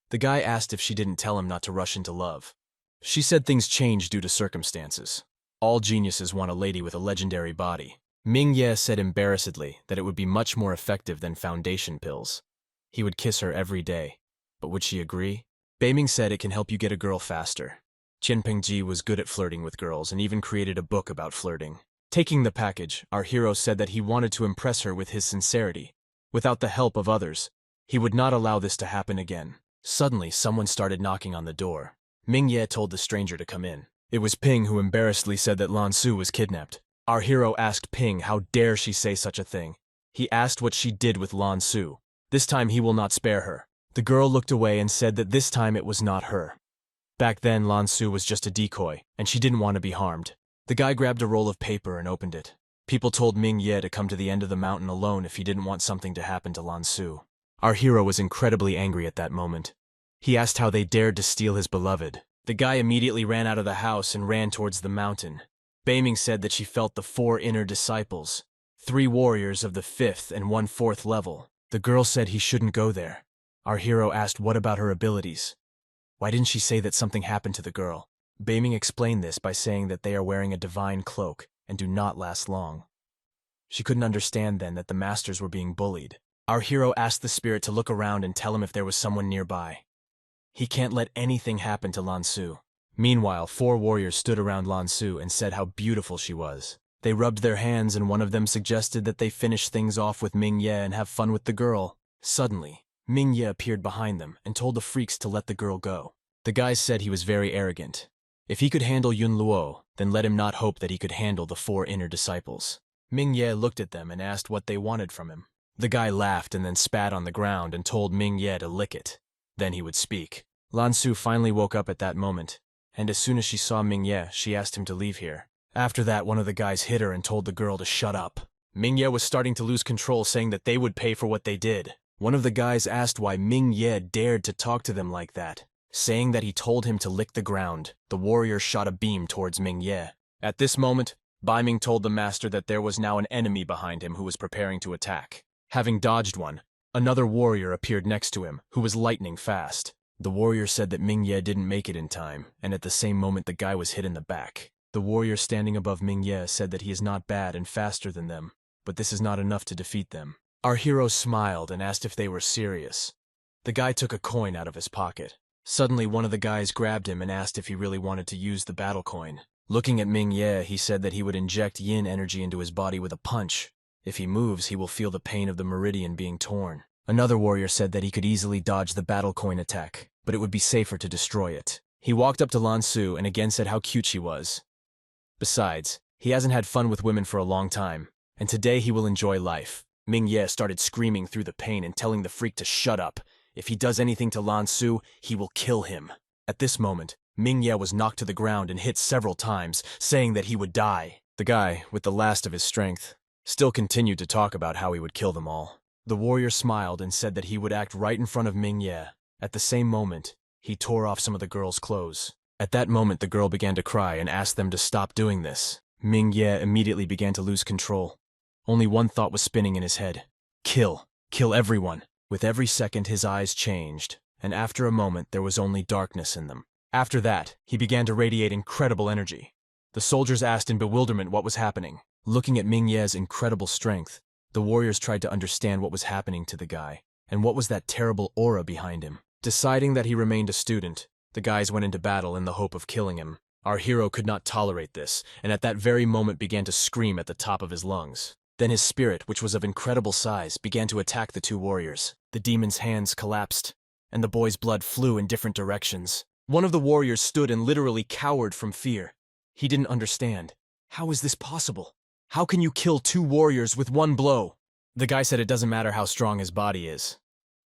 The guy asked if she didn't tell him not to rush into love. She said things change due to circumstances. All geniuses want a lady with a legendary body. Mingye said embarrassedly that it would be much more effective than foundation pills. He would kiss her every day. But would she agree? Beiming said it can help you get a girl faster. Qian Pengji was good at flirting with girls and even created a book about flirting. Taking the package, our hero said that he wanted to impress her with his sincerity. Without the help of others, he would not allow this to happen again. Suddenly, someone started knocking on the door. Ming Ye told the stranger to come in. It was Ping who embarrassedly said that Lan Su was kidnapped. Our hero asked Ping how dare she say such a thing. He asked what she did with Lan Su. This time he will not spare her. The girl looked away and said that this time it was not her. Back then, Lan Su was just a decoy, and she didn't want to be harmed. The guy grabbed a roll of paper and opened it. People told Ming Ye to come to the end of the mountain alone if he didn't want something to happen to Lan Su. Our hero was incredibly angry at that moment. He asked how they dared to steal his beloved. The guy immediately ran out of the house and ran towards the mountain. Beiming said that she felt the 4 inner disciples, 3 warriors of the 5th and 1 4th level. The girl said he shouldn't go there. Our hero asked what about her abilities. Why didn't she say that something happened to the girl? Beiming explained this by saying that they are wearing a divine cloak and do not last long. She couldn't understand then that the masters were being bullied. Our hero asked the spirit to look around and tell him if there was someone nearby. He can't let anything happen to Lan Su. Meanwhile, 4 warriors stood around Lan Su and said how beautiful she was. They rubbed their hands and one of them suggested that they finish things off with Ming Ye and have fun with the girl. Suddenly, Ming Ye appeared behind them and told the freaks to let the girl go. The guys said he was very arrogant. If he could handle Yun Luo, then let him not hope that he could handle the 4 inner disciples. Ming Ye looked at them and asked what they wanted from him. The guy laughed and then spat on the ground and told Ming Ye to lick it. Then he would speak. Lan Su finally woke up at that moment, and as soon as she saw Ming Ye, she asked him to leave here. After that, one of the guys hit her and told the girl to shut up. Ming Ye was starting to lose control, saying that they would pay for what they did. One of the guys asked why Ming Ye dared to talk to them like that. Saying that he told him to lick the ground, the warrior shot a beam towards Ming Ye. At this moment, Beiming told the master that there was now an enemy behind him who was preparing to attack. Having dodged one, another warrior appeared next to him, who was lightning fast. The warrior said that Ming Ye didn't make it in time, and at the same moment the guy was hit in the back. The warrior standing above Ming Ye said that he is not bad and faster than them, but this is not enough to defeat them. Our hero smiled and asked if they were serious. The guy took a coin out of his pocket. Suddenly, one of the guys grabbed him and asked if he really wanted to use the battle coin. Looking at Ming Ye, he said that he would inject yin energy into his body with a punch. If he moves, he will feel the pain of the meridian being torn. Another warrior said that he could easily dodge the battle coin attack, but it would be safer to destroy it. He walked up to Lan Su and again said how cute she was. Besides, he hasn't had fun with women for a long time, and today he will enjoy life. Ming Ye started screaming through the pain and telling the freak to shut up. If he does anything to Lan Su, he will kill him. At this moment, Ming Ye was knocked to the ground and hit several times, saying that he would die. The guy, with the last of his strength, still continued to talk about how he would kill them all. The warrior smiled and said that he would act right in front of Ming Ye. At the same moment, he tore off some of the girl's clothes. At that moment, the girl began to cry and asked them to stop doing this. Ming Ye immediately began to lose control. Only one thought was spinning in his head. Kill. Kill everyone. With every second, his eyes changed, and after a moment, there was only darkness in them. After that, he began to radiate incredible energy. The soldiers asked in bewilderment what was happening. Looking at Ming Ye's incredible strength, the warriors tried to understand what was happening to the guy, and what was that terrible aura behind him. Deciding that he remained a student, the guys went into battle in the hope of killing him. Our hero could not tolerate this, and at that very moment began to scream at the top of his lungs. Then his spirit, which was of incredible size, began to attack the 2 warriors. The demon's hands collapsed, and the boy's blood flew in different directions. One of the warriors stood and literally cowered from fear. He didn't understand. How is this possible? How can you kill 2 warriors with 1 blow? The guy said it doesn't matter how strong his body is.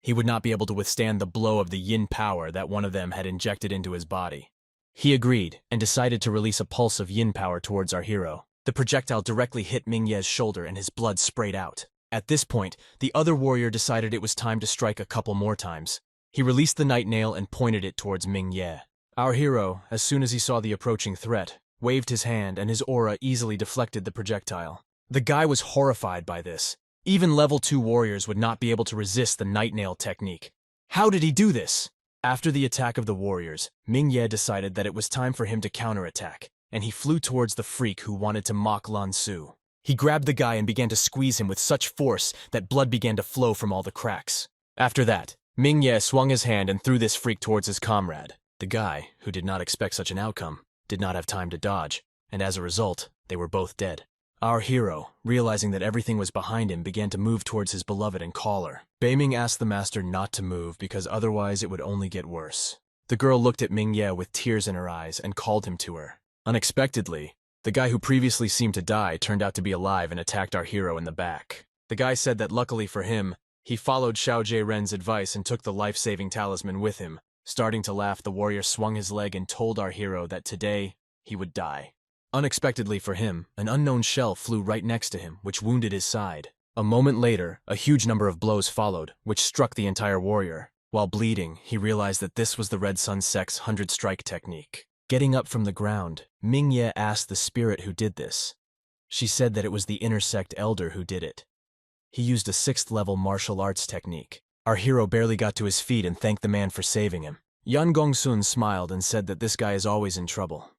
He would not be able to withstand the blow of the yin power that one of them had injected into his body. He agreed and decided to release a pulse of yin power towards our hero. The projectile directly hit Ming Ye's shoulder and his blood sprayed out. At this point, the other warrior decided it was time to strike a couple more times. He released the night nail and pointed it towards Ming Ye. Our hero, as soon as he saw the approaching threat, waved his hand and his aura easily deflected the projectile. The guy was horrified by this. Even level 2 warriors would not be able to resist the night nail technique. How did he do this? After the attack of the warriors, Ming Ye decided that it was time for him to counterattack, and he flew towards the freak who wanted to mock Lan Su. He grabbed the guy and began to squeeze him with such force that blood began to flow from all the cracks. After that, Ming Ye swung his hand and threw this freak towards his comrade. The guy, who did not expect such an outcome, did not have time to dodge, and as a result, they were both dead. Our hero, realizing that everything was behind him, began to move towards his beloved and call her. Beiming asked the master not to move because otherwise it would only get worse. The girl looked at Ming Ye with tears in her eyes and called him to her. Unexpectedly, the guy who previously seemed to die turned out to be alive and attacked our hero in the back. The guy said that luckily for him, he followed Xiao Jie-ren's advice and took the life-saving talisman with him. Starting to laugh, the warrior swung his leg and told our hero that today, he would die. Unexpectedly for him, an unknown shell flew right next to him, which wounded his side. A moment later, a huge number of blows followed, which struck the entire warrior. While bleeding, he realized that this was the Red Sun Sect's 100-strike technique. Getting up from the ground, Ming Ye asked the spirit who did this. She said that it was the inner sect elder who did it. He used a 6th-level martial arts technique. Our hero barely got to his feet and thanked the man for saving him. Yan Gongsun smiled and said that this guy is always in trouble.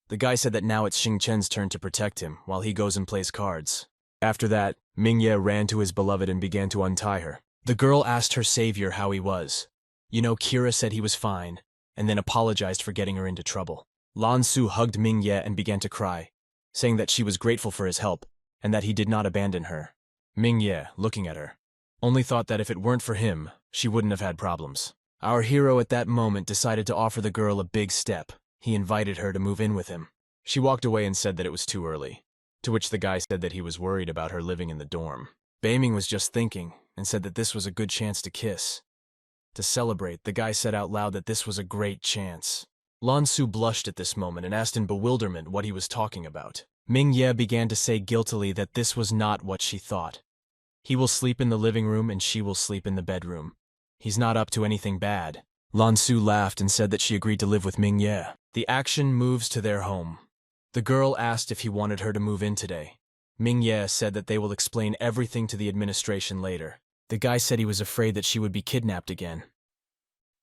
The guy said that now it's Xing Chen's turn to protect him while he goes and plays cards. After that, Ming Ye ran to his beloved and began to untie her. The girl asked her savior how he was. Kira said he was fine, and then apologized for getting her into trouble. Lan Su hugged Ming Ye and began to cry, saying that she was grateful for his help and that he did not abandon her. Ming Ye, looking at her, only thought that if it weren't for him, she wouldn't have had problems. Our hero at that moment decided to offer the girl a big step. He invited her to move in with him. She walked away and said that it was too early, to which the guy said that he was worried about her living in the dorm. Beiming was just thinking and said that this was a good chance to kiss. To celebrate, the guy said out loud that this was a great chance. Lan Su blushed at this moment and asked in bewilderment what he was talking about. Ming Ye began to say guiltily that this was not what she thought. He will sleep in the living room and she will sleep in the bedroom. He's not up to anything bad. Lan Su laughed and said that she agreed to live with Ming Ye. The action moves to their home. The girl asked if he wanted her to move in today. Ming Ye said that they will explain everything to the administration later. The guy said he was afraid that she would be kidnapped again.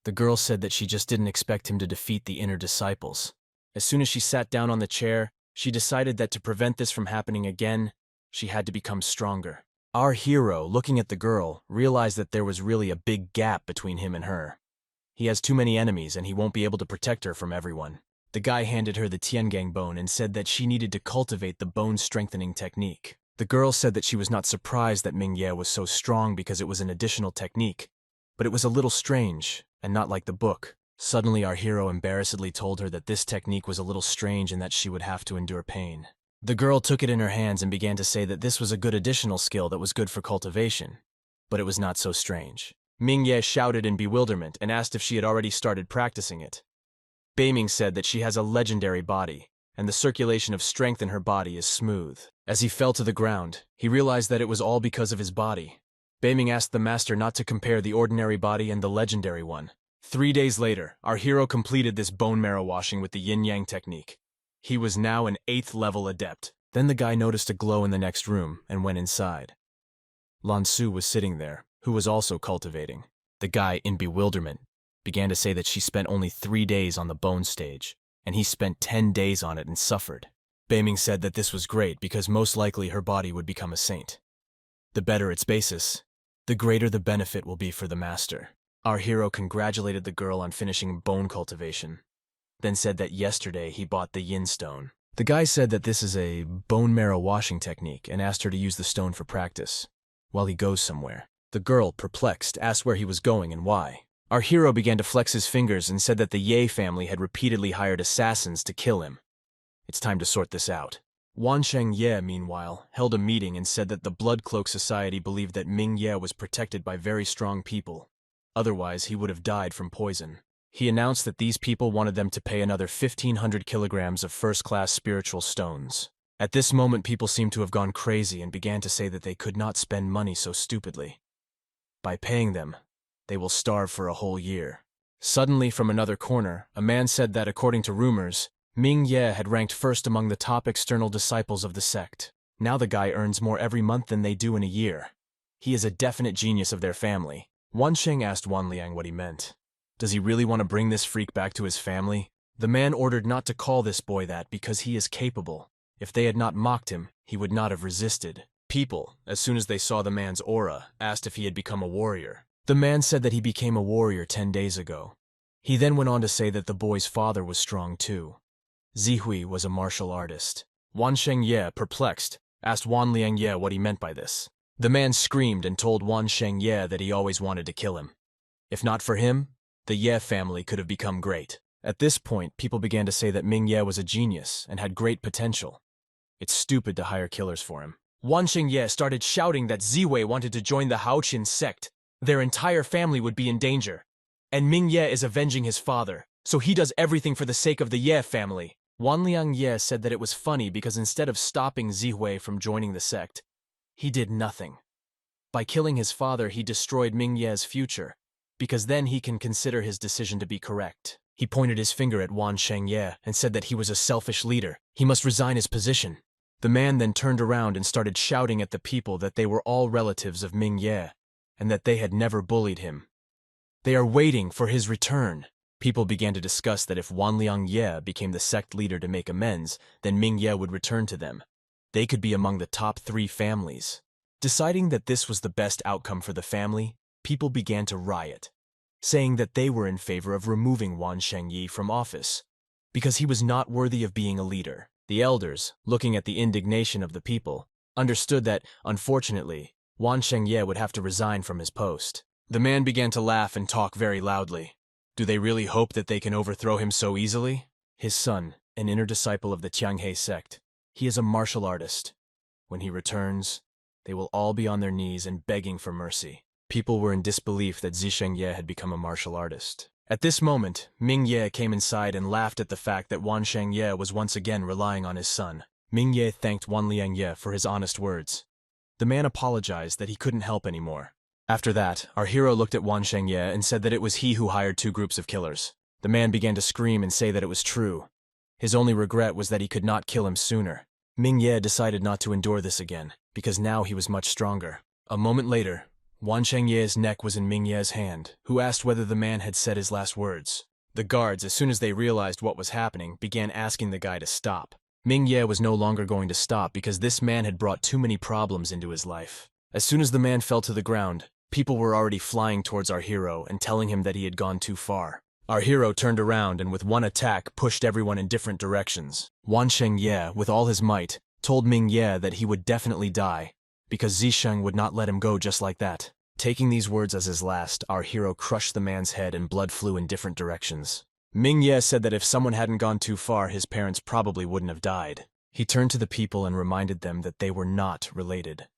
The girl said that she just didn't expect him to defeat the inner disciples. As soon as she sat down on the chair, she decided that to prevent this from happening again, she had to become stronger. Our hero, looking at the girl, realized that there was really a big gap between him and her. He has too many enemies and he won't be able to protect her from everyone. The guy handed her the Tiangang bone and said that she needed to cultivate the bone-strengthening technique. The girl said that she was not surprised that Ming Ye was so strong because it was an additional technique, but it was a little strange, and not like the book. Suddenly our hero embarrassedly told her that this technique was a little strange and that she would have to endure pain. The girl took it in her hands and began to say that this was a good additional skill that was good for cultivation, but it was not so strange. Ming Ye shouted in bewilderment and asked if she had already started practicing it. Beiming said that she has a legendary body, and the circulation of strength in her body is smooth. As he fell to the ground, he realized that it was all because of his body. Beiming asked the master not to compare the ordinary body and the legendary one. 3 days later, our hero completed this bone marrow washing with the yin-yang technique. He was now an 8th-level adept. Then the guy noticed a glow in the next room and went inside. Lan Su was sitting there, who was also cultivating. The guy, in bewilderment, began to say that she spent only 3 days on the bone stage, and he spent 10 days on it and suffered. Beiming said that this was great because most likely her body would become a saint. The better its basis, the greater the benefit will be for the master. Our hero congratulated the girl on finishing bone cultivation, then said that yesterday he bought the yin stone. The guy said that this is a bone marrow washing technique and asked her to use the stone for practice, while he goes somewhere. The girl, perplexed, asked where he was going and why. Our hero began to flex his fingers and said that the Ye family had repeatedly hired assassins to kill him. It's time to sort this out. Wansheng Ye, meanwhile, held a meeting and said that the Blood Cloak Society believed that Ming Ye was protected by very strong people. Otherwise, he would have died from poison. He announced that these people wanted them to pay another 1,500 kilograms of first-class spiritual stones. At this moment, people seemed to have gone crazy and began to say that they could not spend money so stupidly. By paying them, they will starve for a whole year. Suddenly, from another corner, a man said that, according to rumors, Ming Ye had ranked first among the top external disciples of the sect. Now the guy earns more every month than they do in a year. He is a definite genius of their family. Wansheng asked Wanliang what he meant. Does he really want to bring this freak back to his family? The man ordered not to call this boy that because he is capable. If they had not mocked him, he would not have resisted. People, as soon as they saw the man's aura, asked if he had become a warrior. The man said that he became a warrior 10 days ago. He then went on to say that the boy's father was strong too. Zihui was a martial artist. Wan Shengye, perplexed, asked Wan Liangye what he meant by this. The man screamed and told Wan Shengye that he always wanted to kill him. If not for him, the Ye family could have become great. At this point, people began to say that Ming Ye was a genius and had great potential. It's stupid to hire killers for him. Wan Shengye started shouting that Ziwei wanted to join the Haoqin sect. Their entire family would be in danger. And Ming Ye is avenging his father, so he does everything for the sake of the Ye family. Wan Liangye said that it was funny because instead of stopping Zihui from joining the sect, he did nothing. By killing his father, he destroyed Ming Ye's future, because then he can consider his decision to be correct. He pointed his finger at Wan Shengye and said that he was a selfish leader. He must resign his position. The man then turned around and started shouting at the people that they were all relatives of Ming Ye, and that they had never bullied him. They are waiting for his return. People began to discuss that if Wan Liangye became the sect leader to make amends, then Ming Ye would return to them. They could be among the top 3 families. Deciding that this was the best outcome for the family, people began to riot, saying that they were in favor of removing Wan Shengye from office, because he was not worthy of being a leader. The elders, looking at the indignation of the people, understood that, unfortunately, Wan Shengye would have to resign from his post. The man began to laugh and talk very loudly. Do they really hope that they can overthrow him so easily? His son, an inner disciple of the Tianghe sect, he is a martial artist. When he returns, they will all be on their knees and begging for mercy. People were in disbelief that Zishengye had become a martial artist. At this moment, Ming Ye came inside and laughed at the fact that Wan Shengye was once again relying on his son. Ming Ye thanked Wan Liangye for his honest words. The man apologized that he couldn't help anymore. After that, our hero looked at Wan Shengye and said that it was he who hired 2 groups of killers. The man began to scream and say that it was true. His only regret was that he could not kill him sooner. Ming Ye decided not to endure this again, because now he was much stronger. A moment later, Wan Shengye's neck was in Ming Ye's hand, who asked whether the man had said his last words. The guards, as soon as they realized what was happening, began asking the guy to stop. Ming Ye was no longer going to stop because this man had brought too many problems into his life. As soon as the man fell to the ground, people were already flying towards our hero and telling him that he had gone too far. Our hero turned around and with one attack pushed everyone in different directions. Wan Shengye, with all his might, told Ming Ye that he would definitely die, because Zisheng would not let him go just like that. Taking these words as his last, our hero crushed the man's head and blood flew in different directions. Ming Ye said that if someone hadn't gone too far, his parents probably wouldn't have died. He turned to the people and reminded them that they were not related.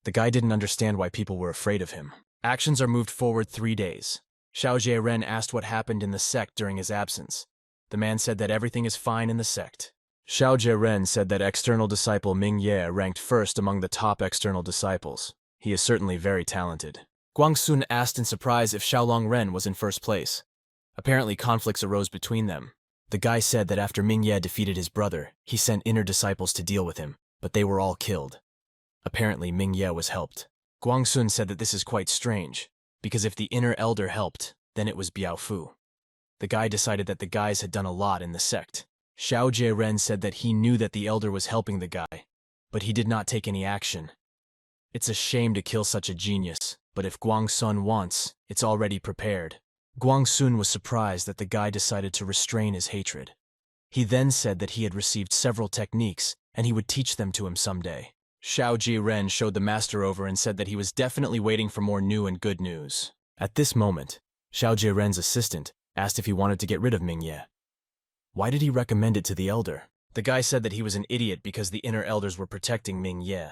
The guy didn't understand why people were afraid of him. Actions are moved forward 3 days. Xiao Jieren asked what happened in the sect during his absence. The man said that everything is fine in the sect. Xiao Jieren said that external disciple Ming Ye ranked first among the top external disciples. He is certainly very talented. Guangxun asked in surprise if Xiaolong Ren was in first place. Apparently conflicts arose between them. The guy said that after Ming Ye defeated his brother, he sent inner disciples to deal with him, but they were all killed. Apparently Ming Ye was helped. Guangxun said that this is quite strange, because if the inner elder helped, then it was Biao Fu. The guy decided that the guys had done a lot in the sect. Xiao Jieren said that he knew that the elder was helping the guy, but he did not take any action. It's a shame to kill such a genius, but if Guangxun wants, it's already prepared. Guangxun was surprised that the guy decided to restrain his hatred. He then said that he had received several techniques, and he would teach them to him someday. Xiao Jiren showed the master over and said that he was definitely waiting for more new and good news. At this moment, Xiao Jiren's assistant asked if he wanted to get rid of Ming Ye. Why did he recommend it to the elder? The guy said that he was an idiot because the inner elders were protecting Ming Ye.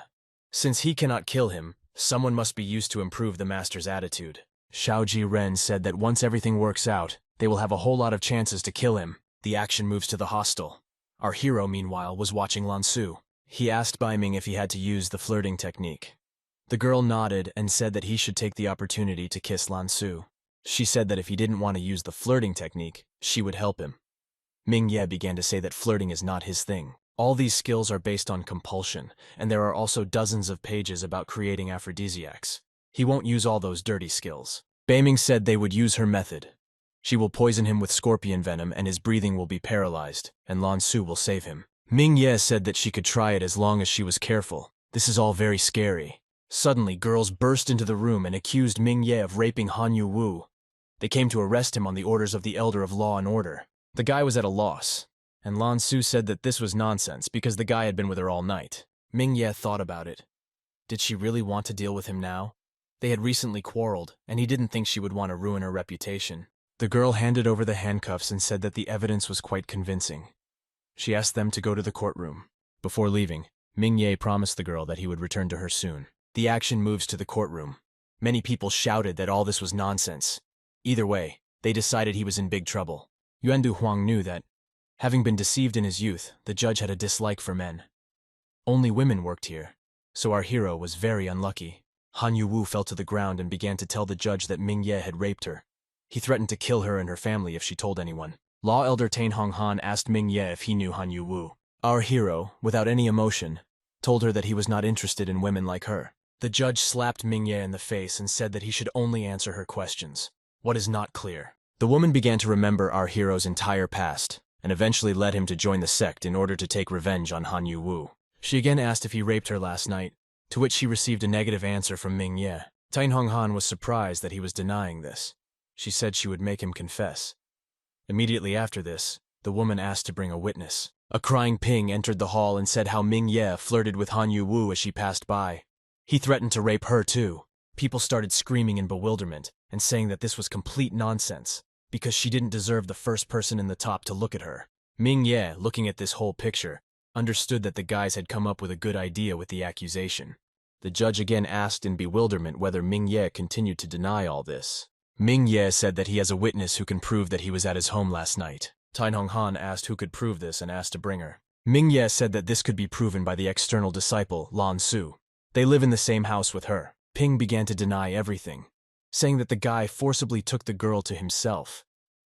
Since he cannot kill him, someone must be used to improve the master's attitude. Xiao Jiren said that once everything works out, they will have a whole lot of chances to kill him. The action moves to the hostel. Our hero, meanwhile, was watching Lan Su. He asked Bai Ming if he had to use the flirting technique. The girl nodded and said that he should take the opportunity to kiss Lan Su. She said that if he didn't want to use the flirting technique, she would help him. Ming Ye began to say that flirting is not his thing. All these skills are based on compulsion, and there are also dozens of pages about creating aphrodisiacs. He won't use all those dirty skills. Bai Ming said they would use her method. She will poison him with scorpion venom and his breathing will be paralyzed, and Lan Su will save him. Ming Ye said that she could try it as long as she was careful. This is all very scary. Suddenly, girls burst into the room and accused Ming Ye of raping Han Yu Wu. They came to arrest him on the orders of the Elder of Law and Order. The guy was at a loss, and Lan Su said that this was nonsense because the guy had been with her all night. Ming Ye thought about it. Did she really want to deal with him now? They had recently quarreled, and he didn't think she would want to ruin her reputation. The girl handed over the handcuffs and said that the evidence was quite convincing. She asked them to go to the courtroom. Before leaving, Ming Ye promised the girl that he would return to her soon. The action moves to the courtroom. Many people shouted that all this was nonsense. Either way, they decided he was in big trouble. Yuandu Huang knew that, having been deceived in his youth, the judge had a dislike for men. Only women worked here, so our hero was very unlucky. Han Yu Wu fell to the ground and began to tell the judge that Ming Ye had raped her. He threatened to kill her and her family if she told anyone. Law Elder Tain Hong Han asked Ming Ye if he knew Han Yu Wu. Our hero, without any emotion, told her that he was not interested in women like her. The judge slapped Ming Ye in the face and said that he should only answer her questions. What is not clear? The woman began to remember our hero's entire past, and eventually led him to join the Sect in order to take revenge on Han Yu Wu. She again asked if he raped her last night, to which she received a negative answer from Ming Ye. Tain Hong Han was surprised that he was denying this. She said she would make him confess. Immediately after this, the woman asked to bring a witness. A crying Ping entered the hall and said how Ming Ye flirted with Han Yu Wu as she passed by. He threatened to rape her too. People started screaming in bewilderment and saying that this was complete nonsense, because she didn't deserve the first person in the top to look at her. Ming Ye, looking at this whole picture, understood that the guys had come up with a good idea with the accusation. The judge again asked in bewilderment whether Ming Ye continued to deny all this. Ming Ye said that he has a witness who can prove that he was at his home last night. Tain Hong Han asked who could prove this and asked to bring her. Ming Ye said that this could be proven by the external disciple, Lan Su. They live in the same house with her. Ping began to deny everything, saying that the guy forcibly took the girl to himself.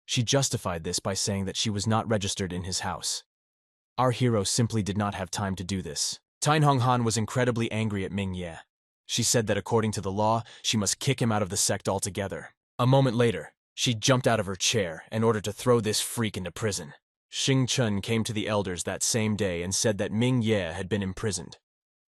She justified this by saying that she was not registered in his house. Our hero simply did not have time to do this. Tain Hong Han was incredibly angry at Ming Ye. She said that according to the law, she must kick him out of the sect altogether. A moment later, she jumped out of her chair in order to throw this freak into prison. Xing Chun came to the elders that same day and said that Ming Ye had been imprisoned.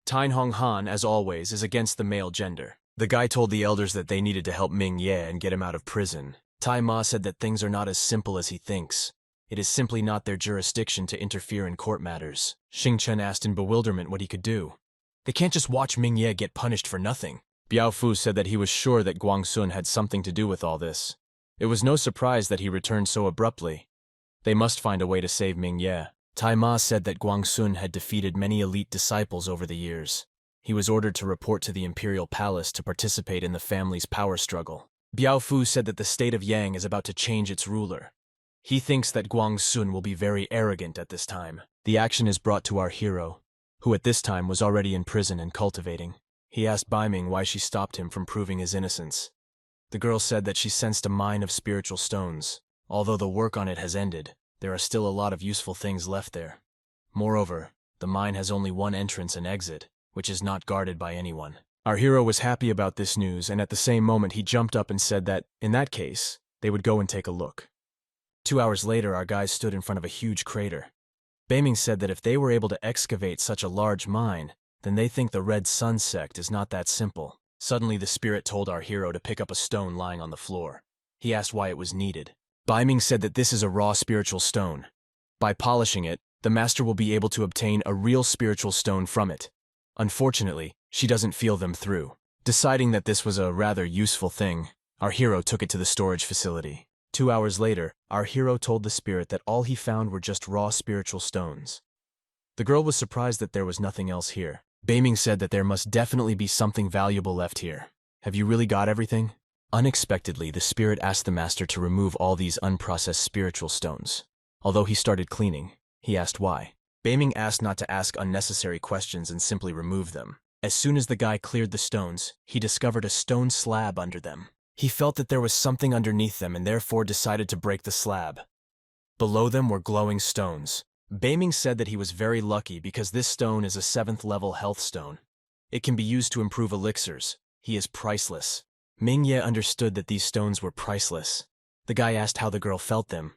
Tain Hong Han, as always, is against the male gender. The guy told the elders that they needed to help Ming Ye and get him out of prison. Tai Ma said that things are not as simple as he thinks. It is simply not their jurisdiction to interfere in court matters. Xing Chun asked in bewilderment what he could do. They can't just watch Ming Ye get punished for nothing. Biao Fu said that he was sure that Guang Sun had something to do with all this. It was no surprise that he returned so abruptly. They must find a way to save Ming Ye. Tai Ma said that Guang Sun had defeated many elite disciples over the years. He was ordered to report to the Imperial Palace to participate in the family's power struggle. Biao Fu said that the state of Yang is about to change its ruler. He thinks that Guang Sun will be very arrogant at this time. The action is brought to our hero, who at this time was already in prison and cultivating. He asked Bai Ming why she stopped him from proving his innocence. The girl said that she sensed a mine of spiritual stones. Although the work on it has ended, there are still a lot of useful things left there. Moreover, the mine has only one entrance and exit, which is not guarded by anyone. Our hero was happy about this news, and at the same moment he jumped up and said that, in that case, they would go and take a look. 2 hours later, our guys stood in front of a huge crater. Beiming said that if they were able to excavate such a large mine, then they think the Red Sun sect is not that simple. Suddenly the spirit told our hero to pick up a stone lying on the floor. He asked why it was needed. Beiming said that this is a raw spiritual stone. By polishing it, the master will be able to obtain a real spiritual stone from it. Unfortunately, she doesn't feel them through. Deciding that this was a rather useful thing, our hero took it to the storage facility. 2 hours later, our hero told the spirit that all he found were just raw spiritual stones. The girl was surprised that there was nothing else here. Beiming said that there must definitely be something valuable left here. Have you really got everything? Unexpectedly, the spirit asked the master to remove all these unprocessed spiritual stones. Although he started cleaning, he asked why. Beiming asked not to ask unnecessary questions and simply remove them. As soon as the guy cleared the stones, he discovered a stone slab under them. He felt that there was something underneath them and therefore decided to break the slab. Below them were glowing stones. Beiming said that he was very lucky because this stone is a 7th level health stone. It can be used to improve elixirs. He is priceless. Ming Ye understood that these stones were priceless. The guy asked how the girl felt them.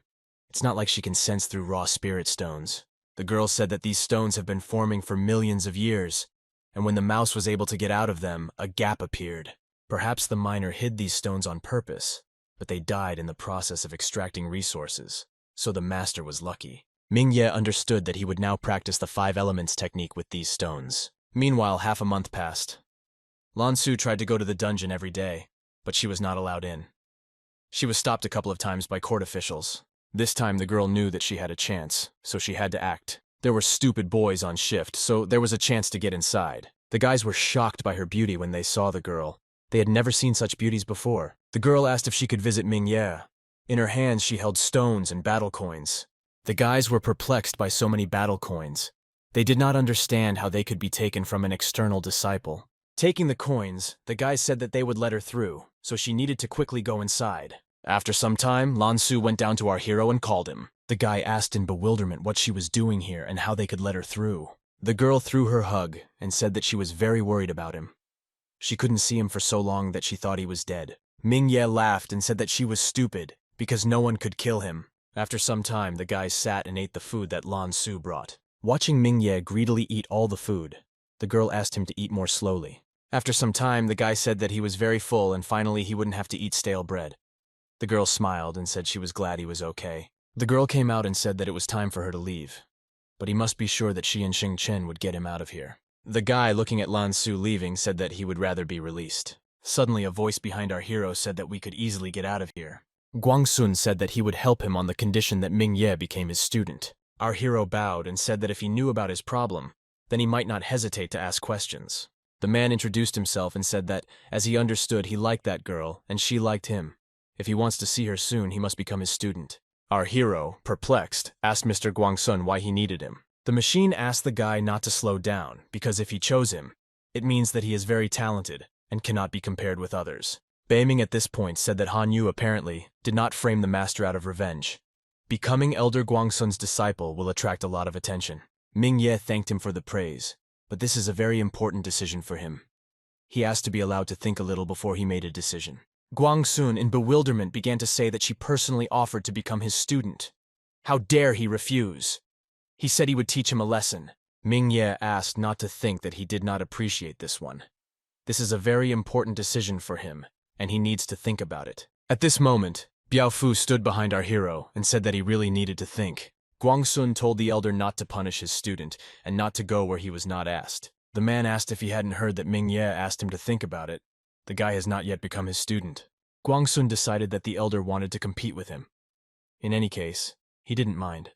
It's not like she can sense through raw spirit stones. The girl said that these stones have been forming for millions of years. and when the mouse was able to get out of them, a gap appeared. Perhaps the miner hid these stones on purpose, but they died in the process of extracting resources, so the master was lucky. Mingye understood that he would now practice the 5 elements technique with these stones. Meanwhile, half a month passed. Lan Su tried to go to the dungeon every day, but she was not allowed in. She was stopped a couple of times by court officials. This time the girl knew that she had a chance, so she had to act. There were stupid boys on shift, so there was a chance to get inside. The guys were shocked by her beauty when they saw the girl. They had never seen such beauties before. The girl asked if she could visit Mingye. In her hands she held stones and battle coins. The guys were perplexed by so many battle coins. They did not understand how they could be taken from an external disciple. Taking the coins, the guys said that they would let her through, so she needed to quickly go inside. After some time, Lan Su went down to our hero and called him. The guy asked in bewilderment what she was doing here and how they could let her through. The girl threw her hug and said that she was very worried about him. She couldn't see him for so long that she thought he was dead. Mingye laughed and said that she was stupid, because no one could kill him. After some time, the guys sat and ate the food that Lan Su brought. Watching Mingye greedily eat all the food, the girl asked him to eat more slowly. After some time, the guy said that he was very full and finally he wouldn't have to eat stale bread. The girl smiled and said she was glad he was okay. The girl came out and said that it was time for her to leave, but he must be sure that she and Xing Chen would get him out of here. The guy, looking at Lan Su leaving, said that he would rather be released. Suddenly, a voice behind our hero said that we could easily get out of here. Guangsun said that he would help him on the condition that Mingye became his student. Our hero bowed and said that if he knew about his problem, then he might not hesitate to ask questions. The man introduced himself and said that, as he understood, he liked that girl, and she liked him. If he wants to see her soon, he must become his student. Our hero, perplexed, asked Mr. Guangsun why he needed him. The machine asked the guy not to slow down, because if he chose him, it means that he is very talented and cannot be compared with others. Beiming at this point said that Han Yu apparently did not frame the master out of revenge. Becoming Elder Guangsun's disciple will attract a lot of attention. Mingye thanked him for the praise, but this is a very important decision for him. He asked to be allowed to think a little before he made a decision. Guangsun, in bewilderment, began to say that she personally offered to become his student. How dare he refuse? He said he would teach him a lesson. Mingye asked not to think that he did not appreciate this one. This is a very important decision for him, and he needs to think about it. At this moment, Biaofu stood behind our hero and said that he really needed to think. Guangsun told the elder not to punish his student and not to go where he was not asked. The man asked if he hadn't heard that Mingye asked him to think about it. The guy has not yet become his student. Guangsun decided that the elder wanted to compete with him. In any case, he didn't mind.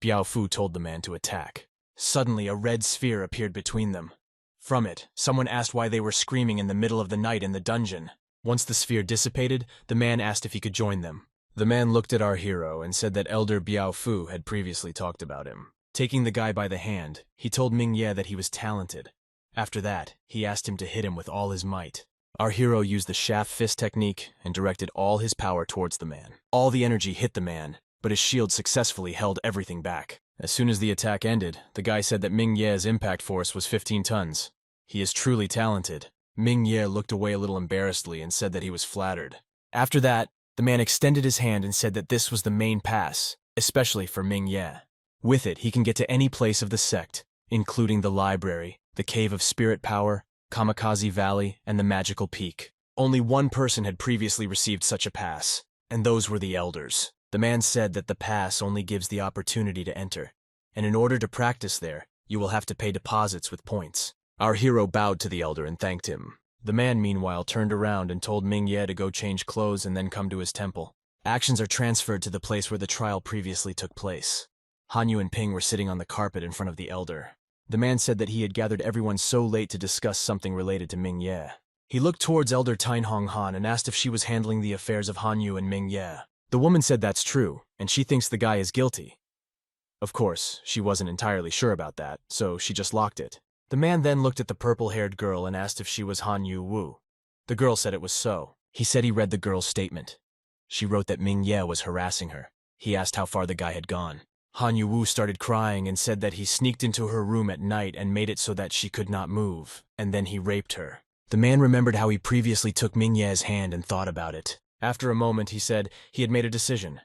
Biaofu told the man to attack. Suddenly, a red sphere appeared between them. From it, someone asked why they were screaming in the middle of the night in the dungeon. Once the sphere dissipated, the man asked if he could join them. The man looked at our hero and said that Elder Biaofu had previously talked about him. Taking the guy by the hand, he told Mingye that he was talented. After that, he asked him to hit him with all his might. Our hero used the shaft fist technique and directed all his power towards the man. All the energy hit the man, but his shield successfully held everything back. As soon as the attack ended, the guy said that Mingye's impact force was 15 tons. He is truly talented. Mingye looked away a little embarrassedly and said that he was flattered. After that, the man extended his hand and said that this was the main pass, especially for Mingye. With it, he can get to any place of the sect, including the library, the Cave of Spirit Power, Kamikaze Valley, and the Magical Peak. Only one person had previously received such a pass, and those were the elders. The man said that the pass only gives the opportunity to enter, and in order to practice there, you will have to pay deposits with points. Our hero bowed to the elder and thanked him. The man, meanwhile, turned around and told Mingye to go change clothes and then come to his temple. Actions are transferred to the place where the trial previously took place. Hanyu and Ping were sitting on the carpet in front of the elder. The man said that he had gathered everyone so late to discuss something related to Mingye. He looked towards Elder Tainhong Han and asked if she was handling the affairs of Hanyu and Mingye. The woman said that's true, and she thinks the guy is guilty. Of course, she wasn't entirely sure about that, so she just locked it. The man then looked at the purple-haired girl and asked if she was Hanyu Wu. The girl said it was so. He said he read the girl's statement. She wrote that Mingye was harassing her. He asked how far the guy had gone. Hanyu Wu started crying and said that he sneaked into her room at night and made it so that she could not move, and then he raped her. The man remembered how he previously took Mingye's hand and thought about it. After a moment, he said he had made a decision.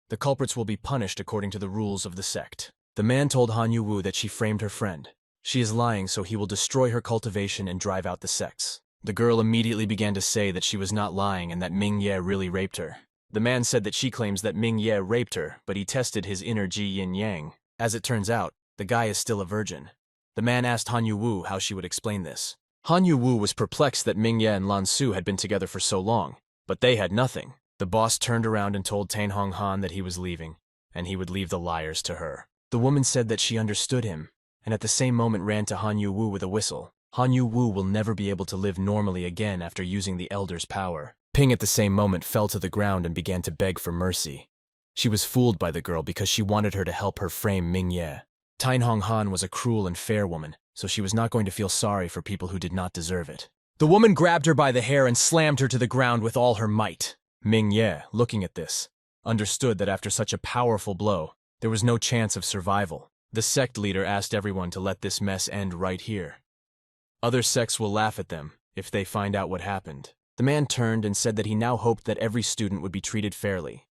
The culprits will be punished according to the rules of the sect. The man told Hanyu Wu that she framed her friend. She is lying, so he will destroy her cultivation and drive out the sects. The girl immediately began to say that she was not lying and that Ming Ye really raped her. The man said that she claims that Ming Ye raped her, but he tested his inner Ji Yin Yang. As it turns out, the guy is still a virgin. The man asked Han Yu-woo how she would explain this. Han Yu-woo was perplexed that Ming Ye and Lan Su had been together for so long, but they had nothing. The boss turned around and told Tan Hong Han that he was leaving, and he would leave the liars to her. The woman said that she understood him, and at the same moment ran to Han Yu-woo with a whistle. Han Yu-woo will never be able to live normally again after using the Elder's power. Ping at the same moment fell to the ground and began to beg for mercy. She was fooled by the girl because she wanted her to help her frame Ming Ye. Tan Hong Han was a cruel and fair woman, so she was not going to feel sorry for people who did not deserve it. The woman grabbed her by the hair and slammed her to the ground with all her might. Ming Ye, looking at this, understood that after such a powerful blow, there was no chance of survival. The sect leader asked everyone to let this mess end right here. Other sects will laugh at them if they find out what happened. The man turned and said that he now hoped that every student would be treated fairly.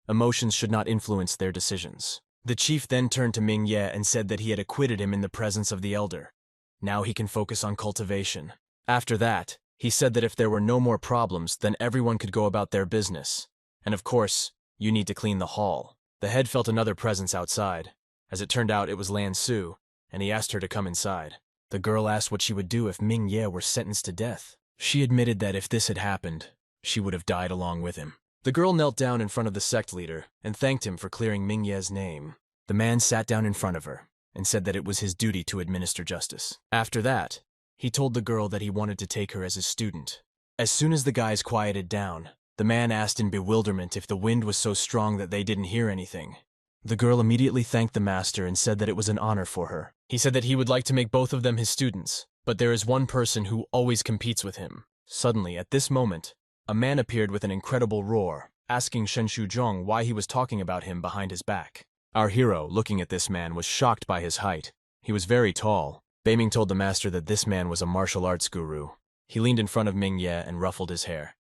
Emotions should not influence their decisions. The chief then turned to Ming Ye and said that he had acquitted him in the presence of the elder. Now he can focus on cultivation. After that, he said that if there were no more problems, then everyone could go about their business. And of course, you need to clean the hall. The head felt another presence outside. As it turned out, it was Lan Su, and he asked her to come inside. The girl asked what she would do if Ming Ye were sentenced to death. She admitted that if this had happened, she would have died along with him. The girl knelt down in front of the sect leader and thanked him for clearing Ming Ye's name. The man sat down in front of her and said that it was his duty to administer justice. After that, he told the girl that he wanted to take her as his student. As soon as the guys quieted down, the man asked in bewilderment if the wind was so strong that they didn't hear anything. The girl immediately thanked the master and said that it was an honor for her. He said that he would like to make both of them his students, but there is one person who always competes with him. Suddenly, at this moment, a man appeared with an incredible roar, asking Shen Shuzhong why he was talking about him behind his back. Our hero, looking at this man, was shocked by his height. He was very tall. Beiming told the master that this man was a martial arts guru. He leaned in front of Ming Ye and ruffled his hair.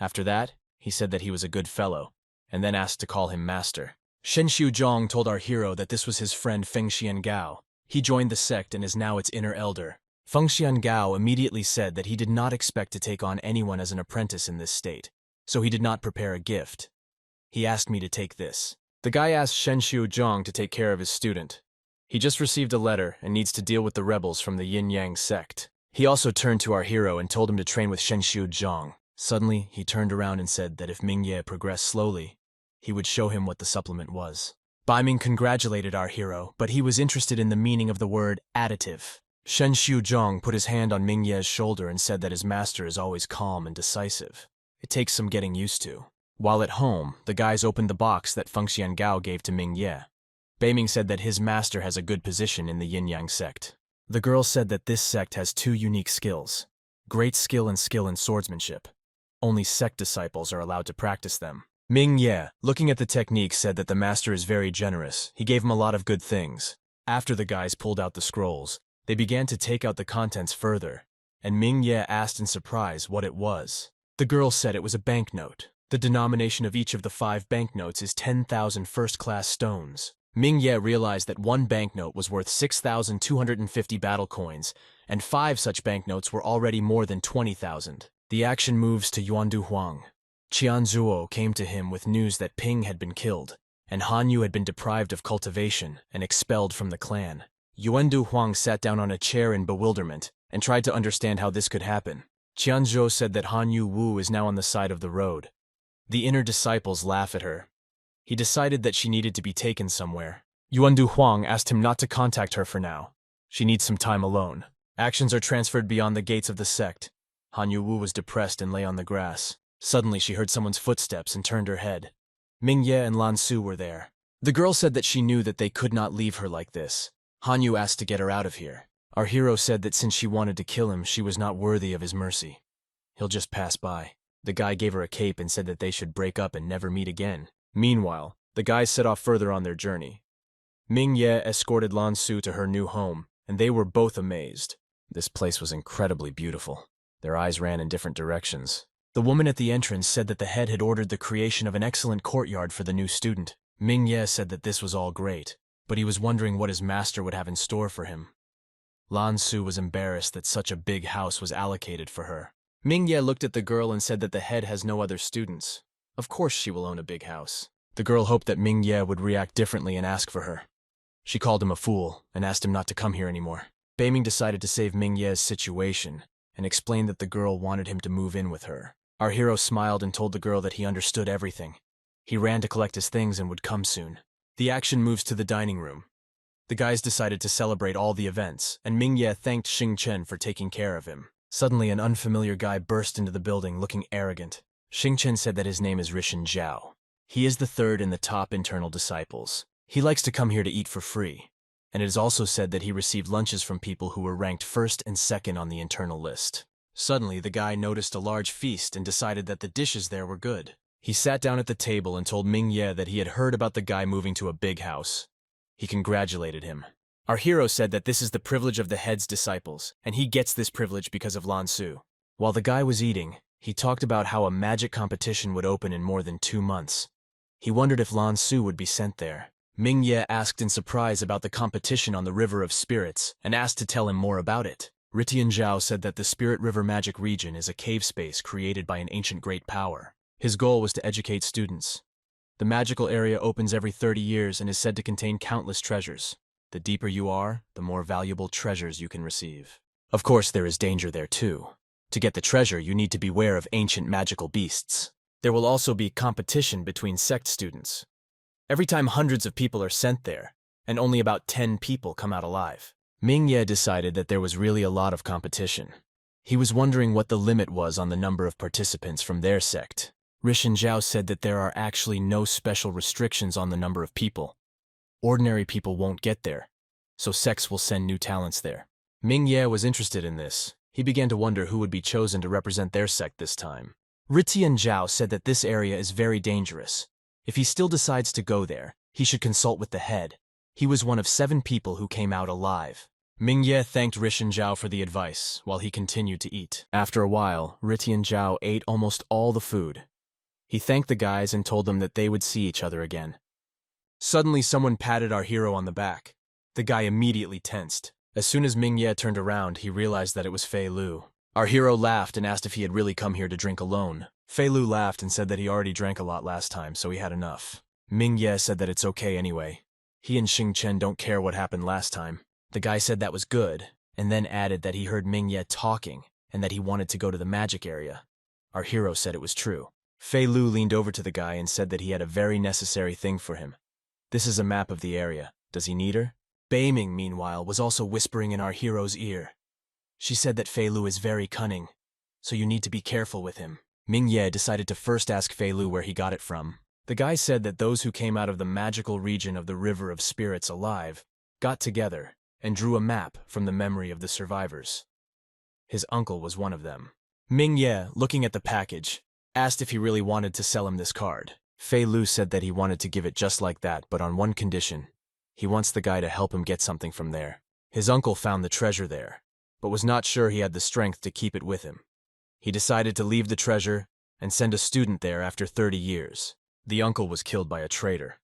After that, he said that he was a good fellow, and then asked to call him master. Shen Shuzhong told our hero that this was his friend Feng Xiangao. He joined the sect and is now its inner elder. Feng Xiangao immediately said that he did not expect to take on anyone as an apprentice in this state, so he did not prepare a gift. He asked me to take this. The guy asked Shen Shuzhong to take care of his student. He just received a letter and needs to deal with the rebels from the Yin-Yang sect. He also turned to our hero and told him to train with Shen Shuzhong. Suddenly, he turned around and said that if Ming Ye progressed slowly, he would show him what the supplement was. Beiming congratulated our hero, but he was interested in the meaning of the word additive. Shen Shuzhong put his hand on Ming Ye's shoulder and said that his master is always calm and decisive. It takes some getting used to. While at home, the guys opened the box that Feng Xiangao gave to Ming Ye. Beiming said that his master has a good position in the Yin-Yang sect. The girl said that this sect has two unique skills: great skill and skill in swordsmanship. Only sect disciples are allowed to practice them. Ming Ye, looking at the technique, said that the master is very generous. He gave him a lot of good things. After the guys pulled out the scrolls, they began to take out the contents further, and Ming Ye asked in surprise what it was. The girl said it was a banknote. The denomination of each of the 5 banknotes is 10,000 first-class stones. Ming Ye realized that one banknote was worth 6,250 battle coins, and 5 such banknotes were already more than 20,000. The action moves to Yuandu Huang. Qianzuo came to him with news that Ping had been killed, and Han Yu had been deprived of cultivation and expelled from the clan. Yuandu Huang sat down on a chair in bewilderment and tried to understand how this could happen. Qianzhou said that Han Yu Wu is now on the side of the road. The inner disciples laugh at her. He decided that she needed to be taken somewhere. Yuandu Huang asked him not to contact her for now. She needs some time alone. Actions are transferred beyond the gates of the sect. Han Yu Wu was depressed and lay on the grass. Suddenly, she heard someone's footsteps and turned her head. Ming Ye and Lan Su were there. The girl said that she knew that they could not leave her like this. Han Yu asked to get her out of here. Our hero said that since she wanted to kill him, she was not worthy of his mercy. He'll just pass by. The guy gave her a cape and said that they should break up and never meet again. Meanwhile, the guys set off further on their journey. Ming Ye escorted Lan Su to her new home, and they were both amazed. This place was incredibly beautiful. Their eyes ran in different directions. The woman at the entrance said that the head had ordered the creation of an excellent courtyard for the new student. Ming Ye said that this was all great, but he was wondering what his master would have in store for him. Lan Su was embarrassed that such a big house was allocated for her. Mingye looked at the girl and said that the head has no other students. Of course she will own a big house. The girl hoped that Mingye would react differently and ask for her. She called him a fool and asked him not to come here anymore. Beiming decided to save Mingye's situation and explained that the girl wanted him to move in with her. Our hero smiled and told the girl that he understood everything. He ran to collect his things and would come soon. The action moves to the dining room. The guys decided to celebrate all the events, and Mingye thanked Xing Chen for taking care of him. Suddenly, an unfamiliar guy burst into the building looking arrogant. Xing Chen said that his name is Rishin Zhao. He is the third in the top internal disciples. He likes to come here to eat for free, and it is also said that he received lunches from people who were ranked first and second on the internal list. Suddenly, the guy noticed a large feast and decided that the dishes there were good. He sat down at the table and told Mingye that he had heard about the guy moving to a big house. He congratulated him. Our hero said that this is the privilege of the head's disciples, and he gets this privilege because of Lan Su. While the guy was eating, he talked about how a magic competition would open in more than 2 months. He wondered if Lan Su would be sent there. Mingye asked in surprise about the competition on the River of Spirits and asked to tell him more about it. Ritian Zhao said that the Spirit River Magic Region is a cave space created by an ancient great power. His goal was to educate students. The magical area opens every 30 years and is said to contain countless treasures. The deeper you are, the more valuable treasures you can receive. Of course, there is danger there too. To get the treasure, you need to beware of ancient magical beasts. There will also be competition between Sect students. Every time hundreds of people are sent there, and only about 10 people come out alive. Mingye decided that there was really a lot of competition. He was wondering what the limit was on the number of participants from their sect. Rishin Zhao said that there are actually no special restrictions on the number of people. Ordinary people won't get there, so sects will send new talents there. Mingye was interested in this. He began to wonder who would be chosen to represent their sect this time. Ritian Zhao said that this area is very dangerous. If he still decides to go there, he should consult with the head. He was one of 7 people who came out alive. Mingye thanked Rishin Zhao for the advice, while he continued to eat. After a while, Ritian Zhao ate almost all the food. He thanked the guys and told them that they would see each other again. Suddenly, someone patted our hero on the back. The guy immediately tensed. As soon as Mingye turned around, he realized that it was Fei Lu. Our hero laughed and asked if he had really come here to drink alone. Fei Lu laughed and said that he already drank a lot last time, so he had enough. Mingye said that it's okay anyway. He and Xing Chen don't care what happened last time. The guy said that was good, and then added that he heard Mingye talking, and that he wanted to go to the magic area. Our hero said it was true. Fei Lu leaned over to the guy and said that he had a very necessary thing for him. This is a map of the area. Does he need her? Beiming, meanwhile, was also whispering in our hero's ear. She said that Fei Lu is very cunning, so you need to be careful with him. Mingye decided to first ask Fei Lu where he got it from. The guy said that those who came out of the magical region of the River of Spirits alive got together and drew a map from the memory of the survivors. His uncle was one of them. Mingye, looking at the package, asked if he really wanted to sell him this card. Fei Lu said that he wanted to give it just like that, but on one condition. He wants the guy to help him get something from there. His uncle found the treasure there, but was not sure he had the strength to keep it with him. He decided to leave the treasure and send a student there after 30 years. The uncle was killed by a traitor,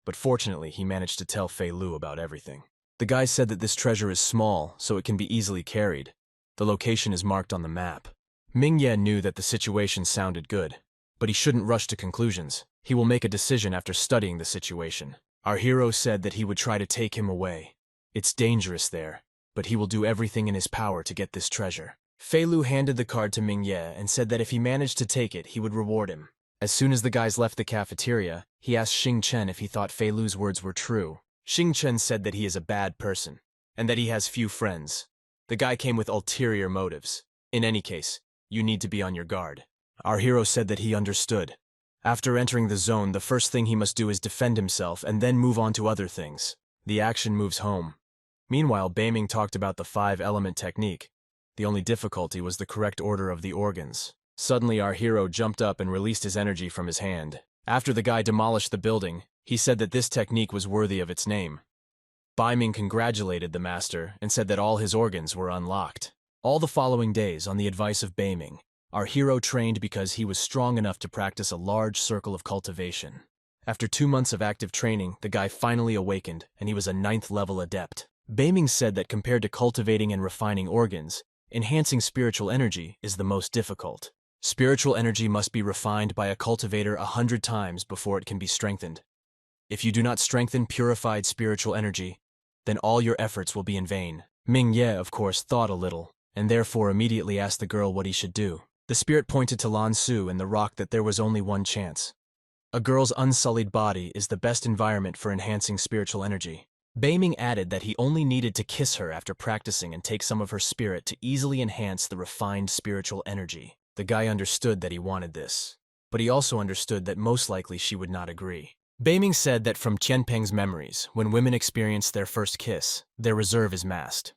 but fortunately he managed to tell Fei Lu about everything. The guy said that this treasure is small, so it can be easily carried. The location is marked on the map. Mingye knew that the situation sounded good, but he shouldn't rush to conclusions. He will make a decision after studying the situation. Our hero said that he would try to take him away. It's dangerous there, but he will do everything in his power to get this treasure. Fei Lu handed the card to Mingye and said that if he managed to take it, he would reward him. As soon as the guys left the cafeteria, he asked Xing Chen if he thought Fei Lu's words were true. Xing Chen said that he is a bad person, and that he has few friends. The guy came with ulterior motives. In any case, you need to be on your guard. Our hero said that he understood. After entering the zone, the first thing he must do is defend himself and then move on to other things. The action moves home. Meanwhile, Beiming talked about the 5-element technique. The only difficulty was the correct order of the organs. Suddenly, our hero jumped up and released his energy from his hand. After the guy demolished the building, he said that this technique was worthy of its name. Beiming congratulated the master and said that all his organs were unlocked. All the following days, on the advice of Beiming, our hero trained because he was strong enough to practice a large circle of cultivation. After 2 months of active training, the guy finally awakened, and he was a 9th level adept. Beiming said that compared to cultivating and refining organs, enhancing spiritual energy is the most difficult. Spiritual energy must be refined by a cultivator 100 times before it can be strengthened. If you do not strengthen purified spiritual energy, then all your efforts will be in vain. Ming Ye, of course, thought a little, and therefore immediately asked the girl what he should do. The spirit pointed to Lan Su and the rock that there was only one chance. A girl's unsullied body is the best environment for enhancing spiritual energy. Beiming added that he only needed to kiss her after practicing and take some of her spirit to easily enhance the refined spiritual energy. The guy understood that he wanted this, but he also understood that most likely she would not agree. Beiming said that from Tianpeng's memories, when women experience their first kiss, their reserve is masked.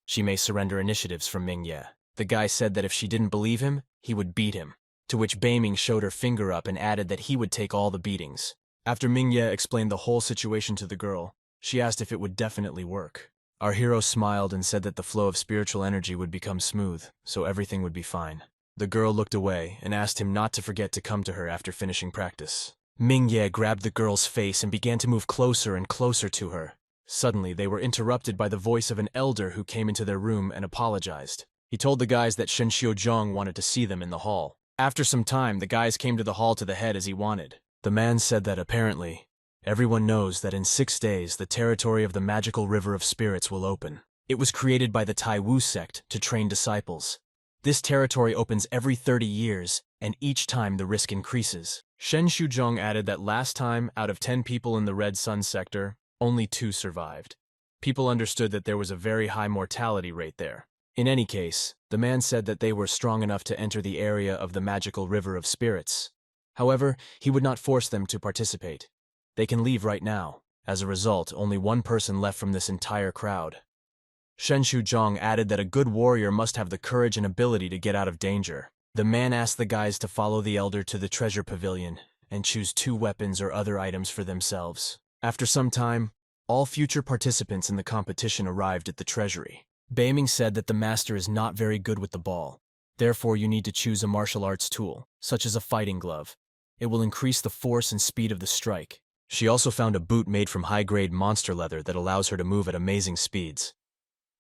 She may surrender initiatives from Ming Ye. The guy said that if she didn't believe him, he would beat him, to which Beiming showed her finger up and added that he would take all the beatings. After Ming Ye explained the whole situation to the girl, she asked if it would definitely work. Our hero smiled and said that the flow of spiritual energy would become smooth, so everything would be fine. The girl looked away and asked him not to forget to come to her after finishing practice. Ming Ye grabbed the girl's face and began to move closer and closer to her. Suddenly, they were interrupted by the voice of an elder who came into their room and apologized. He told the guys that Shen Xiuzhong wanted to see them in the hall. After some time, the guys came to the hall to the head as he wanted. The man said that apparently, everyone knows that in 6 days the territory of the magical river of spirits will open. It was created by the Tai Wu sect to train disciples. This territory opens every 30 years, and each time the risk increases. Shen Xiuzhong added that last time, out of 10 people in the Red Sun sector, only 2 survived. People understood that there was a very high mortality rate there. In any case, the man said that they were strong enough to enter the area of the magical river of spirits. However, he would not force them to participate. They can leave right now. As a result, only one person left from this entire crowd. Shen Xiuzhong added that a good warrior must have the courage and ability to get out of danger. The man asked the guys to follow the elder to the treasure pavilion and choose 2 weapons or other items for themselves. After some time, all future participants in the competition arrived at the treasury. Beiming said that the master is not very good with the ball. Therefore, you need to choose a martial arts tool, such as a fighting glove. It will increase the force and speed of the strike. She also found a boot made from high-grade monster leather that allows her to move at amazing speeds.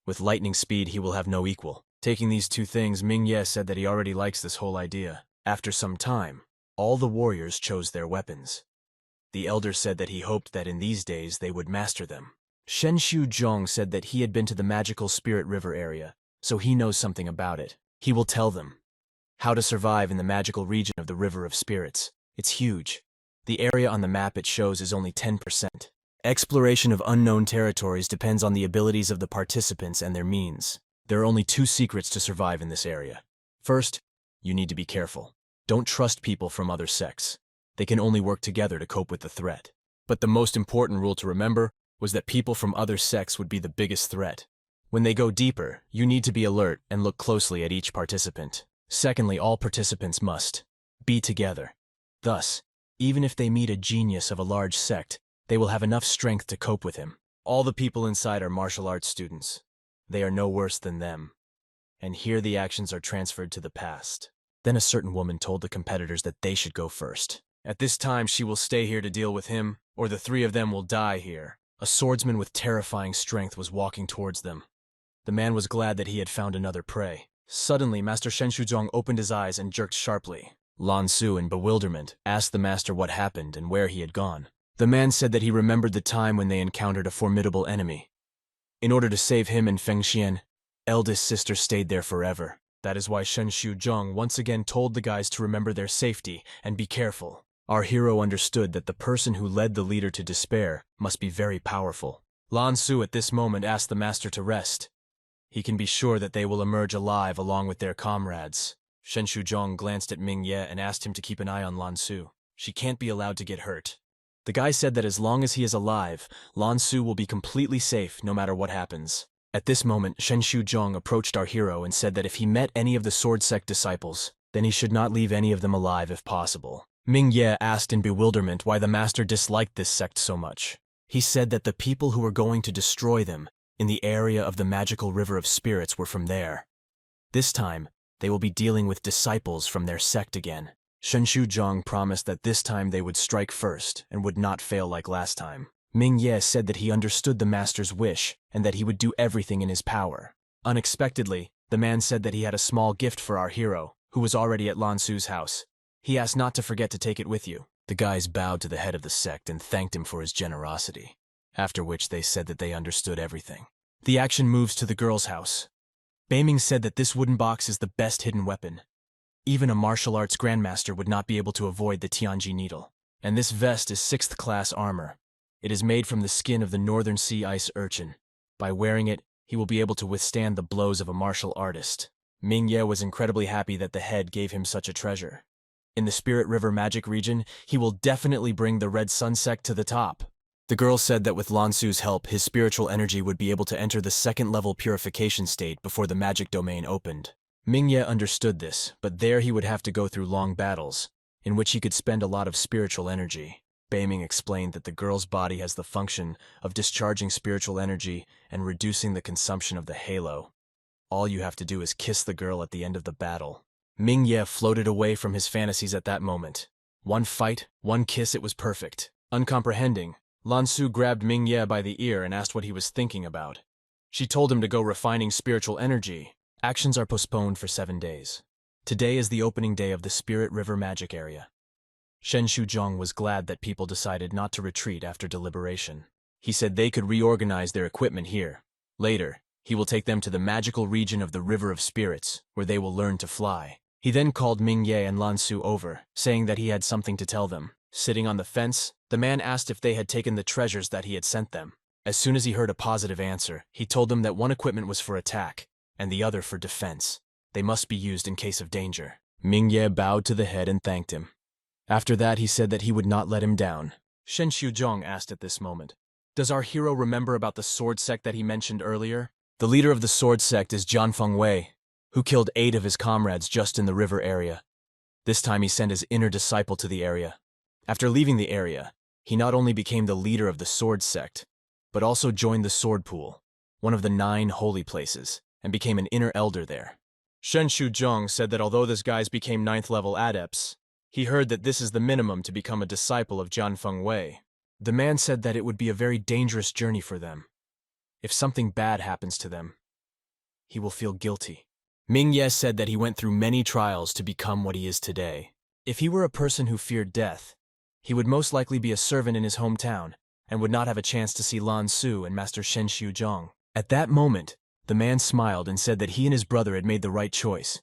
With lightning speed, he will have no equal. Taking these 2 things, Ming Ye said that he already likes this whole idea. After some time, all the warriors chose their weapons. The elder said that he hoped that in these days they would master them. Shen Xiuzhong said that he had been to the magical spirit river area, so he knows something about it. He will tell them how to survive in the magical region of the river of spirits. It's huge. The area on the map it shows is only 10%. Exploration of unknown territories depends on the abilities of the participants and their means. There are only 2 secrets to survive in this area. First, you need to be careful. Don't trust people from other sects. They can only work together to cope with the threat. But the most important rule to remember was that people from other sects would be the biggest threat. When they go deeper, you need to be alert and look closely at each participant. Secondly, all participants must be together. Thus, even if they meet a genius of a large sect, they will have enough strength to cope with him. All the people inside are martial arts students. They are no worse than them. And here the actions are transferred to the past. Then a certain woman told the competitors that they should go first. At this time, she will stay here to deal with him, or the 3 of them will die here. A swordsman with terrifying strength was walking towards them. The man was glad that he had found another prey. Suddenly, Master Shen Xiuzhong opened his eyes and jerked sharply. Lan Su, in bewilderment, asked the master what happened and where he had gone. The man said that he remembered the time when they encountered a formidable enemy. In order to save him and Feng Xian, eldest sister stayed there forever. That is why Shen Xiuzhong once again told the guys to remember their safety and be careful. Our hero understood that the person who led the leader to despair must be very powerful. Lan Su at this moment asked the master to rest. He can be sure that they will emerge alive along with their comrades. Shen Xiuzhong glanced at Ming Ye and asked him to keep an eye on Lan Su. She can't be allowed to get hurt. The guy said that as long as he is alive, Lan Su will be completely safe no matter what happens. At this moment, Shen Xiuzhong approached our hero and said that if he met any of the Sword Sect disciples, then he should not leave any of them alive if possible. Ming Ye asked in bewilderment why the master disliked this sect so much. He said that the people who were going to destroy them in the area of the magical river of spirits were from there. This time, they will be dealing with disciples from their sect again. Shen Xiuzhong promised that this time they would strike first and would not fail like last time. Ming Ye said that he understood the master's wish and that he would do everything in his power. Unexpectedly, the man said that he had a small gift for our hero, who was already at Lan Su's house. He asked not to forget to take it with you. The guys bowed to the head of the sect and thanked him for his generosity, after which they said that they understood everything. The action moves to the girl's house. Beiming said that this wooden box is the best hidden weapon. Even a martial arts grandmaster would not be able to avoid the Tianji needle. And this vest is 6th class armor. It is made from the skin of the northern sea ice urchin. By wearing it, he will be able to withstand the blows of a martial artist. Ming Ye was incredibly happy that the head gave him such a treasure. In the Spirit River magic region, he will definitely bring the Red Sun Sect to the top. The girl said that with Lan Su's help, his spiritual energy would be able to enter the 2nd level purification state before the magic domain opened. Ming Ye understood this, but there he would have to go through long battles, in which he could spend a lot of spiritual energy. Beiming explained that the girl's body has the function of discharging spiritual energy and reducing the consumption of the halo. All you have to do is kiss the girl at the end of the battle. Ming Ye floated away from his fantasies at that moment. One fight, one kiss, it was perfect. Uncomprehending, Lan Su grabbed Ming Ye by the ear and asked what he was thinking about. She told him to go refining spiritual energy. Actions are postponed for 7 days. Today is the opening day of the Spirit River magic area. Shen Shuzhong was glad that people decided not to retreat after deliberation. He said they could reorganize their equipment here. Later, he will take them to the magical region of the River of Spirits, where they will learn to fly. He then called Ming Ye and Lan Su over, saying that he had something to tell them. Sitting on the fence, the man asked if they had taken the treasures that he had sent them. As soon as he heard a positive answer, he told them that one equipment was for attack, and the other for defense. They must be used in case of danger. Ming Ye bowed to the head and thanked him. After that, he said that he would not let him down. Shen Shuzhong asked at this moment, "Does our hero remember about the sword sect that he mentioned earlier?" The leader of the sword sect is Zhan Fengwei, who killed 8 of his comrades just in the river area. This time he sent his inner disciple to the area. After leaving the area, he not only became the leader of the sword sect, but also joined the sword pool, one of the 9 holy places, and became an inner elder there. Shen Shuzhong said that although these guys became 9th level adepts, he heard that this is the minimum to become a disciple of Zhan Fengwei. The man said that it would be a very dangerous journey for them. If something bad happens to them, he will feel guilty. Ming Ye said that he went through many trials to become what he is today. If he were a person who feared death, he would most likely be a servant in his hometown and would not have a chance to see Lan Su and Master Shen Shuzhong. At that moment, the man smiled and said that he and his brother had made the right choice.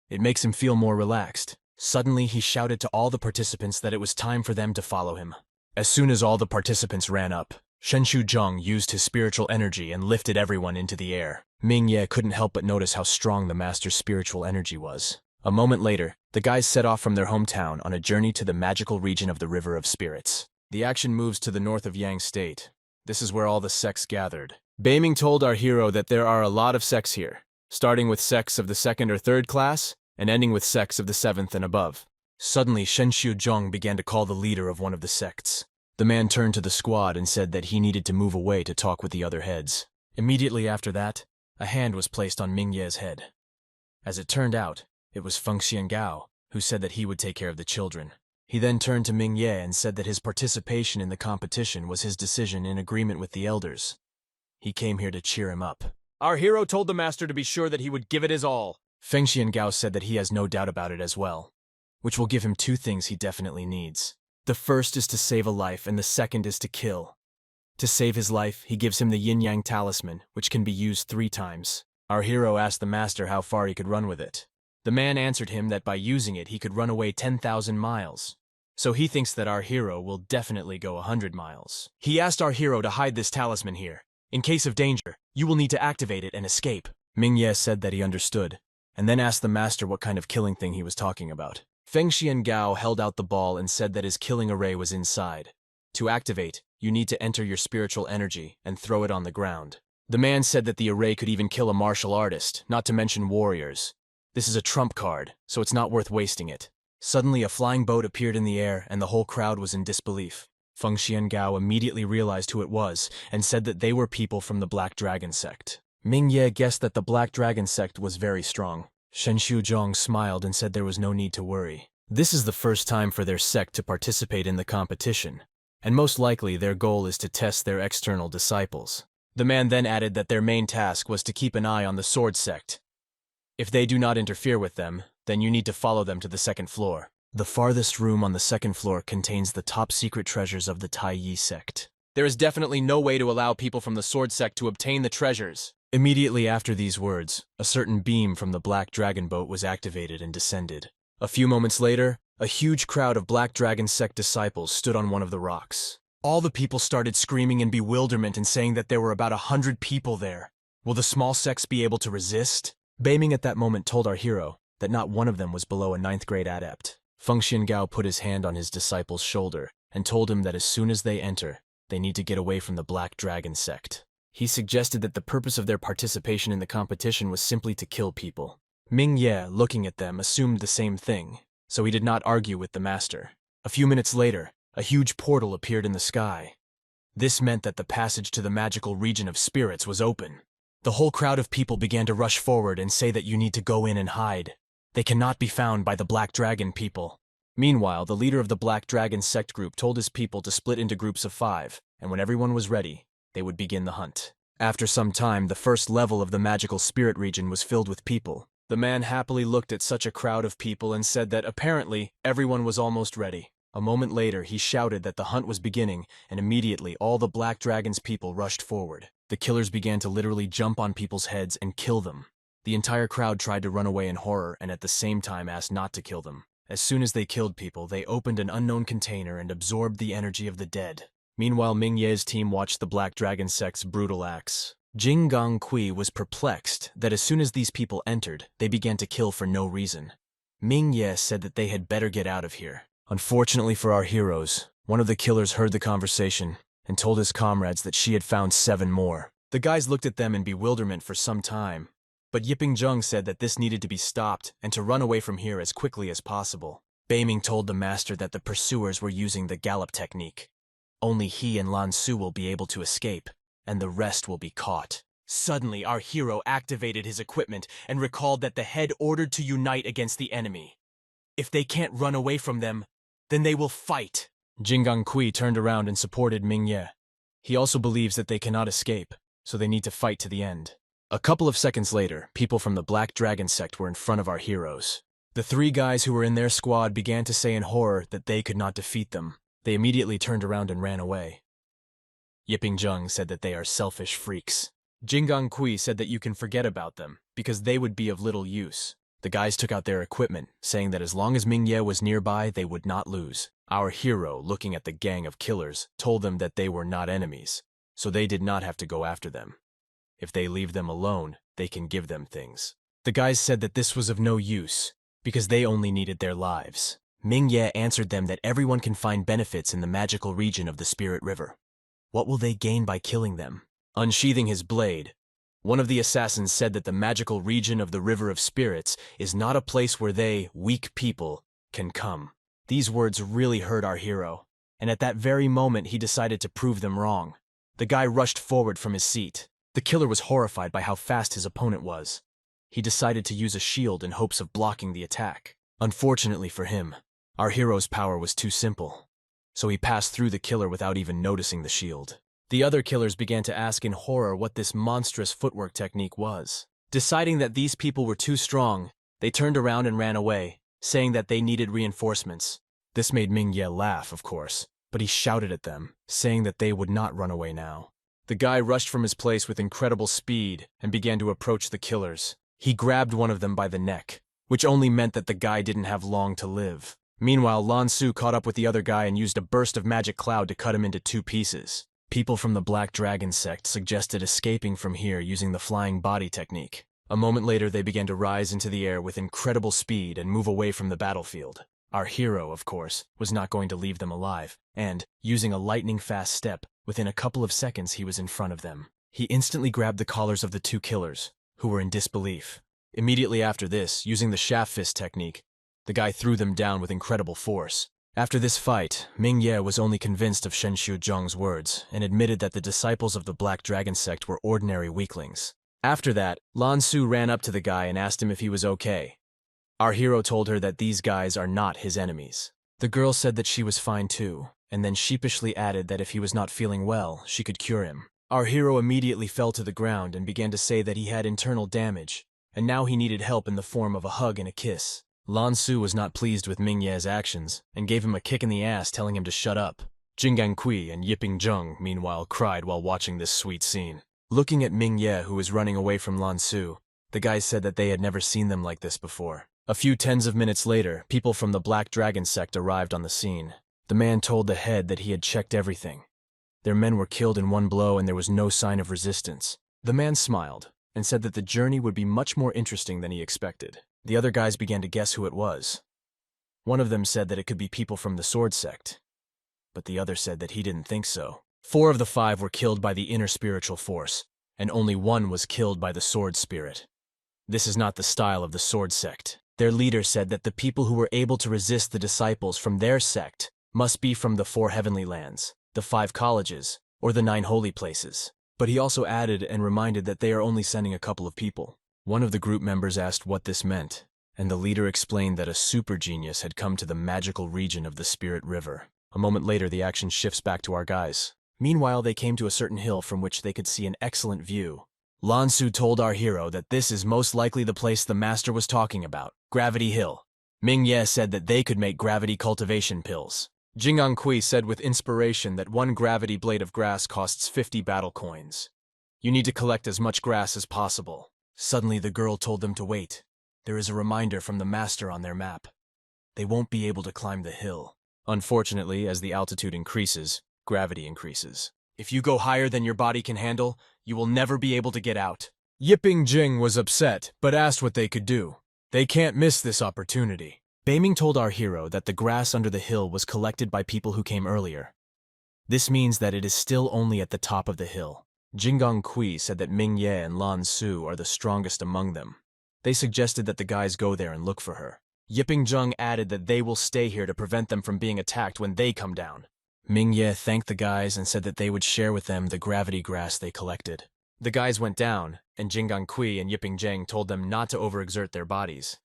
It makes him feel more relaxed. Suddenly, he shouted to all the participants that it was time for them to follow him. As soon as all the participants ran up, Shen Shuzhong used his spiritual energy and lifted everyone into the air. Ming Ye couldn't help but notice how strong the master's spiritual energy was. A moment later, the guys set off from their hometown on a journey to the magical region of the River of Spirits. The action moves to the north of Yang State. This is where all the sects gathered. Beiming told our hero that there are a lot of sects here, starting with sects of the 2nd or 3rd class, and ending with sects of the 7th and above. Suddenly, Shen Shuzhong began to call the leader of one of the sects. The man turned to the squad and said that he needed to move away to talk with the other heads. Immediately after that, a hand was placed on Ming Ye's head. As it turned out, it was Feng Xiangao, who said that he would take care of the children. He then turned to Ming Ye and said that his participation in the competition was his decision in agreement with the elders. He came here to cheer him up. Our hero told the master to be sure that he would give it his all. Feng Xiangao said that he has no doubt about it as well, which will give him 2 things he definitely needs. The first is to save a life, and the second is to kill. To save his life, he gives him the yin-yang talisman, which can be used 3 times. Our hero asked the master how far he could run with it. The man answered him that by using it, he could run away 10,000 miles. So he thinks that our hero will definitely go 100 miles. He asked our hero to hide this talisman here. In case of danger, you will need to activate it and escape. Ming Ye said that he understood, and then asked the master what kind of killing thing he was talking about. Feng Xiangao held out the ball and said that his killing array was inside. To activate, you need to enter your spiritual energy and throw it on the ground. The man said that the array could even kill a martial artist, not to mention warriors. This is a trump card, so it's not worth wasting it. Suddenly, a flying boat appeared in the air, and the whole crowd was in disbelief. Feng Xiangao immediately realized who it was, and said that they were people from the Black Dragon Sect. Ming Ye guessed that the Black Dragon Sect was very strong. Shen Shuzhong smiled and said there was no need to worry. This is the first time for their sect to participate in the competition, and most likely their goal is to test their external disciples. The man then added that their main task was to keep an eye on the sword sect. If they do not interfere with them, then you need to follow them to the second floor. The farthest room on the second floor contains the top secret treasures of the Tai Yi sect. There is definitely no way to allow people from the sword sect to obtain the treasures. Immediately after these words, a certain beam from the Black Dragon boat was activated and descended. A few moments later, a huge crowd of Black Dragon sect disciples stood on one of the rocks. All the people started screaming in bewilderment and saying that there were about 100 people there. Will the small sects be able to resist? Beiming at that moment told our hero that not one of them was below a 9th grade adept. Feng Xiangao put his hand on his disciple's shoulder and told him that as soon as they enter, they need to get away from the Black Dragon sect. He suggested that the purpose of their participation in the competition was simply to kill people. Ming Ye, looking at them, assumed the same thing, so he did not argue with the master. A few minutes later, a huge portal appeared in the sky. This meant that the passage to the magical region of spirits was open. The whole crowd of people began to rush forward and say that you need to go in and hide. They cannot be found by the Black Dragon people. Meanwhile, the leader of the Black Dragon sect group told his people to split into groups of 5, and when everyone was ready, they would begin the hunt. After some time, the first level of the magical spirit region was filled with people. The man happily looked at such a crowd of people and said that apparently everyone was almost ready. A moment later, he shouted that the hunt was beginning, and immediately all the Black Dragon's people rushed forward. The killers began to literally jump on people's heads and kill them. The entire crowd tried to run away in horror and at the same time asked not to kill them. As soon as they killed people, they opened an unknown container and absorbed the energy of the dead. Meanwhile, Ming Ye's team watched the Black Dragon sect's brutal acts. Jing Gongqi was perplexed that as soon as these people entered, they began to kill for no reason. Ming Ye said that they had better get out of here. Unfortunately for our heroes, one of the killers heard the conversation and told his comrades that she had found 7 more. The guys looked at them in bewilderment for some time, but Yiping Zheng said that this needed to be stopped and to run away from here as quickly as possible. Beiming told the master that the pursuers were using the gallop technique. Only he and Lan Su will be able to escape, and the rest will be caught. Suddenly, our hero activated his equipment and recalled that the head ordered to unite against the enemy. If they can't run away from them, then they will fight. Jing Gongqi turned around and supported Ming Ye. He also believes that they cannot escape, so they need to fight to the end. A couple of seconds later, people from the Black Dragon sect were in front of our heroes. The 3 guys who were in their squad began to say in horror that they could not defeat them. They immediately turned around and ran away. Yiping Zheng said that they are selfish freaks. Jing Gongqi said that you can forget about them, because they would be of little use. The guys took out their equipment, saying that as long as Ming Ye was nearby, they would not lose. Our hero, looking at the gang of killers, told them that they were not enemies, so they did not have to go after them. If they leave them alone, they can give them things. The guys said that this was of no use, because they only needed their lives. Ming Ye answered them that everyone can find benefits in the magical region of the Spirit River. What will they gain by killing them? Unsheathing his blade, one of the assassins said that the magical region of the River of Spirits is not a place where they, weak people, can come. These words really hurt our hero, and at that very moment he decided to prove them wrong. The guy rushed forward from his seat. The killer was horrified by how fast his opponent was. He decided to use a shield in hopes of blocking the attack. Unfortunately for him, our hero's power was too simple, so he passed through the killer without even noticing the shield. The other killers began to ask in horror what this monstrous footwork technique was. Deciding that these people were too strong, they turned around and ran away, saying that they needed reinforcements. This made Ming Ye laugh, of course, but he shouted at them, saying that they would not run away now. The guy rushed from his place with incredible speed and began to approach the killers. He grabbed one of them by the neck, which only meant that the guy didn't have long to live. Meanwhile, Lan Su caught up with the other guy and used a burst of magic cloud to cut him into 2 pieces. People from the Black Dragon sect suggested escaping from here using the flying body technique. A moment later, they began to rise into the air with incredible speed and move away from the battlefield. Our hero, of course, was not going to leave them alive, and, using a lightning-fast step, within a couple of seconds he was in front of them. He instantly grabbed the collars of the 2 killers, who were in disbelief. Immediately after this, using the shaft fist technique, the guy threw them down with incredible force. After this fight, Ming Ye was only convinced of Shen Zhang's words and admitted that the disciples of the Black Dragon sect were ordinary weaklings. After that, Lan Su ran up to the guy and asked him if he was okay. Our hero told her that these guys are not his enemies. The girl said that she was fine too, and then sheepishly added that if he was not feeling well, she could cure him. Our hero immediately fell to the ground and began to say that he had internal damage, and now he needed help in the form of a hug and a kiss. Lan Su was not pleased with Ming Ye's actions, and gave him a kick in the ass telling him to shut up. Jingang Kui and Yiping Zheng, meanwhile, cried while watching this sweet scene. Looking at Ming Ye, who was running away from Lan Su, the guys said that they had never seen them like this before. A few tens of minutes later, people from the Black Dragon sect arrived on the scene. The man told the head that he had checked everything. Their men were killed in one blow and there was no sign of resistance. The man smiled and said that the journey would be much more interesting than he expected. The other guys began to guess who it was. One of them said that it could be people from the Sword Sect, but the other said that he didn't think so. 4 of the 5 were killed by the inner spiritual force, and only 1 was killed by the sword spirit. This is not the style of the Sword Sect. Their leader said that the people who were able to resist the disciples from their sect must be from the 4 heavenly lands, the 5 colleges, or the 9 holy places. But he also added and reminded that they are only sending a couple of people. One of the group members asked what this meant, and the leader explained that a super genius had come to the magical region of the Spirit River. A moment later, the action shifts back to our guys. Meanwhile, they came to a certain hill from which they could see an excellent view. Lan Su told our hero that this is most likely the place the master was talking about, Gravity Hill. Ming Ye said that they could make gravity cultivation pills. Jingang Kui said with inspiration that 1 gravity blade of grass costs 50 battle coins. You need to collect as much grass as possible. Suddenly the girl told them to wait. There is a reminder from the master on their map. They won't be able to climb the hill. Unfortunately, as the altitude increases, gravity increases. If you go higher than your body can handle, you will never be able to get out. Yiping Jing was upset, but asked what they could do. They can't miss this opportunity. Beiming told our hero that the grass under the hill was collected by people who came earlier. This means that it is still only at the top of the hill. Jingang Kui said that Ming Ye and Lan Su are the strongest among them. They suggested that the guys go there and look for her. Yiping Zheng added that they will stay here to prevent them from being attacked when they come down. Ming Ye thanked the guys and said that they would share with them the gravity grass they collected. The guys went down, and Jingang Kui and Yiping Zheng told them not to overexert their bodies.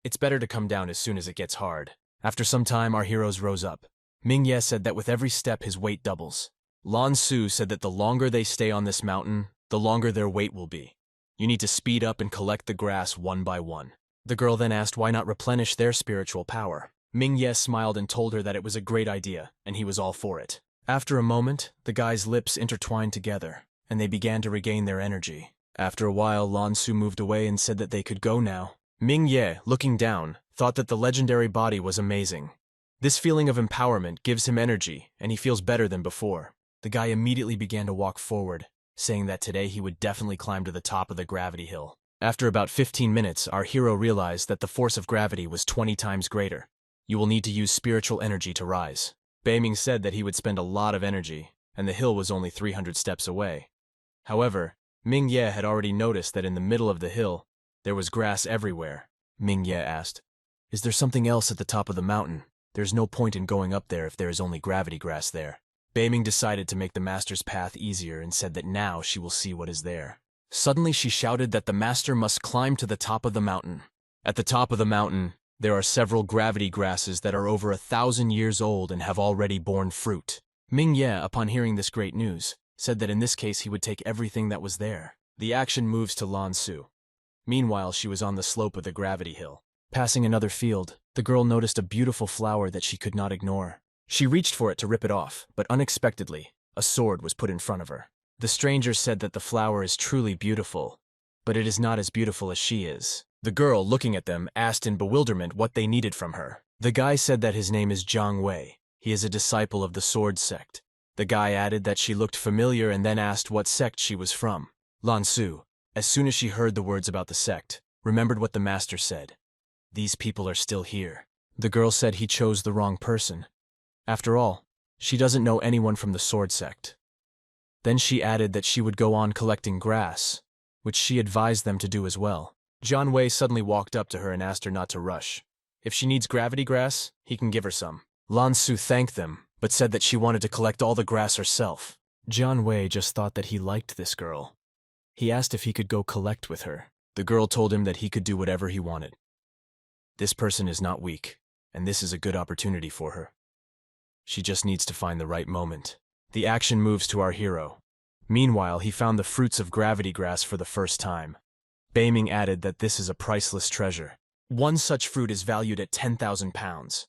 It's better to come down as soon as it gets hard. After some time, our heroes rose up. Ming Ye said that with every step his weight doubles. Lan Su said that the longer they stay on this mountain, the longer their weight will be. You need to speed up and collect the grass one by one. The girl then asked why not replenish their spiritual power. Ming Ye smiled and told her that it was a great idea, and he was all for it. After a moment, the guys' lips intertwined together, and they began to regain their energy. After a while, Lan Su moved away and said that they could go now. Ming Ye, looking down, thought that the legendary body was amazing. This feeling of empowerment gives him energy, and he feels better than before. The guy immediately began to walk forward, saying that today he would definitely climb to the top of the gravity hill. After about 15 minutes, our hero realized that the force of gravity was 20 times greater. You will need to use spiritual energy to rise. Beiming said that he would spend a lot of energy, and the hill was only 300 steps away. However, Ming Ye had already noticed that in the middle of the hill, there was grass everywhere. Ming Ye asked, "Is there something else at the top of the mountain? There's no point in going up there if there is only gravity grass there." Beiming decided to make the master's path easier and said that now she will see what is there. Suddenly she shouted that the master must climb to the top of the mountain. At the top of the mountain, there are several gravity grasses that are over 1,000 years old and have already borne fruit. Ming Ye, upon hearing this great news, said that in this case he would take everything that was there. The action moves to Lan Su. Meanwhile, she was on the slope of the gravity hill. Passing another field, the girl noticed a beautiful flower that she could not ignore. She reached for it to rip it off, but unexpectedly, a sword was put in front of her. The stranger said that the flower is truly beautiful, but it is not as beautiful as she is. The girl, looking at them, asked in bewilderment what they needed from her. The guy said that his name is Jiang Wei. He is a disciple of the Sword Sect. The guy added that she looked familiar and then asked what sect she was from. Lan Su, as soon as she heard the words about the sect, remembered what the master said. These people are still here. The girl said he chose the wrong person. After all, she doesn't know anyone from the Sword Sect. Then she added that she would go on collecting grass, which she advised them to do as well. Jiang Wei suddenly walked up to her and asked her not to rush. If she needs gravity grass, he can give her some. Lan Su thanked them, but said that she wanted to collect all the grass herself. Jiang Wei just thought that he liked this girl. He asked if he could go collect with her. The girl told him that he could do whatever he wanted. This person is not weak, and this is a good opportunity for her. She just needs to find the right moment. The action moves to our hero. Meanwhile, he found the fruits of gravity grass for the first time. Beiming added that this is a priceless treasure. One such fruit is valued at 10,000 pounds.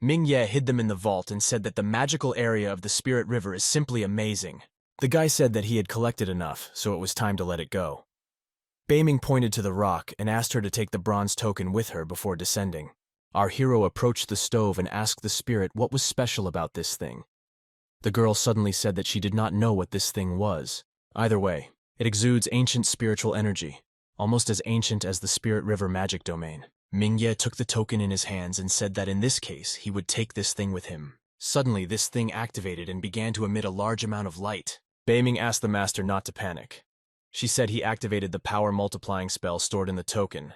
Mingye hid them in the vault and said that the magical area of the Spirit River is simply amazing. The guy said that he had collected enough, so it was time to let it go. Beiming pointed to the rock and asked her to take the bronze token with her before descending. Our hero approached the stove and asked the spirit what was special about this thing. The girl suddenly said that she did not know what this thing was. Either way, it exudes ancient spiritual energy, almost as ancient as the Spirit River magic domain. Mingye took the token in his hands and said that in this case, he would take this thing with him. Suddenly, this thing activated and began to emit a large amount of light. Beiming asked the master not to panic. She said he activated the power multiplying spell stored in the token.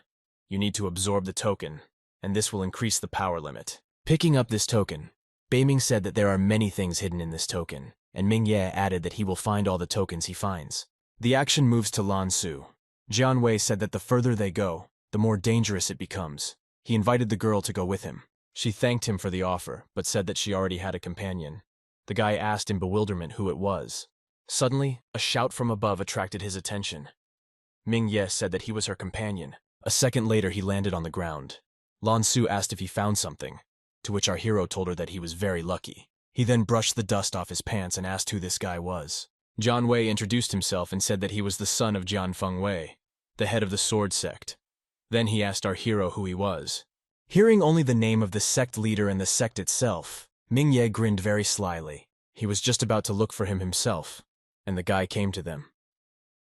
You need to absorb the token, and this will increase the power limit. Picking up this token, Beiming said that there are many things hidden in this token, and Mingye added that he will find all the tokens he finds. The action moves to Lan Su. Jianwei said that the further they go, the more dangerous it becomes. He invited the girl to go with him. She thanked him for the offer, but said that she already had a companion. The guy asked in bewilderment who it was. Suddenly, a shout from above attracted his attention. Mingye said that he was her companion. A second later, he landed on the ground. Lan Su asked if he found something, to which our hero told her that he was very lucky. He then brushed the dust off his pants and asked who this guy was. Jian Wei introduced himself and said that he was the son of Jian Fengwei, the head of the sword sect. Then he asked our hero who he was. Hearing only the name of the sect leader and the sect itself, Mingye grinned very slyly. He was just about to look for him himself, and the guy came to them.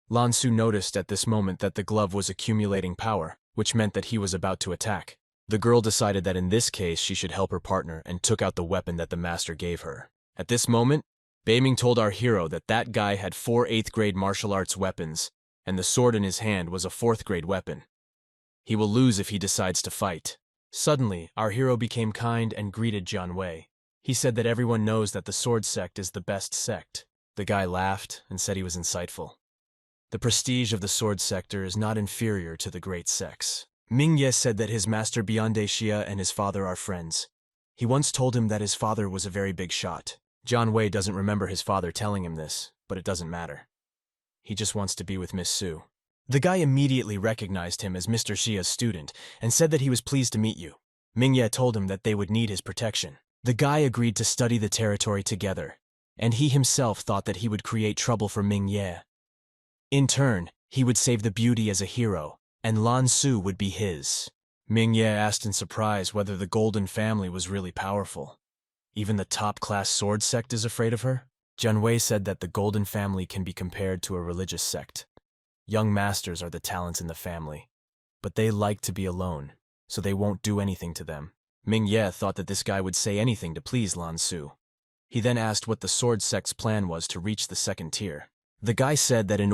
Lan Su noticed at this moment that the glove was accumulating power, which meant that he was about to attack. The girl decided that in this case she should help her partner and took out the weapon that the master gave her. At this moment, Beiming told our hero that that guy had 4 8th grade martial arts weapons, and the sword in his hand was a 4th grade weapon. He will lose if he decides to fight. Suddenly, our hero became kind and greeted Jian Wei. He said that everyone knows that the sword sect is the best sect. The guy laughed and said he was insightful. The prestige of the sword sector is not inferior to the great sects. Mingye said that his master Bionde Xia and his father are friends. He once told him that his father was a very big shot. Jian Wei doesn't remember his father telling him this, but it doesn't matter. He just wants to be with Miss Su. The guy immediately recognized him as Mr. Xia's student and said that he was pleased to meet you. Mingye told him that they would need his protection. The guy agreed to study the territory together, and he himself thought that he would create trouble for Mingye. In turn, he would save the beauty as a hero, and Lan Su would be his. Mingye asked in surprise whether the Golden Family was really powerful. Even the top-class sword sect is afraid of her? Jian Wei said that the Golden Family can be compared to a religious sect. Young masters are the talents in the family, but they like to be alone, so they won't do anything to them. Mingye thought that this guy would say anything to please Lan Su. He then asked what the sword sect's plan was to reach the second tier. The guy said that in